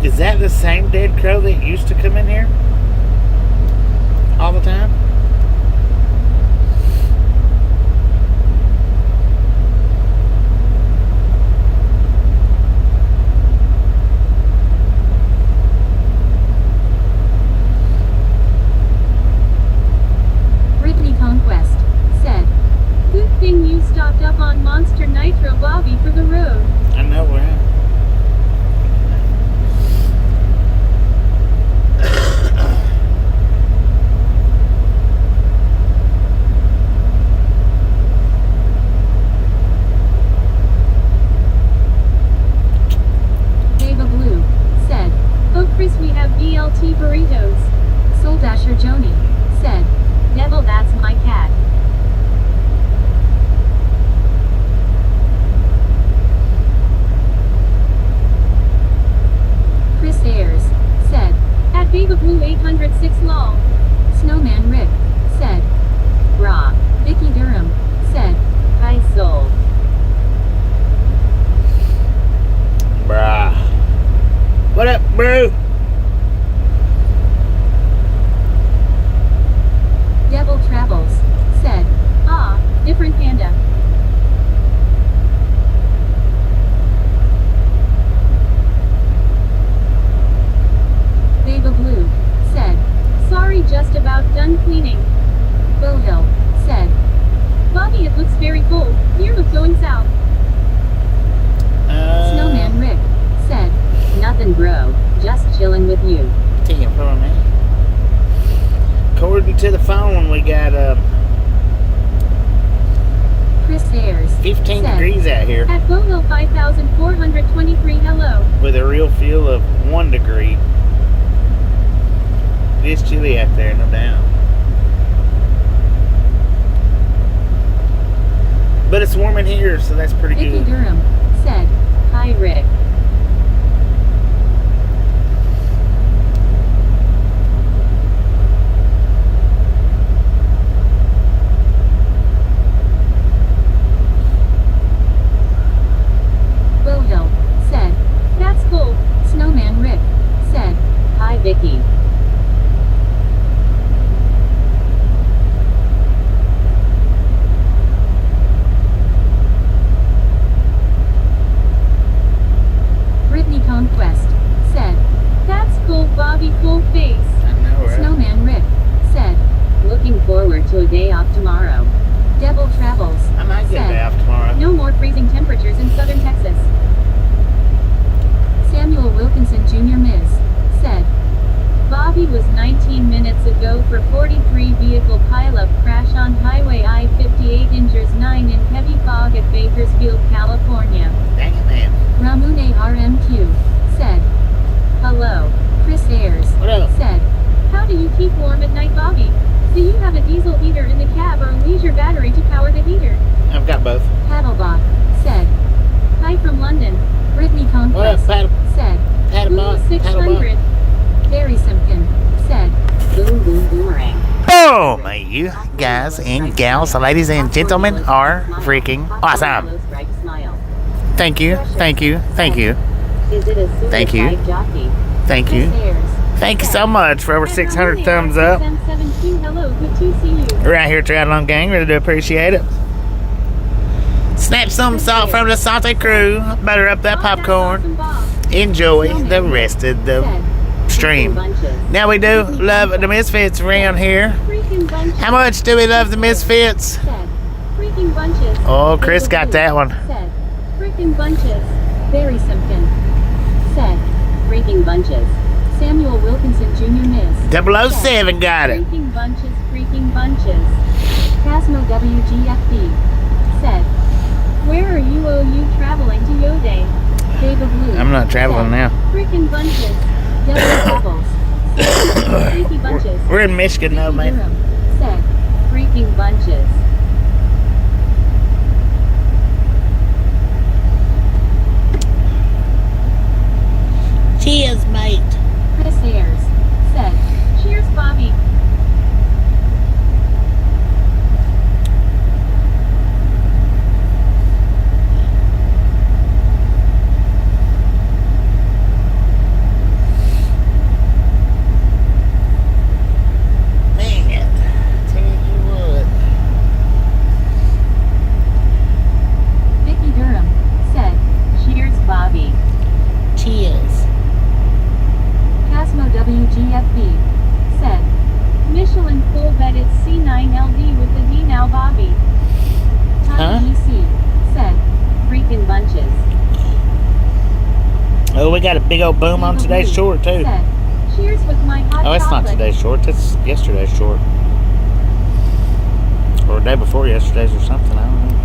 Is that the same dead crow that used to come in here all the time? Brittany Conquest said, "Good thing you stocked up on Monster Nitro, Bobby, for the road." I know, right? Ava Blue said, "Oh Chris, we have BLT burritos." Soul Dasher Joni said, "Devil, that's my cat." Chris Ayers said, "At Ava Blue 806 lol." Snowman Rick said, Brah. Vicky Durham said, Hi soul. Bruh. What up, bro? Devil Travels said, "Ah, different panda." Ava Blue said, "Sorry, just about done cleaning." Bohill said, "Bobby, it looks very cold. Fear of going south." Snowman Rick said, Nothing bro. Just chilling with you. Taking from me. According to the phone, we got Chris Ayers 15 said, degrees out here "At Bohill 5423 hello." with a real feel of 1 degree. It is chilly out there, no doubt. But it's warm in here, so that's pretty Vicky good. Durham said, Hi Rick. Bohill said, "That's cool." Snowman Rick said, Hi Vicky. Brittany Conquest said, "That's cool, Bobby, full face." I know, right? Snowman Rick said, Looking forward to a day off tomorrow. Devil Travels I might get a said, day off tomorrow. "No more freezing temperatures in southern Texas." Samuel Wilkinson Jr. Ms. said, "Bobby was 19 minutes ago for 43 vehicle pileup crash on Highway I-58, injures 9 in heavy fog at Bakersfield, California." Dang it, man. Ramune RMQ said, "Hello." Chris Ayers What up? said, "How do you keep warm at night, Bobby? Do you have a diesel heater in the cab or a leisure battery to power the heater?" I've got both. Paddlebot said, "Hi from London." Brittany What up, Conquest Paddle? said, Paddlebot? "Ooh, 600. Barry Simpkin said, Boom boom boomerang. Boom! You guys and gals, ladies and gentlemen, are freaking awesome. Hello, Strike smile. Thank you, thank you, thank you, Is it a super Thank you. tight jockey? thank Chris you. Ayers Thank you so much for over said, 600 "Ramune thumbs up. RXM72, hello, good to see you." Right here, Triathlon Gang, really do appreciate it. Snap some salt from the salty crew. Butter up that Bob, that's popcorn. awesome, Bob. Enjoy Snowman the Rick rest of the said, stream. Bunches. Now we do love the Misfits around here. "Freaking bunches." How much do we love the Misfits? Said, "Freaking bunches." Oh, Chris Ava got Blue that one. Said, "Freaking bunches." Barry Simpkin said, Freaking bunches. Samuel Wilkinson Jr. Ms. 007 got it. Freaking bunches, freaking bunches. Casmo WGFD said, "Where are you? Oh, you traveling to Yode?" David Blue I'm not traveling said, now. "Freaking bunches." Devil Travels said, "Freaky bunches." We're in Michigan now, Vicky man. Durham said, Freaking bunches. Cheers, mate. Chris Ayers said, "Cheers, Bobby." WGFB, said, Michelin full bet it's C9LD with the D now Bobby. Huh? Tommy EC, said, freaking bunches. Oh, we got a big old boom on today's short, too. Said, cheers with my hot Oh, it's not chocolate. today's short. That's yesterday's short. Or the day before yesterday's or something. I don't know.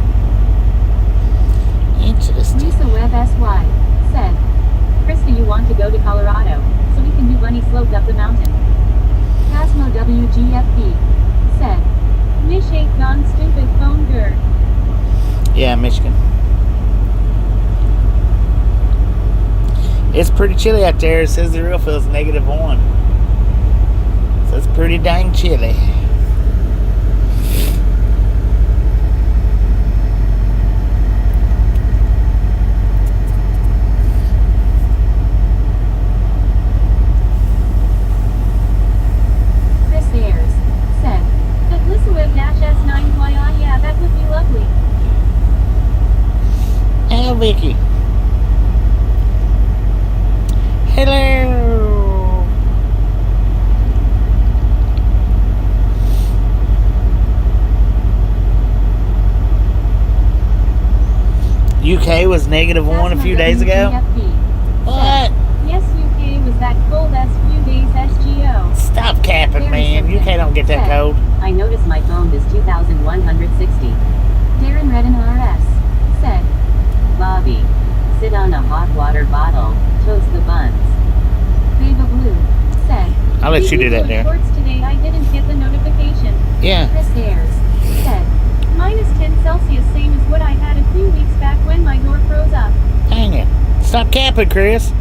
Interesting. Lisa Webb SY, said, Krista, you want to go to Colorado, so we can do bunny sloped up the mountain. Casmo WGFB, said, Mish ain't gone stupid phone girl. Yeah, Michigan. It's pretty chilly out there. It says the real feels -1. So it's pretty dang chilly. Chris Ayers, said, at Lissaweb-S9YI, yeah, that would be lovely. Hey, Vicky. Hello. UK was -1 a few days ago. What? Yes, UK was that cold as few days SGO. Stop capping, man. UK don't get that cold. I notice my phone is 2160. Darren Redden RS, said, Bobby. Sit on a hot water bottle. Toast the buns. Beba Blue, said, I'll let you do that, there. Darren. Shorts today, I didn't get the notification. Yeah. Chris Ayers, said, -10 Celsius, same as what I had a few weeks back when my door froze up. Dang it. Stop capping, Chris.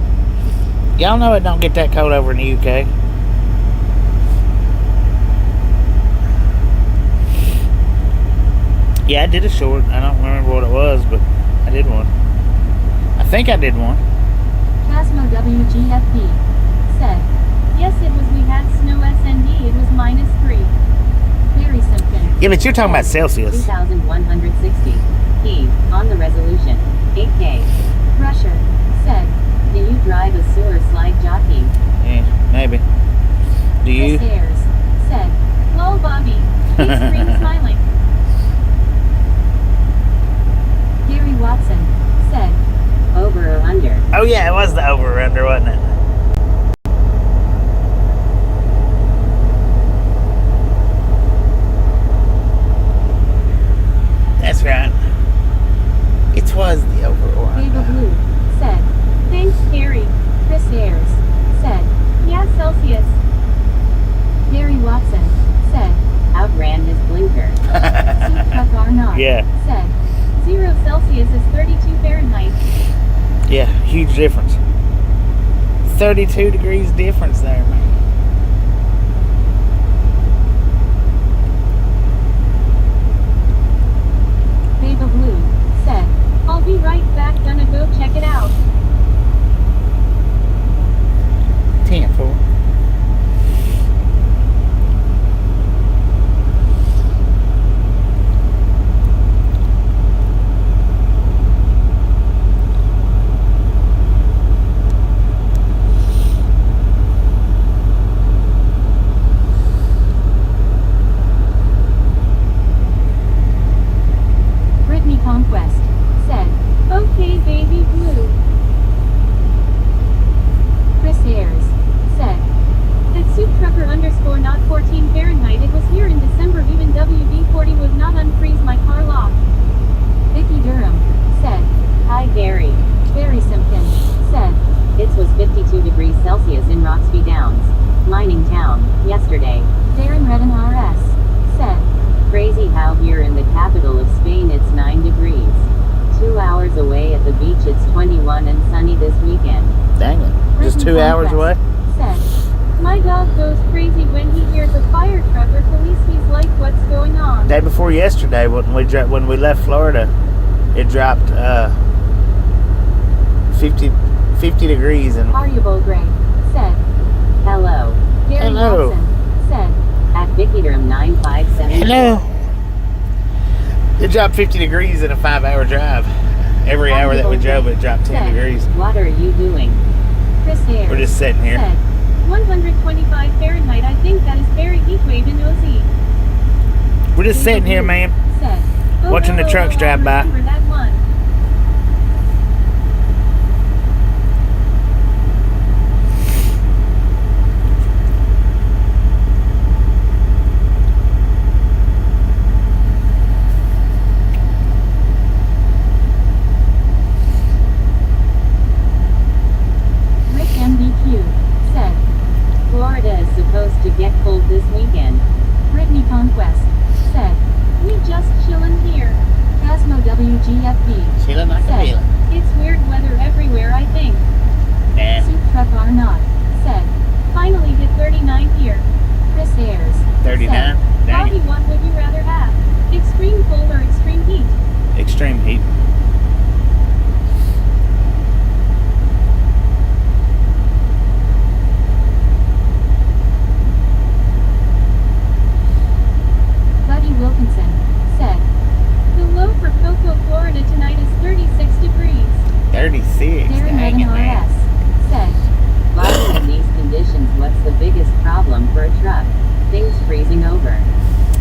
Y'all know it don't get that cold over in the UK. Yeah, I did a short. I don't remember what it was, but I did one. I think I did one. Casmo WGFB, said, yes, it was, we had snow SND, it was -3. Very Simpkin. Yeah, but you're talking about Celsius. 2160. P. On the resolution. 8K. Rusher, said, Do you drive a sewer slide jockey? Yeah, maybe. Do you? Chris Ayers, said, lol Bobby, he screamed smiling. Gary Watson, said, Over or under? Oh, yeah, it was the over or under, wasn't it? That's right. It was the over or Beba under. Blue, said, thanks Gary. Chris Ayers, said, yeah Celsius. Gary Watson, said, Outran his blinker. Seacup Arnott, Yeah. said, 0 Celsius is 32 Fahrenheit. Yeah, huge difference. 32 degrees difference there, man. Beba Blue, said, I'll be right back, gonna go check it out. 10-4. Brittany Conquest, said, okay baby blue. Chris Ayers, said, at soup trucker _ not 14 Fahrenheit, it was here in December, even WD-40 would not unfreeze my car lock. Vicky Durham, said, Hi Gary. Barry Simpkin, said, It was 52 degrees Celsius in Roxby Downs, mining town, yesterday. Darren Redden RS, said, Crazy how here in the capital of Spain it's 9 degrees. 2 hours away at the beach it's 21 and sunny this weekend. Dang it. Just Brittany 2 hours Conquest, away? said, my dog goes crazy when he hears a fire truck or police, he's like, what's going on? Day before yesterday, when we left Florida, it dropped 50 degrees and Variable Gray, said, Hello. Gary Hello. Watson, said, At Vicky Durham 957. hello. It dropped 50 degrees in a 5-hour drive. Every hour that we drove, it dropped 10 Said. degrees. What are you doing? Chris Ayers, We're just sitting here. said, 125 Fahrenheit. I think that is very heat wave in OZ. We're just sitting here, man. Said, oh, Watching the trucks I drive by. remember that one. Rick MBQ said, Florida is supposed to get cold this weekend. Brittany Conquest said, We just chillin' here. Cosmo WGFB She look like a said, feeling. It's weird weather everywhere, I think. And Soup Truck Arnott said, Finally hit 39 here. Chris Ayers 39. Bobby, Dang. what would you rather have? Extreme cold or extreme heat? Extreme heat. Buddy Wilkinson said, The low for Cocoa, Florida tonight is 36 degrees. 36. Darren Dang it, Redden man. RS said, Bobby, in these conditions, what's the biggest problem for a truck? Things freezing over.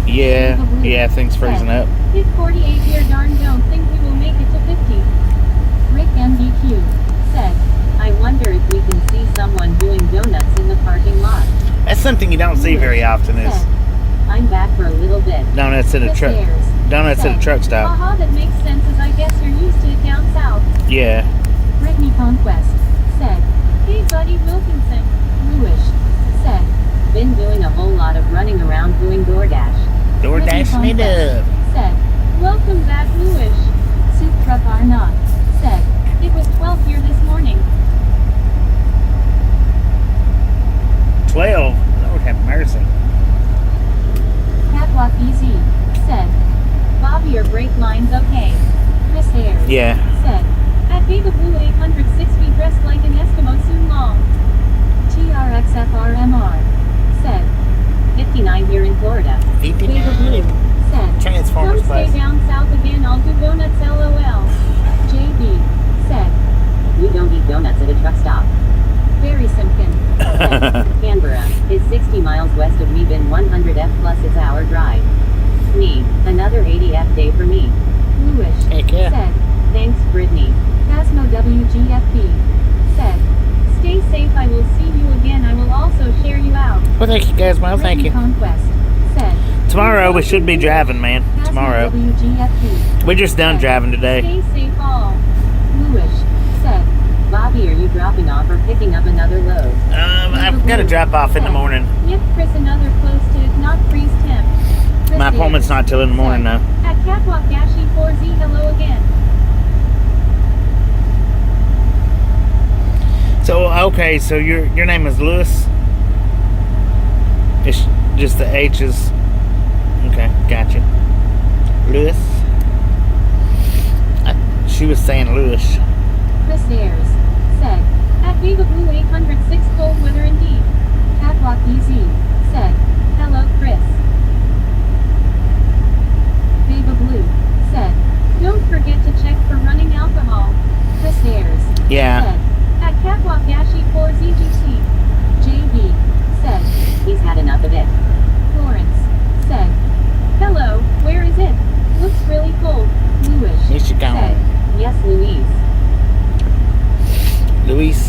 Yeah, things freezing up. Hit 48 here, darn, don't think we will make it to 50. Rick MBQ said, I wonder if we can see someone doing donuts in the parking lot. That's something you don't see very often is said, I'm back for a little bit. donuts at a Chris truck. Ayers Donuts at a truck stop. Haha, that makes sense as I guess you're used to it down south. Yeah. Brittany Conquest said, Hey buddy Wilkinson. Bluish said, Been doing a whole lot of running around doing DoorDash. DoorDash me up. said, Welcome back, Bluish. Soup Truck Arnott said, It was 12 here this morning. 12. Lord have mercy. Catwalk EZ said, Bobby, your brake line's okay. Chris Ayers Yeah. said, At Beta Blue 806 feet dressed like an Eskimo soon long. TRXFRMR said, 59 here in Florida. Beta Blue 59. said, Transformers Don't stay place. down south again, I'll do donuts LOL. JB said, We don't eat donuts at a truck stop. Barry Simpkin said, Canberra is 60 miles west of me, been 100F plus its hour drive. Me, another 80F day for me. Bluish Heck yeah. said, Thanks, Brittany. Cosmo WGFB said, Stay safe, I will see you again, I will also share you out. Well, thank you guys. Well, thank Brittany you. Conquest said, Tomorrow we should be driving, man. Cosmo Tomorrow. WGFB We're just done driving today. Stay safe all. Bluish said, Bobby, are you dropping off or picking up another load? I've got to drop off in the morning. Yep, Chris, another close to not freeze temp. Chris My appointment's Ayers not till in the morning, though. At Catwalk Dash E4Z, hello again. So, okay, so your name is Lewis? It's just the H is... Okay, gotcha. Lewis? She was saying Lewis. Chris Ayers said, At Beta Blue 806 cold weather indeed. Catwalk EZ said, Hello, Chris. Beba Blue said, Don't forget to check for running alcohol. Chris Ayers Yeah. said, At Catwalk Dash E4ZGC. JB said, He's had enough of it. Florence said, Hello, where is it? Looks really cold. Bluish Here she comes. said, Yes, Louise. Luis.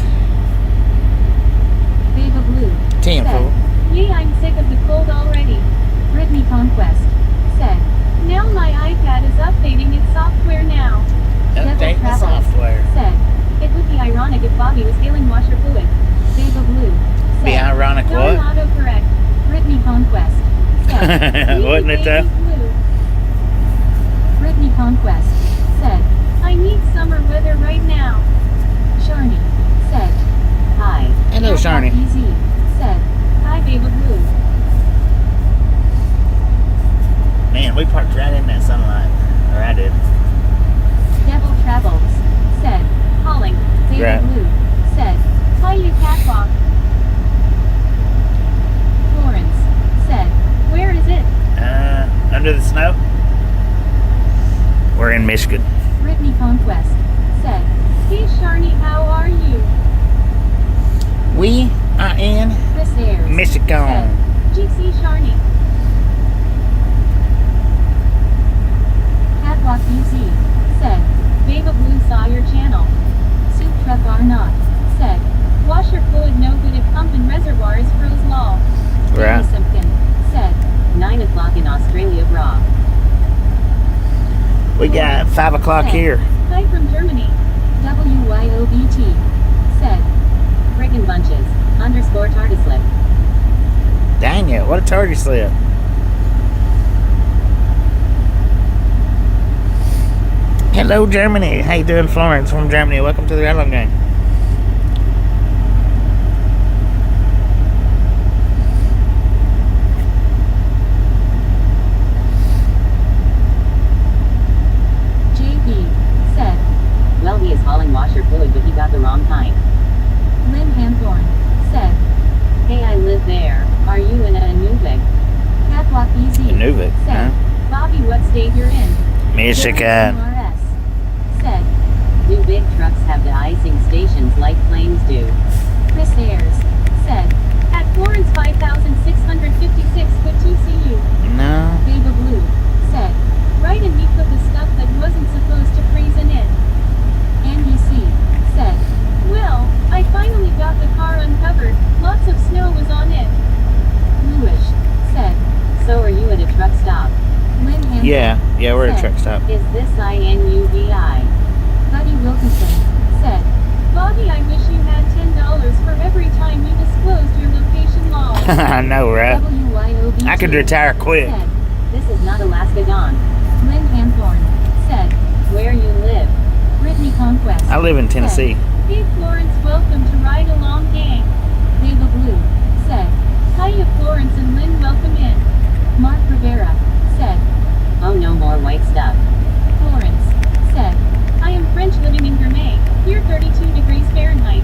Beba Blue Temple. Yay, I'm sick of the cold already. Brittany Conquest said, Now my iPad is updating its software now. Update the software. said, It would be ironic if Bobby was scaling washer fluid. Beba Blue Be said, ironic Darn what? autocorrect. Brittany Conquest said, Wasn't it though? Baby blue. Brittany Conquest said, I need summer weather right now. Sharni said, Hi. Hello, Catwalk Sharni. EZ said, Hi, Beba Blue. Man, we parked right in that sunlight. Or I did. Devil Travels said, Calling. Beba Right. Blue said, Hi, you catwalk. Florence said, Where is it? Under the snow? We're in Michigan. Brittany Conquest said, Hey, Sharni, how are you? We are are in Chris Ayers. Michigan. Said, GC Sharney. Catwalk UZ. Said, Baba Blue saw your channel. Soup truck are not. Said, washer fluid no good if pump and reservoir is froze lol. Right. Davey Simpkin. Said, 9 o'clock in Australia bra. We got 5 o'clock Said, here. Hi from Germany. WYOBT. Said, Friggin' bunches. Underscore tardislip. Dang it, what a target slip. Hello, Germany. How you doing, Florence from Germany? Welcome to the Island Gang. JB. Said, Well, he is hauling washer fluid, but he got the wrong kind. Lynn Hanthorne. Said, Hey, I live there. Are you in a Nuvik? Catwalk EZ. Nuvik, Said, huh? Bobby, what state you're in? Michigan. RS. Said, Do big trucks have the icing stations like planes do? Chris Ayers. Said, at Florence 5656 good to see you. No. Baba Blue. Said, right, and he put the stuff that wasn't supposed to freeze in it. Andy C. Said, well, I finally got the car uncovered. Lots of snow was on it. Bluish. Said, So are you at a truck stop? Lynn Hanson. Yeah, we're at a Said, truck stop. Is this INUVI? Buddy Wilkinson. Said, Bobby, I wish you had $10 for every time you disclosed your location log. I know, right? WYOB. I could retire quick. Said, This is not Alaska Dawn. Lynn Hanthorne. Said, Where you live? Brittany Conquest. I live in Tennessee. Hey Florence, welcome to Ride Along Gang. Baba Blue. Said, hiya Florence and Lynn, welcome in. Mark Rivera. Said, Oh, no more white stuff. Florence. Said, I am French living in Gourmet. Here 32 degrees Fahrenheit.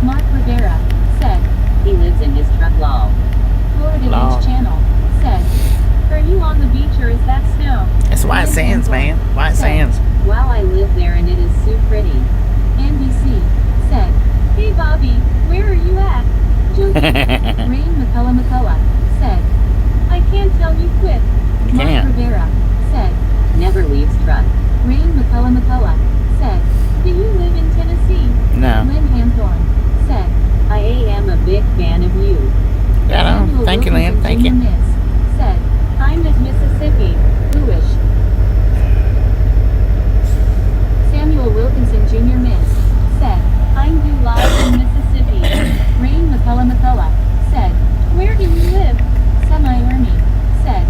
Mark Rivera. Said, He lives in his truck lol. Florida Lol. Beach Channel. Said, are you on the beach or is that snow? It's White Lynn Sands, Hanthorne. man. White Said, Sands. Wow, I live there and it is so pretty. Andy C. Said, hey Bobby, where are you at? Joking. Rain McCullough said, I can't tell you quit. You Mark can't. Rivera said, Never leaves truck. Rain McCullough said, do you live in Tennessee? No. Lynn Hanthorne said, I am a big fan of you. Got on. Samuel Thank you, Lynn. Wilkinson Thank Jr. you. Miss said, I'm at Mississippi. Bluish. Samuel Wilkinson Jr. Miss said, I'm due live in Mississippi. Rain McCullough said, where do you live? Semi-Ernie said,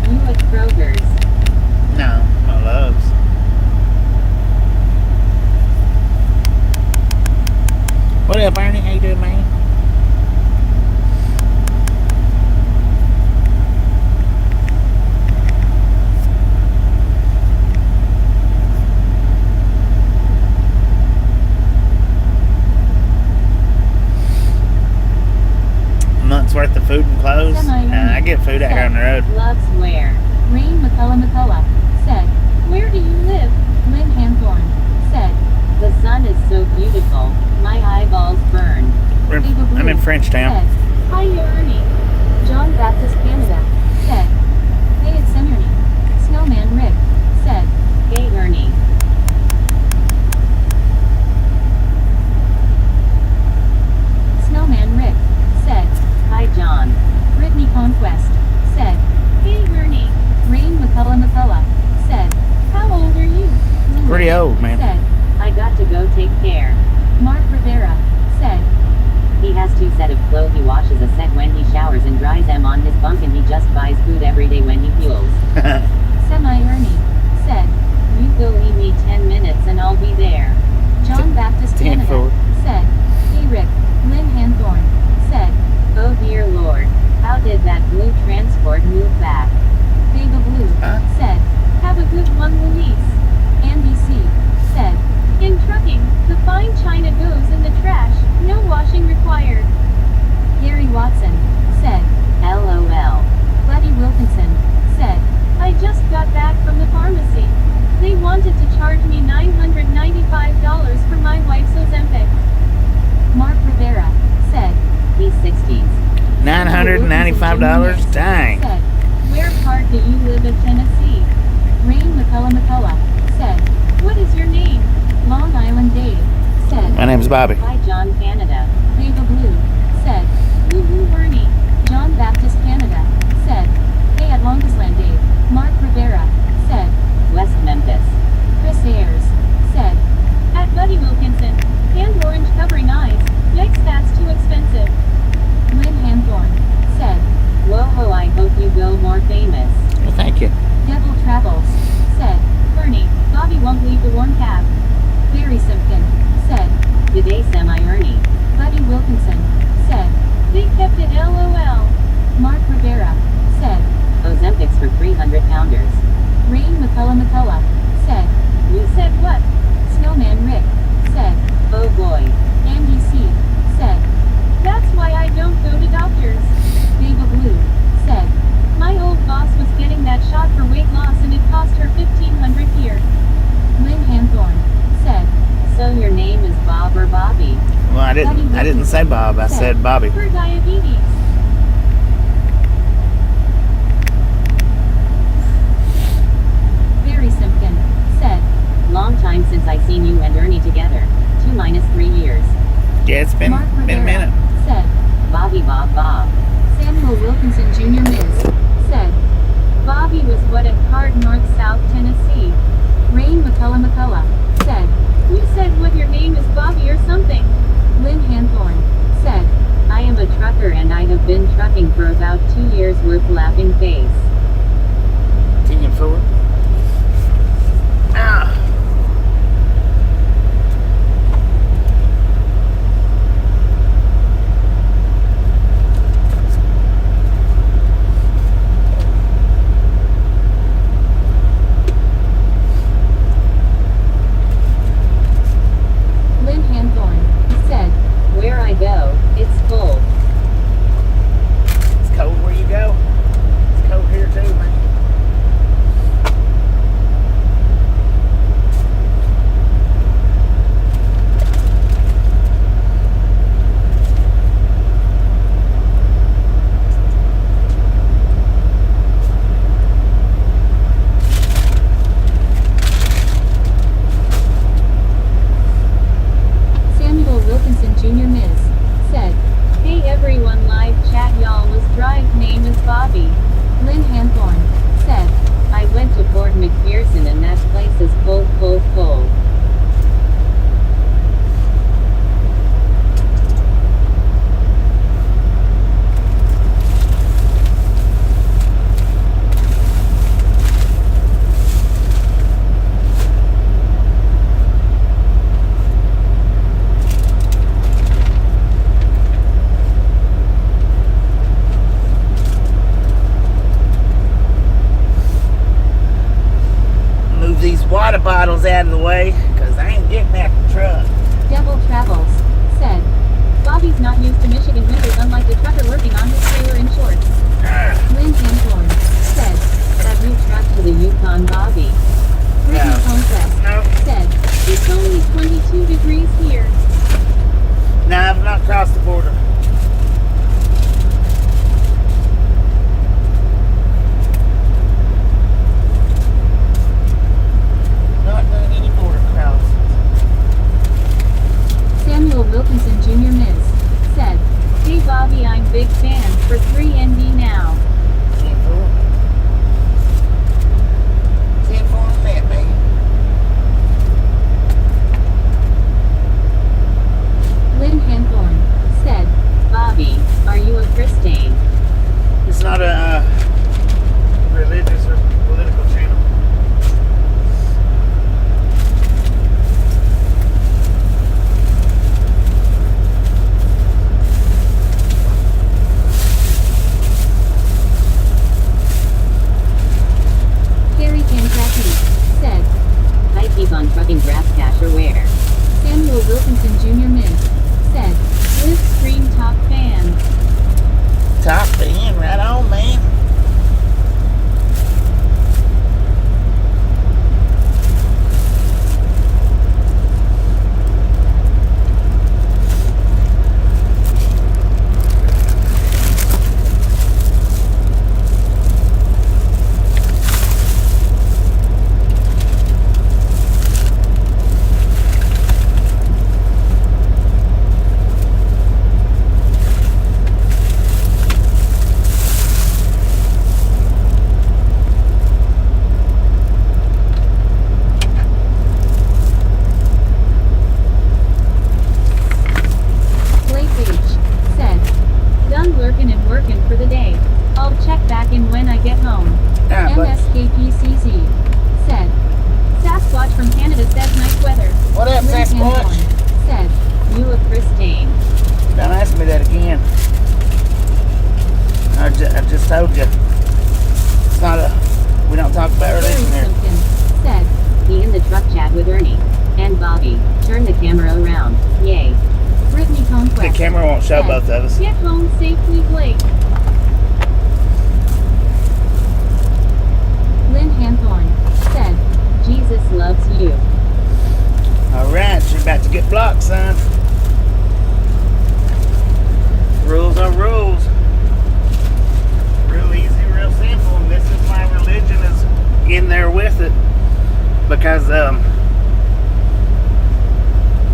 You at Kroger's. No, my loves. What up, Ernie? How you doing, man? A month's worth of food and clothes. I get food out here on the road. Loves where? Rain McCullough said, where do you live? Lynn Hanthorne said, The sun is so beautiful. My eyeballs burn. I'm in Frenchtown. said, hi Ernie. John Baptist Canada said, hey it's Ernie. Snowman Rick said, Hey Ernie. Snowman Rick said, Hi John. Brittany Conquest said, hey Ernie. Rain McCullough said, how old are you? Louis Pretty old, man. said, I got to go take care. Mark Rivera said, He has 2 set of clothes. He washes a set when he showers and dries them on his bunk, and he just buys food every day when he fuels. Semi-Ernie said, You go leave me 10 minutes and I'll be there. John Baptist 10 Canada forward. said, hey Rick. Lynn Hanthorne said, Oh dear lord. How did that blue transport move back? Baba Blue Huh? said, have a good one Louise. Andy C. said, in trucking, the fine china goes in the trash, no washing required. Gary Watson said, LOL. Buddy Wilkinson said, I just got back from the pharmacy. They wanted to charge me $995 for my wife's Ozempic. Mark Rivera said, He $995? Dang. Said, where part do you live in Tennessee? Rain McCullough said, what is your name? Long Island Dave said, My name's Bobby. Hi, John Canada. Ava Blue said, woo-hoo Bernie. John Baptist Canada said, hey at Longisland Dave. Mark Rivera said, West Memphis. Chris Ayers said, at Buddy Wilkinson. And orange covering eyes. Yikes, that's too expensive. Lynn Hanthorne said, Whoa-ho, I hope you go more famous. Well, thank you. Devil Travels said, Bernie, Bobby won't leave the warm cab. Barry Simpkin said, Today, semi-Ernie. Buddy Wilkinson said, they kept it LOL. Mark Rivera said, Ozempics for 300-pounders. Rain McCullough said, you said what? Snowman Rick said, Oh boy. Andy C said, that's why I don't go to doctors. Ava Blue said, my old boss was getting that shot for weight loss and it cost her $1,500 here. Lynn Hanthorne said, So your name is Bob or Bobby? Well, I didn't say Bob. I said Bobby. for diabetes. Barry Simpkin said, Long time since I seen you and Ernie together. 2 minus 3 years. Yeah, it's been Mark a Rivera minute. said, Bobby Bob. Samuel Wilkinson Jr. Ms. said, Bobby was what at Card North South Tennessee. Rain McCullough said, you said what your name is Bobby or something. Lynn Hanthorne said, I am a trucker and I have been trucking for about 2 years worth laughing face. Can you forward? Ah. Lynn Hanthorne said, Where I go, it's cold. It's cold where you go. It's cold here too, man. Samuel Wilkinson Jr. Ms. said, Hey everyone, live chat, y'all was drive name is Bobby. Lynn Hanthorne said, I went to Fort McPherson and that place is cold. Move these water bottles out of the way, because I ain't getting out the truck. Devil Travels said, Bobby's not used to Michigan winters unlike the trucker working on his trailer in shorts. Lynn Hanthorne said, Have you trucked to the Yukon, Bobby? Brittany No. Conquest No. said, it's only 22 degrees here. No, I've not crossed the border. Not done any border crossings. Samuel Wilkinson Jr. Ms. said, Hey Bobby, I'm big fan for 3ND now. 10-4. 10-4 on that, baby. Lynn Hanthorne said, Bobby, are you a Christian? It's not a religious or political channel. Harry Kankaki said, I keep on trucking grass cash or where? Samuel Wilkinson Jr. Ms. said, Live Screen Top fan. lurkin' and workin' for the day. I'll check back in when I get home. Yeah, but MSKPCZ said. Sasquatch from Canada says nice weather. what up, Lynn Sasquatch? Hanthorn said, you look pristine. Don't ask me that again. I just told you. It's not a. We don't talk about Larry religion here. Simpkins said, He in the truck chat with Ernie. And Bobby. Turn the camera around. Yay. Brittany Conquest The camera won't show said, both of us. get home safely, Blake. Lynn Hanthorn said, Jesus loves you. Alright, you're about to get blocked, son. Rules are rules. Real easy, real simple. And this is why religion is in there with it. Because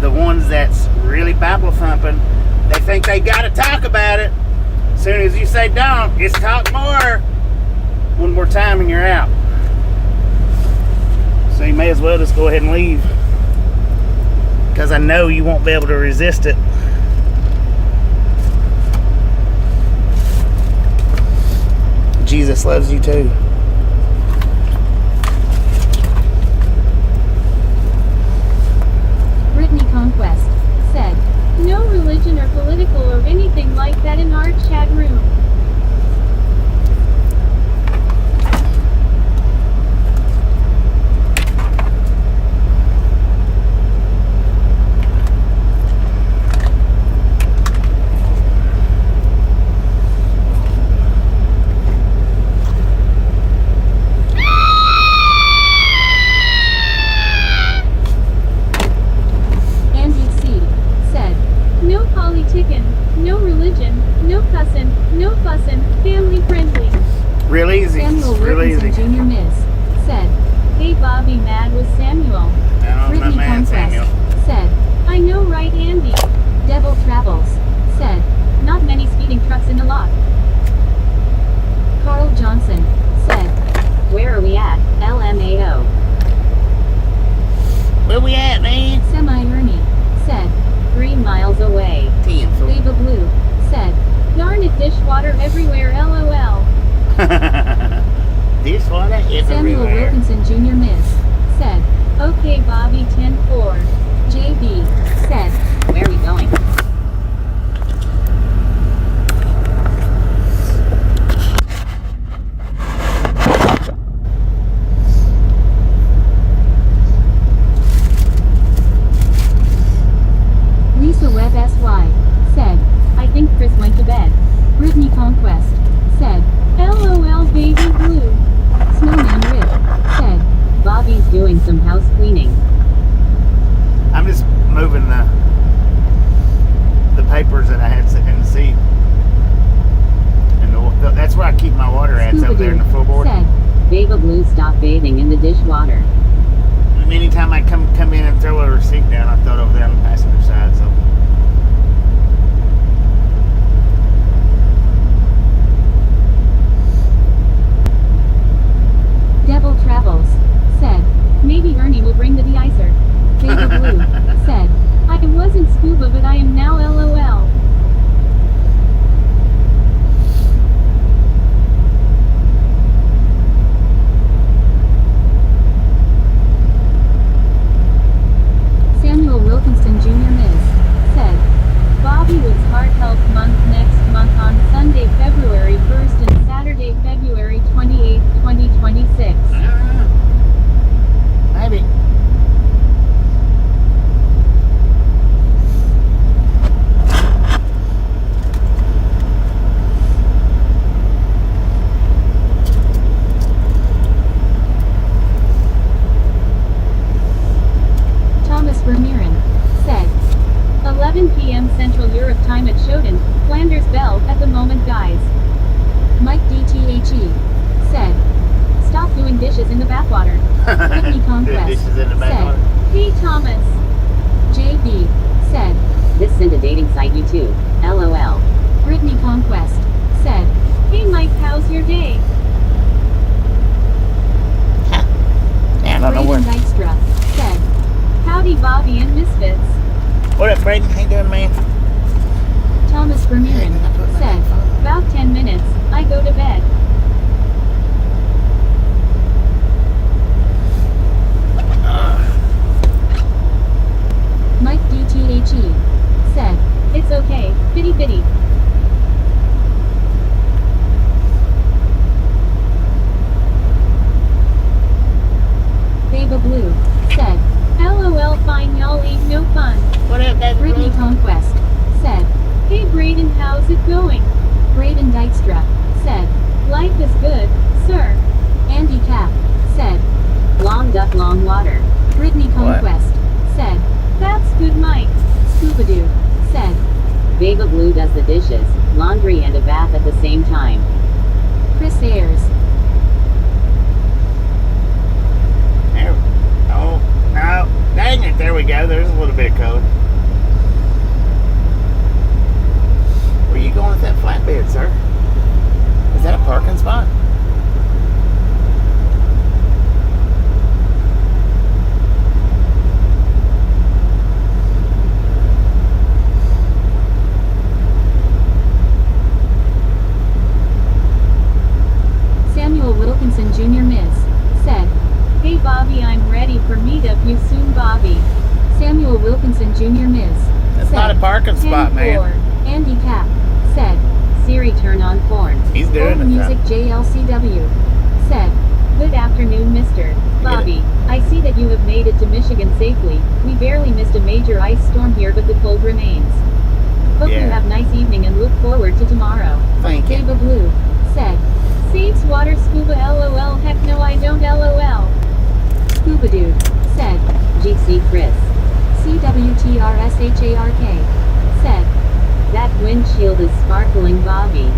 the ones that's really Bible thumping, they think they gotta talk about it. As soon as you say don't, it's talk more. One more time and you're out. So you may as well just go ahead and leave. Because I know you won't be able to resist it. Jesus loves you too. Brittany Conquest said, no religion or political or anything like that in our chat room. Andy C. said, no politicking, no religion, no cussin', no fussin', family friendly. Real easy. Samuel Real Wilkinson easy. Jr. Miss said, hey Bobby, mad with Samuel. Oh, my Brittany man Conquest Samuel. said, I know right Andy. Devil Travels said, not many speeding trucks in the lot. Carl Johnson said, Where are we at? LMAO. Where we at, man? Semi-Ernie said, 3 miles away. 10, fool. Baba Blue said, darn it, dishwater everywhere, LOL. Dishwater Samuel everywhere. Wilkinson Jr. Miss said, okay Bobby 10-4. JB said, Where are we going? Lisa Webb SY said, I think Chris went to bed. Brittany Conquest said, LOL baby blue. Snowman Rick said, Bobby's doing some house cleaning. I'm just moving the papers that I had in the seat. And that's where I keep my water at. It's over there in the floorboard. said, Baba Blue stopped bathing in the dishwater. And anytime I come in and throw a receipt down, I throw it over there on the passenger side. So Devil Travels said, maybe Ernie will bring the de-icer. Baba Blue said, I wasn't scuba but I am now LOL. Samuel Wilkinson Jr. Miss said, Bobby was Heart Health Month next month on Sunday, February 1st and Saturday, February 28th, 2026. maybe. Thomas Vermeeren said, 11 p.m. Central Europe time at Shoten, Flanders Bell, at the moment guys. Mike DTHE said, stop doing dishes in the bathwater. Brittany Do Conquest dishes in the said, bathwater. hey Thomas. JB said, This isn't a dating site, you too. LOL. Brittany Conquest said, hey Mike, how's your day? I don't know Braden where. Dykstra said, howdy Bobby and Misfits. What up, Braden? How you doing, man? Thomas Vermeeren said, Braden Dykstra said, Life is good, sir. Andy Cap said, Long duck, long water. Brittany Conquest said, That's good, Mike. Scuba Dude said, Baba Blue does the dishes, laundry and a bath at the same time. Chris Ayers There. Oh, no. Dang it. There we go. There's a little bit of color. Where you going with that flatbed, sir? Is that a parking spot? Samuel Wilkinson Jr. Ms. said, Hey Bobby, I'm ready for meet up you soon, Bobby. Samuel Wilkinson Jr. Ms. That's said, not a parking spot, 10-4. man. Andy Cap said, Siri, turn on porn. He's doing Old it. Music JLCW said, Good afternoon, Mr. Bobby. I see that you have made it to Michigan safely. We barely missed a major ice storm here, but the cold remains. Hope you Yeah. have a nice evening and look forward to tomorrow. Thank you. Baba Blue said, Saves water scuba LOL. Heck no, I don't LOL. Scuba Dude said, GC Chris. CWTRSHARK said, That windshield is sparkling, Bobby.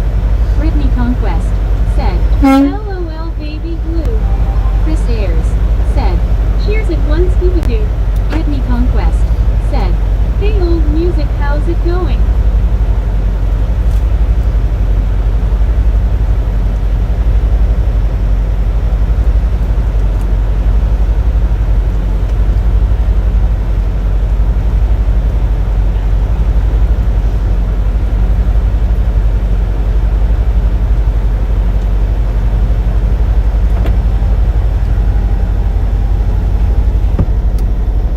Brittany Conquest said, LOL, baby blue. Chris Ayers said, Cheers at one, Scuba Dude. Brittany Conquest said, Hey old music, how's it going?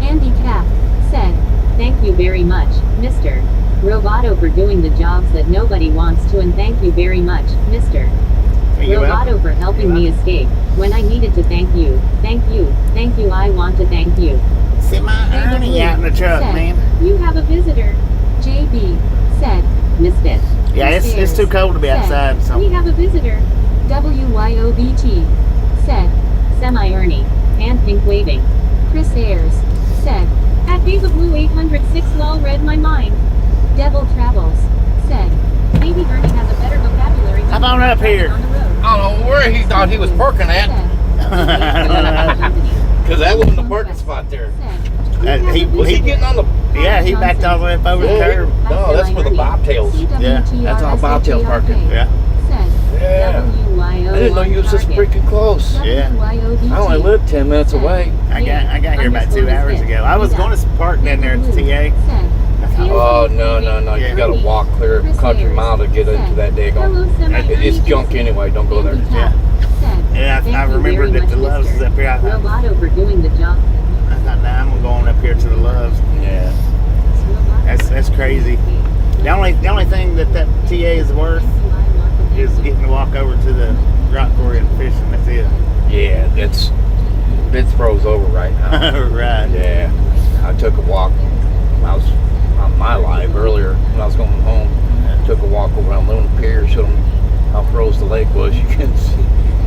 Andy Cap said, Thank you very much, Mr. Roboto, for doing the jobs that nobody wants to, and thank you very much, Mr. You're Roboto, welcome. for helping You're me escape when I needed to. Thank you, thank you, thank you. I want to thank you. See my Baba Ernie Blue out in the truck, said, man. You have a visitor. JB said, Misfit. Yeah, it's too cold to be Said, outside. So We have a visitor. WYOBT said, Semi Ernie. And pink waving. Chris Ayers said, At Baba Blue 806 lol read my mind. Devil Travels said, Maybe Ernie has a better vocabulary. when Come on he's up driving here. on the road. I don't know where he thought he was parking at, said, because that wasn't the parking spot there. said, he Was he getting on the? yeah, he backed all the way up over the curb. No, that's for the bobtails. Yeah, that's all bobtail parking. Yeah. Said, Yeah. WYO. I didn't know you was this freaking close. Yeah. WYOBT I only live 10 minutes away. I got here about 2 hours ago. I was going to park down there at the TA. Said, I thought, Oh no. Yeah. You gotta walk clear a country mile to get into that daggone. Hello, Semi It's junk anyway. Don't go there. Yeah. Yeah, I remembered that the Loves is up here. I thought, Roboto, for doing the job. nah, I'm gonna go on up here to the Loves. Yeah. That's crazy. The only thing that TA is worth is getting to walk over to the rock quarry and fishing. That's it. Yeah, it throws over right now. Right. Yeah. I took a walk. I was on my live earlier when I was going home. Took a walk over on Luna Pier, showed them how froze the lake was. You can see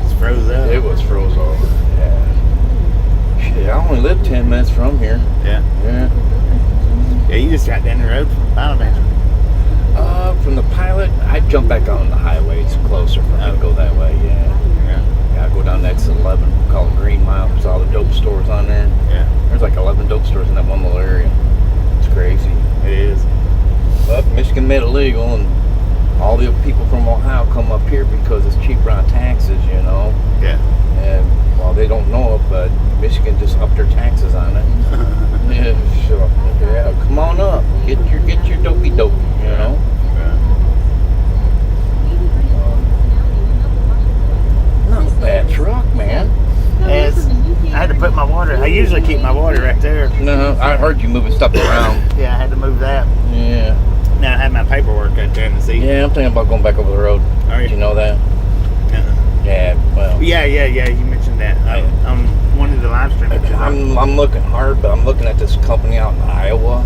It's froze up. it was froze over. Yeah. Shit, I only live 10 minutes from here. Yeah. Yeah. Yeah, you just got down the road from Final Mansion. From the pilot, I'd jump back on the highway. It's closer for me to go that way. Yeah. Yeah. Yeah, I go down the exit 11, call it Green Mile. There's all the dope stores on there. Yeah. There's like 11 dope stores in that one little area. It's crazy. It is. But Michigan made it legal, and all the people from Ohio come up here because it's cheaper on taxes, you know. Yeah. And well, they don't know it, but Michigan just upped their taxes on it. Yeah, sure. Yeah, come on up, get your dopey dope, you know. Not a bad truck, man. As I had to put my water. I usually keep my water right there. No, I heard you moving stuff around. Yeah, I had to move that. Yeah. Now I had my paperwork right there in the seat. Yeah, I'm thinking about going back over the road. Are Did you you? know that? Uh-uh. Yeah, well. Yeah. You mentioned that on one of the live stream pictures. I'm looking hard, but I'm looking at this company out in Iowa.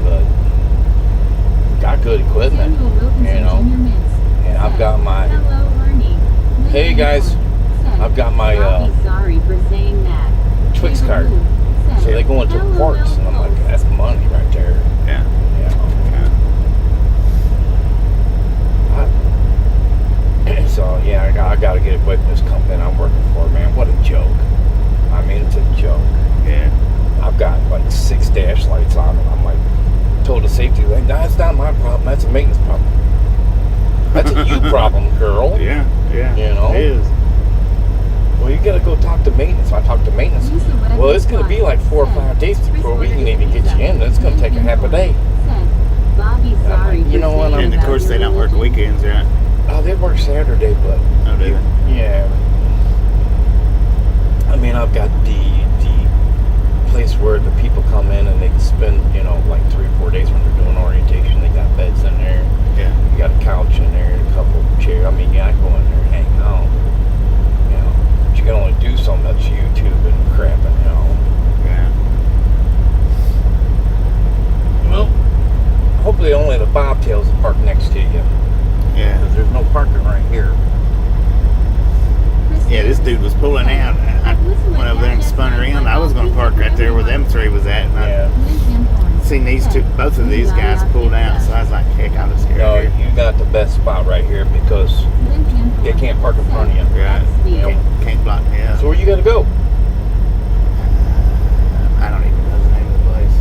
But got good equipment, Samuel Wilkinson you know. Jr. Ms. And Hey guys, Said, I've got my Bobby, sorry for saying that. Twix David card. Wu said, So they go into the parks, and I'm like, that's money right there. Yeah. Yeah. So yeah, I got to get away from this company I'm working for, man. What a joke. I mean, it's a joke. Yeah. I've got like 6 dash lights on, and I'm like, told the safety, like, that's not my problem. That's a maintenance problem. That's a you problem, girl. Yeah. Yeah. You know? It is. Well, you got to go talk to maintenance. I talked to maintenance. Well, it's going to be like 4 or 5 days before we can even get you in. It's going to take a half a day. Said, Bobby, I'm sorry like, you know what, for saying And of about course, your they don't work religion. weekends, right? Oh, they work Saturday, but Oh, do they? yeah. I mean, I've got the place where the people come in and they can spend, you know, like 3 or 4 days when they're doing orientation. They got beds in there. Yeah. You got a couch in there, a couple of chairs. I mean, yeah, I go in there and hang out. You know, but you can only do so much YouTube and crap, and you know. Yeah. Well, hopefully only the bobtails will park next to you, Yeah. because there's no parking right here. Yeah, this dude was pulling out. I went over there and spun around. I was going to park right there where them three was at. And Yeah. I seen these two, both of these guys pulled out. So I was like, heck, I'll just get No, here. you got the best spot right here because they can't park in front of you. Right. You know? Can't block me up. So where you got to go? I don't even know the name of the place.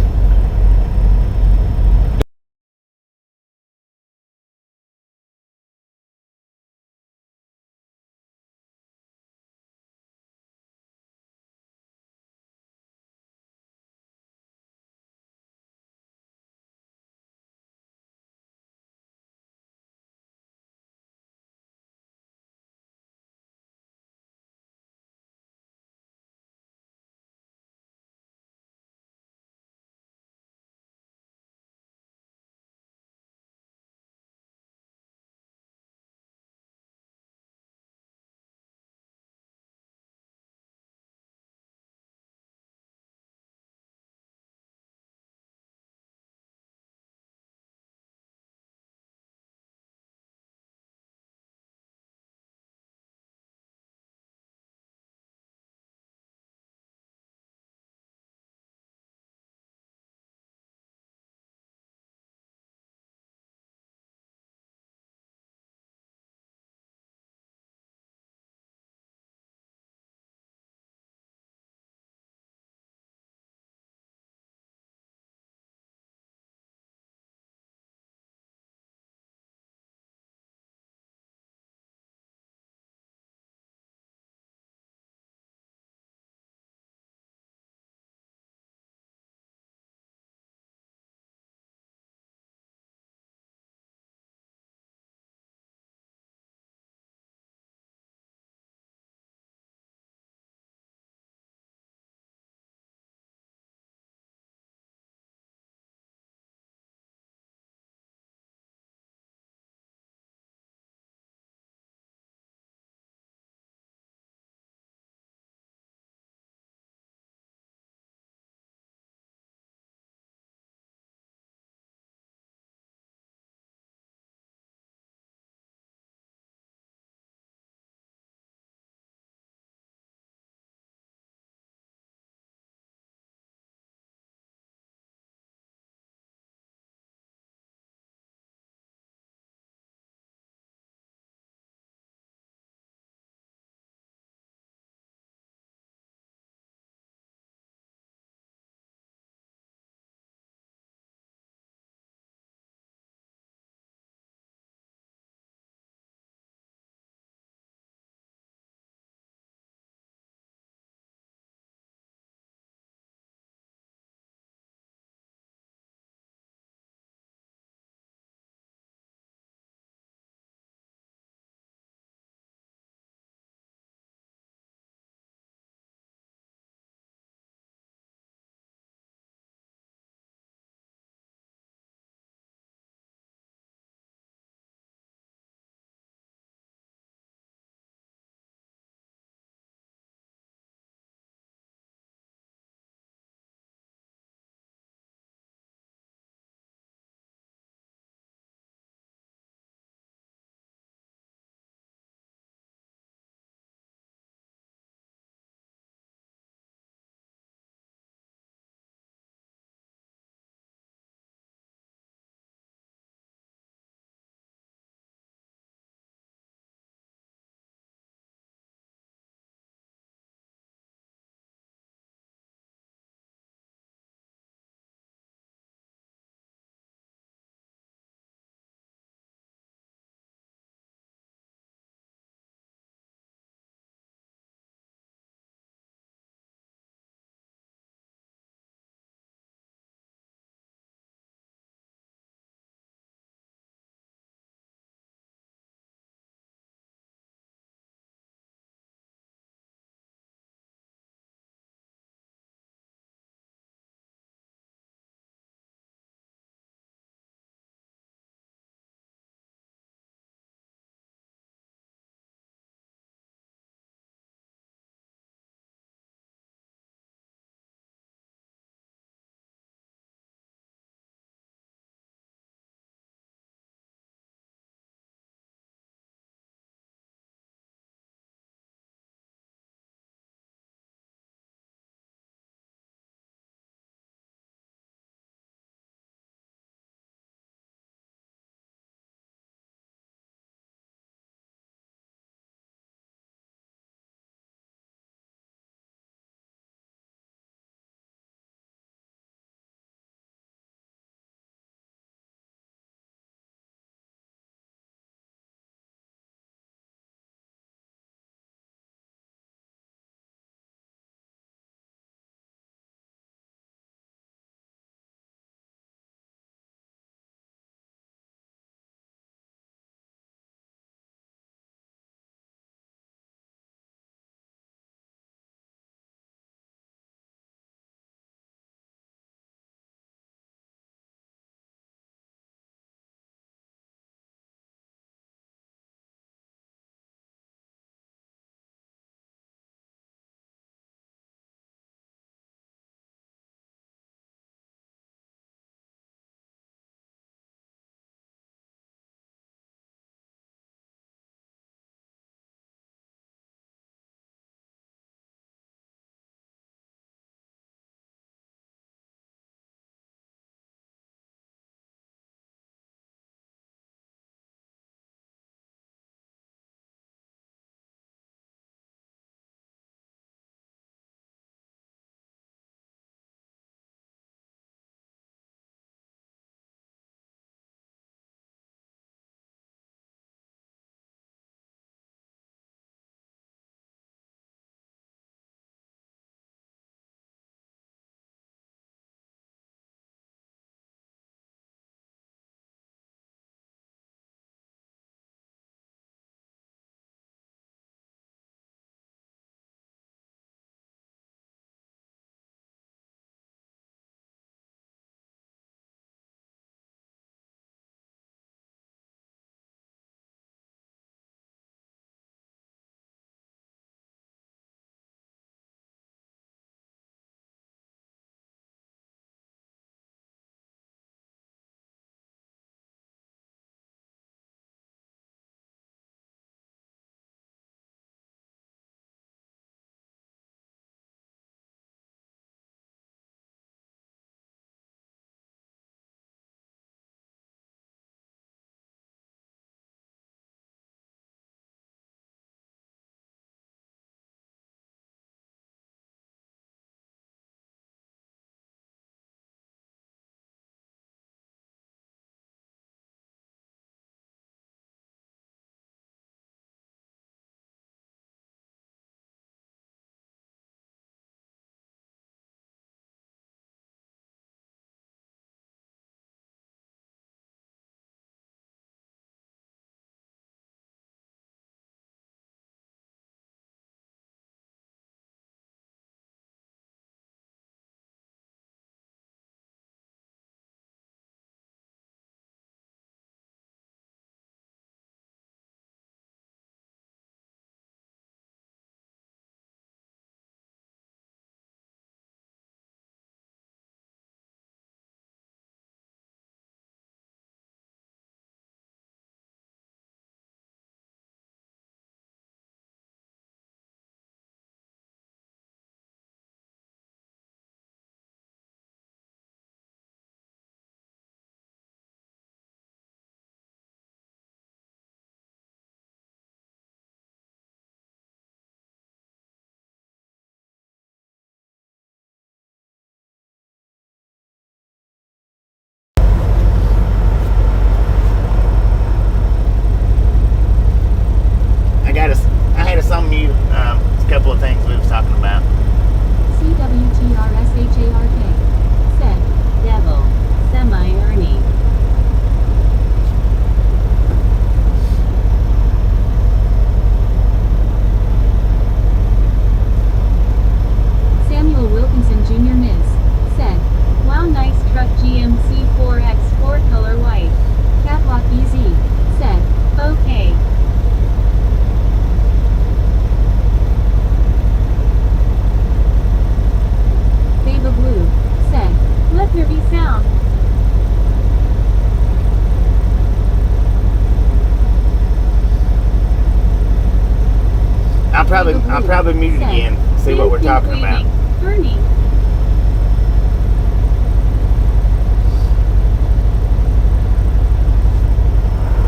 I'll probably mute it again. See what we're talking about. Bernie.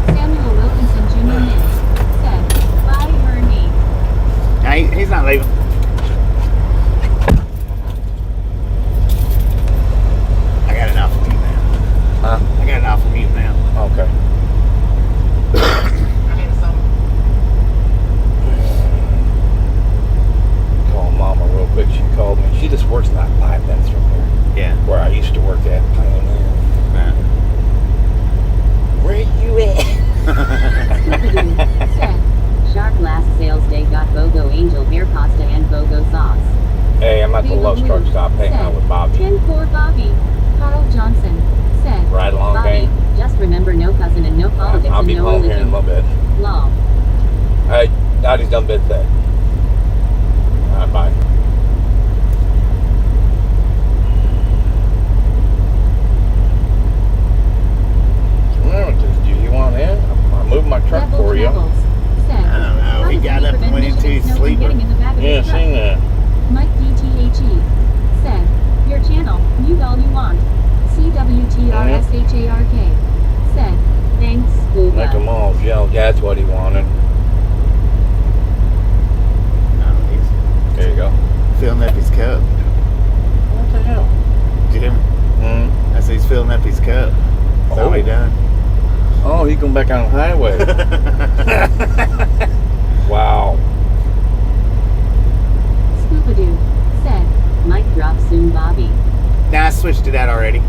Samuel Wilkinson Jr. said, "Bye, Bernie." Now, he's not leaving. I got it off of mute now. Huh? I got it off of mute now. Okay. Call Mama real quick. She called me. She just works about 5 minutes from here, Yeah. where I used to work at Pioneer. Where you at? Scooby-Doo said, Shark last sales day got BOGO Angel Beer Pasta and BOGO Sauce. Hey, I'm at the Love's Truck Stop hanging out with Bobby. 10-4 Bobby. Carl Johnson said, Right along, Bobby, gang. just remember no cousin and no politics I'll and be no home here in a religion. little bit. Lol. Hey, Daddy's done been fed. Alright, bye. Do you want in? I'll move my truck Devil for you. Travels said, I don't know. He got up and went into his sleeper. Yeah, seen that. Mike DTHE said, "Your channel, mute all you want." CWTRSHARK said, Thanks, Scuba. Make them all yell. That's what he wanted. He's There you go. filling up his cup. What the hell? Jim, Hmm. I said he's filling up his cup. That's all he done. Oh, he's going back on the highway. Wow. Scooby-Doo said, Mic drop soon, Bobby. Now I switched it out already.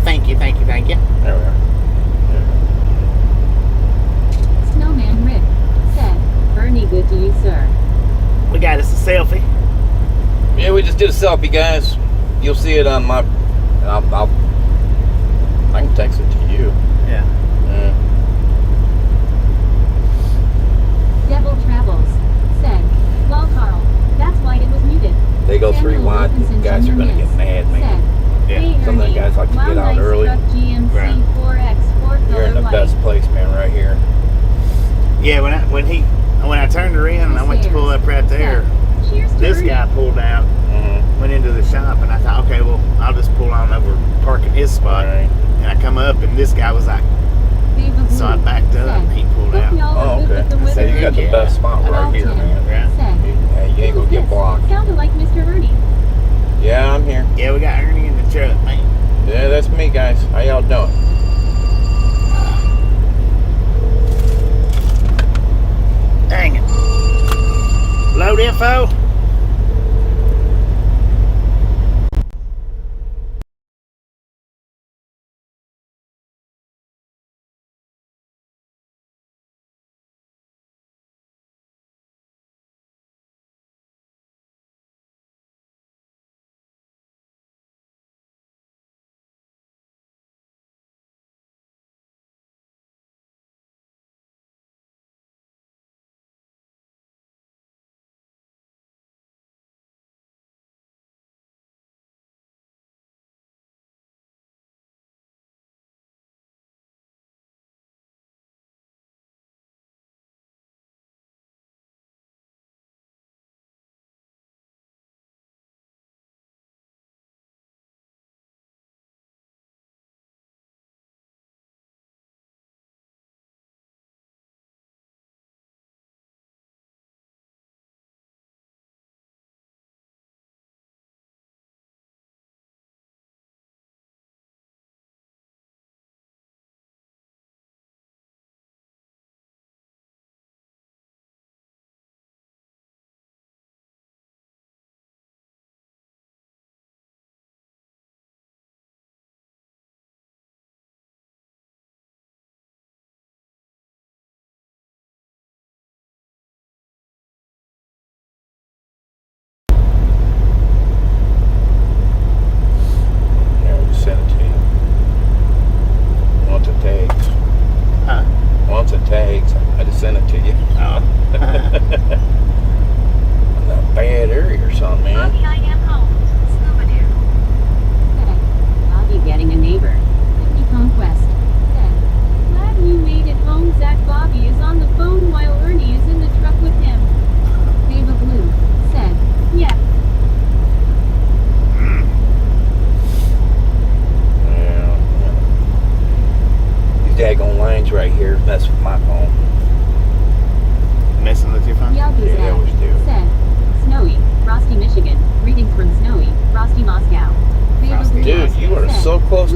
Thank you. There we are. Snowman Rick said, Bernie, good to you, sir. We got us a selfie. Yeah, we just did a selfie, guys. You'll see it on my. I can text it to you. Yeah. Devil Travels said, "Well, Carl, that's why it was muted." They go 3 Samuel wide. Wilkinson Guys are Jr. going to get mad, said, man. Yeah. "Hey, Some of the Ernie, guys like to wow, get out nice early. truck, GMC Right. 4X4 You're in the color best white." place, man, right here. Yeah, when I turned her in and I went to pull up right there, Cheers to this Ernie. guy pulled out, went into the shop, and I thought, okay, well, I'll just pull on over, park in his spot. Right. And I come up, and this guy was like, Viva so I Blue backed up, and he pulled said, "Hope out. y'all are Oh, good okay. with the So weather you got the and best spot right Carl here, Tim man. Yeah. said, You ain't "Who's gonna get this? blocked. Sounded like Mr. Ernie." Yeah, I'm here. Yeah, we got Ernie in the truck, man. Yeah, that's me, guys. How y'all doing? Dang it. Load info.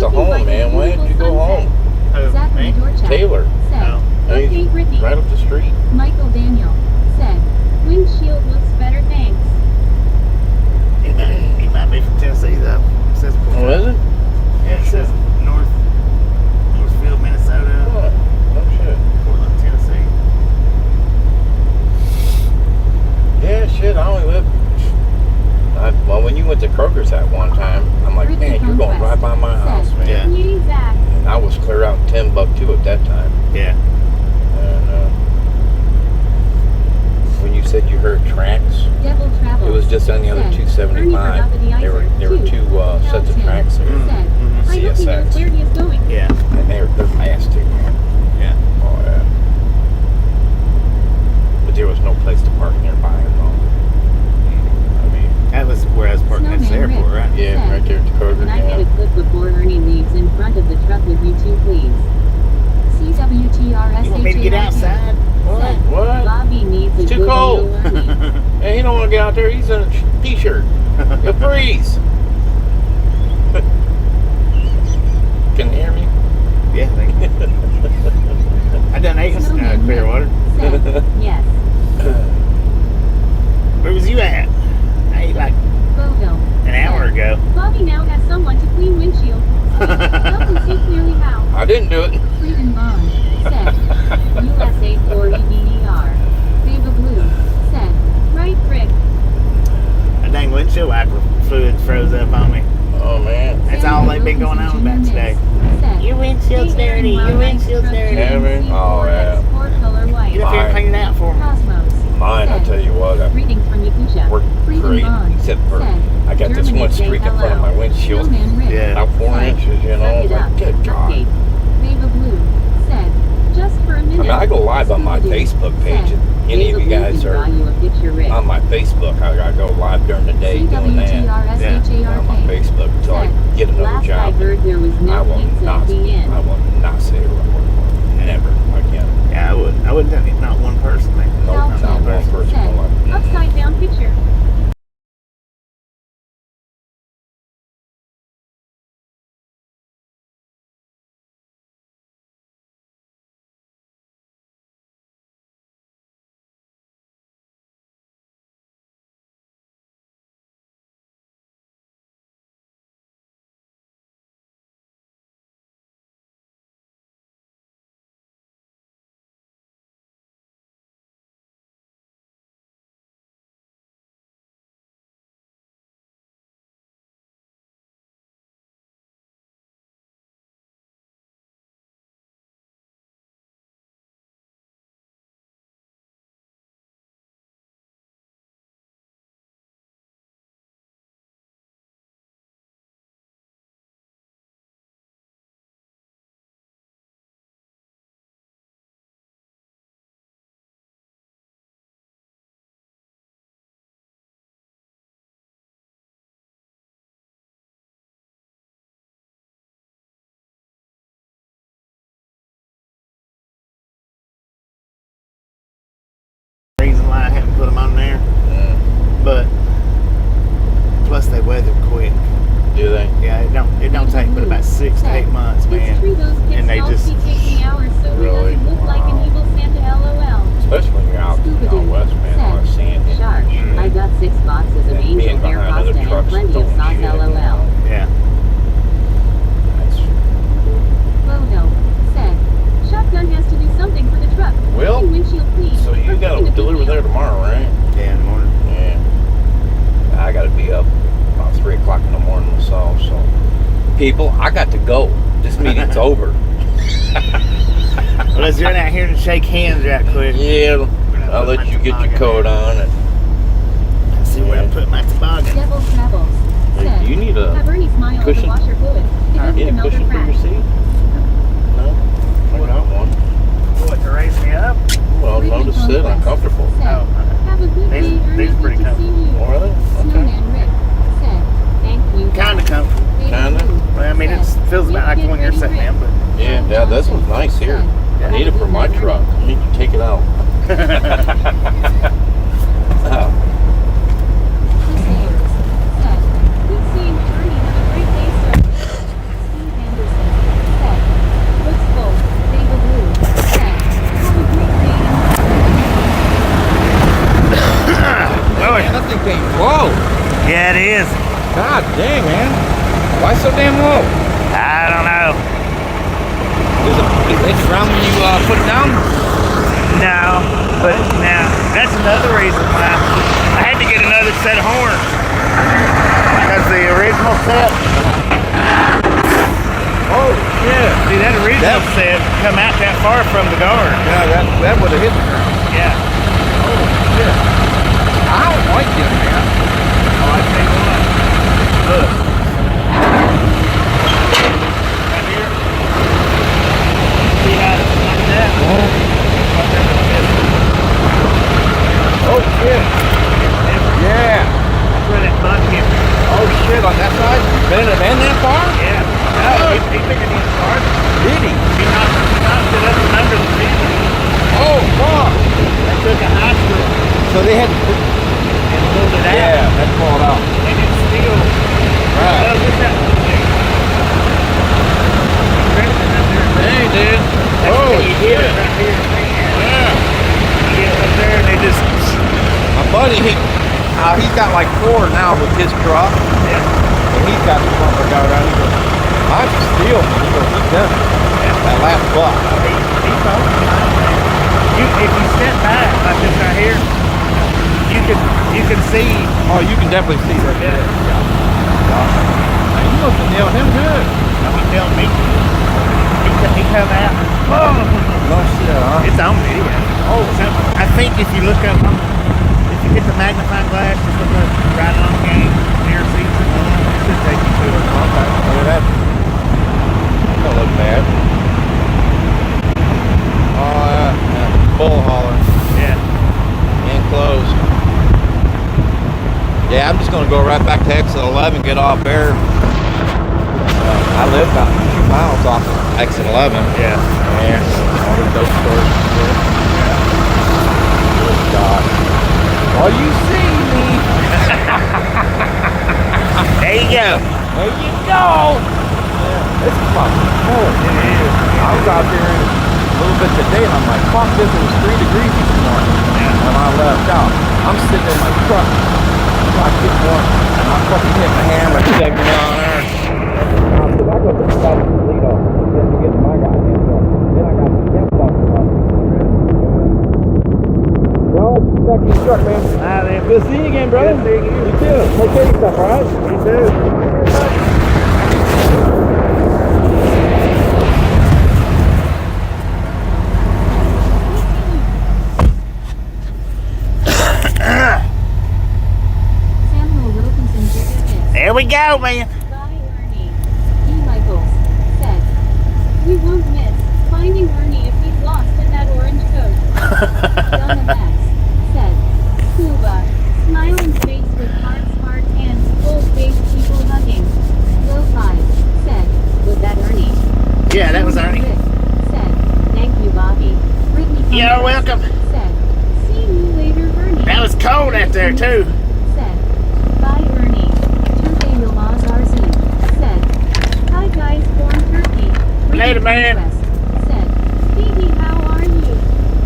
to Looking home, like a man. Why didn't you beautiful go sunset. home? Oh, Zach in me? the door chat Taylor. said, Oh. Hey, okay, Brittany. right up the street. Michael Daniel said, windshield looks better, thanks. He might be from Tennessee though. It says Oh, is it? Yeah, it says Northfield, Minnesota, What? Oh, shit. Portland, Tennessee. Yeah, shit. I only live. Well, when you went to Kroger's that one time, I'm like, Brittany man, you're going right by my house, said, man. Yeah. Beauty Zach. And I was clear out in Timbuktu at that time. Yeah. And when you said you heard tracks, Devil Travels it was just on the other said, Ernie forgot the 275. There were de-icer. two sets of Tim tracks there. said, Mhm. I hope he knows CSX. where he is going. Yeah. And they're fast too, man. Yeah. Oh, yeah. But there was no place to park nearby at all. I mean, That was where I was parking at the Snowman airport, Rick. right? yeah, Said, right there at the Kroger, Can I get yeah. a clip before Ernie leaves in front of the truck with you two, please? CWTRSHARK You want me to get outside? said, What? Bobby needs a It's too good cold. little Ernie. Hey, he don't want to get out there. He's in a t-shirt. He'll freeze. Can you hear me? Yeah, thank you. I done ate Snowman Clearwater. said, Yes. Where was you at? I ate like Bodo an hour ago. Bobby now has someone to clean windshield. Doesn't see clearly how. I didn't do it. Freedom Bond said, USA 4EBER. Baba Blue said, right Rick. A dang windshield wiper fluid froze up on me. Oh, man. That's all they've been going on about today. Your windshield's dirty. Your windshield's dirty. Cameron? Oh, yeah. Color white. Get up here and clean it out for me. Cosmos Mine, I said, tell you what, I greetings from Yakusha. worked Freedom great. Bond Except for, said, I got this Germany one say streak in front of my hello. windshield. Snowman Rick Yeah. About 4 said, inches, you know. Suck it Like, up. good God. Cupcake. Baba Blue said, just for a minute. I mean, I go live on my Scooby-Doo Facebook page. said, If any of you guys Draw are you a picture, Rick. on my Facebook, I go live during the day doing that. On my CWTRSHARK Facebook until I get another Last I job. heard there was I no will pizza not. at the end. I will not say it right. Never again. Yeah, I wouldn't. I wouldn't have it. Not one person, man. No, Cal not Tim one person. said, Like, upside down picture. Reason why I haven't put them on there, but plus they weather quick. do they? Yeah, it don't take but about 6 to 8 months, It's man. true those kids And they don't just- be taking hours so Really? he doesn't look like an evil Santa LOL. Especially when you're out west, man, a lot of sand. and Shark. shit. I got 6 boxes of And angel being hair behind pasta other and trucks plenty of throwing sauce, shit. LOL. Yeah. That's, Bodo said, shotgun has to do something for the truck. Well, Keeping windshield clean. so you or got keeping to the deliver video. there tomorrow, right? Yeah, in the morning. Yeah. I got to be up about 3 o'clock in the morning myself, so. People, I got to go. This meeting's over. Well, let's run out here and shake hands right quick. Yeah, I'll let you get your coat on. And, Let's see where I put my toboggan. Devil Travels Hey, said, do you need a have Ernie smile at the cushion? washer fluid. It doesn't Need a melt or cushion for crack. your seat? No? I got one. What, to raise me up? Well, no, to sit. I'm comfortable. Said, Oh, have a good These- day, Ernie. these pretty Good to see you. Oh, really? Okay. Snowman Rick said, thank you. kind of comfortable. Kinda. Well, I mean, it feels about like one you're sitting in, but Yeah, yeah, this one's nice here. I need it for my truck. I need to take it out. Oh, Chris Ayers said, good seeing you, Ernie. Have a great day, sir. Steve Van getting low. Yeah, it is. God dang, man. Why so damn low? I don't know. Is it around when you put it down? No, but now that's another reason why I had to get another set of horns. Because the original set. Oh, yeah. See, that original set come out that far from the guard. Yeah, that would have hit the ground. Yeah. Oh, shit. I don't like them, man. Oh, I tell you what. Look. Right here. See how it's like that? Oh, shit. Yeah. That's where that buck hit me. Oh, shit, on that side? Been that far? Yeah. No, he took it in farther. Did he? He knocked it up and under the ceiling. Oh, fuck. They took a high school So they had to put... and pulled it out. Yeah, that pulled out. And it's still. Right. Well, look at that. Crimson up there. Dang, dude. That's Oh, when you hit shit. it right here. Yeah. You get up there and they just. My buddy, he's got like 4 now with his truck. Yeah. And he's got the bumper guy around. He goes, I just steal. He goes, he done it. That last buck. He told me, man. If you step back like this right here, you can see. Oh, you can definitely see right there. Man, you must have nailed him good. He told me. He come out. Oh, No shit, huh? it's on video. Oh, I think if you look up, if you get the magnifying glass, just look up right on game near season. It should take you to it. Okay. Look at that. Don't look bad. Oh, yeah. Bull hauler. Yeah. Enclosed. Yeah, I'm just going to go right back to exit 11, get off there. I live about 2 miles off of exit 11. Yeah. And all the dope stores and shit. Oh, God. Oh, you see me. There you go. There you go. Yeah, it's fucking cold. It is. I was out there a little bit today, and I'm like, fuck this, it was 3 degrees this morning when I left out. I'm sitting in my truck, I get one, and I fucking hit my hand like checking down there. Because I go to the side of the lead off just to get to my goddamn truck. Then I got the gas fucking up. Well, back to your truck, man. All right, man. Good to see you again, brother. Good to see you. You too. Take care of yourself, alright? You too. Samuel Wilkinson Jr. There we go, man. By Ernie. E. Michaels said, "We won't miss finding Ernie if he's lost in that orange coat." Donna Max said, "Cuba, smiling face with hearts, hard hands, full face, people hugging." Low 5 said, "Was that Ernie?" Yeah, that was Ernie. Rick said, "Thank you, Bobby." Brittany You're Conrad welcome. said, "See you later, Ernie." That was cold out there, too. Said, "Bye, Ernie." Turkey Yilmaz RZ said, "Hi guys, born turkey." Later, man. Conquest said, "Phoebe, how are you?"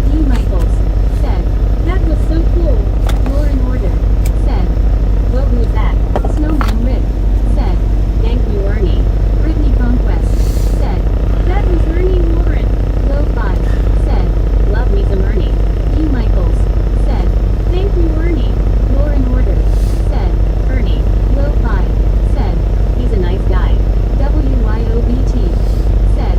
D. Michaels said, "That was so cool." Lauren Order said, "What was that?" Snowman Rick said, "Thank you, Ernie." Brittany Conquest said, "That was Ernie Lauren." Low 5 said, "Love me some Ernie." D. Michaels said, "Thank you, Ernie." Lauren Order said, "Ernie." Low 5 said, "He's a nice guy." WYOBT said,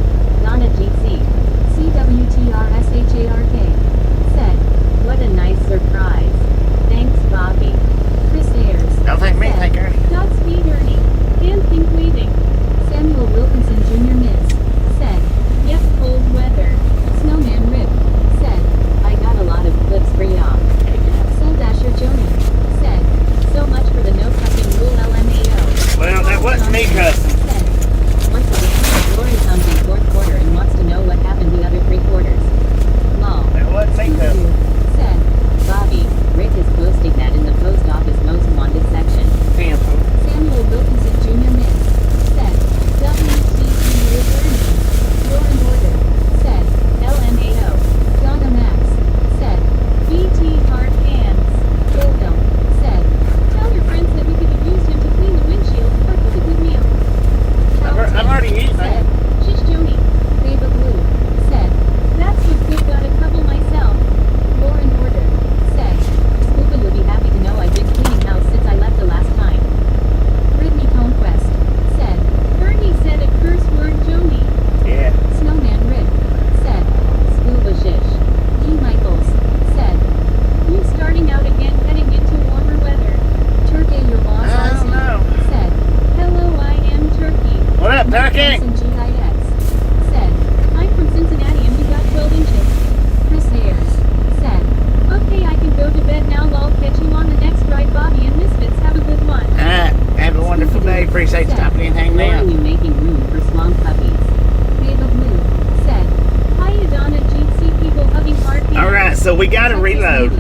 reload.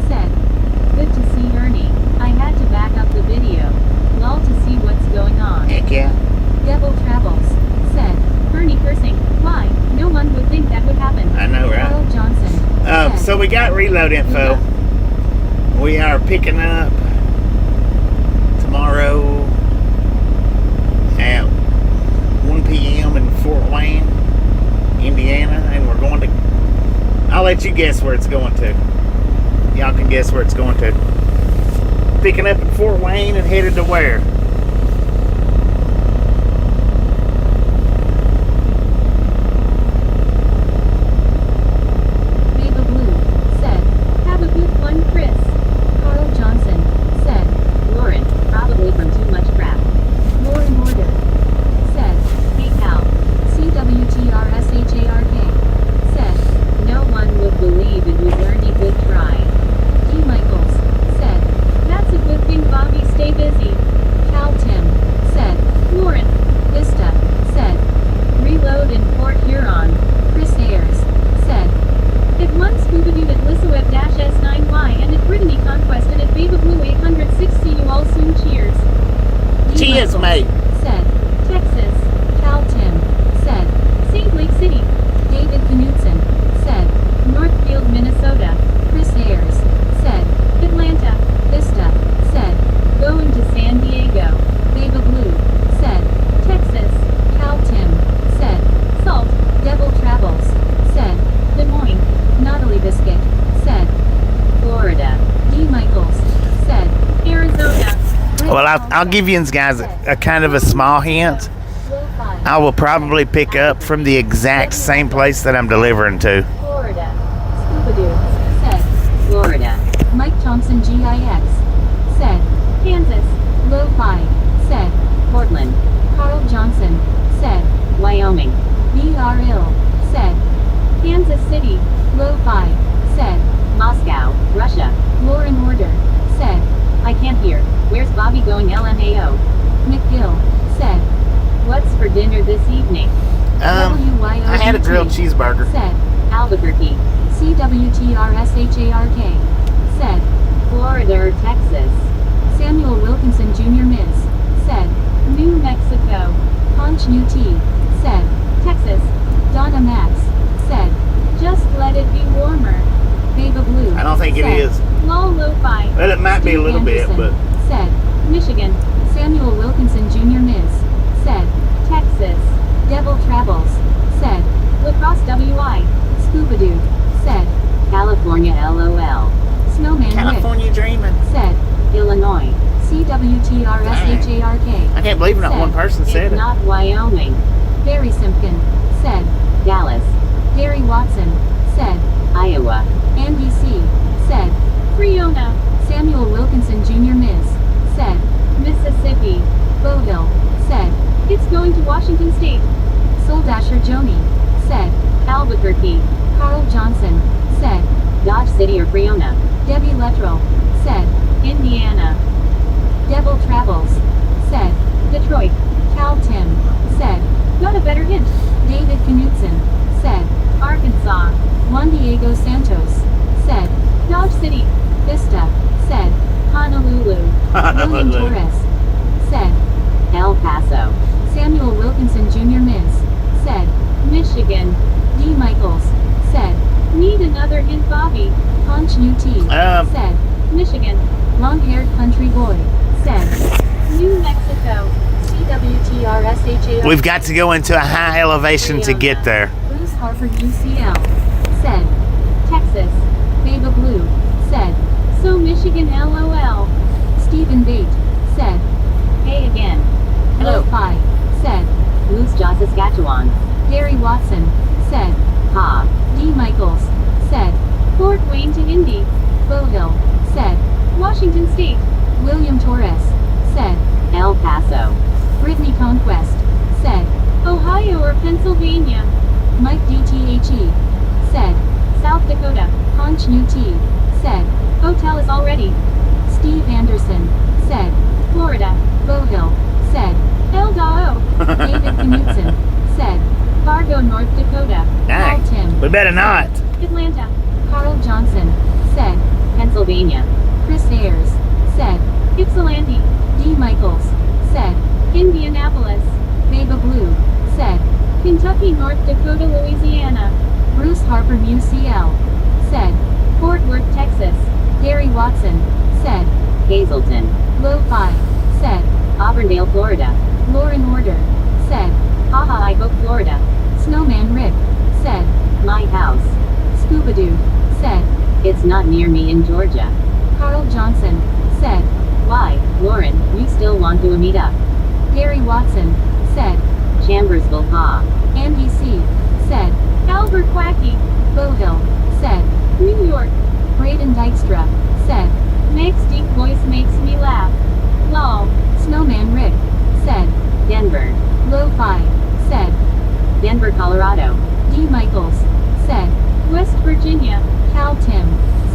Said, good to see Ernie. I had to back up the video. Lol to see what's going on. Heck yeah. Devil Travels. Said, Ernie cursing. Why? No one would think that would happen. I know, right? Carl Johnson. Said, So we got reload info. We are picking up tomorrow at 1 p.m. in Fort Wayne, Indiana, and we're going to. I'll let you guess where it's going to. Y'all can guess where it's going to. Picking up at Fort Wayne and headed to where? Babe Blue. Said, have a good one, Chris. Carl Johnson. Said, Lauren, probably from too much crap. Lauren Order. Said, Hey Cal, CWTRSHARK. Said, no one would believe it was Ernie. Good try. D. Michaels. Said, that's a good thing, Bobby. Stay busy. Cal Tim. Said, Lauren. Vista. Said, reload in Port Huron. Chris Ayers. Said, at 1 Scooby-Doo at Lissoweb-S9Y and at Brittany Conquest and at Baba Blue 806. See you all soon. Cheers. D. Cheers, Michaels. mate. Said, Texas. Cal Tim. Said, St. Lake City. David Knutson. Said, Northfield, Minnesota. Chris Ayers. Said, Atlanta. Vista. Said, going to San Diego. Baba Blue. Said, Texas. Cal Tim. Said, Salt. Devil Travels. Said, Des Moines. Naughty Biscuit. Said, Florida. D. Michaels. Said, Arizona. Well, I'll give you guys a kind of a small hint. I will probably pick up from the exact same place that I'm delivering to. Florida. Scooby-Doo. Said, Florida. Mike Thompson GIX. Said, Kansas. Lo-Fi. Said, Portland. Carl Johnson. Said, Wyoming. BR Ill. Said, Kansas City. Lo-Fi. Said, Moscow, Russia. Lauren Order. Said, I can't hear. Where's Bobby going? LMAO. McGill. Said, What's for dinner this evening? WYOGT. I had a grilled cheeseburger. Said, Albuquerque. CWTRSHARK. Said, Florida or Texas? Samuel Wilkinson Jr. Ms. Said, New Mexico. Punch UT. Said, Texas. Donna Max. Said, just let it be warmer. Baba Blue. I don't think it said, is. Lol Lo-Fi. Well, it might be a Steve little bit, Anderson. but Said, Michigan. Samuel Wilkinson Jr. Ms. Said, Texas. Devil Travels. Said, Lacrosse WI. Scooby-Doo. Said, California LOL. Snowman California dreaming. Rick. Said, Illinois. CWTRSHARK. I can't believe not one person said It's it. not Wyoming. Barry Simpkin. Said, Dallas. Gary Watson. Said, Iowa. Andy C. Said, Freona. Samuel Wilkinson Jr. Ms. Said, Mississippi. Bohill. Said, it's going to Washington State. Soldasher Joni. Said, Albuquerque. Carl Johnson. Said, Dodge City or Freona. Debbie Lettrell. Said, Indiana. Devil Travels. Said, Detroit. Cal Tim. Said, Got a better hint. David Knutson. Said, Arkansas. Juan Diego Santos. Said, Dodge City. Vista. Said, Honolulu. William Torres. Said, El Paso. Samuel Wilkinson Jr. Ms. Said, Michigan. D. Michaels. Said, need another hint, Bobby. Punch UT. Said, Michigan. long-haired country boy. Said, New Mexico. CWTRSHAR. We've got to go into a high elevation to get there. Bruce Harford UCL. Said, Texas. Baba Blue. Said, so Michigan LOL. Stephen Bate. Said, Hey again. Hello. Lo-Fi. Said, Moose Jaw, Saskatchewan. Gary Watson. Said, Ha. D. Michaels. Said, Fort Wayne to Indy. Bohill. Said, Washington State. William Torres. Said, El Paso. Brittany Conquest. Said, Ohio or Pennsylvania. Mike DTHE. Said, South Dakota. Punch UT. Said, hotel is already. Steve Anderson. Said, Florida. Bohill. Said, El Dao. David Knutson. Said, Fargo, North Dakota. Dang. Paul Tim. We better not. Atlanta. Carl Johnson. Said, Pennsylvania. Chris Ayers, said. Ypsilanti. D. Michaels, said. Indianapolis. Beba Blue, said. Kentucky, North Dakota, Louisiana. Bruce Harper UCL, said. Fort Worth, Texas. Gary Watson, said. Hazleton. Lo-Fi, said. Auburndale, Florida. Lauren Order, said. Haha, I Hope, Florida. Snowman Rick, said. My house. Scuba Dude, said. It's not near me in Georgia. Carl Johnson, said. Why, Lauren, you still want to meet up? Gary Watson, said. Chambersville, ha. Andy C, said. Albuquerque. Bowhill, said. New York. Braden Dykstra, said. Meg's deep voice makes me laugh. Lol. Snowman Rick, said. Denver. Lo-Fi, said. Denver, Colorado. D. Michaels, said. West Virginia. Cal Tim,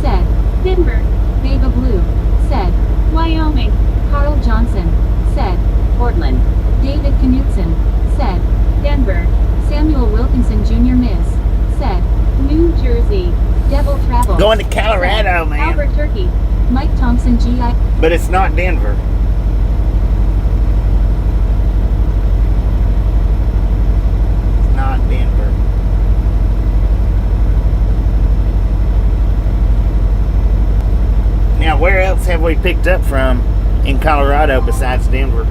said. Denver. Beba Blue, said. Wyoming. Carl Johnson, said. Portland. David Knutson, said. Denver. Samuel Wilkinson Jr. Miss, said. New Jersey. Devil Travel, Going to Colorado, man. Albuquerque. Mike Thompson GI, But it's not Denver. It's not Denver. Now, where else have we picked up from in Colorado besides Denver?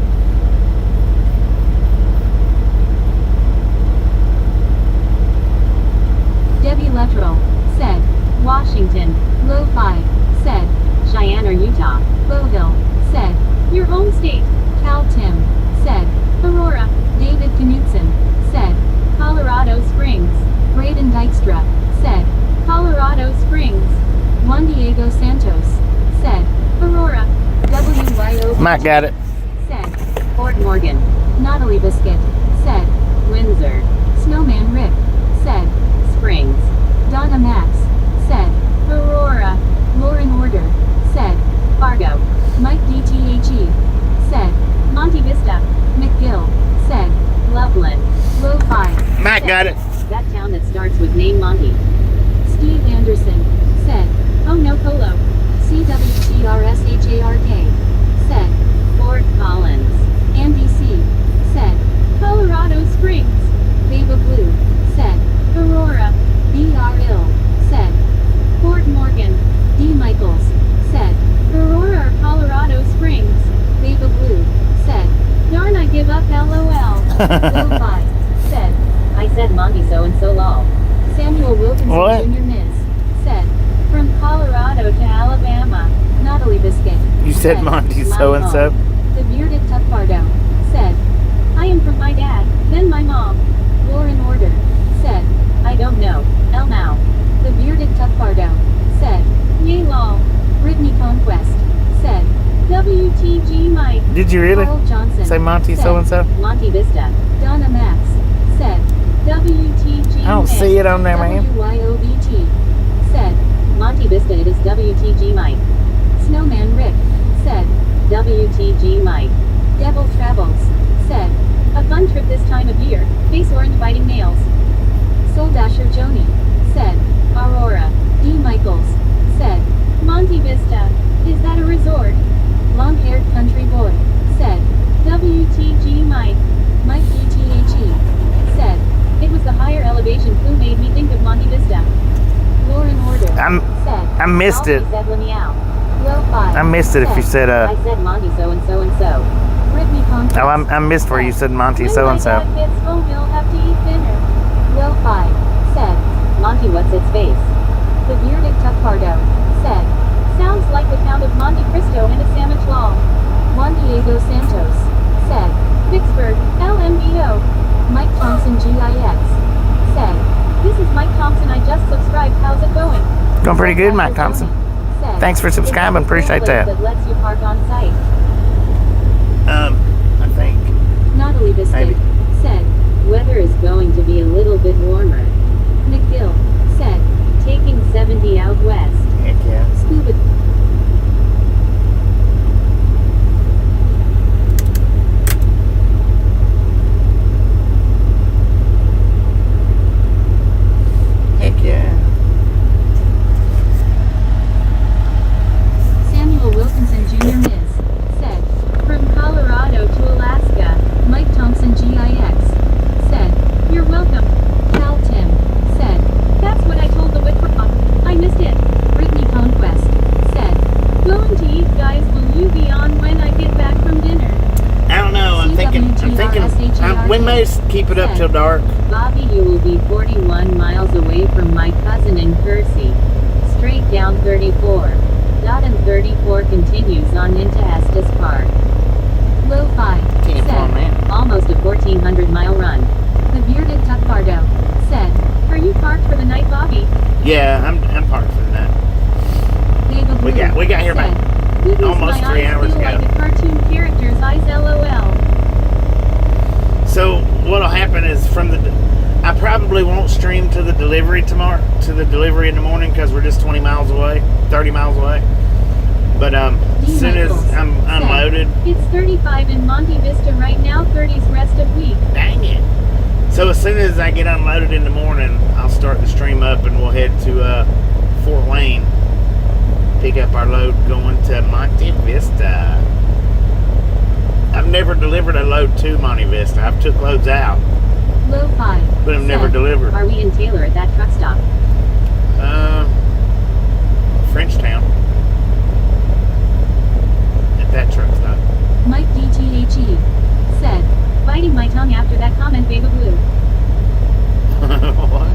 Debbie Luttrell, said. Washington. Lo-Fi, said. Cheyenne or Utah. Bowhill, said. Your home state. Cal Tim, said. Aurora. David Knutson, said. Colorado Springs. Braden Dykstra, said. Colorado Springs. Juan Diego Santos, said. Aurora. WYO, Mike got it. said. Fort Morgan. Naughty Biscuit, said. Windsor. Snowman Rick, said. Springs. Donna Max, said. Aurora. Lauren Order, said. Fargo. Mike DTHE, said. Monte Vista. McGill, said. Loveland. Lo-Fi, Mike got it. That town that starts with name Monty. Steve Anderson, said. Oh no Polo. CWTRSHARK, said. Fort Collins. Andy C, said. Colorado Springs. Beba Blue, said. Aurora. BR Ill, said. Fort Morgan. D. Michaels, said. Aurora or Colorado Springs. Beba Blue, said. Darn, I give up LOL. Lo-Fi, said. I said Monty so and so lol. Samuel Wilkinson What? Jr. Miss, said. From Colorado to Alabama. Naughty Biscuit, You said Monty so and so. The Bearded Tuckbardo, said. I am from my dad, then my mom. Lauren Order, said. I don't know. L now. The Bearded Tuckbardo, said. Yay lol. Brittany Conquest, said. WTG Mike. Did you really Carl Johnson, say Monty said. so and so? Monte Vista. Donna Max, said. WTG I don't Mike. see it on there, man. WYOBT, said. Monte Vista, it is WTG Mike. Snowman Rick, said. WTG Mike. Devil Travels, said. A fun trip this time of year. Face orange biting nails. Soul Dasher Joni, said. Aurora. D. Michaels, said. Monte Vista. Is that a resort? Long-haired country boy, said. WTG Mike. Mike ETHE, said. It was the higher elevation clue made me think of Monte Vista. Lauren Order, I'm- said. I missed it. Said let me out. Lo-Fi, I missed it if you said I said Monty so and so and so. Brittany Conquest, Oh, I missed where you said Monty When so my and so. dad gets home, he'll have to eat dinner. Lo-Fi, said. Monty, what's its face? The Bearded Tuckbardo, said. Sounds like the Count of Monte Cristo and a sandwich law. Juan Diego Santos, said. Vicksburg, LMBO. Mike Thompson GIX, said. This is Mike Thompson. I just subscribed. How's it going? Going pretty good, Mike Thompson. Said. Thanks for subscribing. Appreciate that. That lets you park on site. I think. Naughty Biscuit, Maybe. said. Weather is going to be a little bit warmer. McGill, said. Taking 70 out west. Heck yeah. Scuba, Heck yeah. thinking we may keep it up till dark. Bobby, you will be 41 miles away from my cousin in Kersey. Straight down 34. Dot and 34 continues on into Estes Park. Lo-fi. Can't farm Said. that. Almost a 1,400-mile run. The bearded Tuckbardo. Said. Are you parked for the night, Bobby? Yeah, I'm parked for the night. Babe of We Blue. got here Said. by Goodness, almost my 3 eyes hours feel ago. like the cartoon character's eyes, LOL. So what'll happen is I probably won't stream to the delivery tomorrow, to the delivery in the morning, because we're just 20 miles away, 30 miles away. But as soon as I'm unloaded, It's 35 in Monte Vista right now, 30's rest of week. dang it. So as soon as I get unloaded in the morning, I'll start the stream up and we'll head to Fort Wayne, pick up our load going to Monte Vista. I've never delivered a load to Monte Vista. I've took loads out, Lo-fi. but I've never Said. delivered. Are we in Taylor at that truck stop? Frenchtown. At that truck stop. Mike DTHE. Said. Biting my tongue after that comment, Babe of Blue. What?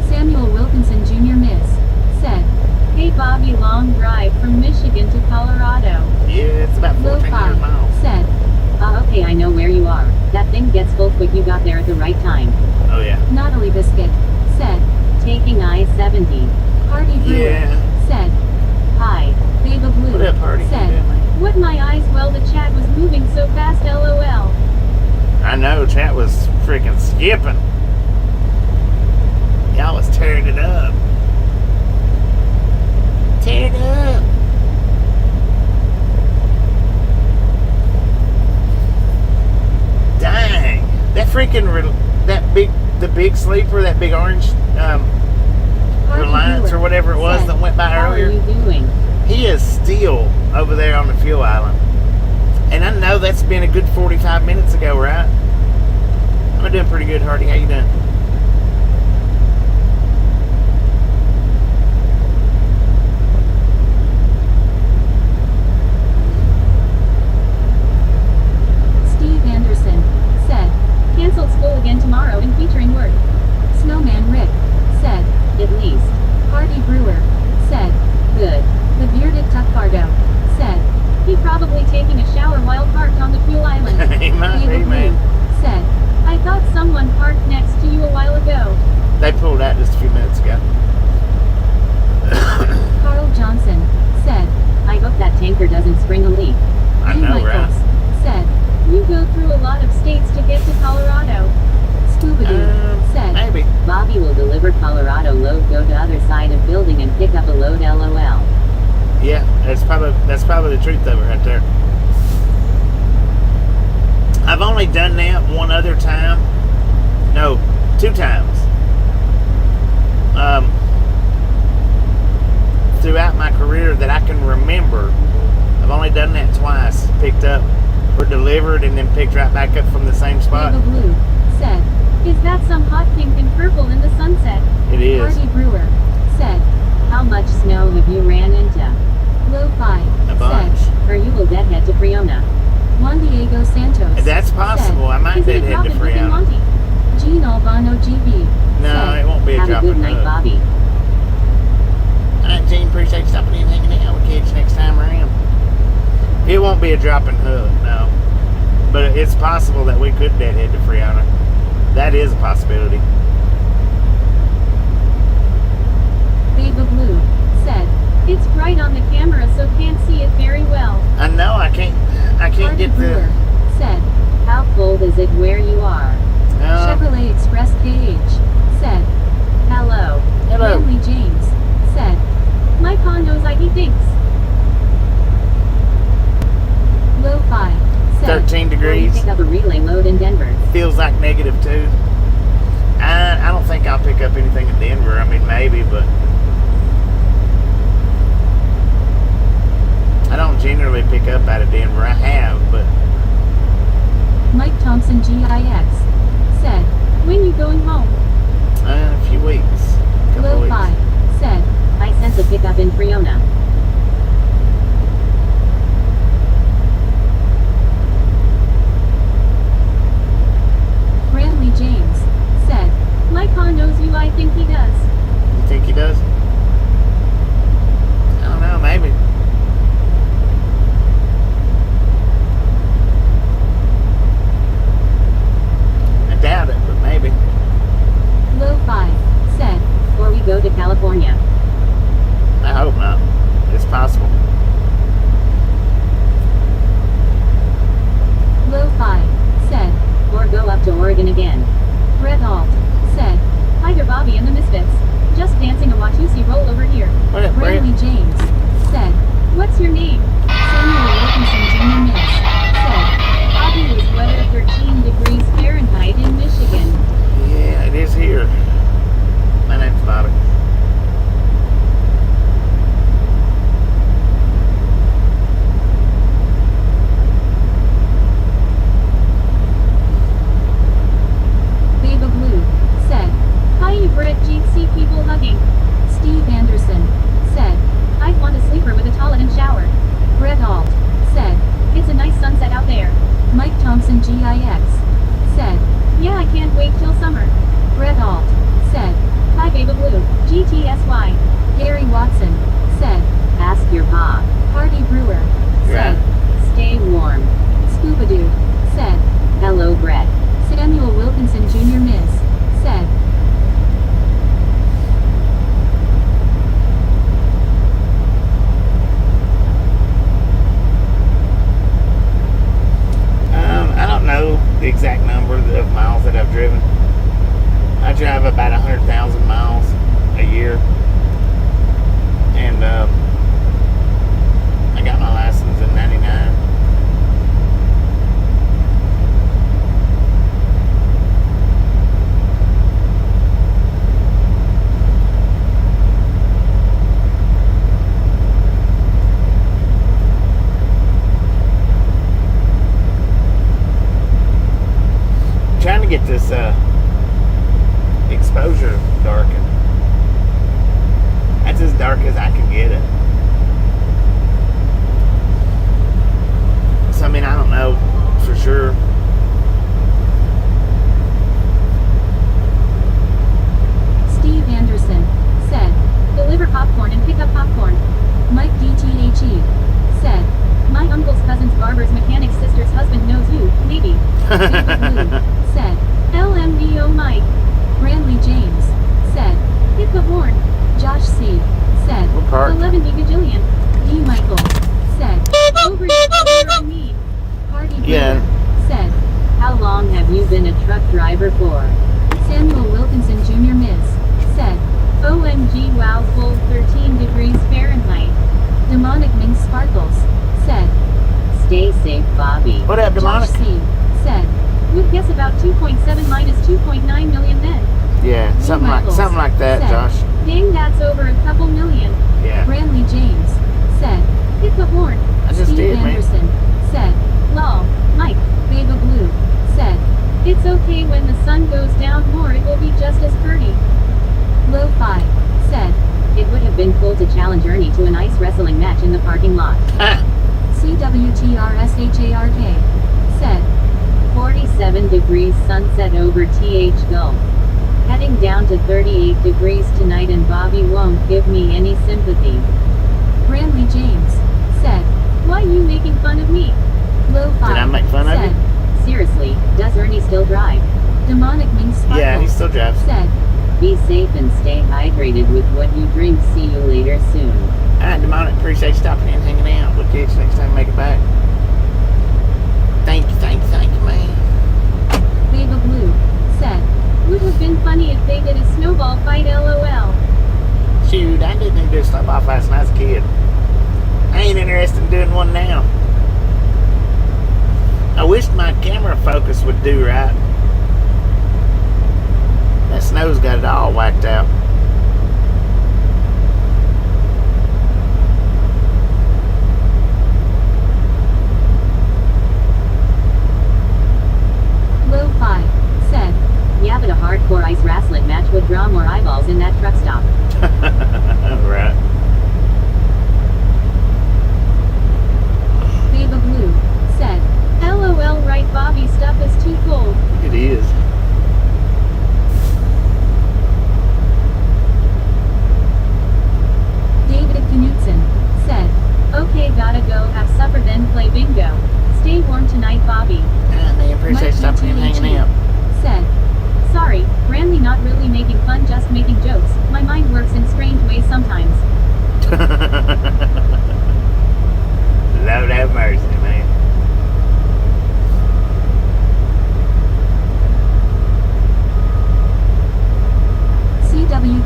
Samuel Wilkinson Jr. Miss. Said. Hey Bobby, long drive from Michigan to Colorado. Yeah, it's about 1,400 Lo-fi. miles. Said. Okay, I know where you are. That thing gets full quick, you got there at the right time. Oh yeah. Naughty Biscuit. Said. Taking I-70. Hardy Brewer. Yeah. Said. Hi. Babe of Blue. What up, Hardy? How you Said. doing, man? What my eyes, well the chat was moving so fast, LOL. I know, chat was freaking skipping. Y'all was tearing it up. Tear it up. Dang. That freaking, the big sleeper, that big orange Hardy Reliance Brewer. or whatever it was Said. that went by How are earlier. you doing? He is still over there on the fuel island. And I know that's been a good 45 minutes ago, right? I'm doing pretty good, Hardy. How you doing? Steve Anderson. Said. Canceled school again tomorrow and featuring work. Snowman Rick. Said. At least. Hardy Brewer. Said. Good. The bearded Tuckbardo. Said. He probably taking a shower while parked on the fuel island. He might Babe be, of man. Blue. Said. I thought someone parked next to you a while ago. They pulled out just a few minutes ago. Carl Johnson. Said. I hope that tanker doesn't spring a leak. I Lee know, right? Michaels. Said. You go through a lot of states to get to Colorado. Scooby-Doo. Said. Maybe. Bobby will deliver Colorado load, go to other side of building and pick up a load, LOL. Yeah, that's probably the truth of it right there. I've only done that one other time. No, 2 times. Throughout my career that I can remember, I've only done that twice. Picked up or delivered and then picked right back up from the same spot. Babe of Blue. Said. Is that some hot pink and purple in the sunset? It is. Hardy Brewer. Said. How much snow have you ran into? Lo-fi. A bunch. Said. Or you will deadhead to Friona. Juan Diego Santos. That's possible. I might Is it a deadhead drop to in Rick and Friona. Monty? Gene Albano GB. No, Said. it won't be a Have a drop good in night, hook. Bobby. Alright, Gene, appreciate you stopping in and hanging out. We'll catch you next time around. It won't be a drop in hook, no. But it's possible that we could deadhead to Friona. That is a possibility. Babe of Blue. Said. It's bright on the camera so can't see it very well. I know I can't Hardy get Brewer. the Said. How cold is it where you are? Chevrolet Express KH. Said. Hello. Hello. Manly James. Said. My pa knows he thinks. Lo-fi. Said. 13 Will you degrees. pick up a relay load in Denver? Feels like -2. I don't think I'll pick up anything in Denver. I mean, maybe, but I don't generally pick up out of Denver. I have, but Mike Thompson GIX. Said. When you going home? a few weeks. Couple Lo-fi. weeks. said, I sense a pickup in Friona. Brantley James said, my pa knows you, I think he does. You think he does? I don't know, maybe. I doubt it, but maybe. Low 5 said, Or we go to California. I hope not. It's possible. Low 5 said, Or go up to Oregon again. Brett Alt said, hi there Bobby and the Misfits. Just dancing a Watusi roll over here. What up, Brett? Brantley James said, what's your name? Samuel Wilkinson Jr. Miss said, Bobby was weather 13 degrees Fahrenheit in Michigan. Yeah, it is here. My name's Bobby. Baba Blue said, hi you Brett GC people hugging. Steve Anderson said, I'd want a sleeper with a toilet and shower. Brett Alt said, it's a nice sunset out there. Mike Thompson GIX said, yeah I can't wait till summer. Brett Alt said, hi Baba Blue, GTSY. Gary Watson said, Ask your pa. Hardy Brewer said, Stay warm. Scuba Dude said, Hello, Brett. Samuel Wilkinson Jr. Miss said, I don't know the exact number of miles that I've driven. I drive about 100,000 miles a year. And I got my license in 99. Trying to get this exposure darkened. That's as dark as I can get it. So I mean, I don't know for sure. Steve Anderson said, deliver popcorn and pick up popcorn. Mike DTHE said, my uncle's cousin's barber's mechanic's sister's husband knows you, maybe. David Blue said, LMDO Mike. Brantley James said, hit the horn. Josh C said, What part? 11 gajillion. D. Michael said, over your career on me. Hardy Yeah. Brewer said, How long have you been a truck driver for? Samuel Wilkinson Jr. Miss said, OMG wow full 13 degrees Fahrenheit. Demonic Ming Sparkles said, Stay safe, Bobby. What up, Josh demonic? C said, would guess about 2.7 minus 2.9 million then. Yeah, D. something Michaels like that, said, Josh. Dang, that's over a couple million. Yeah. Brantley James said, hit the horn. I just Steve did, man. Anderson said, lol. Mike, Baba Blue said, it's okay when the sun goes down more, it will be just as pretty. Low 5 said, It would have been cool to challenge Ernie to an ice wrestling match in the parking lot. CWTRSHARK said, 47 degrees sunset over TH Gulf. Heading down to 38 degrees tonight and Bobby won't give me any sympathy. Brantley James said, why you making fun of me? Low 5 Did I make fun of said, you? Seriously, does Ernie still drive? Demonic Ming Sparkles Yeah, he still drives. said, Be safe and stay hydrated with what you drink. See you later soon. Alright, demonic, appreciate you stopping in and hanging out. We'll catch you next time we make it back. Thank you, man. Baba Blue said, would have been funny if they did a snowball fight LOL. Shoot, I didn't even do a snowball fight when I was a kid. I ain't interested in doing one now. I wish my camera focus would do right. That snow's got it all whacked out. Low 5 said, Yeah, but a hardcore ice wrestling match would draw more eyeballs in that truck stop. Right. Baba Blue said, LOL, right, Bobby, stuff is too cold. It is. David Knutson said, okay, gotta go have supper then play bingo. Stay warm tonight, Bobby. Man, appreciate Mike stopping and hanging out. said, sorry, Randy, not really making fun, just making jokes. My mind works in strange ways sometimes. Lord have mercy, man.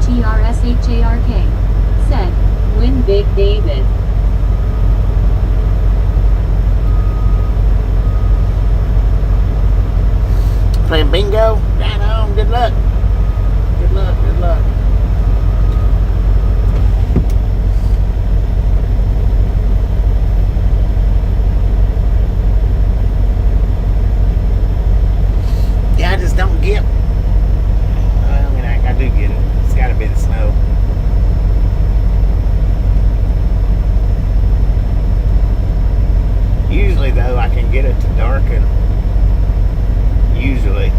CWTRSHARK said, Win big, David. Playing bingo? Right on. Good luck. Good luck. Good luck. Yeah, I just don't get. I mean, I do get it. It's got to be the snow. Usually, though, I can get it to darken. Usually.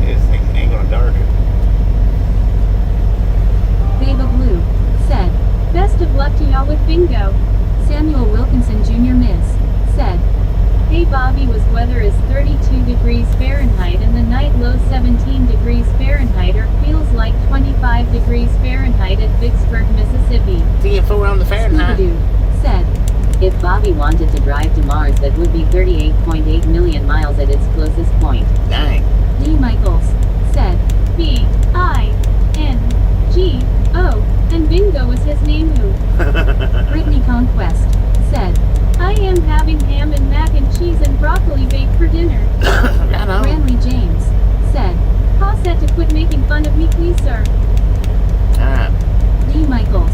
This thing ain't gonna darken. Baba Blue said, best of luck to y'all with bingo. Samuel Wilkinson Jr. Ms. said, hey Bobby, was weather is 32 degrees Fahrenheit and the night low 17 degrees Fahrenheit or feels like 25 degrees Fahrenheit at Vicksburg, Mississippi. TF4 on the Fahrenheit. Scooby-Doo said, If Bobby wanted to drive to Mars, that would be 38.8 million miles at its closest point. Dang. D. Michaels said, B-I-N-G-O, and bingo was his name who. Brittany Conquest said, I am having ham and mac and cheese and broccoli baked for dinner. Right on. Ranley James said, Pa said to quit making fun of me, please, sir. Alright. D. Michaels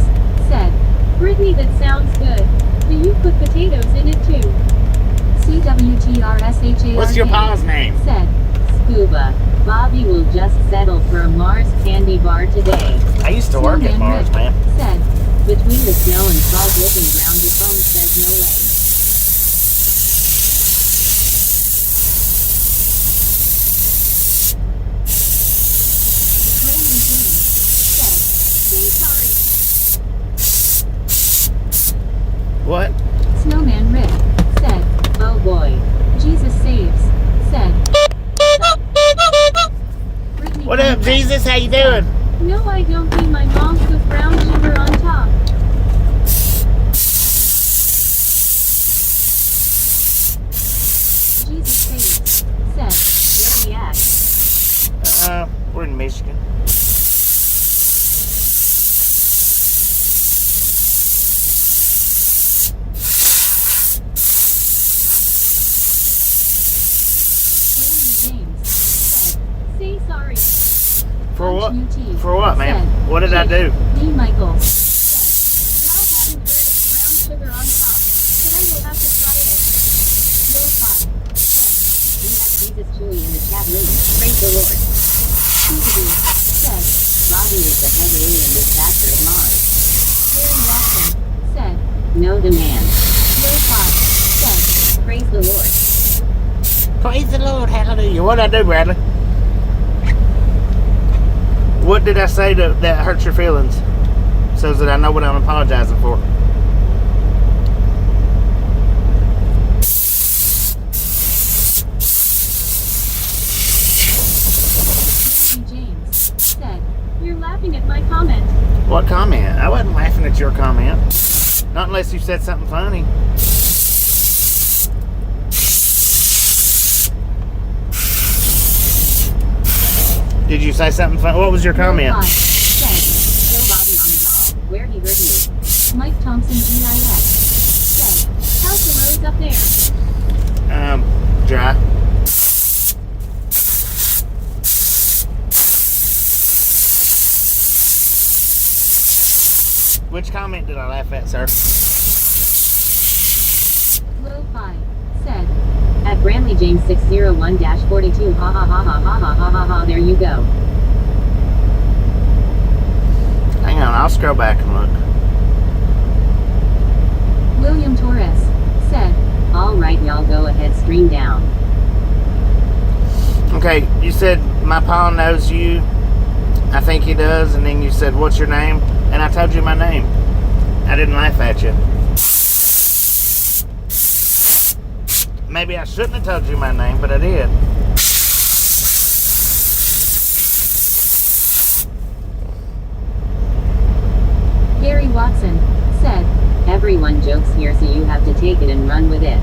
said, Brittany, that sounds good. Do you put potatoes in it too? CWTRSHARK What's your pa's name? said, Scuba. Bobby will just settle for a Mars candy bar today. I used to work at Snowman Mars, Rick man. said, Between the snow and fog looking ground, your phone says no way. Randy James said, say sorry. What? Snowman Rick said, Oh boy. Jesus saves, said. Brittany What up, Conquest Jesus? How you said, doing? No, I don't need my mom with brown sugar on top. Jesus saves, said. Where we at? We're in Michigan. Randy James said, say sorry. For what? UT For what, man? said, What did I do? D. Michaels said, now having heard of brown sugar on top, but I will have to try it. Lo-Fi said, We have Jesus Chewy in the chat room. Praise the Lord. Scooby-Doo said, Bobby is the head alien dispatcher at Mars. Gary Watson said, No demand. Lo-Fi said, Praise the Lord. Praise the Lord, hallelujah. What did I do, Bradley? What did I say that hurts your feelings? So that I know what I'm apologizing for. Randy James said, you're laughing at my comment. What comment? I wasn't laughing at your comment. Not unless you said something funny. Did you say something funny? What was your comment? Lo-Fi said, Show Bobby on the ball. Where he hurt you. Mike Thompson GIS said, how's the roads up there? dry. Which comment did I laugh at, sir? Lo-Fi said, At Brantley James 601-42. Ha ha ha ha ha ha ha ha ha. There you go. Hang on, I'll scroll back and look. William Torres said, Alright, y'all go ahead, stream down. Okay, you said my Paul knows you. I think he does, and then you said, what's your name? And I told you my name. I didn't laugh at you. Maybe I shouldn't have told you my name, but I did. Gary Watson said, Everyone jokes here, so you have to take it and run with it.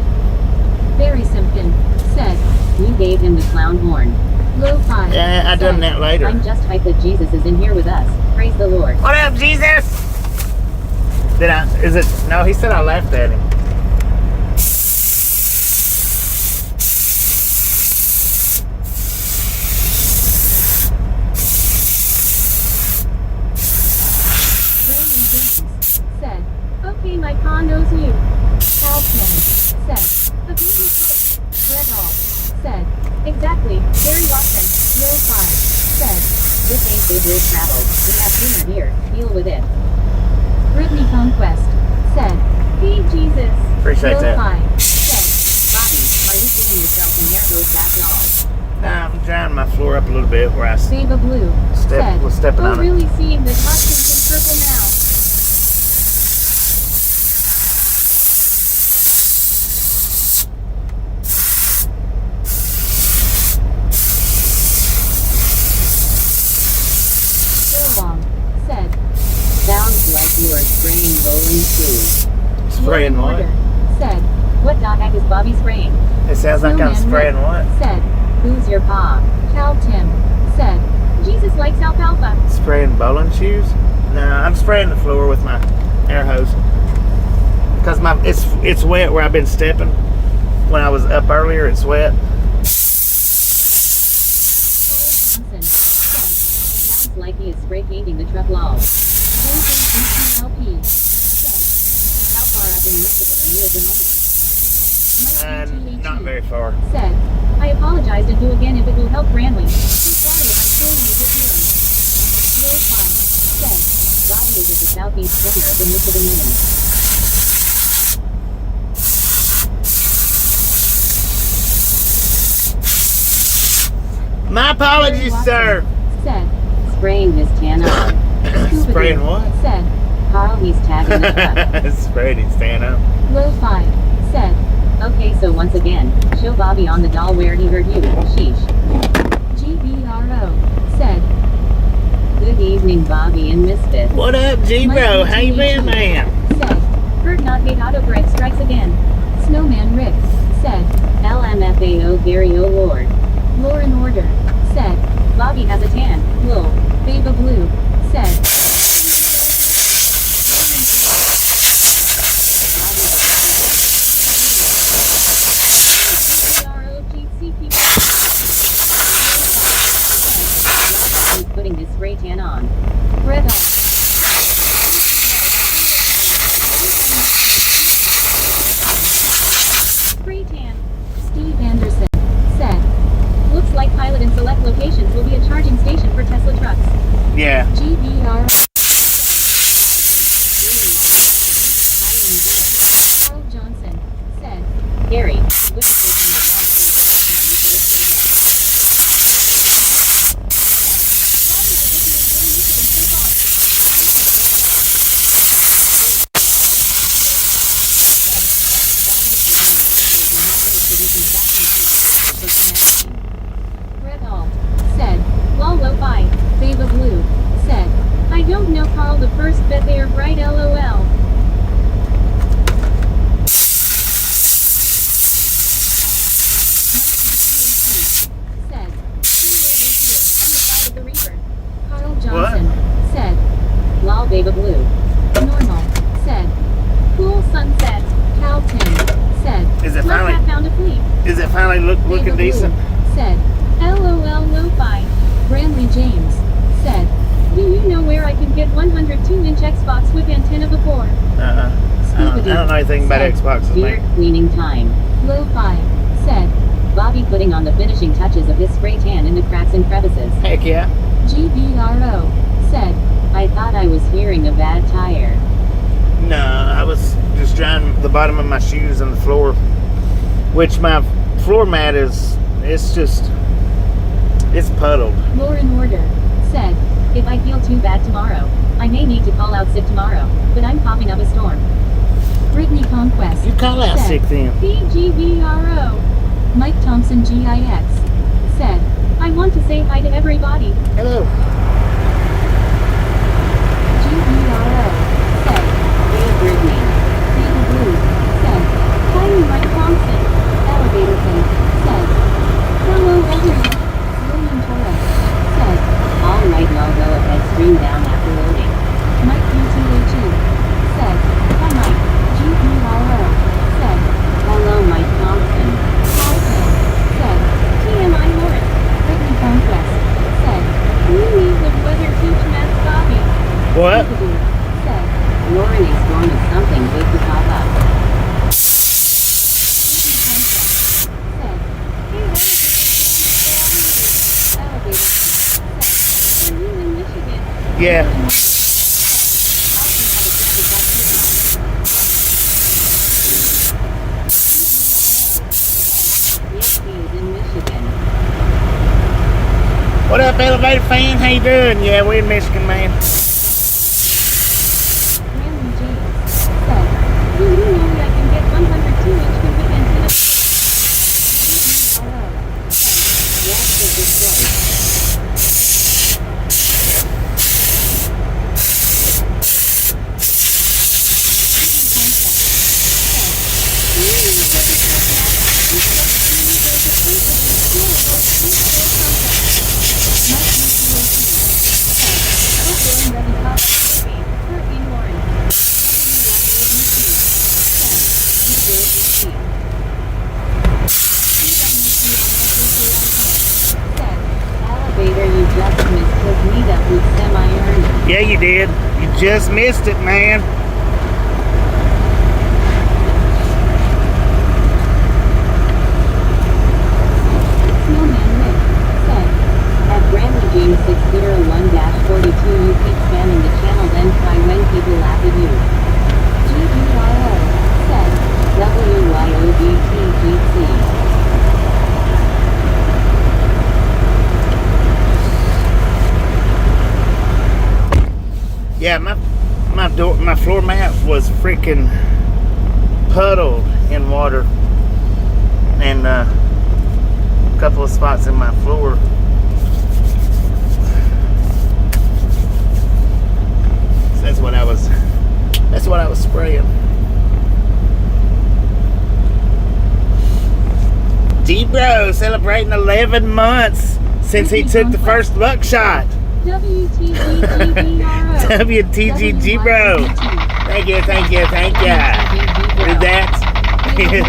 Barry Simpkin said, You gave him the clown horn. Lo-Fi Yeah, I done that later. I'm just hyped that Jesus is in here with us. Praise the Lord. What up, Jesus? Did I? Is it? No, he said I laughed at him. Brandon James said, okay, my Pa knows you. Calvin said, a beauty color. Brett Hall said, exactly. Gary Watson, Lo-Fi said, This ain't big rig travel. We have humor here. Deal with it. Brittany Conquest said, hey Jesus. Appreciate that. Lo-Fi said, Bobby, are you hitting yourself and there goes that doll? Nah, I'm drying my floor up a little bit where I Baba Blue said, was stepping oh on it. really seeing the costumes in purple now. Long said, Sounds like you are spraying bowling shoes. Spraying Law and what? Order said, What the heck is Bobby spraying? It sounds like I'm Snowman spraying Rick what? said, Who's your pa? Cal Tim said, Jesus likes alfalfa. Spraying bowling shoes? No, I'm spraying the floor with my air hose. Cause it's wet where I've been stepping. When I was up earlier, it's wet. Johnson said, Sounds like he is spray painting the truck lol. LP said, How far up in Michigan are you at the moment? Not very far. said, I apologize and do again if it will help Brantley. I'm sorry if I spoiled your good feelings. Lo-Fi said, Bobby is at the southeast corner of the Michigan Union. My apologies, Watson sir. said, Spraying his tan on. Spraying what? said, Carl, he's tagging the truck. Sprayed his stand up. Lo-Fi said, Okay, so once again, show Bobby on the doll where he heard you. Sheesh. GBRO said, Good evening, Bobby and Misfits. What up, G-Bro? How you been, man? said, Heard not hate autocorrect strikes again. Snowman Rick said, LMFAO Gary O'Ward. Law and Order said, Bobby has a tan. Lol. Baba Blue said, He's putting his spray tan on. Red On Spray Tan. Steve Anderson said, looks like pilot in select locations will be a charging station for Tesla trucks. Yeah. GBR Really, Carl Johnson said, Gary, which person would want to be a customer with your spray tan? Bobby was looking at your Michigan so far. Red Hall said, lol Lo-Fi. Baba Blue said, I don't know Carl the first, bet they are right LOL. Said, on the side of the Reaper. Carl Johnson said, Lol, Baba Blue. normal said, cool sunset. Cal Tim said, Is it Love finally- that found a fleet. Is it finally looking decent. Said, LOL lo-fi. Brandley James. Said, do you know where I can get 102-inch Xbox with antenna before? I don't know anything about Said, Xboxes, Beer mate. cleaning time. Lo-fi. Said, Bobby putting on the finishing touches of his spray tan in the cracks and crevices. Heck yeah. GBRO. Said, I thought I was hearing a bad tire. No, I was just drying the bottom of my shoes on the floor, which my floor mat it's puddled. Lauren Order. Said, if I feel too bad tomorrow, I may need to call out sick tomorrow, but I'm coughing up a storm. Brittany Conquest. You call out Said, sick then. BGBRO. Mike Thompson GIX. Said, I want to say hi to everybody. Hello. GBRO. Said, Hey Brittany. Baby Blue. Said, hi Mike Thompson. Elevator Thing. Said, hello everyone. William Torres. Said, All right, I'll go ahead, stream down after loading. Mike UTHE. Said, hi Mike. GBRO. Said, Hello, Mike Thompson. hi Ken. Said, TMI Lauren. Brittany Conquest. Said, we need the weather teach Matt Bobby. What? Peekaboo. Said, Lauren is going to something big to pop up. said, hey elevator. Said, are you in Michigan? Yeah. Yes, he is in Michigan. What up, elevator fan? How you doing? Yeah, we're in Michigan, man. Brandon James. Said, do you know that I can get 102-inch with antenna? Yes, this is great. Elevator, you just missed his meetup with Semi-Ernie. Yeah, you did. You just missed it, man. Snowman Rick. Said, At Brandley James 601-42, you keep spamming the channel, then cry when people laugh at you. GBRO. Said, WYOBTGC. Yeah, my floor mat was freaking puddled in water, and a couple of spots in my floor. So that's what I was spraying. D-Bro celebrating 11 months since he took the first buckshot. WTGGBRO. WTGG, bro. Thank you. With that is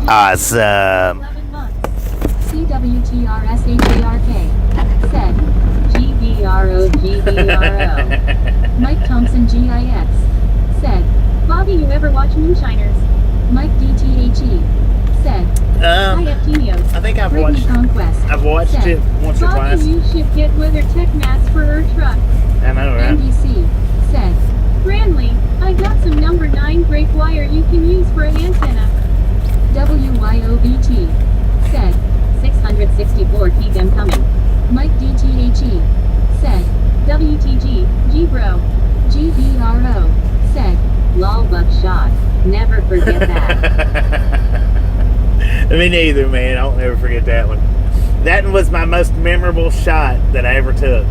awesome. 11 months. CWTRSHARK. Said, GBRO. Mike Thompson GIX. Said, Bobby, you ever watch Moonshiners? Mike DTHE. Said, hi Eptenios. I think I've Brittany watched Conquest. it Said, once or Bobby, twice. you should get weather tech masks for her truck. I know, right? NBC. Said, Branley, I got some number 9 brake wire you can use for an antenna. WYOBT. Said, 664 p.m. coming. Mike DTHE. Said, WTG, G-Bro. GBRO. Said, Lol buckshot. Never forget that. Me neither, man. I'll never forget that one. That one was my most memorable shot that I ever took.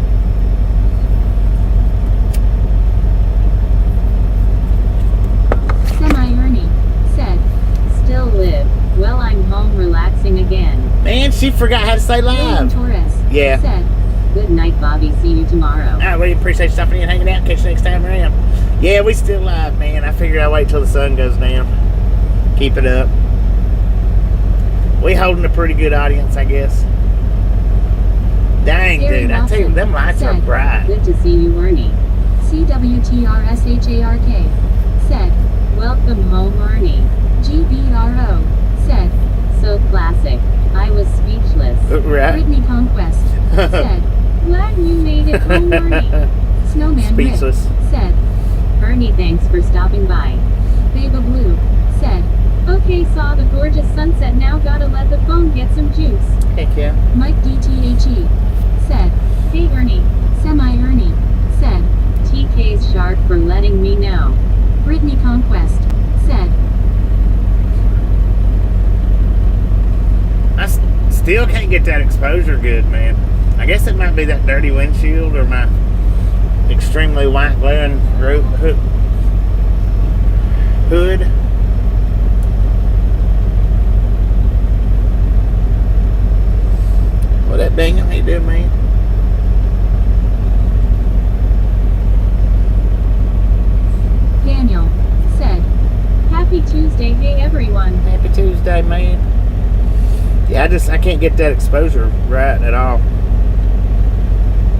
Semi-Ernie. Said, Still live. Well, I'm home relaxing again. Man, she forgot how to say William live. Torres. Yeah. Said, Good night, Bobby. See you tomorrow. All right, we appreciate you stopping in and hanging out. Catch you next time around. Yeah, we still live, man. I figured I'd wait till the sun goes down. Keep it up. We holding a pretty good audience, I guess. Dang, Gary dude, I tell you, Watson them lights are said, bright. Good to see you, Ernie. CWTRSHARK said, Welcome home, Ernie. GBRO said, So classic. I was speechless. Right? Brittany Conquest said, Glad you made it home, Ernie. Snowman Rick Speechless. said, Ernie, thanks for stopping by. Baba Blue said, Okay, saw the gorgeous sunset, now gotta let the phone get some juice. Heck yeah. Mike DTHE said, Hey, Ernie. Semi-Ernie said, TK's sharp for letting me know. Brittany Conquest said, I still can't get that exposure good, man. I guess it might be that dirty windshield or my extremely white glaring hood. What that dang it, how you doing, man? Daniel said, Happy Tuesday, hey everyone. Happy Tuesday, man. Yeah, I can't get that exposure right at all.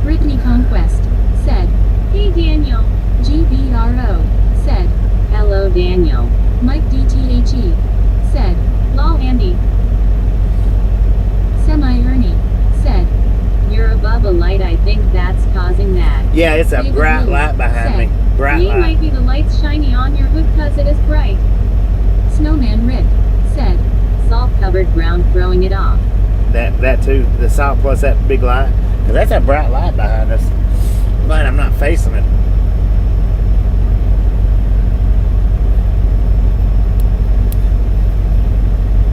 Brittany Conquest said, Hey Daniel. GBRO said, Hello, Daniel. Mike DTHE said, Lol Andy. Semi-Ernie said, You're above a light, I think that's causing that. Yeah, it's a David bright Blue light behind me. said, Bright Ye light. might be the lights shiny on your hood cause it is bright. Snowman Rick said, Salt-covered ground throwing it off. That too. The salt plus that big light. 'Cause that's a bright light behind us. I'm glad I'm not facing it.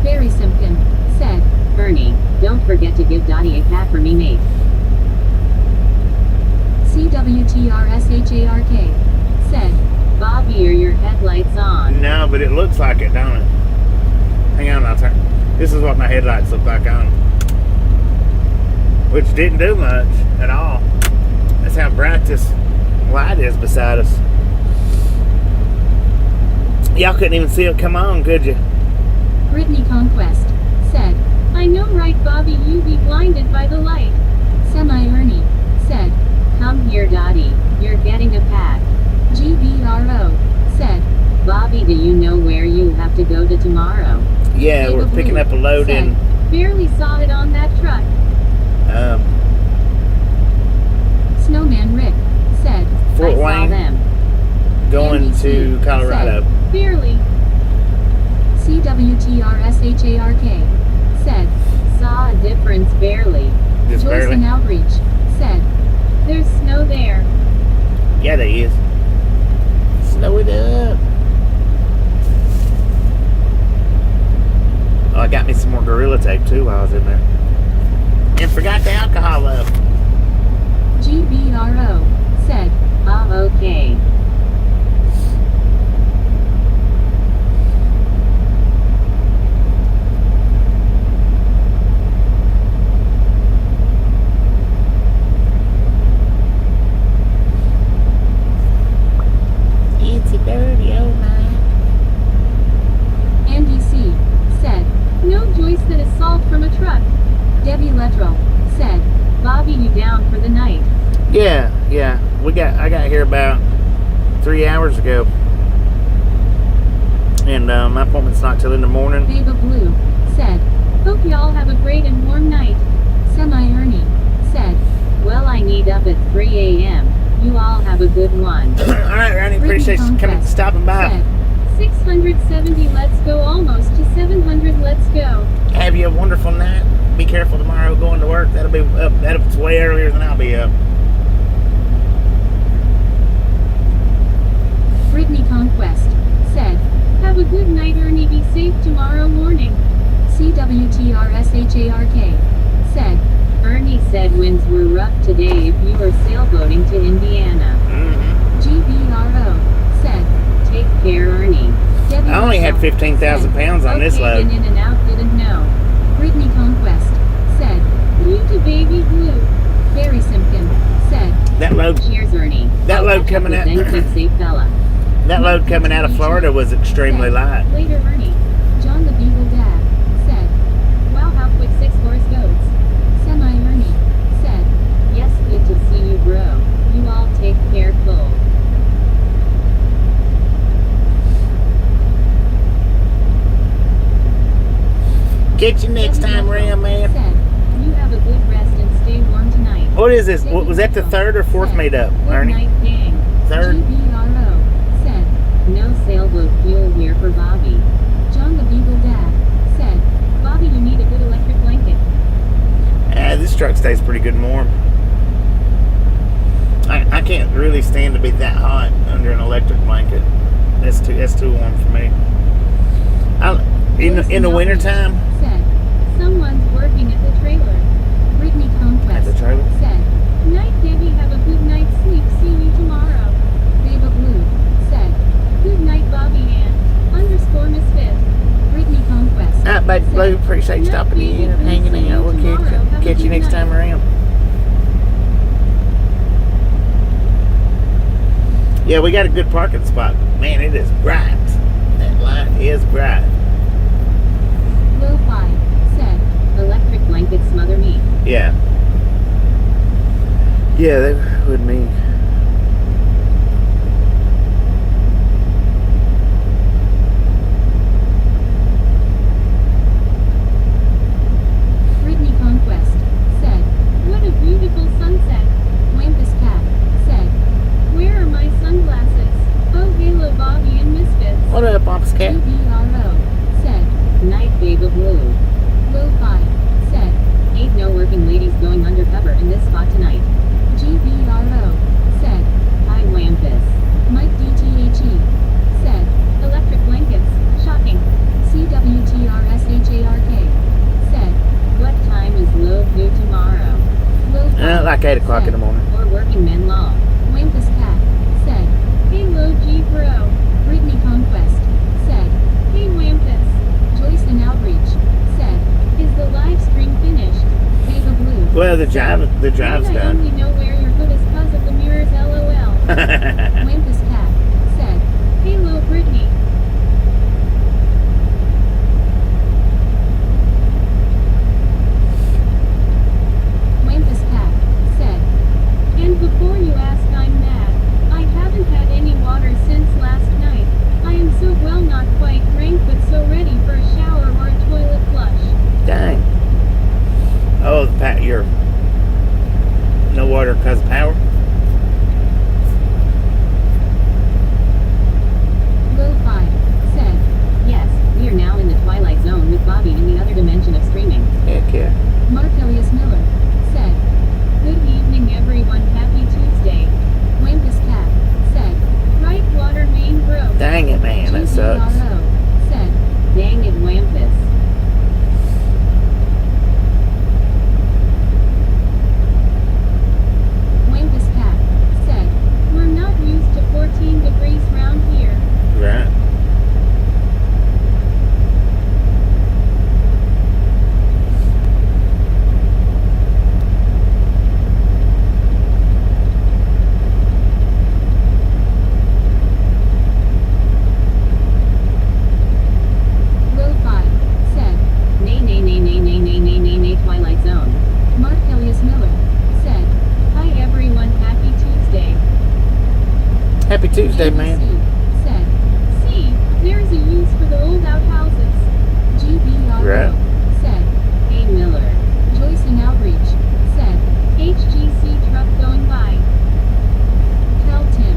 Barry Simpkin said, Ernie, don't forget to give Dottie a cat for me, mate. CWTRSHARK said, Bobby, are your headlights on? No, but it looks like it, don't it? Hang on, I'll turn. This is what my headlights look like on. Which didn't do much at all. That's how bright this light is beside us. Y'all couldn't even see it come on, could you? Brittany Conquest said, I know, right, Bobby, you be blinded by the light. Semi-Ernie said, Come here, Dottie. You're getting a pat. GBRO said, Bobby, do you know where you have to go to tomorrow? Yeah, we're David picking Blue up a load said, in Barely saw it on that truck. Snowman Rick said, Fort I saw Wayne them. going NBC to Colorado. Barely. CWTRSHARK said, Saw a difference barely. Just Joyce barely. in Outreach said, There's snow there. Yeah, there is. Slow it up. Oh, I got me some more Gorilla Tape too while I was in there. And forgot the alcohol up. GBRO said, Okay. It's a dirty old night. Andy C said, No, Joyce, that is salt from a truck. Debbie Lettrell said, Bobby, you down for the night? Yeah. I got here about 3 hours ago. And my appointment's not till in the morning. Baba Blue said, Hope y'all have a great and warm night. Semi-Ernie said, Well, I need up at 3 a.m. You all have a good one. Alright, Ronnie, appreciate you coming, stopping by. said, 670, let's go, almost to 700, let's go. Have you a wonderful night. Be careful tomorrow going to work. That'll be up. That's way earlier than I'll be up. Brittany Conquest said, Have a good night, Ernie, be safe tomorrow morning. CWTRSHARK said, Ernie said winds were rough today if you are sailboating to Indiana. Mm-hmm. GBRO said, Take care, Ernie. Debbie I only had Russell 15,000 said, pounds on this Okay, load. been in and out, didn't know. Brittany Conquest said, You to baby blue. Barry Simpkin said, That load Cheers, Ernie. That I'll load catch up coming with out- then, keep safe, fella. coming out of Florida was extremely light. Later, Ernie. John the Beagle Dad said, bro. You all take care, Cole. Catch you next time around, man. Said, you have a good rest and stay warm tonight. What is this? Was that the third or fourth meetup, Good Ernie? night, gang. Third? GBRO said, No sailboat fuel here for Bobby. John the Beagle Dad said, Bobby, you need a good electric blanket. This truck stays pretty good and warm. I can't really stand to be that hot under an electric blanket. That's too warm for me. In the wintertime. Said, someone's working at the trailer. Brittany Conquest At the trailer? said, night, Debbie, have a good night's sleep. See you tomorrow. Babe of Blue said, good night, Bobby Ann _ Misfit. Brittany Conquest. Baby said, Blue, appreciate you night, stopping Baby in and Blue, hanging see you out. We'll tomorrow. Have a catch you good next night. time around. Yeah, we got a good parking spot. Man, it is bright. That light is bright. Lo-Fi said, Electric blanket smother me. Yeah. Yeah, that would mean. Brittany Conquest said, what a beautiful sunset. Wampus Cat said, where are my sunglasses? Oh, halo, Bobby and Misfits. What up, Pompous Cat? GBRO said, Night, babe of blue. Lo-Fi said, Ain't no working ladies going undercover in this spot tonight. GBRO said, Hi, Wampus. Mike DTHE said, electric blankets, shocking. CWTRSHARK said, What time is low blue tomorrow? Lo-Fi Like 8 o'clock in the morning. Or working men law? Wampus Cat said, hey Lo G Bro. Brittany Conquest said, hey Wampus. Joyce and Outreach said, is the live stream finished? Babe of Blue. Well, the drive's I done. only know where your hood is cause of the mirrors, LOL. Wampus Cat said, hey Lo Brittany. Wampus Cat said, and before you ask, I'm mad. I haven't had any water since last night. I am so well, not quite rank, but so ready for a shower or a toilet flush. Dang. Oh, you're no water because of power? Lo-Fi said, Yes, we are now in the twilight zone with Bobby in the other dimension of streaming. Heck yeah. Mark Elias Miller said, good evening everyone, happy Tuesday. Wampus Cat said, right water main broke. Dang it, man. That sucks. GBRO said, Dang it, Wampus. Wampus Cat said, we're not used to 14 degrees round here. Right. Lo-Fi said, Nay, twilight zone. Mark Elias Miller said, hi everyone, happy Tuesday. Happy Tuesday, man. NBC said, see, there's a use for the old outhouses. GBRO Right. said, Hey, Miller. Joyce and Outreach said, HGC truck going by. Cal Tim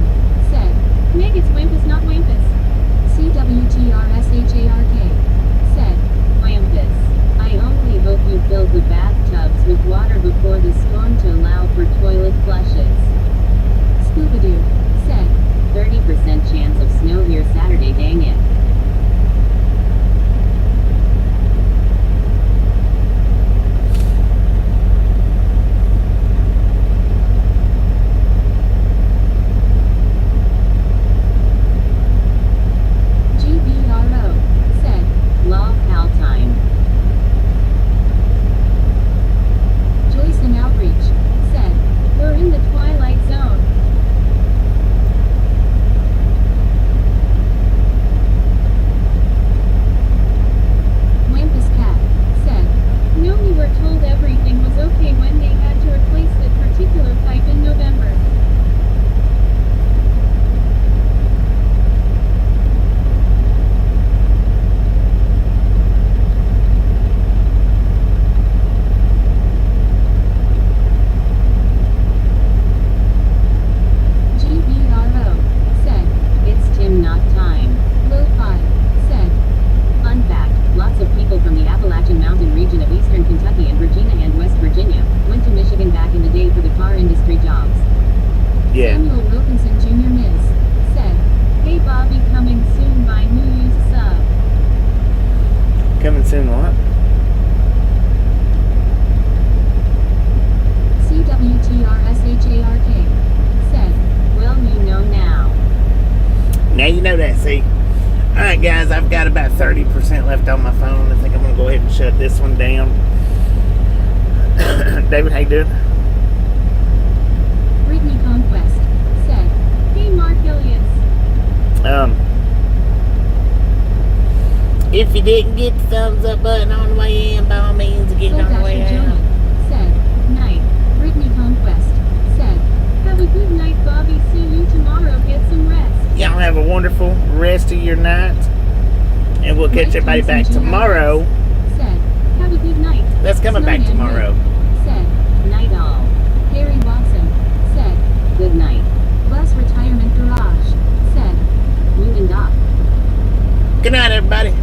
said, Meg, it's Wampus, not Wampus. CWTRSHARK said, Wampus. I only hope you filled the bathtubs with water before the storm to allow for toilet flushes. Scooby-Doo said, 30% chance of snow here Saturday, dang it. Coming soon, what? CWTRSHARK said, Well, you know now. Now you know that, see? Alright, guys, I've got about 30% left on my phone. I think I'm going to go ahead and shut this one down. David, how you doing? Brittany Conquest said, hey Mark Ilias. If you didn't get the thumbs up button on the way in, by all means, get it on the way out. Said, night. Brittany Conquest said, have a good night, Bobby. See you tomorrow. Get some rest. Y'all have a wonderful rest of your night. And we'll catch everybody back tomorrow. Said, have a good night. That's coming back Snowman tomorrow. Said, Night all. Harry Watson said, Good night. Bus Retirement Garage said, Moon and Doc. Good night, everybody.